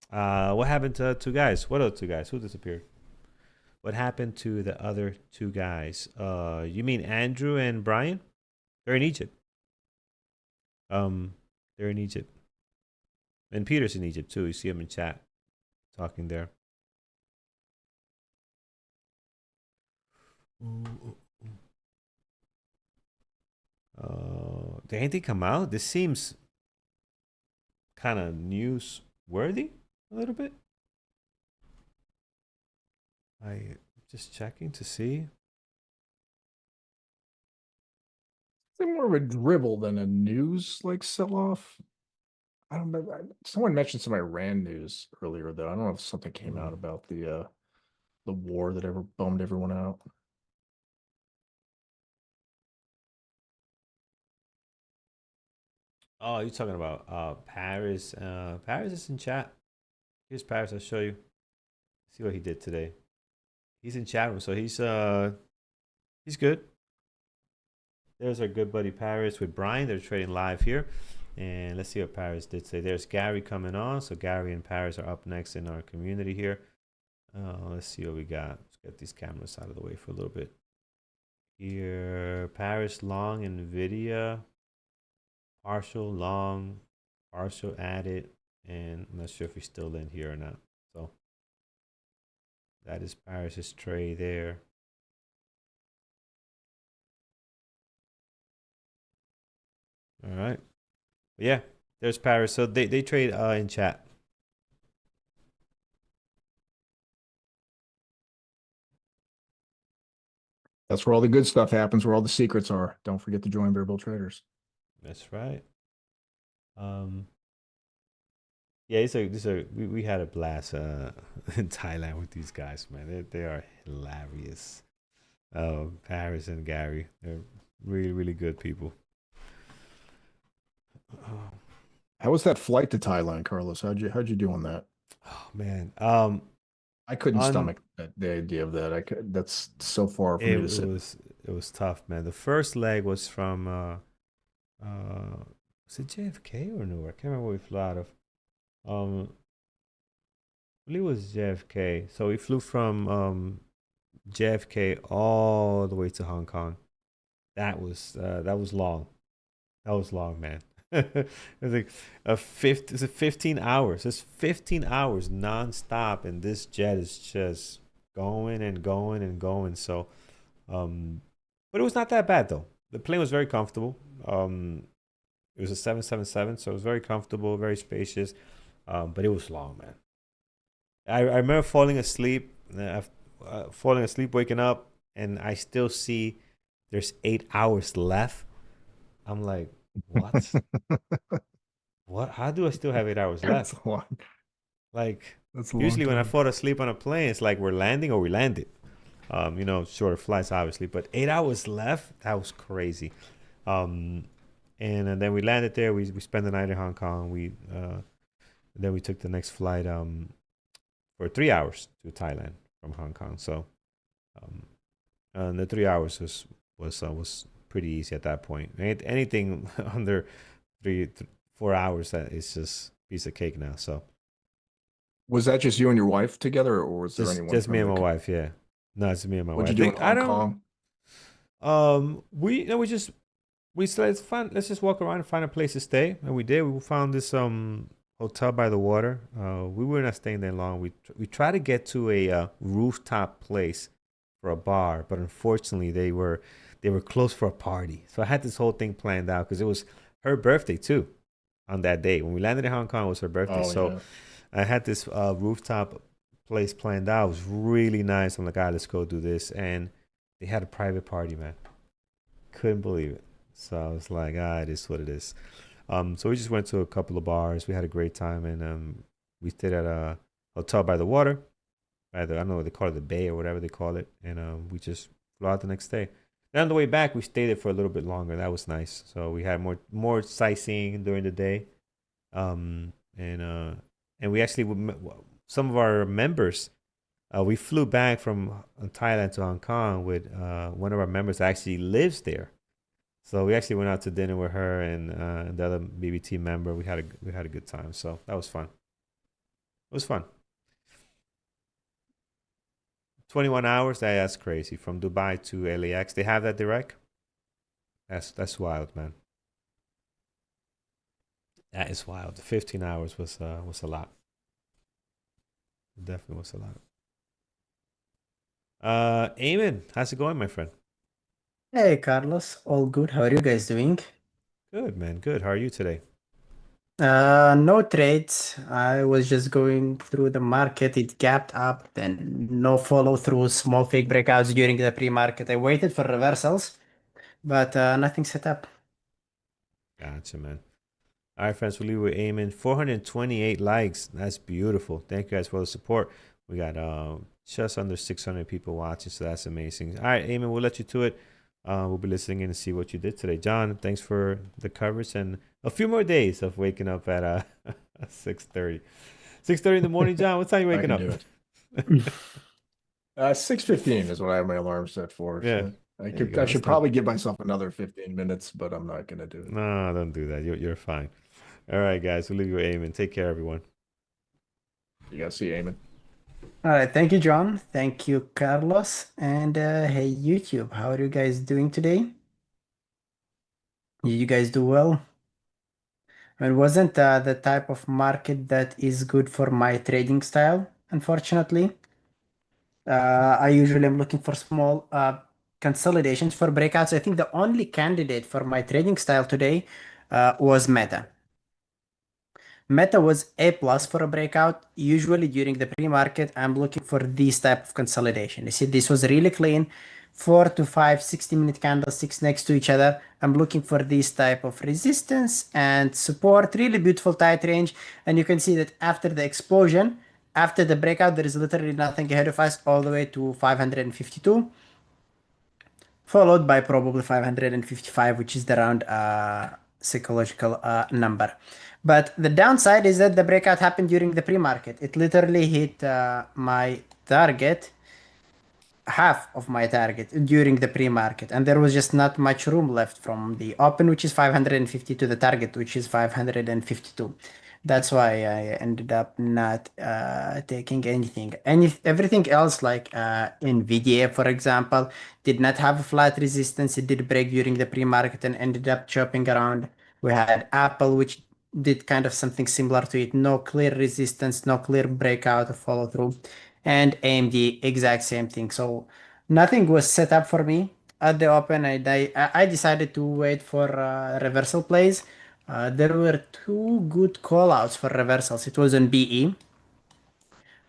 [SPEAKER 1] What happened to two guys? What other two guys? Who disappeared? What happened to the other two guys? You mean Andrew and Brian? They're in Egypt. Um, they're in Egypt, and Peter's in Egypt too. You see him in chat talking there. Did anything come out? This seems kind of newsworthy a little bit. I just checking to see.
[SPEAKER 2] It's more of a dribble than a news like sell-off. I don't know. Someone mentioned some Iran news earlier, though. I don't know if something came out about the war that ever bummed everyone out.
[SPEAKER 1] Oh, you're talking about Paris. Paris is in chat. Here's Paris. I'll show you. See what he did today. He's in chat room, so he's good. There's our good buddy Paris with Brian. They're trading live here. And let's see what Paris did say. There's Gary coming on. So Gary and Paris are up next in our community here. Let's see what we got. Let's get these cameras out of the way for a little bit. Here, Paris long Nvidia, partial long, partial added, and I'm not sure if he's still in here or not. So that is Paris's trade there. All right. But yeah, there's Paris. So they trade in chat.
[SPEAKER 2] That's where all the good stuff happens, where all the secrets are. Don't forget to join Variable Traders.
[SPEAKER 1] That's right. Yeah, we had a blast in Thailand with these guys, man. They are hilarious. Paris and Gary, they're really good people.
[SPEAKER 2] How was that flight to Thailand, Carlos? How'd you do on that?
[SPEAKER 1] Oh man,
[SPEAKER 2] I couldn't
[SPEAKER 1] on
[SPEAKER 2] stomach the idea of that. That's so far for
[SPEAKER 1] it
[SPEAKER 2] me to sit.
[SPEAKER 1] it was tough, man. The first leg was from was it JFK or Newark? I can't remember where we flew out of. I believe it was JFK. So we flew from JFK all the way to Hong Kong. That was long. That was long, man. It was like it's a 15 hours. It's 15 hours nonstop, and this jet is just going and going and going. So, but it was not that bad though. The plane was very comfortable. It was a 777, so it was very comfortable, very spacious. But it was long, man. I remember falling asleep, waking up, and I still see there's 8 hours left. I'm like, what? What? How do I still have 8 hours
[SPEAKER 2] That's
[SPEAKER 1] left?
[SPEAKER 2] a lot.
[SPEAKER 1] Like,
[SPEAKER 2] That's a long
[SPEAKER 1] usually when I
[SPEAKER 2] time.
[SPEAKER 1] fall asleep on a plane, it's like we're landing or we landed. Shorter flights, obviously, but 8 hours left. That was crazy. Um, and then we landed there. We spent the night in Hong Kong. Then we took the next flight for 3 hours to Thailand from Hong Kong. So um, and the 3 hours was pretty easy at that point. Anything under 4 hours, that is just piece of cake now. So
[SPEAKER 2] Was that just you and your wife together, or was there anyone
[SPEAKER 1] just me
[SPEAKER 2] from
[SPEAKER 1] and
[SPEAKER 2] the?
[SPEAKER 1] my wife. Yeah, no, it's me and my wife.
[SPEAKER 2] What'd
[SPEAKER 1] I
[SPEAKER 2] you do in
[SPEAKER 1] think I
[SPEAKER 2] Hong
[SPEAKER 1] don't.
[SPEAKER 2] Kong?
[SPEAKER 1] We said it's fun. Let's just walk around and find a place to stay, and we did. We found this hotel by the water. We were not staying there long. We tried to get to a rooftop place for a bar, but unfortunately they were closed for a party. So I had this whole thing planned out because it was her birthday too on that day. When we landed in Hong Kong, it was her birthday.
[SPEAKER 2] Oh
[SPEAKER 1] So
[SPEAKER 2] yeah.
[SPEAKER 1] I had this rooftop place planned out. It was really nice. I'm like, let's go do this, and they had a private party, man. Couldn't believe it. So I was like, it is what it is. So we just went to a couple of bars. We had a great time, and we stayed at a hotel by the water, by the I don't know what they call it, the bay or whatever they call it, and we just flew out the next day. Then on the way back, we stayed there for a little bit longer. That was nice. So we had more sightseeing during the day, um, and we actually some of our members. We flew back from Thailand to Hong Kong with one of our members that actually lives there. So we actually went out to dinner with her and the other BBT member. We had a good time. So that was fun. It was fun. 21 hours. That's crazy. From Dubai to LAX. They have that direct. That's wild, man. That is wild. 15 hours was a lot. It definitely was a lot. Eamon, how's it going, my friend?
[SPEAKER 3] Hey Carlos, all good. How are you guys doing?
[SPEAKER 1] Good, man. Good. How are you today?
[SPEAKER 3] No trades. I was just going through the market. It gapped up, then no follow through, small fake breakouts during the pre-market. I waited for reversals, but nothing set up.
[SPEAKER 1] Gotcha, man. All right, friends, we'll leave with Eamon. 428 likes. That's beautiful. Thank you guys for the support. We got just under 600 people watching, so that's amazing. All right, Eamon, we'll let you to it. We'll be listening in to see what you did today. John, thanks for the coverage and a few more days of waking up at 6:30. 6:30 in the morning, John. What time you
[SPEAKER 2] I
[SPEAKER 1] waking
[SPEAKER 2] can
[SPEAKER 1] up?
[SPEAKER 2] do it. 6:15 is what I have my alarm set for.
[SPEAKER 1] Yeah.
[SPEAKER 2] So
[SPEAKER 1] There you
[SPEAKER 2] I
[SPEAKER 1] go.
[SPEAKER 2] should
[SPEAKER 1] That's not-
[SPEAKER 2] probably give myself another 15 minutes, but I'm not gonna do it.
[SPEAKER 1] No, don't do that. You're fine. All right, guys. We'll leave you with Eamon. Take care, everyone.
[SPEAKER 2] You gotta see Eamon.
[SPEAKER 3] All right, thank you, John. Thank you, Carlos. And hey, YouTube, how are you guys doing today? Did you guys do well? It wasn't the type of market that is good for my trading style, unfortunately. I usually am looking for small consolidations for breakouts. I think the only candidate for my trading style today was Meta. Meta was A plus for a breakout. Usually during the pre-market, I'm looking for this type of consolidation. You see, this was really clean. 4 to 5 60-minute candlesticks next to each other. I'm looking for this type of resistance and support. Really beautiful tight range. And you can see that after the explosion, after the breakout, there is literally nothing ahead of us all the way to 552, followed by probably 555, which is the round psychological number. But the downside is that the breakout happened during the pre-market. It literally hit my target, half of my target during the pre-market, and there was just not much room left from the open, which is 550, to the target, which is 552. That's why I ended up not taking anything. Everything else, like NVDA, for example, did not have a flat resistance. It did break during the pre-market and ended up chopping around. We had Apple, which did kind of something similar to it. No clear resistance, no clear breakout or follow through. And AMD, exact same thing. So nothing was set up for me at the open. I decided to wait for reversal plays. There were two good callouts for reversals. It was on BE.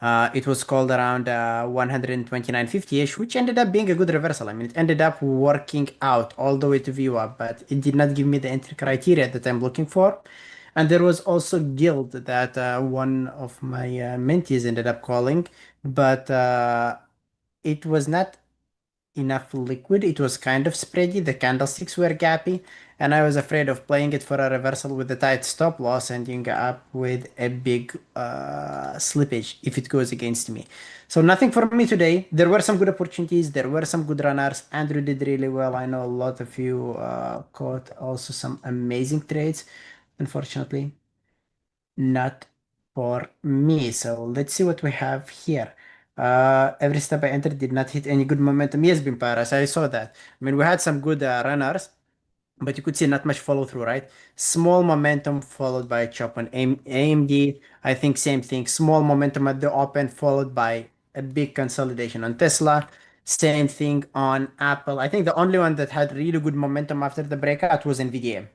[SPEAKER 3] It was called around 129.50-ish, which ended up being a good reversal. I mean, it ended up working out all the way to view up, but it did not give me the entry criteria that I'm looking for. And there was also Guild that one of my mentees ended up calling, but it was not enough liquid. It was kind of spready. The candlesticks were gappy, and I was afraid of playing it for a reversal with a tight stop loss, ending up with a big slippage if it goes against me. So nothing for me today. There were some good opportunities. There were some good runners. Andrew did really well. I know a lot of you caught also some amazing trades. Unfortunately, not for me. So let's see what we have here. Every step I entered did not hit any good momentum. Yes, Bimparas, I saw that. I mean, we had some good runners, but you could see not much follow through, right? Small momentum followed by a chop on AMD. I think same thing. Small momentum at the open followed by a big consolidation on Tesla. Same thing on Apple. I think the only one that had really good momentum after the breakout was NVDA.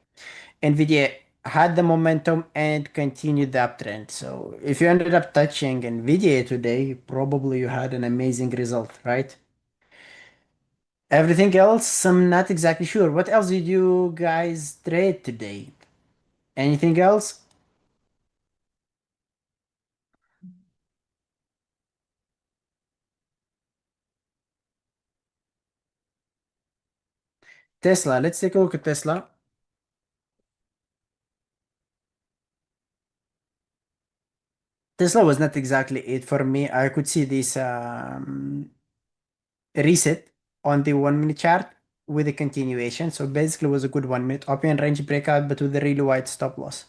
[SPEAKER 3] NVIDIA had the momentum and continued the uptrend. So if you ended up touching NVIDIA today, probably you had an amazing result, right? Everything else, I'm not exactly sure. What else did you guys trade today? Anything else? Tesla, let's take a look at Tesla. Tesla was not exactly it for me. I could see this reset on the 1 minute chart with a continuation. So basically it was a good 1 minute open range breakout, but with a really wide stop loss.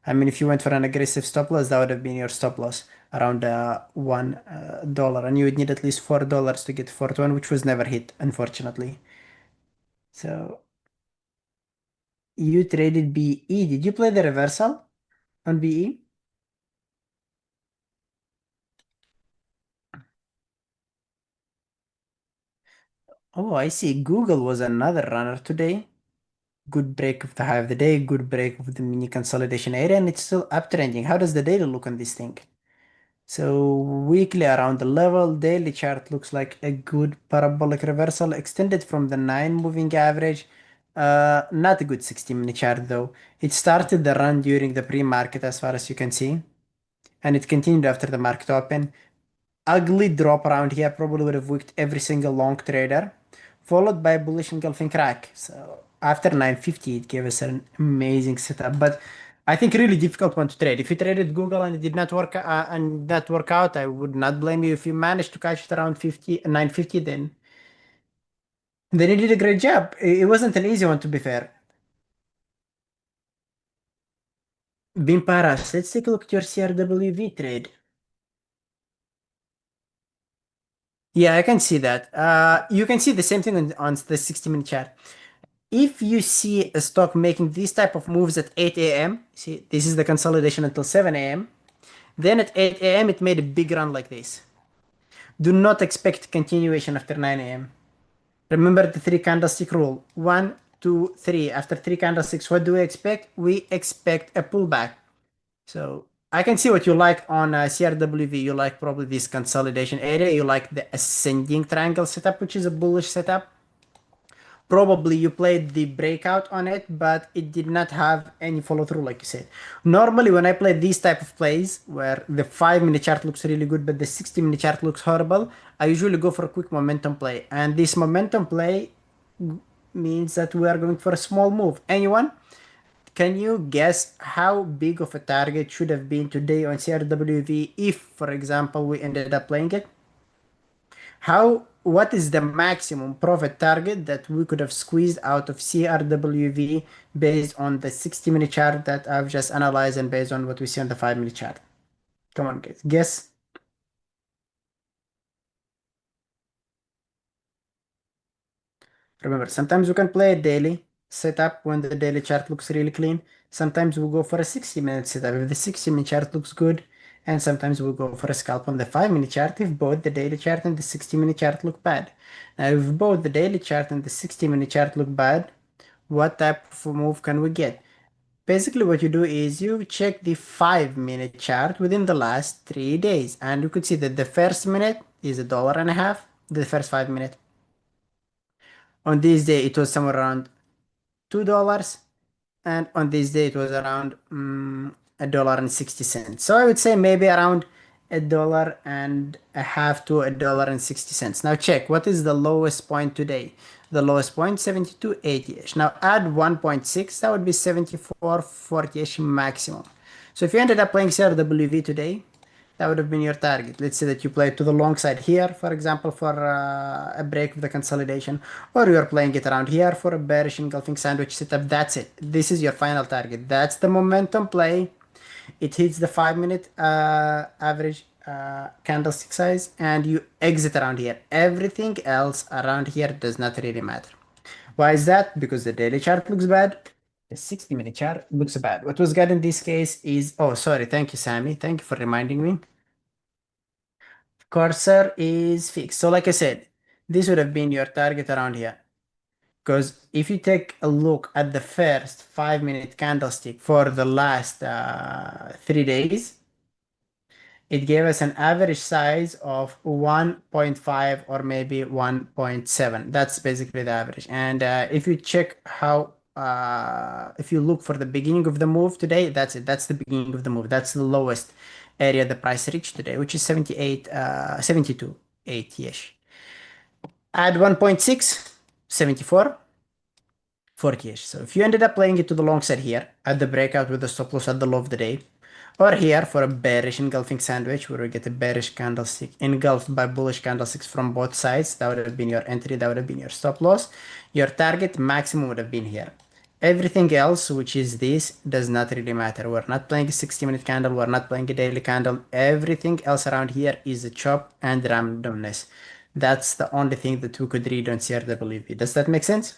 [SPEAKER 3] I mean, if you went for an aggressive stop loss, that would have been your stop loss around $1, and you would need at least $4 to get 4 to 1, which was never hit, unfortunately. So you traded BE. Did you play the reversal on BE? Oh, I see. Google was another runner today. Good break of the high of the day, good break of the mini consolidation area, and it's still uptrending. How does the data look on this thing? So weekly around the level, daily chart looks like a good parabolic reversal extended from the 9 moving average. Not a good 60-minute chart though. It started the run during the pre-market as far as you can see, and it continued after the market open. Ugly drop around here, probably would have wicked every single long trader, followed by a bullish engulfing crack. So after 950, it gave us an amazing setup, but I think really difficult one to trade. If you traded Google and it did not work out, I would not blame you. If you managed to catch it around 950, then you did a great job. It wasn't an easy one, to be fair. Bimparas, let's take a look at your CRWV trade. Yeah, I can see that. You can see the same thing on the 60-minute chart. If you see a stock making these type of moves at 8 a.m., see, this is the consolidation until 7 a.m., then at 8 a.m. it made a big run like this. Do not expect continuation after 9 a.m. Remember the three candlestick rule. 1, 2, 3. After three candlesticks, what do we expect? We expect a pullback. So I can see what you like on CRWV. You like probably this consolidation area. You like the ascending triangle setup, which is a bullish setup. Probably you played the breakout on it, but it did not have any follow through, like you said. Normally, when I play these type of plays, where the 5-minute chart looks really good, but the 60-minute chart looks horrible, I usually go for a quick momentum play. And this momentum play means that we are going for a small move. Anyone? Can you guess how big of a target should have been today on CRWV if, for example, we ended up playing it? What is the maximum profit target that we could have squeezed out of CRWV based on the 60-minute chart that I've just analyzed and based on what we see on the 5-minute chart? Come on, guys. Guess. Remember, sometimes we can play a daily setup when the daily chart looks really clean. Sometimes we'll go for a 60-minute setup if the 60-minute chart looks good. And sometimes we'll go for a scalp on the 5-minute chart if both the daily chart and the 60-minute chart look bad. Now, if both the daily chart and the 60-minute chart look bad, what type of move can we get? basically what you do is you check the 5 minute chart within the last 3 days, and you could see that the first minute is $1.50, the first 5 minutes. On this day, it was somewhere around $2, and on this day, it was around $1.60. So I would say maybe around $1.50 to $1.60. Now check what is the lowest point today. The lowest point 72.80ish. Now add 1.6, that would be 74.40ish maximum. So if you ended up playing CRWV today, that would have been your target. Let's say that you play to the long side here, for example, for a break of the consolidation, or you're playing it around here for a bearish engulfing sandwich setup. That's it. This is your final target. That's the momentum play. It hits the 5 minute average candlestick size, and you exit around here. Everything else around here does not really matter. Why is that? Because the daily chart looks bad. The 60-minute chart looks bad. What was good in this case is, oh, sorry. Thank you, Sammy. Thank you for reminding me. Cursor is fixed. So like I said, this would have been your target around here. Because if you take a look at the first 5 minute candlestick for the last 3 days, it gave us an average size of 1.5 or maybe 1.7. That's basically the average. And if you check how, if you look for the beginning of the move today, that's it. That's the beginning of the move. That's the lowest area the price reached today, which is 78, 72, 8-ish. Add 1.6, 74. 40ish. So if you ended up playing it to the long side here at the breakout with the stop loss at the low of the day, or here for a bearish engulfing sandwich where we get a bearish candlestick engulfed by bullish candlesticks from both sides, that would have been your entry, that would have been your stop loss. Your target maximum would have been here. Everything else, which is this, does not really matter. We're not playing a 60-minute candle, we're not playing a daily candle. Everything else around here is a chop and randomness. That's the only thing that we could read on CRWV. Does that make sense?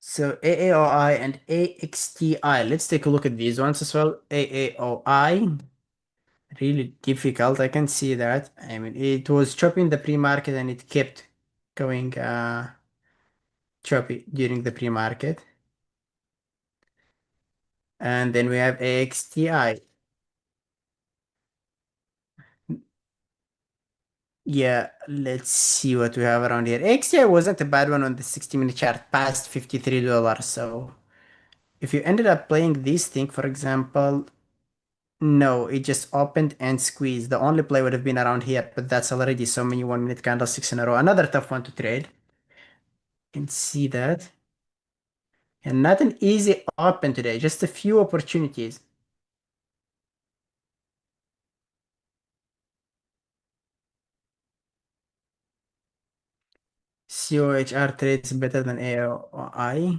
[SPEAKER 3] So AAOI and AXTI. Let's take a look at these ones as well. AAOI, really difficult. I can see that. I mean, it was choppy in the pre-market and it kept going choppy during the pre-market. And then we have AXTI. Yeah, let's see what we have around here. AXTI wasn't a bad one on the 60-minute chart, past $53. So if you ended up playing this thing, for example, no, it just opened and squeezed. The only play would have been around here, but that's already so many 1 minute candlesticks in a row. Another tough one to trade. You can see that. And not an easy open today, just a few opportunities. COHR trades better than AOI.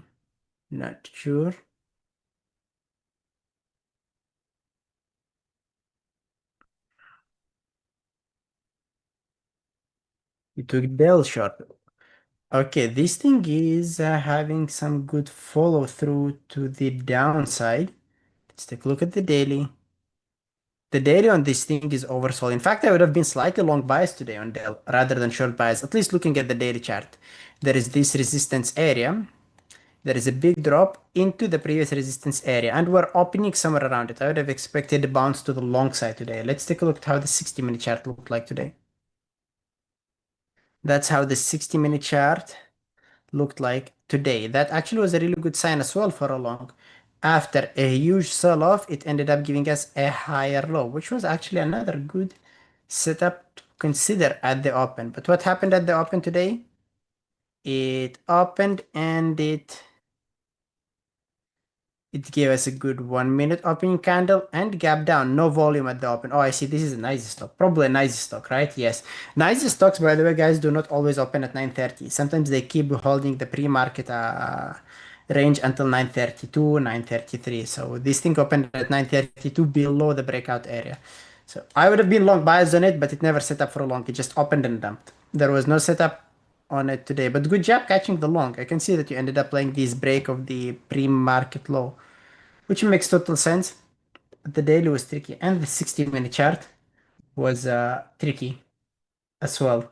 [SPEAKER 3] Not sure. You took Dell short. Okay, this thing is having some good follow through to the downside. Let's take a look at the daily. The daily on this thing is oversold. In fact, I would have been slightly long bias today on Dell rather than short bias, at least looking at the daily chart. There is this resistance area. There is a big drop into the previous resistance area, and we're opening somewhere around it. I would have expected a bounce to the long side today. Let's take a look at how the 60-minute chart looked like today. That's how the 60-minute chart looked like today. That actually was a really good sign as well for a long. After a huge sell-off, it ended up giving us a higher low, which was actually another good setup to consider at the open. But what happened at the open today? It opened and it gave us a good 1 minute opening candle and gap down. No volume at the open. Oh, I see. This is a nice stock. Probably a nice stock, right? Yes. Nice stocks, by the way, guys, do not always open at 9:30. Sometimes they keep holding the pre-market range until 9:32, 9:33. So this thing opened at 9:32 below the breakout area. So I would have been long biased on it, but it never set up for a long. It just opened and dumped. There was no setup on it today, but good job catching the long. I can see that you ended up playing this break of the pre-market low. which makes total sense. The daily was tricky, and the 60-minute chart was tricky as well.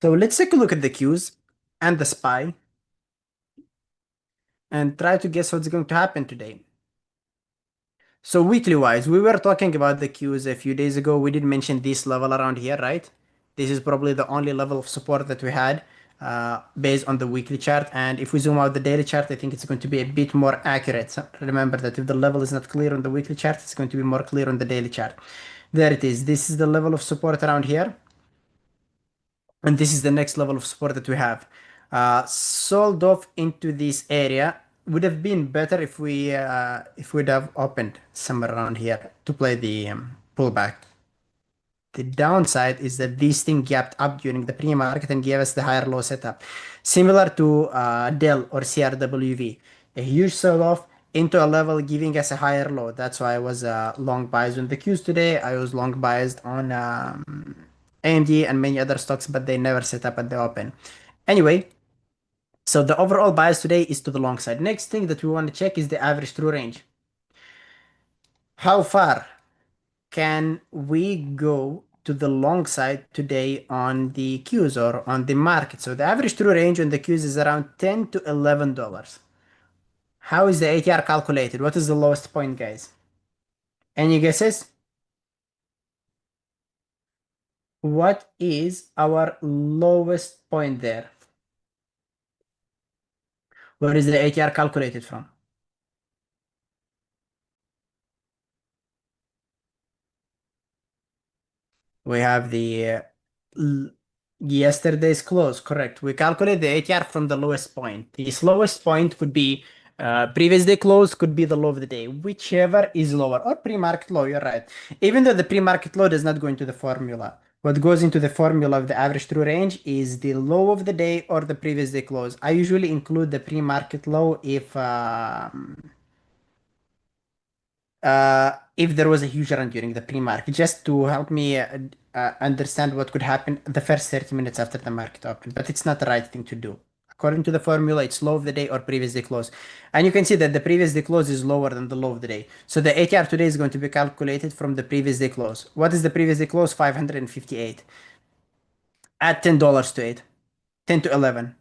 [SPEAKER 3] So let's take a look at the Qs and the SPY and try to guess what's going to happen today. So weekly wise, we were talking about the Qs a few days ago. We did mention this level around here, right? This is probably the only level of support that we had based on the weekly chart. And if we zoom out the daily chart, I think it's going to be a bit more accurate. So remember that if the level is not clear on the weekly chart, it's going to be more clear on the daily chart. There it is. This is the level of support around here. And this is the next level of support that we have. Sold off into this area would have been better if we'd have opened somewhere around here to play the pullback. The downside is that this thing gapped up during the pre-market and gave us the higher low setup, similar to Dell or CRWV. A huge sell-off into a level giving us a higher low. That's why I was long biased on the Qs today. I was long biased on AMD and many other stocks, but they never set up at the open. Anyway, so the overall bias today is to the long side. Next thing that we want to check is the average true range. How far can we go to the long side today on the Qs or on the market? So the average true range on the Qs is around $10 to $11. How is the ATR calculated? What is the lowest point, guys? Any guesses? What is our lowest point there? Where is the ATR calculated from? We have the yesterday's close, correct. We calculate the ATR from the lowest point. This lowest point would be previous day close, could be the low of the day, whichever is lower, or pre-market low, you're right. Even though the pre-market low does not go into the formula. What goes into the formula of the average true range is the low of the day or the previous day close. I usually include the pre-market low if there was a huge run during the pre-market, just to help me understand what could happen the first 30 minutes after the market opened. But it's not the right thing to do. According to the formula, it's low of the day or previous day close. And you can see that the previous day close is lower than the low of the day. So the ATR today is going to be calculated from the previous day close. What is the previous day close? 558. Add $10 to it. 10 to 11.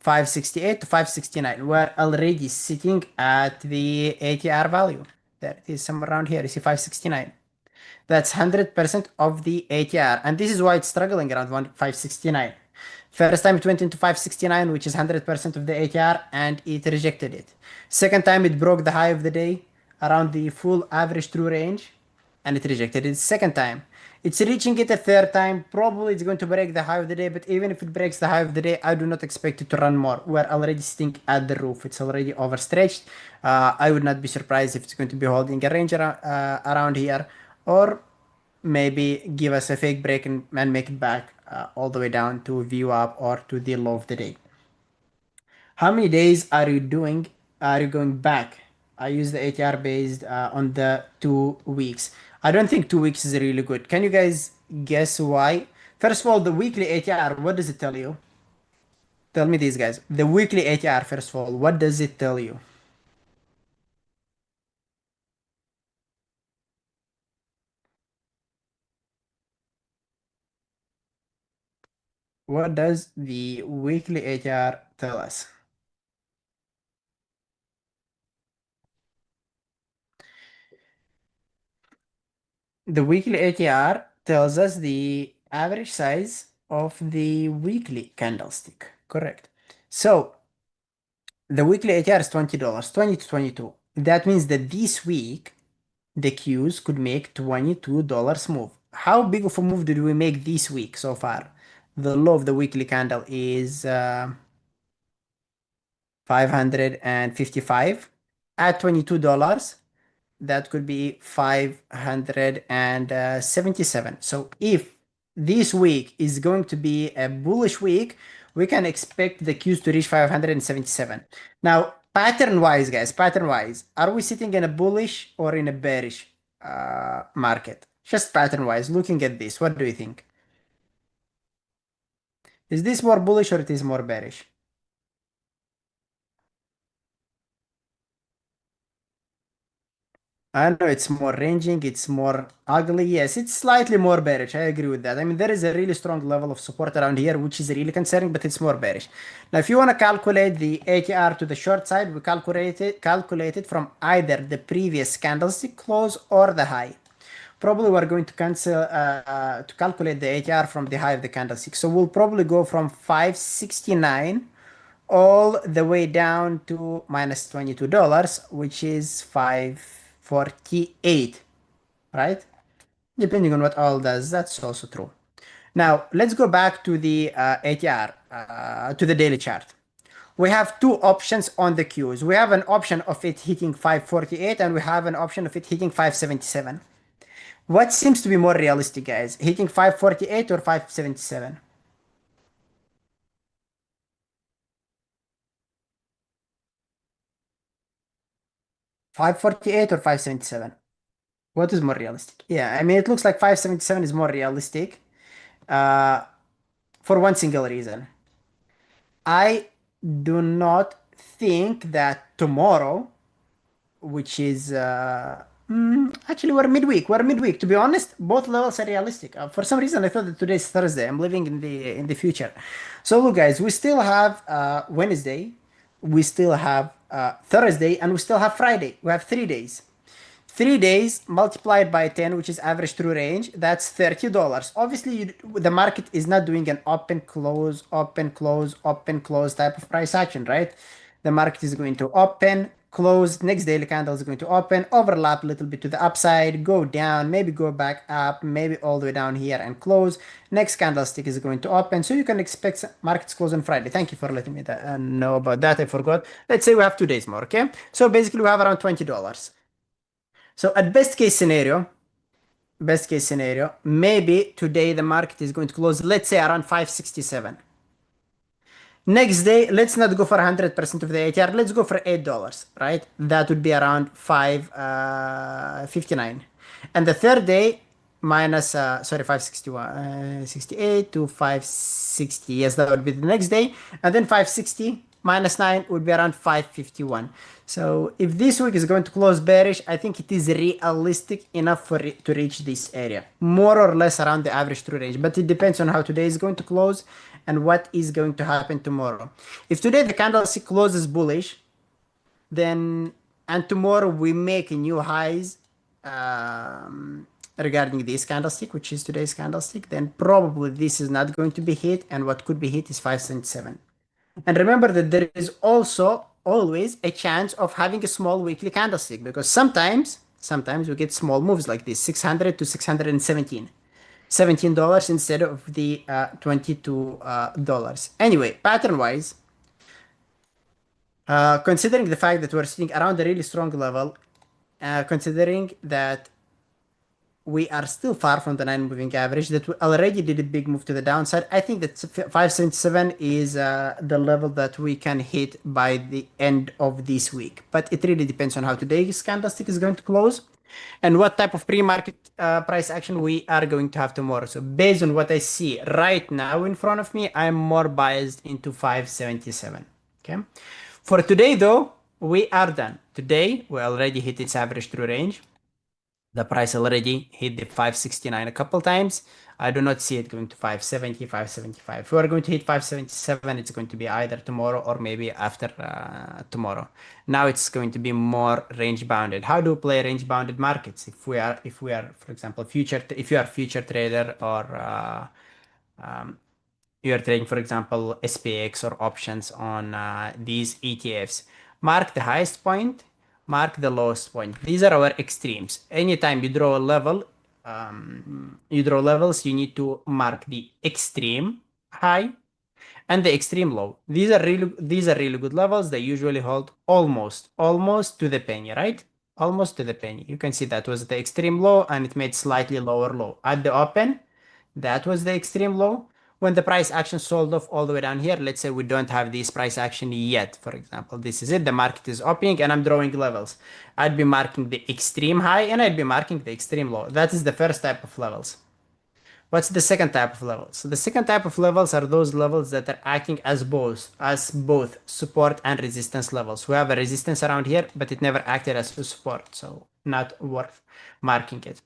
[SPEAKER 3] 568 to 569. We're already sitting at the ATR value. There it is, somewhere around here. You see 569. That's 100% of the ATR. And this is why it's struggling around 569. First time it went into 569, which is 100% of the ATR, and it rejected it. Second time it broke the high of the day around the full average true range, and it rejected it. Second time. It's reaching it a third time. Probably it's going to break the high of the day, but even if it breaks the high of the day, I do not expect it to run more. We're already sitting at the roof. It's already overstretched. I would not be surprised if it's going to be holding a range around here, or maybe give us a fake break and make it back all the way down to view up or to the low of the day. How many days are you doing? Are you going back? I use the ATR based on the 2 weeks. I don't think 2 weeks is really good. Can you guys guess why? First of all, the weekly ATR, what does it tell you? Tell me these guys. The weekly ATR, first of all, what does it tell you? What does the weekly ATR tell us? The weekly ATR tells us the average size of the weekly candlestick. Correct. So the weekly ATR is $20, 20 to 22. That means that this week the Qs could make $22 move. How big of a move did we make this week so far? The low of the weekly candle is 555 at $22. That could be 577. So if this week is going to be a bullish week, we can expect the Qs to reach 577. Now, pattern-wise, guys, pattern-wise, are we sitting in a bullish or in a bearish market? Just pattern-wise, looking at this, what do you think? Is this more bullish or it is more bearish? I know it's more ranging, it's more ugly. Yes, it's slightly more bearish. I agree with that. I mean, there is a really strong level of support around here, which is really concerning, but it's more bearish. Now, if you want to calculate the ATR to the short side, we calculate it from either the previous candlestick close or the high. Probably we're going to to calculate the ATR from the high of the candlestick. So we'll probably go from 569 all the way down to minus $22, which is 548, right? Depending on what oil does, that's also true. Now, let's go back to the ATR, to the daily chart. We have two options on the Qs. We have an option of it hitting 548 and we have an option of it hitting 577. What seems to be more realistic, guys? Hitting 548 or 577? 548 or 577? What is more realistic? Yeah, I mean, it looks like 577 is more realistic uh, for one single reason. I do not think that tomorrow, which is actually we're midweek. To be honest, both levels are realistic. For some reason, I thought that today's Thursday. I'm living in the future. So look, guys, we still have Wednesday, we still have Thursday, and we still have Friday. We have 3 days. 3 days multiplied by 10, which is average true range, that's $30. Obviously, the market is not doing an open, close, open, close, open, close type of price action, right? The market is going to open, close, next daily candle is going to open, overlap a little bit to the upside, go down, maybe go back up, maybe all the way down here and close. Next candlestick is going to open. So you can expect markets close on Friday. Thank you for letting me know about that. I forgot. Let's say we have 2 days more, okay? So basically we have around $20. So at best case scenario, maybe today the market is going to close, let's say around 567. Next day, let's not go for 100% of the ATR. Let's go for $8, right? That would be around 559. And the third day, minus, sorry, 561, 68 to 560. Yes, that would be the next day. And then 560 minus 9 would be around 551. So if this week is going to close bearish, I think it is realistic enough for it to reach this area, more or less around the average true range. But it depends on how today is going to close and what is going to happen tomorrow. If today the candlestick closes bullish, then and tomorrow we make new highs regarding this candlestick, which is today's candlestick, then probably this is not going to be hit, and what could be hit is 577. And remember that there is also always a chance of having a small weekly candlestick, because sometimes we get small moves like this, 600 to 617. $17 instead of the $22. Anyway, pattern-wise, considering the fact that we're sitting around a really strong level, considering that we are still far from the 9 moving average, that we already did a big move to the downside, I think that 577 is the level that we can hit by the end of this week. But it really depends on how today's candlestick is going to close and what type of pre-market price action we are going to have tomorrow. So based on what I see right now in front of me, I'm more biased into 577. Okay. For today, though, we are done. Today, we already hit its average true range. The price already hit the 569 a couple times. I do not see it going to 570, 575. If we are going to hit 577, it's going to be either tomorrow or maybe after tomorrow. Now it's going to be more range bounded. How do we play range bounded markets? If we are, for example, if you are future trader or you are trading, for example, SPX or options on these ETFs, mark the highest point, mark the lowest point. These are our extremes. Anytime you draw a level, you draw levels, you need to mark the extreme high and the extreme low. These are really good levels. They usually hold almost to the penny, right? Almost to the penny. You can see that was the extreme low and it made slightly lower low. At the open, that was the extreme low. when the price action sold off all the way down here, let's say we don't have this price action yet, for example, this is it, the market is opening and I'm drawing levels. I'd be marking the extreme high and I'd be marking the extreme low. That is the first type of levels. What's the second type of levels? So the second type of levels are those levels that are acting as both support and resistance levels. We have a resistance around here, but it never acted as a support, so not worth marking it.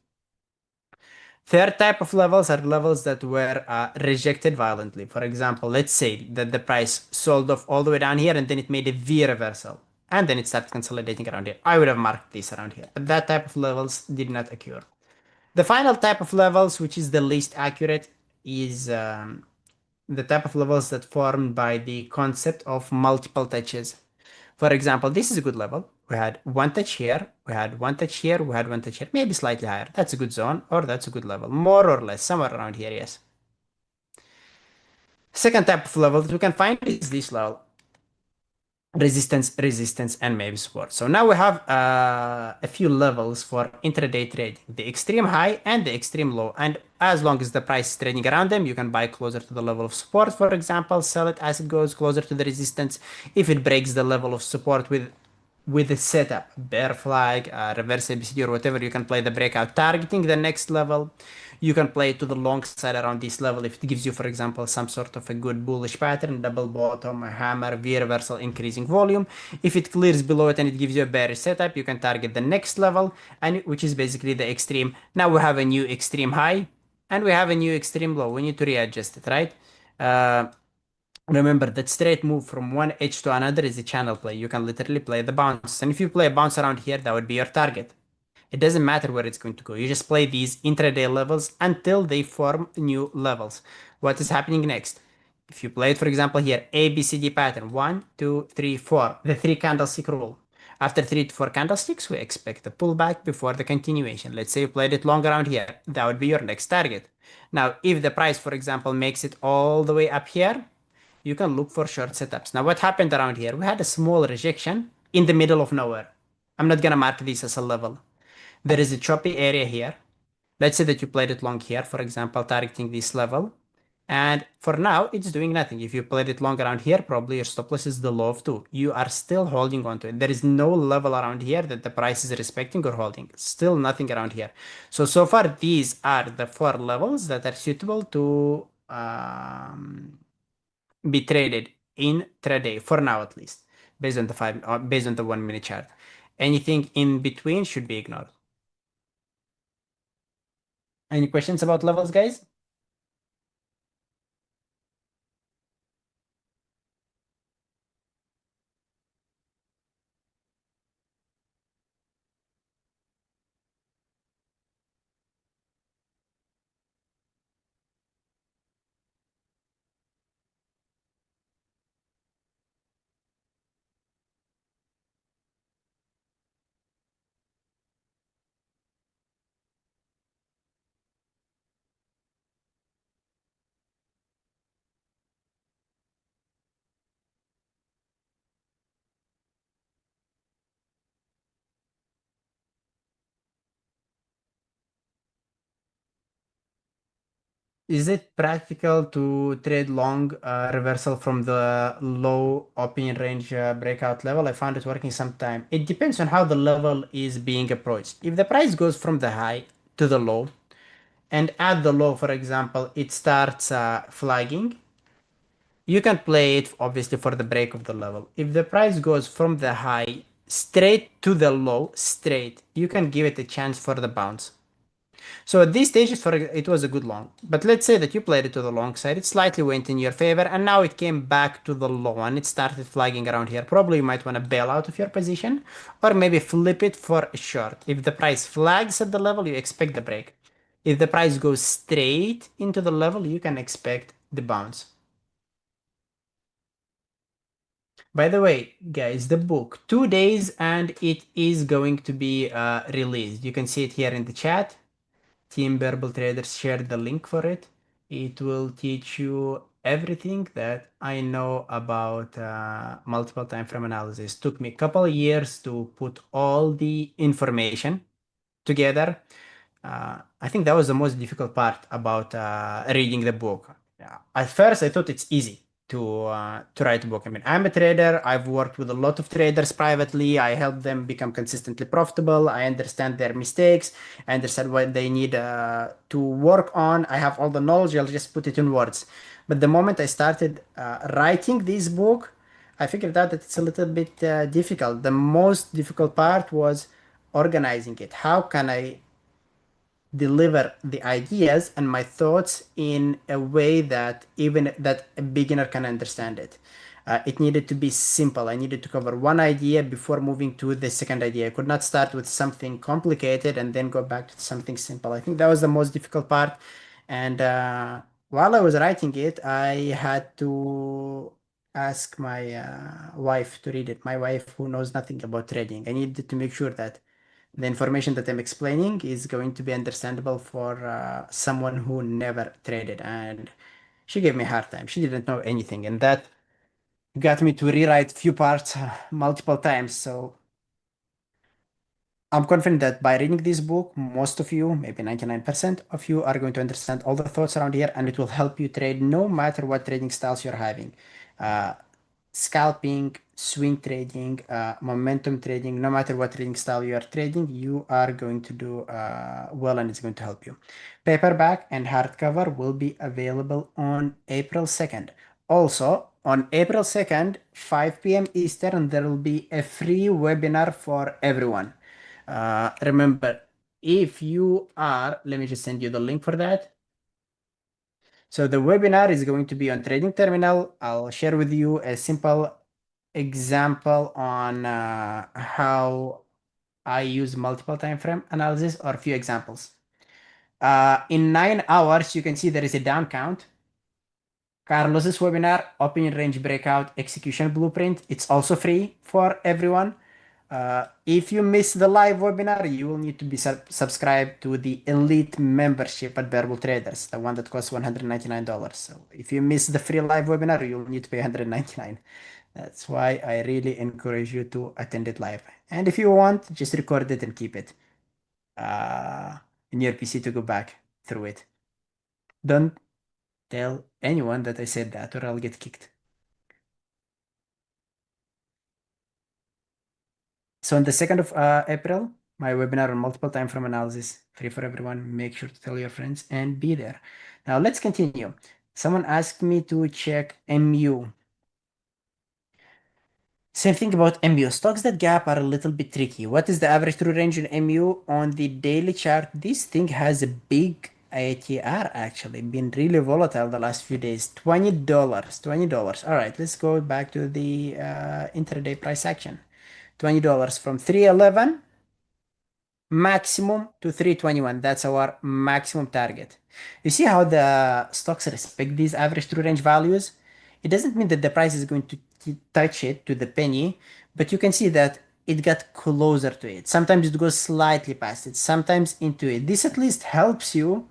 [SPEAKER 3] Third type of levels are levels that were rejected violently. For example, let's say that the price sold off all the way down here and then it made a V reversal and then it started consolidating around here. I would have marked this around here, but that type of levels did not occur. The final type of levels, which is the least accurate, is the type of levels that formed by the concept of multiple touches. For example, this is a good level. We had one touch here, we had one touch here, we had one touch here, maybe slightly higher. That's a good zone, or that's a good level. More or less, somewhere around here, yes. Second type of level that we can find is this level. Resistance, and maybe support. So now we have a few levels for intraday trading, the extreme high and the extreme low. And as long as the price is trading around them, you can buy closer to the level of support, for example, sell it as it goes closer to the resistance. If it breaks the level of support with the setup, bear flag, reverse ABCD or whatever, you can play the breakout targeting the next level. You can play to the long side around this level if it gives you, for example, some sort of a good bullish pattern, double bottom, a hammer, V reversal, increasing volume. If it clears below it and it gives you a bearish setup, you can target the next level, and which is basically the extreme. Now we have a new extreme high and we have a new extreme low. We need to readjust it, right? Remember that straight move from one edge to another is a channel play. You can literally play the bounce. And if you play a bounce around here, that would be your target. It doesn't matter where it's going to go. You just play these intraday levels until they form new levels. What is happening next? If you play it, for example, here, ABCD pattern, 1, 2, 3, 4, the 3 candlestick rule. After 3 to 4 candlesticks, we expect a pullback before the continuation. Let's say you played it long around here. That would be your next target. Now, if the price, for example, makes it all the way up here, you can look for short setups. Now, what happened around here? We had a small rejection in the middle of nowhere. I'm not gonna mark this as a level. There is a choppy area here. Let's say that you played it long here, for example, targeting this level. And for now, it's doing nothing. If you played it long around here, probably your stop loss is the low of 2. You are still holding on to it. There is no level around here that the price is respecting or holding. Still nothing around here. So far, these are the 4 levels that are suitable to be traded intraday for now, at least, based on the 1 minute chart. Anything in between should be ignored. Any questions about levels, guys? Is it practical to trade long reversal from the low opinion range breakout level? I found it working sometime. It depends on how the level is being approached. If the price goes from the high to the low, and at the low, for example, it starts flagging, you can play it obviously for the break of the level. If the price goes from the high straight to the low, straight, you can give it a chance for the bounce. So at these stages, it was a good long. But let's say that you played it to the long side. It slightly went in your favor, and now it came back to the low, and it started flagging around here. Probably you might want to bail out of your position, or maybe flip it for a short. If the price flags at the level, you expect the break. If the price goes straight into the level, you can expect the bounce. By the way, guys, the book, 2 days, and it is going to be released. You can see it here in the chat. Team Verbal Traders shared the link for it. It will teach you everything that I know about multiple time frame analysis. Took me a couple of years to put all the information together. I think that was the most difficult part about reading the book. At first I thought it's easy to write a book. I mean, I'm a trader. I've worked with a lot of traders privately. I help them become consistently profitable. I understand their mistakes. I understand what they need to work on. I have all the knowledge. I'll just put it in words. But the moment I started writing this book, I figured out that it's a little bit difficult. The most difficult part was organizing it. How can I deliver the ideas and my thoughts in a way that even that a beginner can understand it. It needed to be simple. I needed to cover one idea before moving to the second idea. I could not start with something complicated and then go back to something simple. I think that was the most difficult part. And while I was writing it, I had to ask my wife to read it. My wife, who knows nothing about trading, I needed to make sure that the information that I'm explaining is going to be understandable for someone who never traded. And she gave me a hard time. She didn't know anything, and that got me to rewrite few parts multiple times. So I'm confident that by reading this book, most of you, maybe 99% of you, are going to understand all the thoughts around here, and it will help you trade no matter what trading styles you're having. Uh, Scalping, swing trading, momentum trading, no matter what trading style you are trading, you are going to do well, and it's going to help you. Paperback and hardcover will be available on April 2nd. Also, on April 2nd, 5 p.m. Eastern, there will be a free webinar for everyone. Remember, if you are, let me just send you the link for that. So the webinar is going to be on Trading Terminal. I'll share with you a simple example on how I use multiple time frame analysis, or a few examples. In 9 hours, you can see there is a down count. Carlos's webinar, Opinion Range Breakout Execution Blueprint. It's also free for everyone. If you miss the live webinar, you will need to be subscribed to the elite membership at Bearable Traders, the one that costs $199. So if you miss the free live webinar, you'll need to pay $199. That's why I really encourage you to attend it live. And if you want, just record it and keep it in your PC to go back through it. Don't tell anyone that I said that, or I'll get kicked. So on the 2nd of April, my webinar on multiple time frame analysis, free for everyone. Make sure to tell your friends and be there. Now let's continue. Someone asked me to check MU. Same thing about MU. Stocks that gap are a little bit tricky. What is the average true range in MU on the daily chart? This thing has a big ATR actually, been really volatile the last few days. $20, $20. All right, let's go back to the intraday price action. $20 from 311 maximum to 321. That's our maximum target. You see how the stocks respect these average true range values? It doesn't mean that the price is going to touch it to the penny, but you can see that it got closer to it. Sometimes it goes slightly past it, sometimes into it. This at least helps you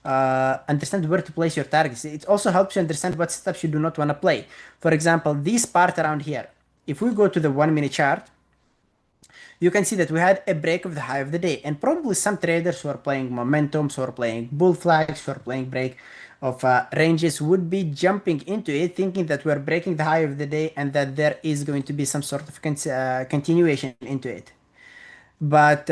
[SPEAKER 3] understand where to place your targets. It also helps you understand what steps you do not want to play. For example, this part around here, if we go to the 1 minute chart, you can see that we had a break of the high of the day, and probably some traders who are playing momentums, who are playing bull flags, who are playing break of ranges would be jumping into it thinking that we're breaking the high of the day and that there is going to be some sort of continuation into it. But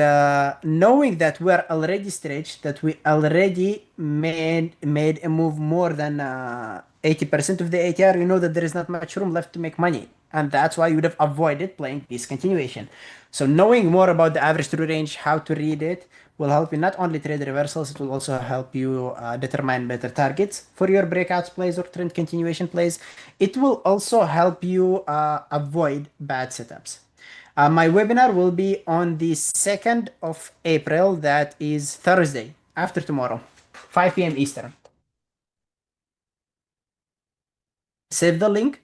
[SPEAKER 3] knowing that we're already stretched, that we already made a move more than 80% of the ATR, you know that there is not much room left to make money. And that's why you would have avoided playing this continuation. So knowing more about the average true range, how to read it, will help you not only trade reversals, it will also help you determine better targets for your breakouts plays or trend continuation plays. It will also help you avoid bad setups. My webinar will be on the 2nd of April, that is Thursday, after tomorrow, 5 p.m. Eastern. Save the link,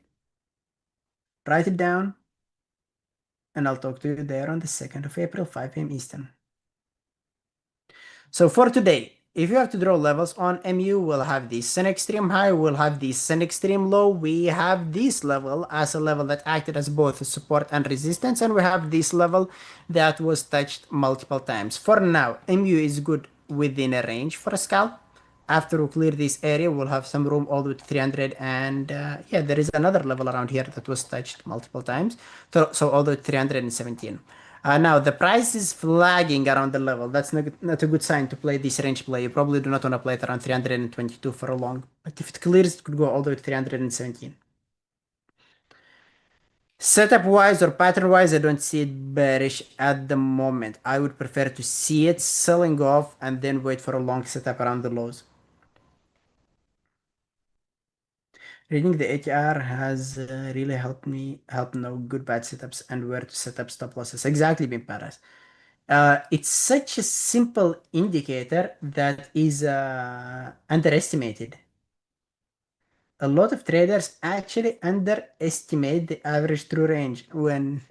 [SPEAKER 3] write it down, and I'll talk to you there on the 2nd of April, 5 p.m. Eastern. So for today, if you have to draw levels on MU, we'll have the Sun Extreme High, we'll have the Sun Extreme Low, we have this level as a level that acted as both support and resistance, and we have this level that was touched multiple times. For now, MU is good within a range for a scalp. after we clear this area, we'll have some room all the way to 300. And yeah, there is another level around here that was touched multiple times. So all the way to 317. Now, the price is flagging around the level. That's not a good sign to play this range play. You probably do not want to play it around 322 for a long. But if it clears, it could go all the way to 317. Setup wise or pattern wise, I don't see it bearish at the moment. I would prefer to see it selling off and then wait for a long setup around the lows. Reading the ATR has really help know good bad setups and where to set up stop losses. Exactly, Bimparas. It's such a simple indicator that is underestimated. A lot of traders actually underestimate the average true range when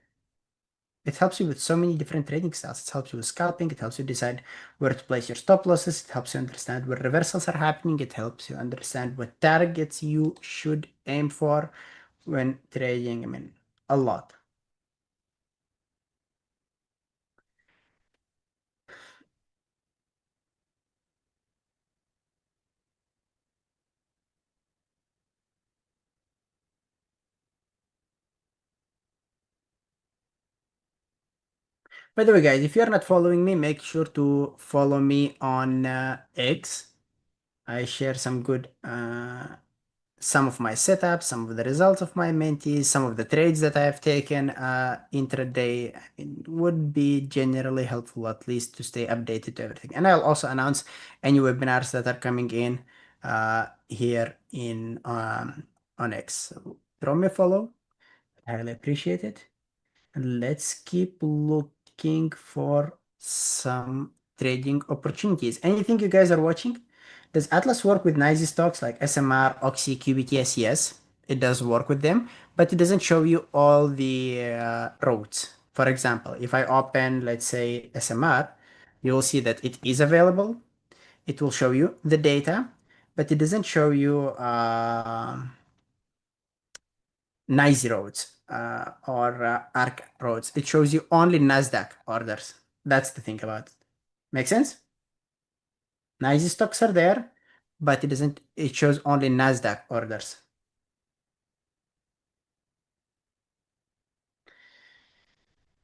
[SPEAKER 3] it helps you with so many different trading styles. It helps you with scalping. It helps you decide where to place your stop losses. It helps you understand where reversals are happening. It helps you understand what targets you should aim for when trading. I mean, a lot. By the way, guys, if you're not following me, make sure to follow me on X. I share some of my setups, some of the results of my mentees, some of the trades that I have taken intraday. It would be generally helpful at least to stay updated to everything. And I'll also announce any webinars that are coming in here in on X. So throw me a follow. I highly appreciate it. And let's keep looking for some trading opportunities. Anything you guys are watching? Does Atlas work with noisy stocks like SMR, Oxy, QBTS? Yes, it does work with them, but it doesn't show you all the routes. For example, if I open, let's say, SMR, you will see that it is available. It will show you the data, but it doesn't show you nice roads or ARC roads. It shows you only NASDAQ orders. That's the thing about it. Make sense? Nice stocks are there, but it doesn't. It shows only NASDAQ orders.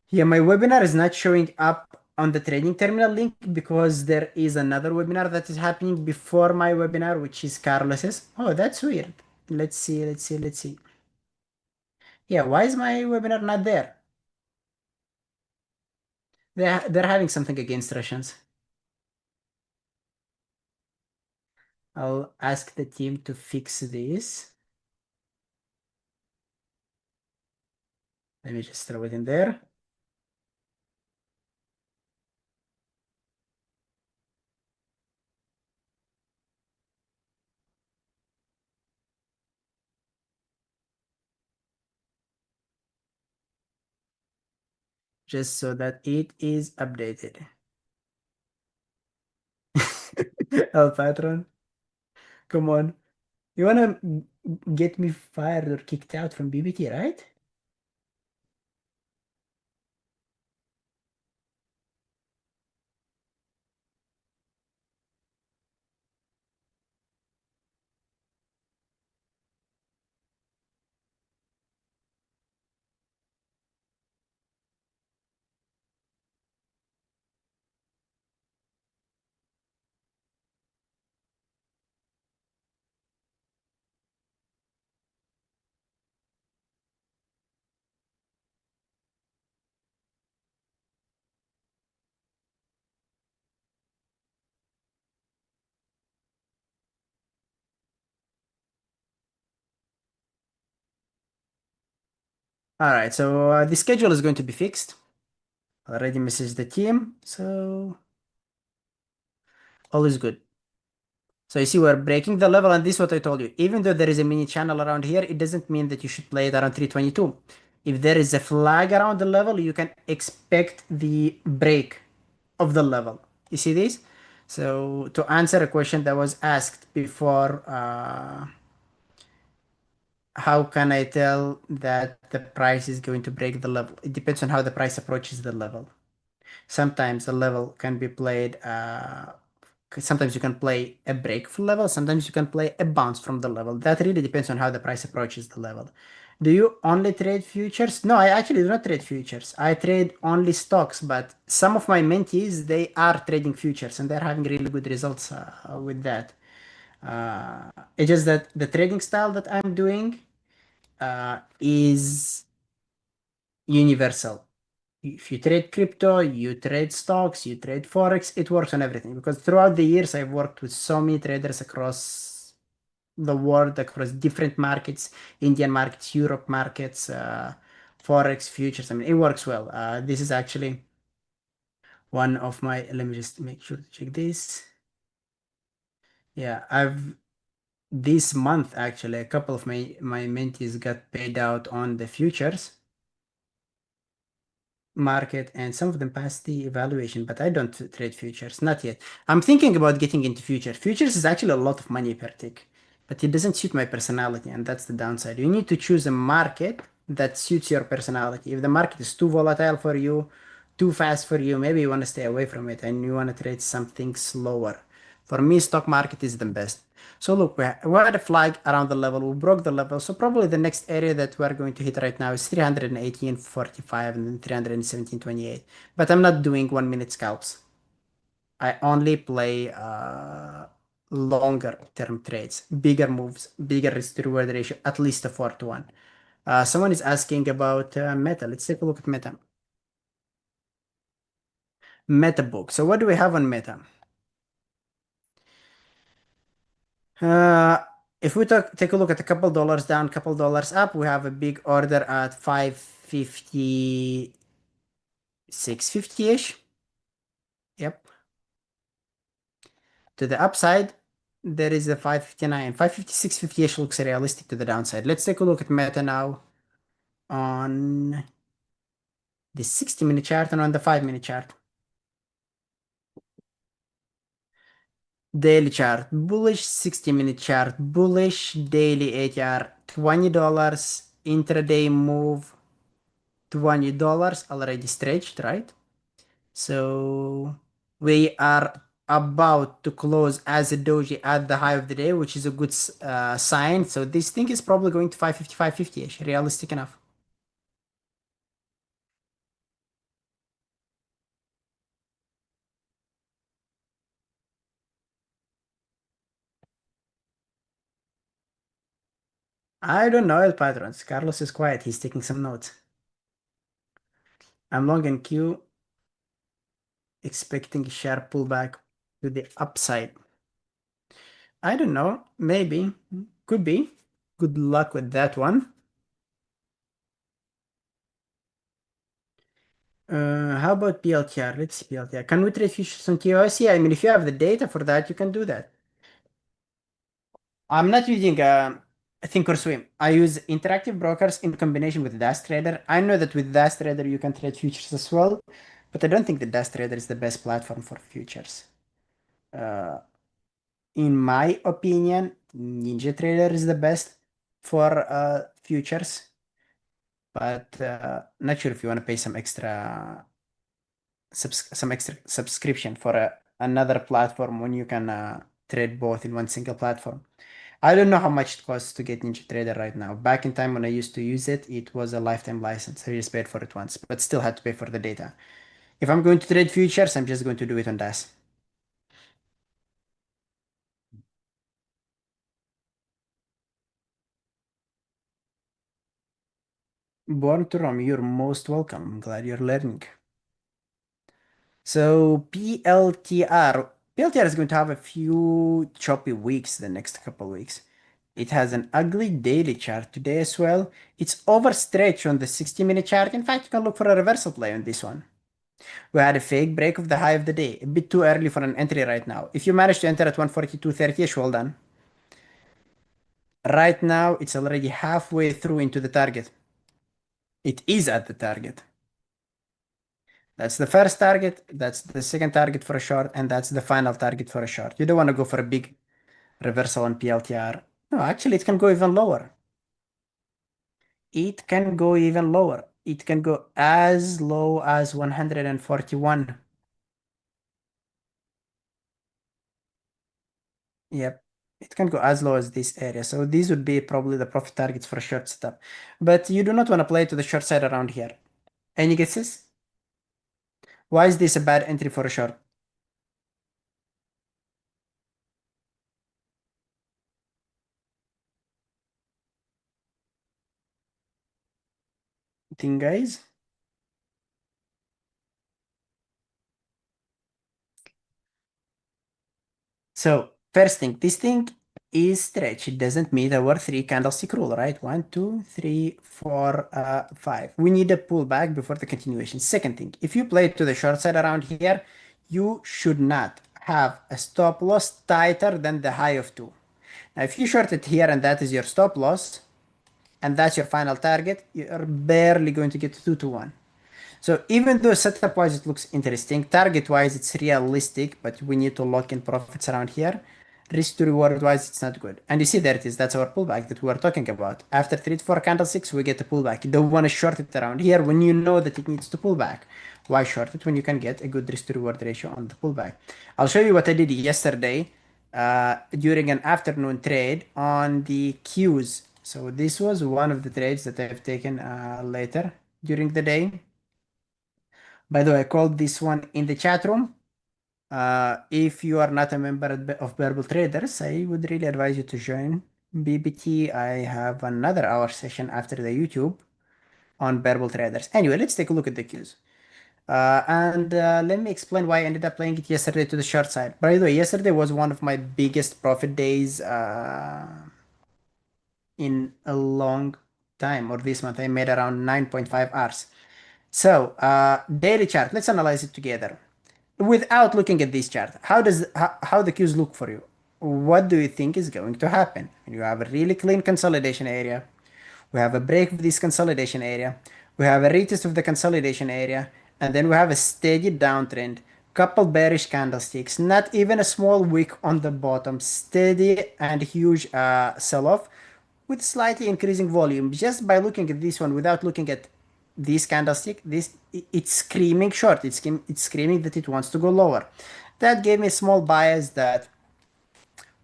[SPEAKER 3] Yeah, my webinar is not showing up on the trading terminal link because there is another webinar that is happening before my webinar, which is Carlos's. Oh, that's weird. Let's see, let's see, let's see. Yeah, why is my webinar not there? They're having something against Russians. I'll ask the team to fix this. Let me just throw it in there. Just so that it is updated. El Patron, come on. You wanna get me fired or kicked out from BBT, right? All right, so the schedule is going to be fixed. Already messaged the team, so all is good. So you see we're breaking the level, and this is what I told you. Even though there is a mini channel around here, it doesn't mean that you should play it around 322. If there is a flag around the level, you can expect the break of the level. You see this? So to answer a question that was asked before, how can I tell that the price is going to break the level? It depends on how the price approaches the level. Sometimes the level can be played Sometimes you can play a break from level, sometimes you can play a bounce from the level. That really depends on how the price approaches the level. Do you only trade futures? No, I actually do not trade futures. I trade only stocks, but some of my mentees, they are trading futures and they're having really good results with that. It's just that the trading style that I'm doing is universal. If you trade crypto, you trade stocks, you trade forex, it works on everything. Because throughout the years, I've worked with so many traders across the world, across different markets, Indian markets, Europe markets, forex, futures. I mean, it works well. This is actually one of my. Let me just make sure to check this. Yeah, I've this month actually a couple of my mentees got paid out on the futures market, and some of them passed the evaluation, but I don't trade futures, not yet. I'm thinking about getting into futures. Futures is actually a lot of money per tick, but it doesn't suit my personality, and that's the downside. You need to choose a market that suits your personality. If the market is too volatile for you, too fast for you, maybe you want to stay away from it and you want to trade something slower. For me, stock market is the best. So look, we had a flag around the level, we broke the level, so probably the next area that we're going to hit right now is 318.45 and then 317.28. But I'm not doing 1 minute scalps. I only play longer term trades, bigger moves, bigger risk to reward ratio, at least a 4 to 1. Someone is asking about Meta. Let's take a look at Meta. Meta book. So what do we have on Meta? Uh, if we take a look at a couple dollars down, couple dollars up, we have a big order at 550, 650-ish. Yep. To the upside, there is a 559. 556, 50-ish looks realistic to the downside. Let's take a look at Meta now on the 60-minute chart and on the 5-minute chart. Daily chart, bullish, 60-minute chart, bullish, daily ATR, $20, intraday move, $20 already stretched, right? So we are about to close as a doji at the high of the day, which is a good sign. So this thing is probably going to 555, 50-ish, realistic enough. I don't know el patrons. Carlos is quiet. He's taking some notes. I'm long in Q, expecting a sharp pullback to the upside. I don't know. Maybe. Could be. Good luck with that one. How about PLTR? Let's see PLTR. Can we trade futures on TOS? Yeah, I mean, if you have the data for that, you can do that. I'm not using Thinkorswim. I use interactive brokers in combination with Dash Trader. I know that with Dash Trader you can trade futures as well, but I don't think the Dash Trader is the best platform for futures. Uh, in my opinion, Ninja Trader is the best for futures, but not sure if you want to pay some extra subscription for another platform when you can trade both in one single platform. I don't know how much it costs to get Ninja Trader right now. Back in time when I used to use it, it was a lifetime license. I just paid for it once, but still had to pay for the data. If I'm going to trade futures, I'm just going to do it on DAS. Born to Rome, you're most welcome. I'm glad you're learning. So PLTR is going to have a few choppy weeks the next couple weeks. It has an ugly daily chart today as well. It's overstretched on the 60-minute chart. In fact, you can look for a reversal play on this one. We had a fake break of the high of the day. A bit too early for an entry right now. If you manage to enter at 142.30ish, well done. Right now, it's already halfway through into the target. It is at the target. That's the first target, that's the second target for a short, and that's the final target for a short. You don't want to go for a big reversal on PLTR. No, actually, it can go even lower. It can go even lower. It can go as low as 141. Yep. It can go as low as this area. So these would be probably the profit targets for a short setup. But you do not want to play to the short side around here. Any guesses? Why is this a bad entry for a short? Think, guys? So first thing, this thing is stretch. It doesn't meet our 3 candlestick rule, right? 1, 2, 3, 4, 5. We need a pullback before the continuation. Second thing, if you play to the short side around here, you should not have a stop loss tighter than the high of 2. Now, if you short it here and that is your stop loss, and that's your final target, you're barely going to get 2 to 1. So even though setup wise it looks interesting, target wise it's realistic, but we need to lock in profits around here. Risk to reward wise it's not good. And you see there it is, that's our pullback that we were talking about. After 3 to 4 candlesticks we get a pullback. You don't want to short it around here when you know that it needs to pull back. Why short it when you can get a good risk to reward ratio on the pullback? I'll show you what I did yesterday during an afternoon trade on the Qs. So this was one of the trades that I've taken later during the day. By the way, I called this one in the chat room. If you are not a member of Bearable Traders, I would really advise you to join BBT. I have another hour session after the YouTube on Bearable Traders. Anyway, let's take a look at the cues. And let me explain why I ended up playing it yesterday to the short side. By the way, yesterday was one of my biggest profit days in a long time, or this month I made around 9.5 hours. So daily chart, let's analyze it together. Without looking at this chart, how the cues look for you? What do you think is going to happen? You have a really clean consolidation area. We have a break of this consolidation area. We have a retest of the consolidation area. And then we have a steady downtrend. Couple bearish candlesticks. Not even a small wick on the bottom. Steady and huge sell-off with slightly increasing volume. Just by looking at this one without looking at this candlestick, it's screaming short. It's screaming that it wants to go lower. That gave me a small bias that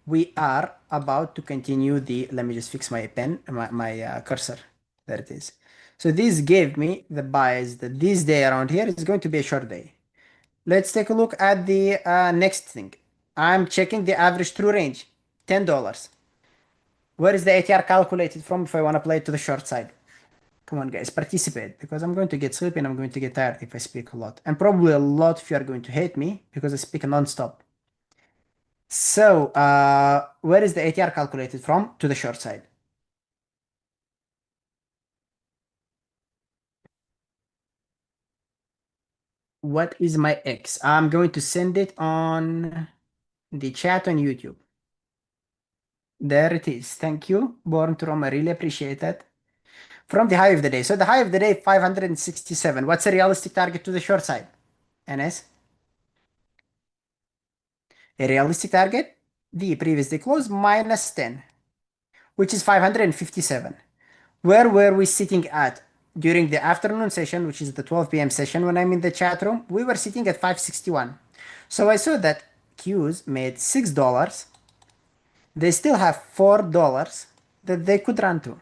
[SPEAKER 3] we are about to continue the, let me just fix my pen, my cursor. There it is. So this gave me the bias that this day around here is going to be a short day. Let's take a look at the next thing. I'm checking the average true range, $10. Where is the ATR calculated from if I want to play it to the short side? Come on, guys, participate, because I'm going to get sleepy and I'm going to get tired if I speak a lot. And probably a lot of you are going to hate me because I speak non-stop. So, where is the ATR calculated from? To the short side. What is my X? I'm going to send it on the chat on YouTube. There it is. Thank you, Born to Rome. I really appreciate that. From the high of the day. So the high of the day, 567. What's a realistic target to the short side? NS? A realistic target? The previous day close minus 10, which is 557. Where were we sitting at? During the afternoon session, which is the 12 p.m. session when I'm in the chat room, we were sitting at 561. So I saw that Qs made $6. They still have $4 that they could run to.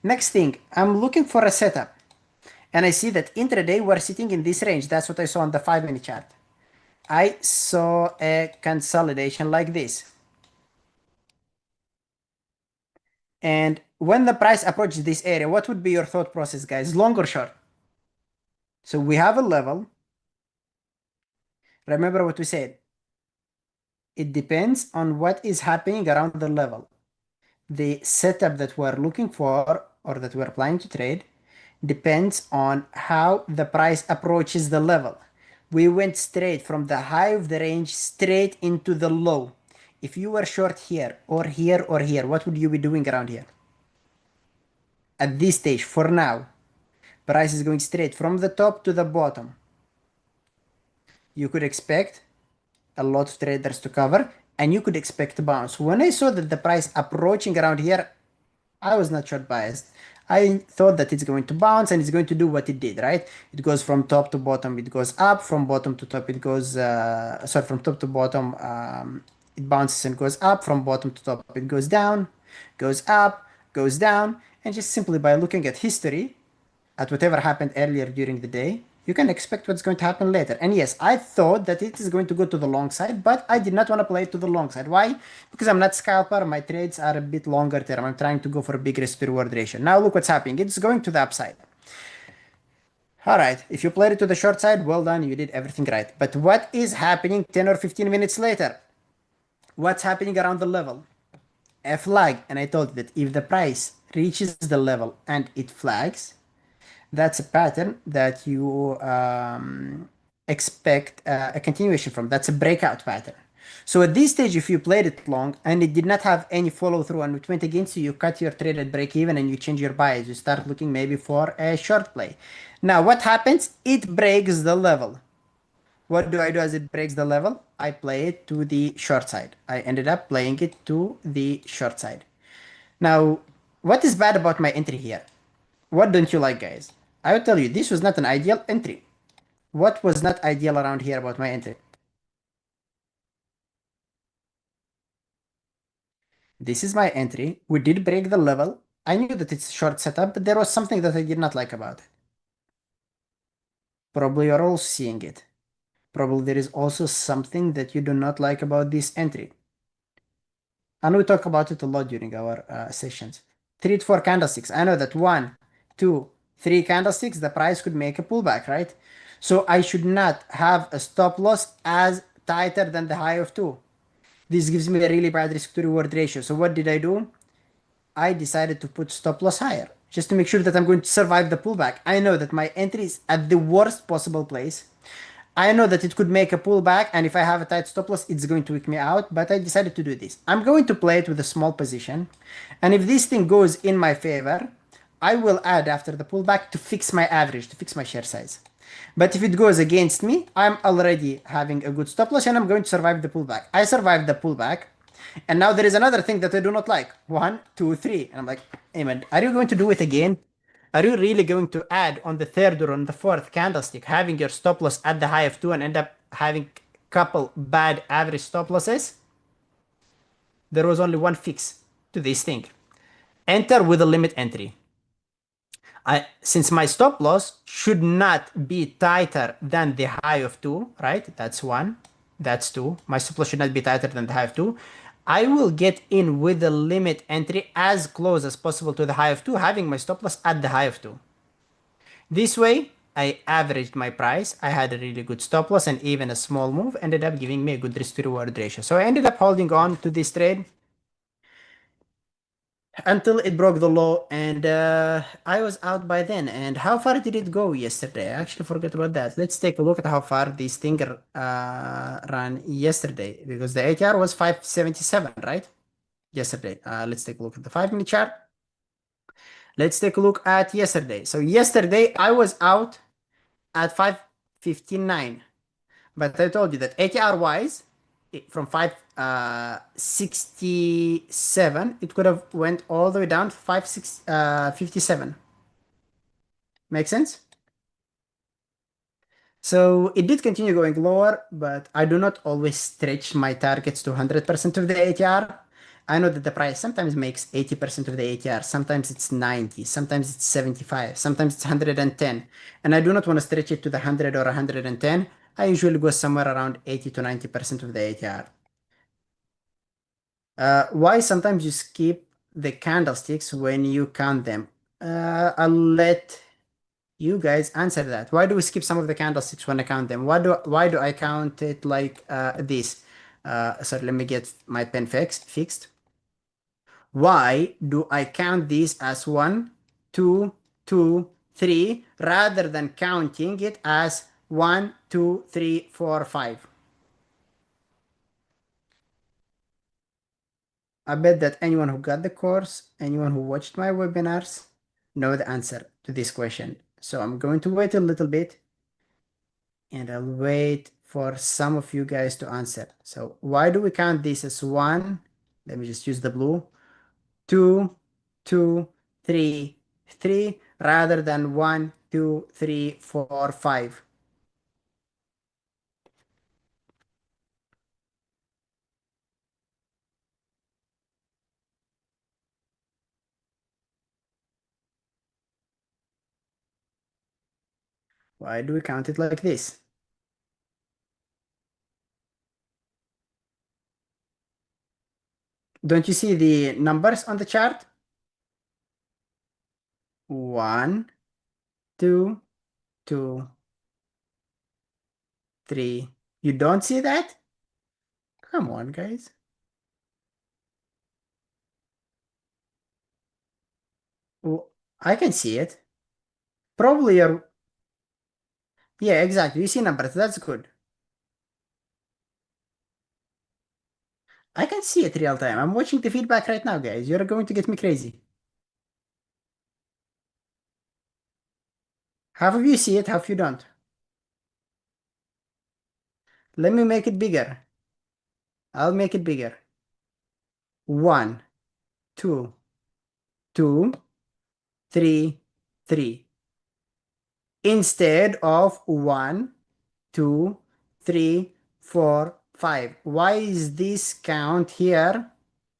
[SPEAKER 3] Next thing, I'm looking for a setup. And I see that intraday we're sitting in this range. That's what I saw on the 5-minute chart. I saw a consolidation like this. And when the price approaches this area, what would be your thought process, guys? Long or short? So we have a level. Remember what we said. It depends on what is happening around the level. The setup that we're looking for or that we're planning to trade depends on how the price approaches the level. We went straight from the high of the range straight into the low. If you were short here or here or here, what would you be doing around here? At this stage, for now, price is going straight from the top to the bottom. You could expect a lot of traders to cover and you could expect a bounce. When I saw that the price approaching around here, I was not short biased. I thought that it's going to bounce and it's going to do what it did, right? It goes from top to bottom, it goes up, from bottom to top, it goes, sorry, from top to bottom, It bounces and goes up from bottom to top. It goes down, goes up, goes down, and just simply by looking at history, at whatever happened earlier during the day, you can expect what's going to happen later. And yes, I thought that it is going to go to the long side, but I did not want to play it to the long side. Why? Because I'm not scalper. My trades are a bit longer term. I'm trying to go for a big risk to reward ratio. Now look what's happening. It's going to the upside. All right, if you played it to the short side, well done. You did everything right. But what is happening 10 or 15 minutes later? What's happening around the level? A flag. And I told you that if the price reaches the level and it flags, that's a pattern that you expect a continuation from. That's a breakout pattern. So at this stage, if you played it long and it did not have any follow through and it went against you, you cut your trade at break even and you change your bias. You start looking maybe for a short play. Now, what happens? It breaks the level. What do I do as it breaks the level? I play it to the short side. I ended up playing it to the short side. Now, what is bad about my entry here? What don't you like, guys? I will tell you, this was not an ideal entry. What was not ideal around here about my entry? This is my entry. We did break the level. I knew that it's a short setup, but there was something that I did not like about it. Probably you're all seeing it. Probably there is also something that you do not like about this entry. And we talk about it a lot during our sessions. 3 to 4 candlesticks. I know that 1, 2, 3 candlesticks, the price could make a pullback, right? So I should not have a stop loss as tighter than the high of 2. This gives me a really bad risk to reward ratio. So what did I do? I decided to put stop loss higher just to make sure that I'm going to survive the pullback. I know that my entry is at the worst possible place. I know that it could make a pullback, and if I have a tight stop loss, it's going to weak me out, but I decided to do this. I'm going to play it with a small position, and if this thing goes in my favor, I will add after the pullback to fix my average, to fix my share size. But if it goes against me, I'm already having a good stop loss and I'm going to survive the pullback. I survived the pullback. And now there is another thing that I do not like. 1, 2, 3. And I'm like, hey man, are you going to do it again? Are you really going to add on the third or on the fourth candlestick, having your stop loss at the high of 2 and end up having couple bad average stop losses? There was only one fix to this thing. Enter with a limit entry. Since my stop loss should not be tighter than the high of 2, right? That's 1. That's 2. My stop loss should not be tighter than the high of 2. I will get in with the limit entry as close as possible to the high of 2, having my stop loss at the high of 2. This way, I averaged my price. I had a really good stop loss and even a small move ended up giving me a good risk to reward ratio. So I ended up holding on to this trade until it broke the low, and I was out by then. And how far did it go yesterday? I actually forgot about that. Let's take a look at how far this thing ran yesterday, because the ATR was 577, right? Yesterday. Let's take a look at the 5-minute chart. Let's take a look at yesterday. So yesterday I was out at 559, but I told you that ATR wise, from 567, it could have went all the way down to 557. Make sense? So it did continue going lower, but I do not always stretch my targets to 100% of the ATR. I know that the price sometimes makes 80% of the ATR, sometimes it's 90, sometimes it's 75, sometimes it's 110, and I do not want to stretch it to the 100 or 110. I usually go somewhere around 80 to 90% of the ATR. Why sometimes you skip the candlesticks when you count them? I'll let you guys answer that. Why do we skip some of the candlesticks when I count them? Why do I count it like this? Sorry, let me get my pen fixed. Why do I count these as 1, 2, 2, 3 rather than counting it as 1, 2, 3, 4, 5? I bet that anyone who got the course, anyone who watched my webinars, know the answer to this question. So I'm going to wait a little bit and I'll wait for some of you guys to answer. So why do we count this as 1? Let me just use the blue. 2, 2, 3, 3 rather than 1, 2, 3, 4, 5. Why do we count it like this? Don't you see the numbers on the chart? 1, 2, 2, 3. You don't see that? Come on, guys. Oh, I can see it. Probably you're... Yeah, exactly. You see numbers. That's good. I can see it real time. I'm watching the feedback right now, guys. You're going to get me crazy. Half of you see it, half you don't. Let me make it bigger. I'll make it bigger. 1, 2, 2, 3, 3. Instead of 1, 2, 3, 4, 5. Why is this count here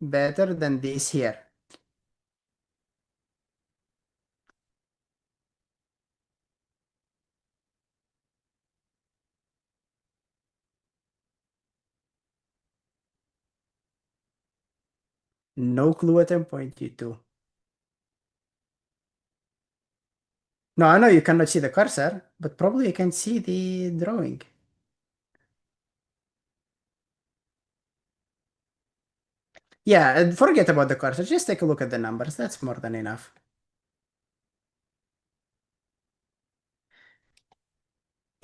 [SPEAKER 3] better than this here? No clue what I'm pointing to. No, I know you cannot see the cursor, but probably you can see the drawing. Yeah, and forget about the cursor. Just take a look at the numbers. That's more than enough.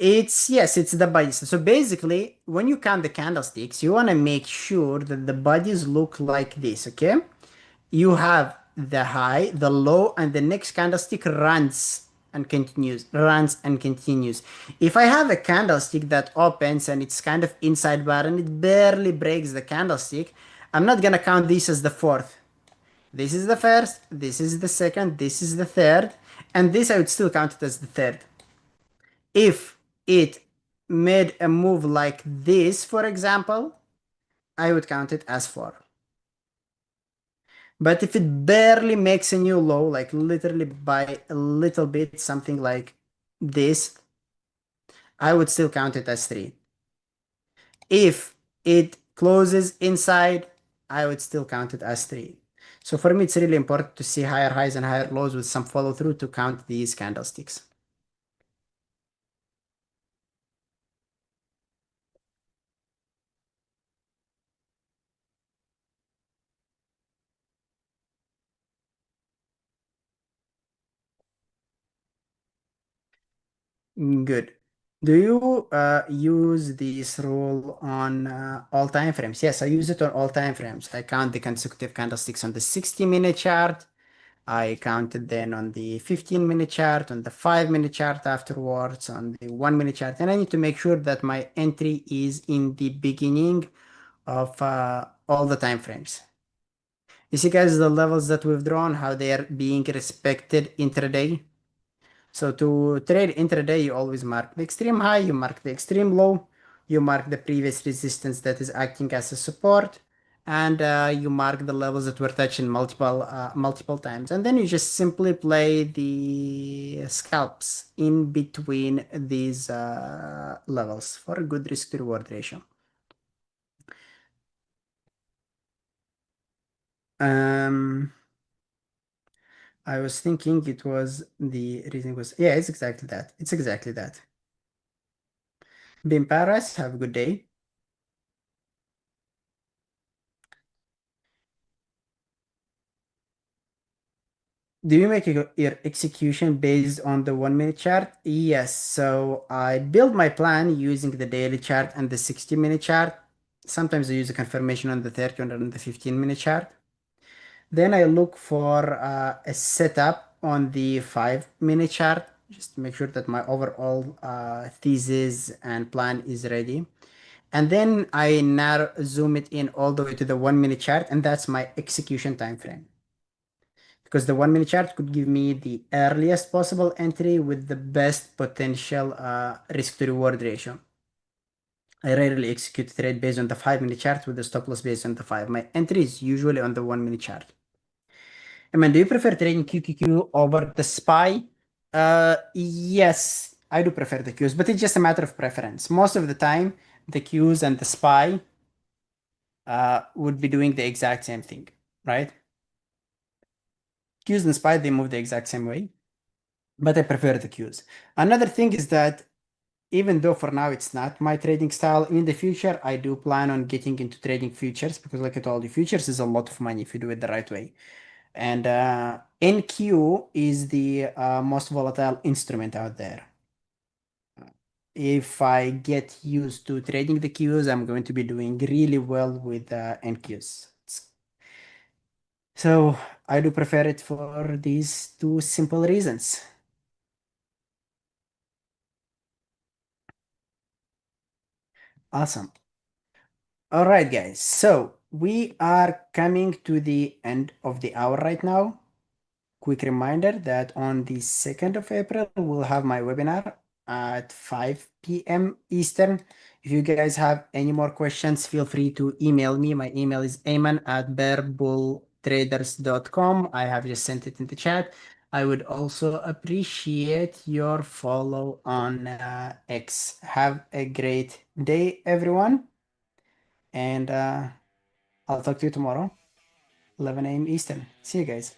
[SPEAKER 3] Yes, it's the bodies. So basically, when you count the candlesticks, you want to make sure that the bodies look like this, okay? You have the high, the low, and the next candlestick runs and continues, runs and continues. If I have a candlestick that opens and it's kind of inside bar and it barely breaks the candlestick, I'm not gonna count this as the fourth. This is the first, this is the second, this is the third, and this I would still count it as the third. If it made a move like this, for example, I would count it as 4. But if it barely makes a new low, like literally by a little bit, something like this, I would still count it as 3. If it closes inside, I would still count it as 3. So for me, it's really important to see higher highs and higher lows with some follow through to count these candlesticks. Good. Do you use this rule on all time frames? Yes, I use it on all time frames. I count the consecutive candlesticks on the 60-minute chart. I counted then on the 15-minute chart, on the 5-minute chart afterwards, on the 1-minute chart. And I need to make sure that my entry is in the beginning of all the time frames. You see, guys, the levels that we've drawn, how they are being respected intraday. So to trade intraday, you always mark the extreme high, you mark the extreme low, you mark the previous resistance that is acting as a support, and you mark the levels that were touched in multiple times. And then you just simply play the scalps in between these levels for a good risk to reward ratio. I was thinking it was the reason was, yeah, it's exactly that. It's exactly that. Be in Paris, have a good day. Do you make your execution based on the 1-minute chart? Yes. So I build my plan using the daily chart and the 60-minute chart. Sometimes I use a confirmation on the 30 and on the 15-minute chart. Then I look for a setup on the 5-minute chart, just to make sure that my overall thesis and plan is ready. And then I now zoom it in all the way to the 1-minute chart, and that's my execution time frame. Because the 1-minute chart could give me the earliest possible entry with the best potential risk to reward ratio. I rarely execute trade based on the 5-minute chart with the stop loss based on the 5. My entry is usually on the 1-minute chart. I mean, do you prefer trading QQQ over the SPY? Yes. I do prefer the queues, but it's just a matter of preference. Most of the time, the queues and the SPY would be doing the exact same thing, right? Queues and SPY, they move the exact same way, but I prefer the queues. Another thing is that even though for now it's not my trading style, in the future, I do plan on getting into trading futures because like I told you, futures is a lot of money if you do it the right way. And NQ is the most volatile instrument out there. If I get used to trading the Qs, I'm going to be doing really well with NQs. So I do prefer it for these two simple reasons. Awesome. All right, guys. So we are coming to the end of the hour right now. Quick reminder that on the 2nd of April, we'll have my webinar at 5 p.m. Eastern. If you guys have any more questions, feel free to email me. My email is ayman@bearbulltraders.com. I have just sent it in the chat. I would also appreciate your follow on X. Have a great day, everyone. And I'll talk to you tomorrow, 11 a.m. Eastern. See you guys.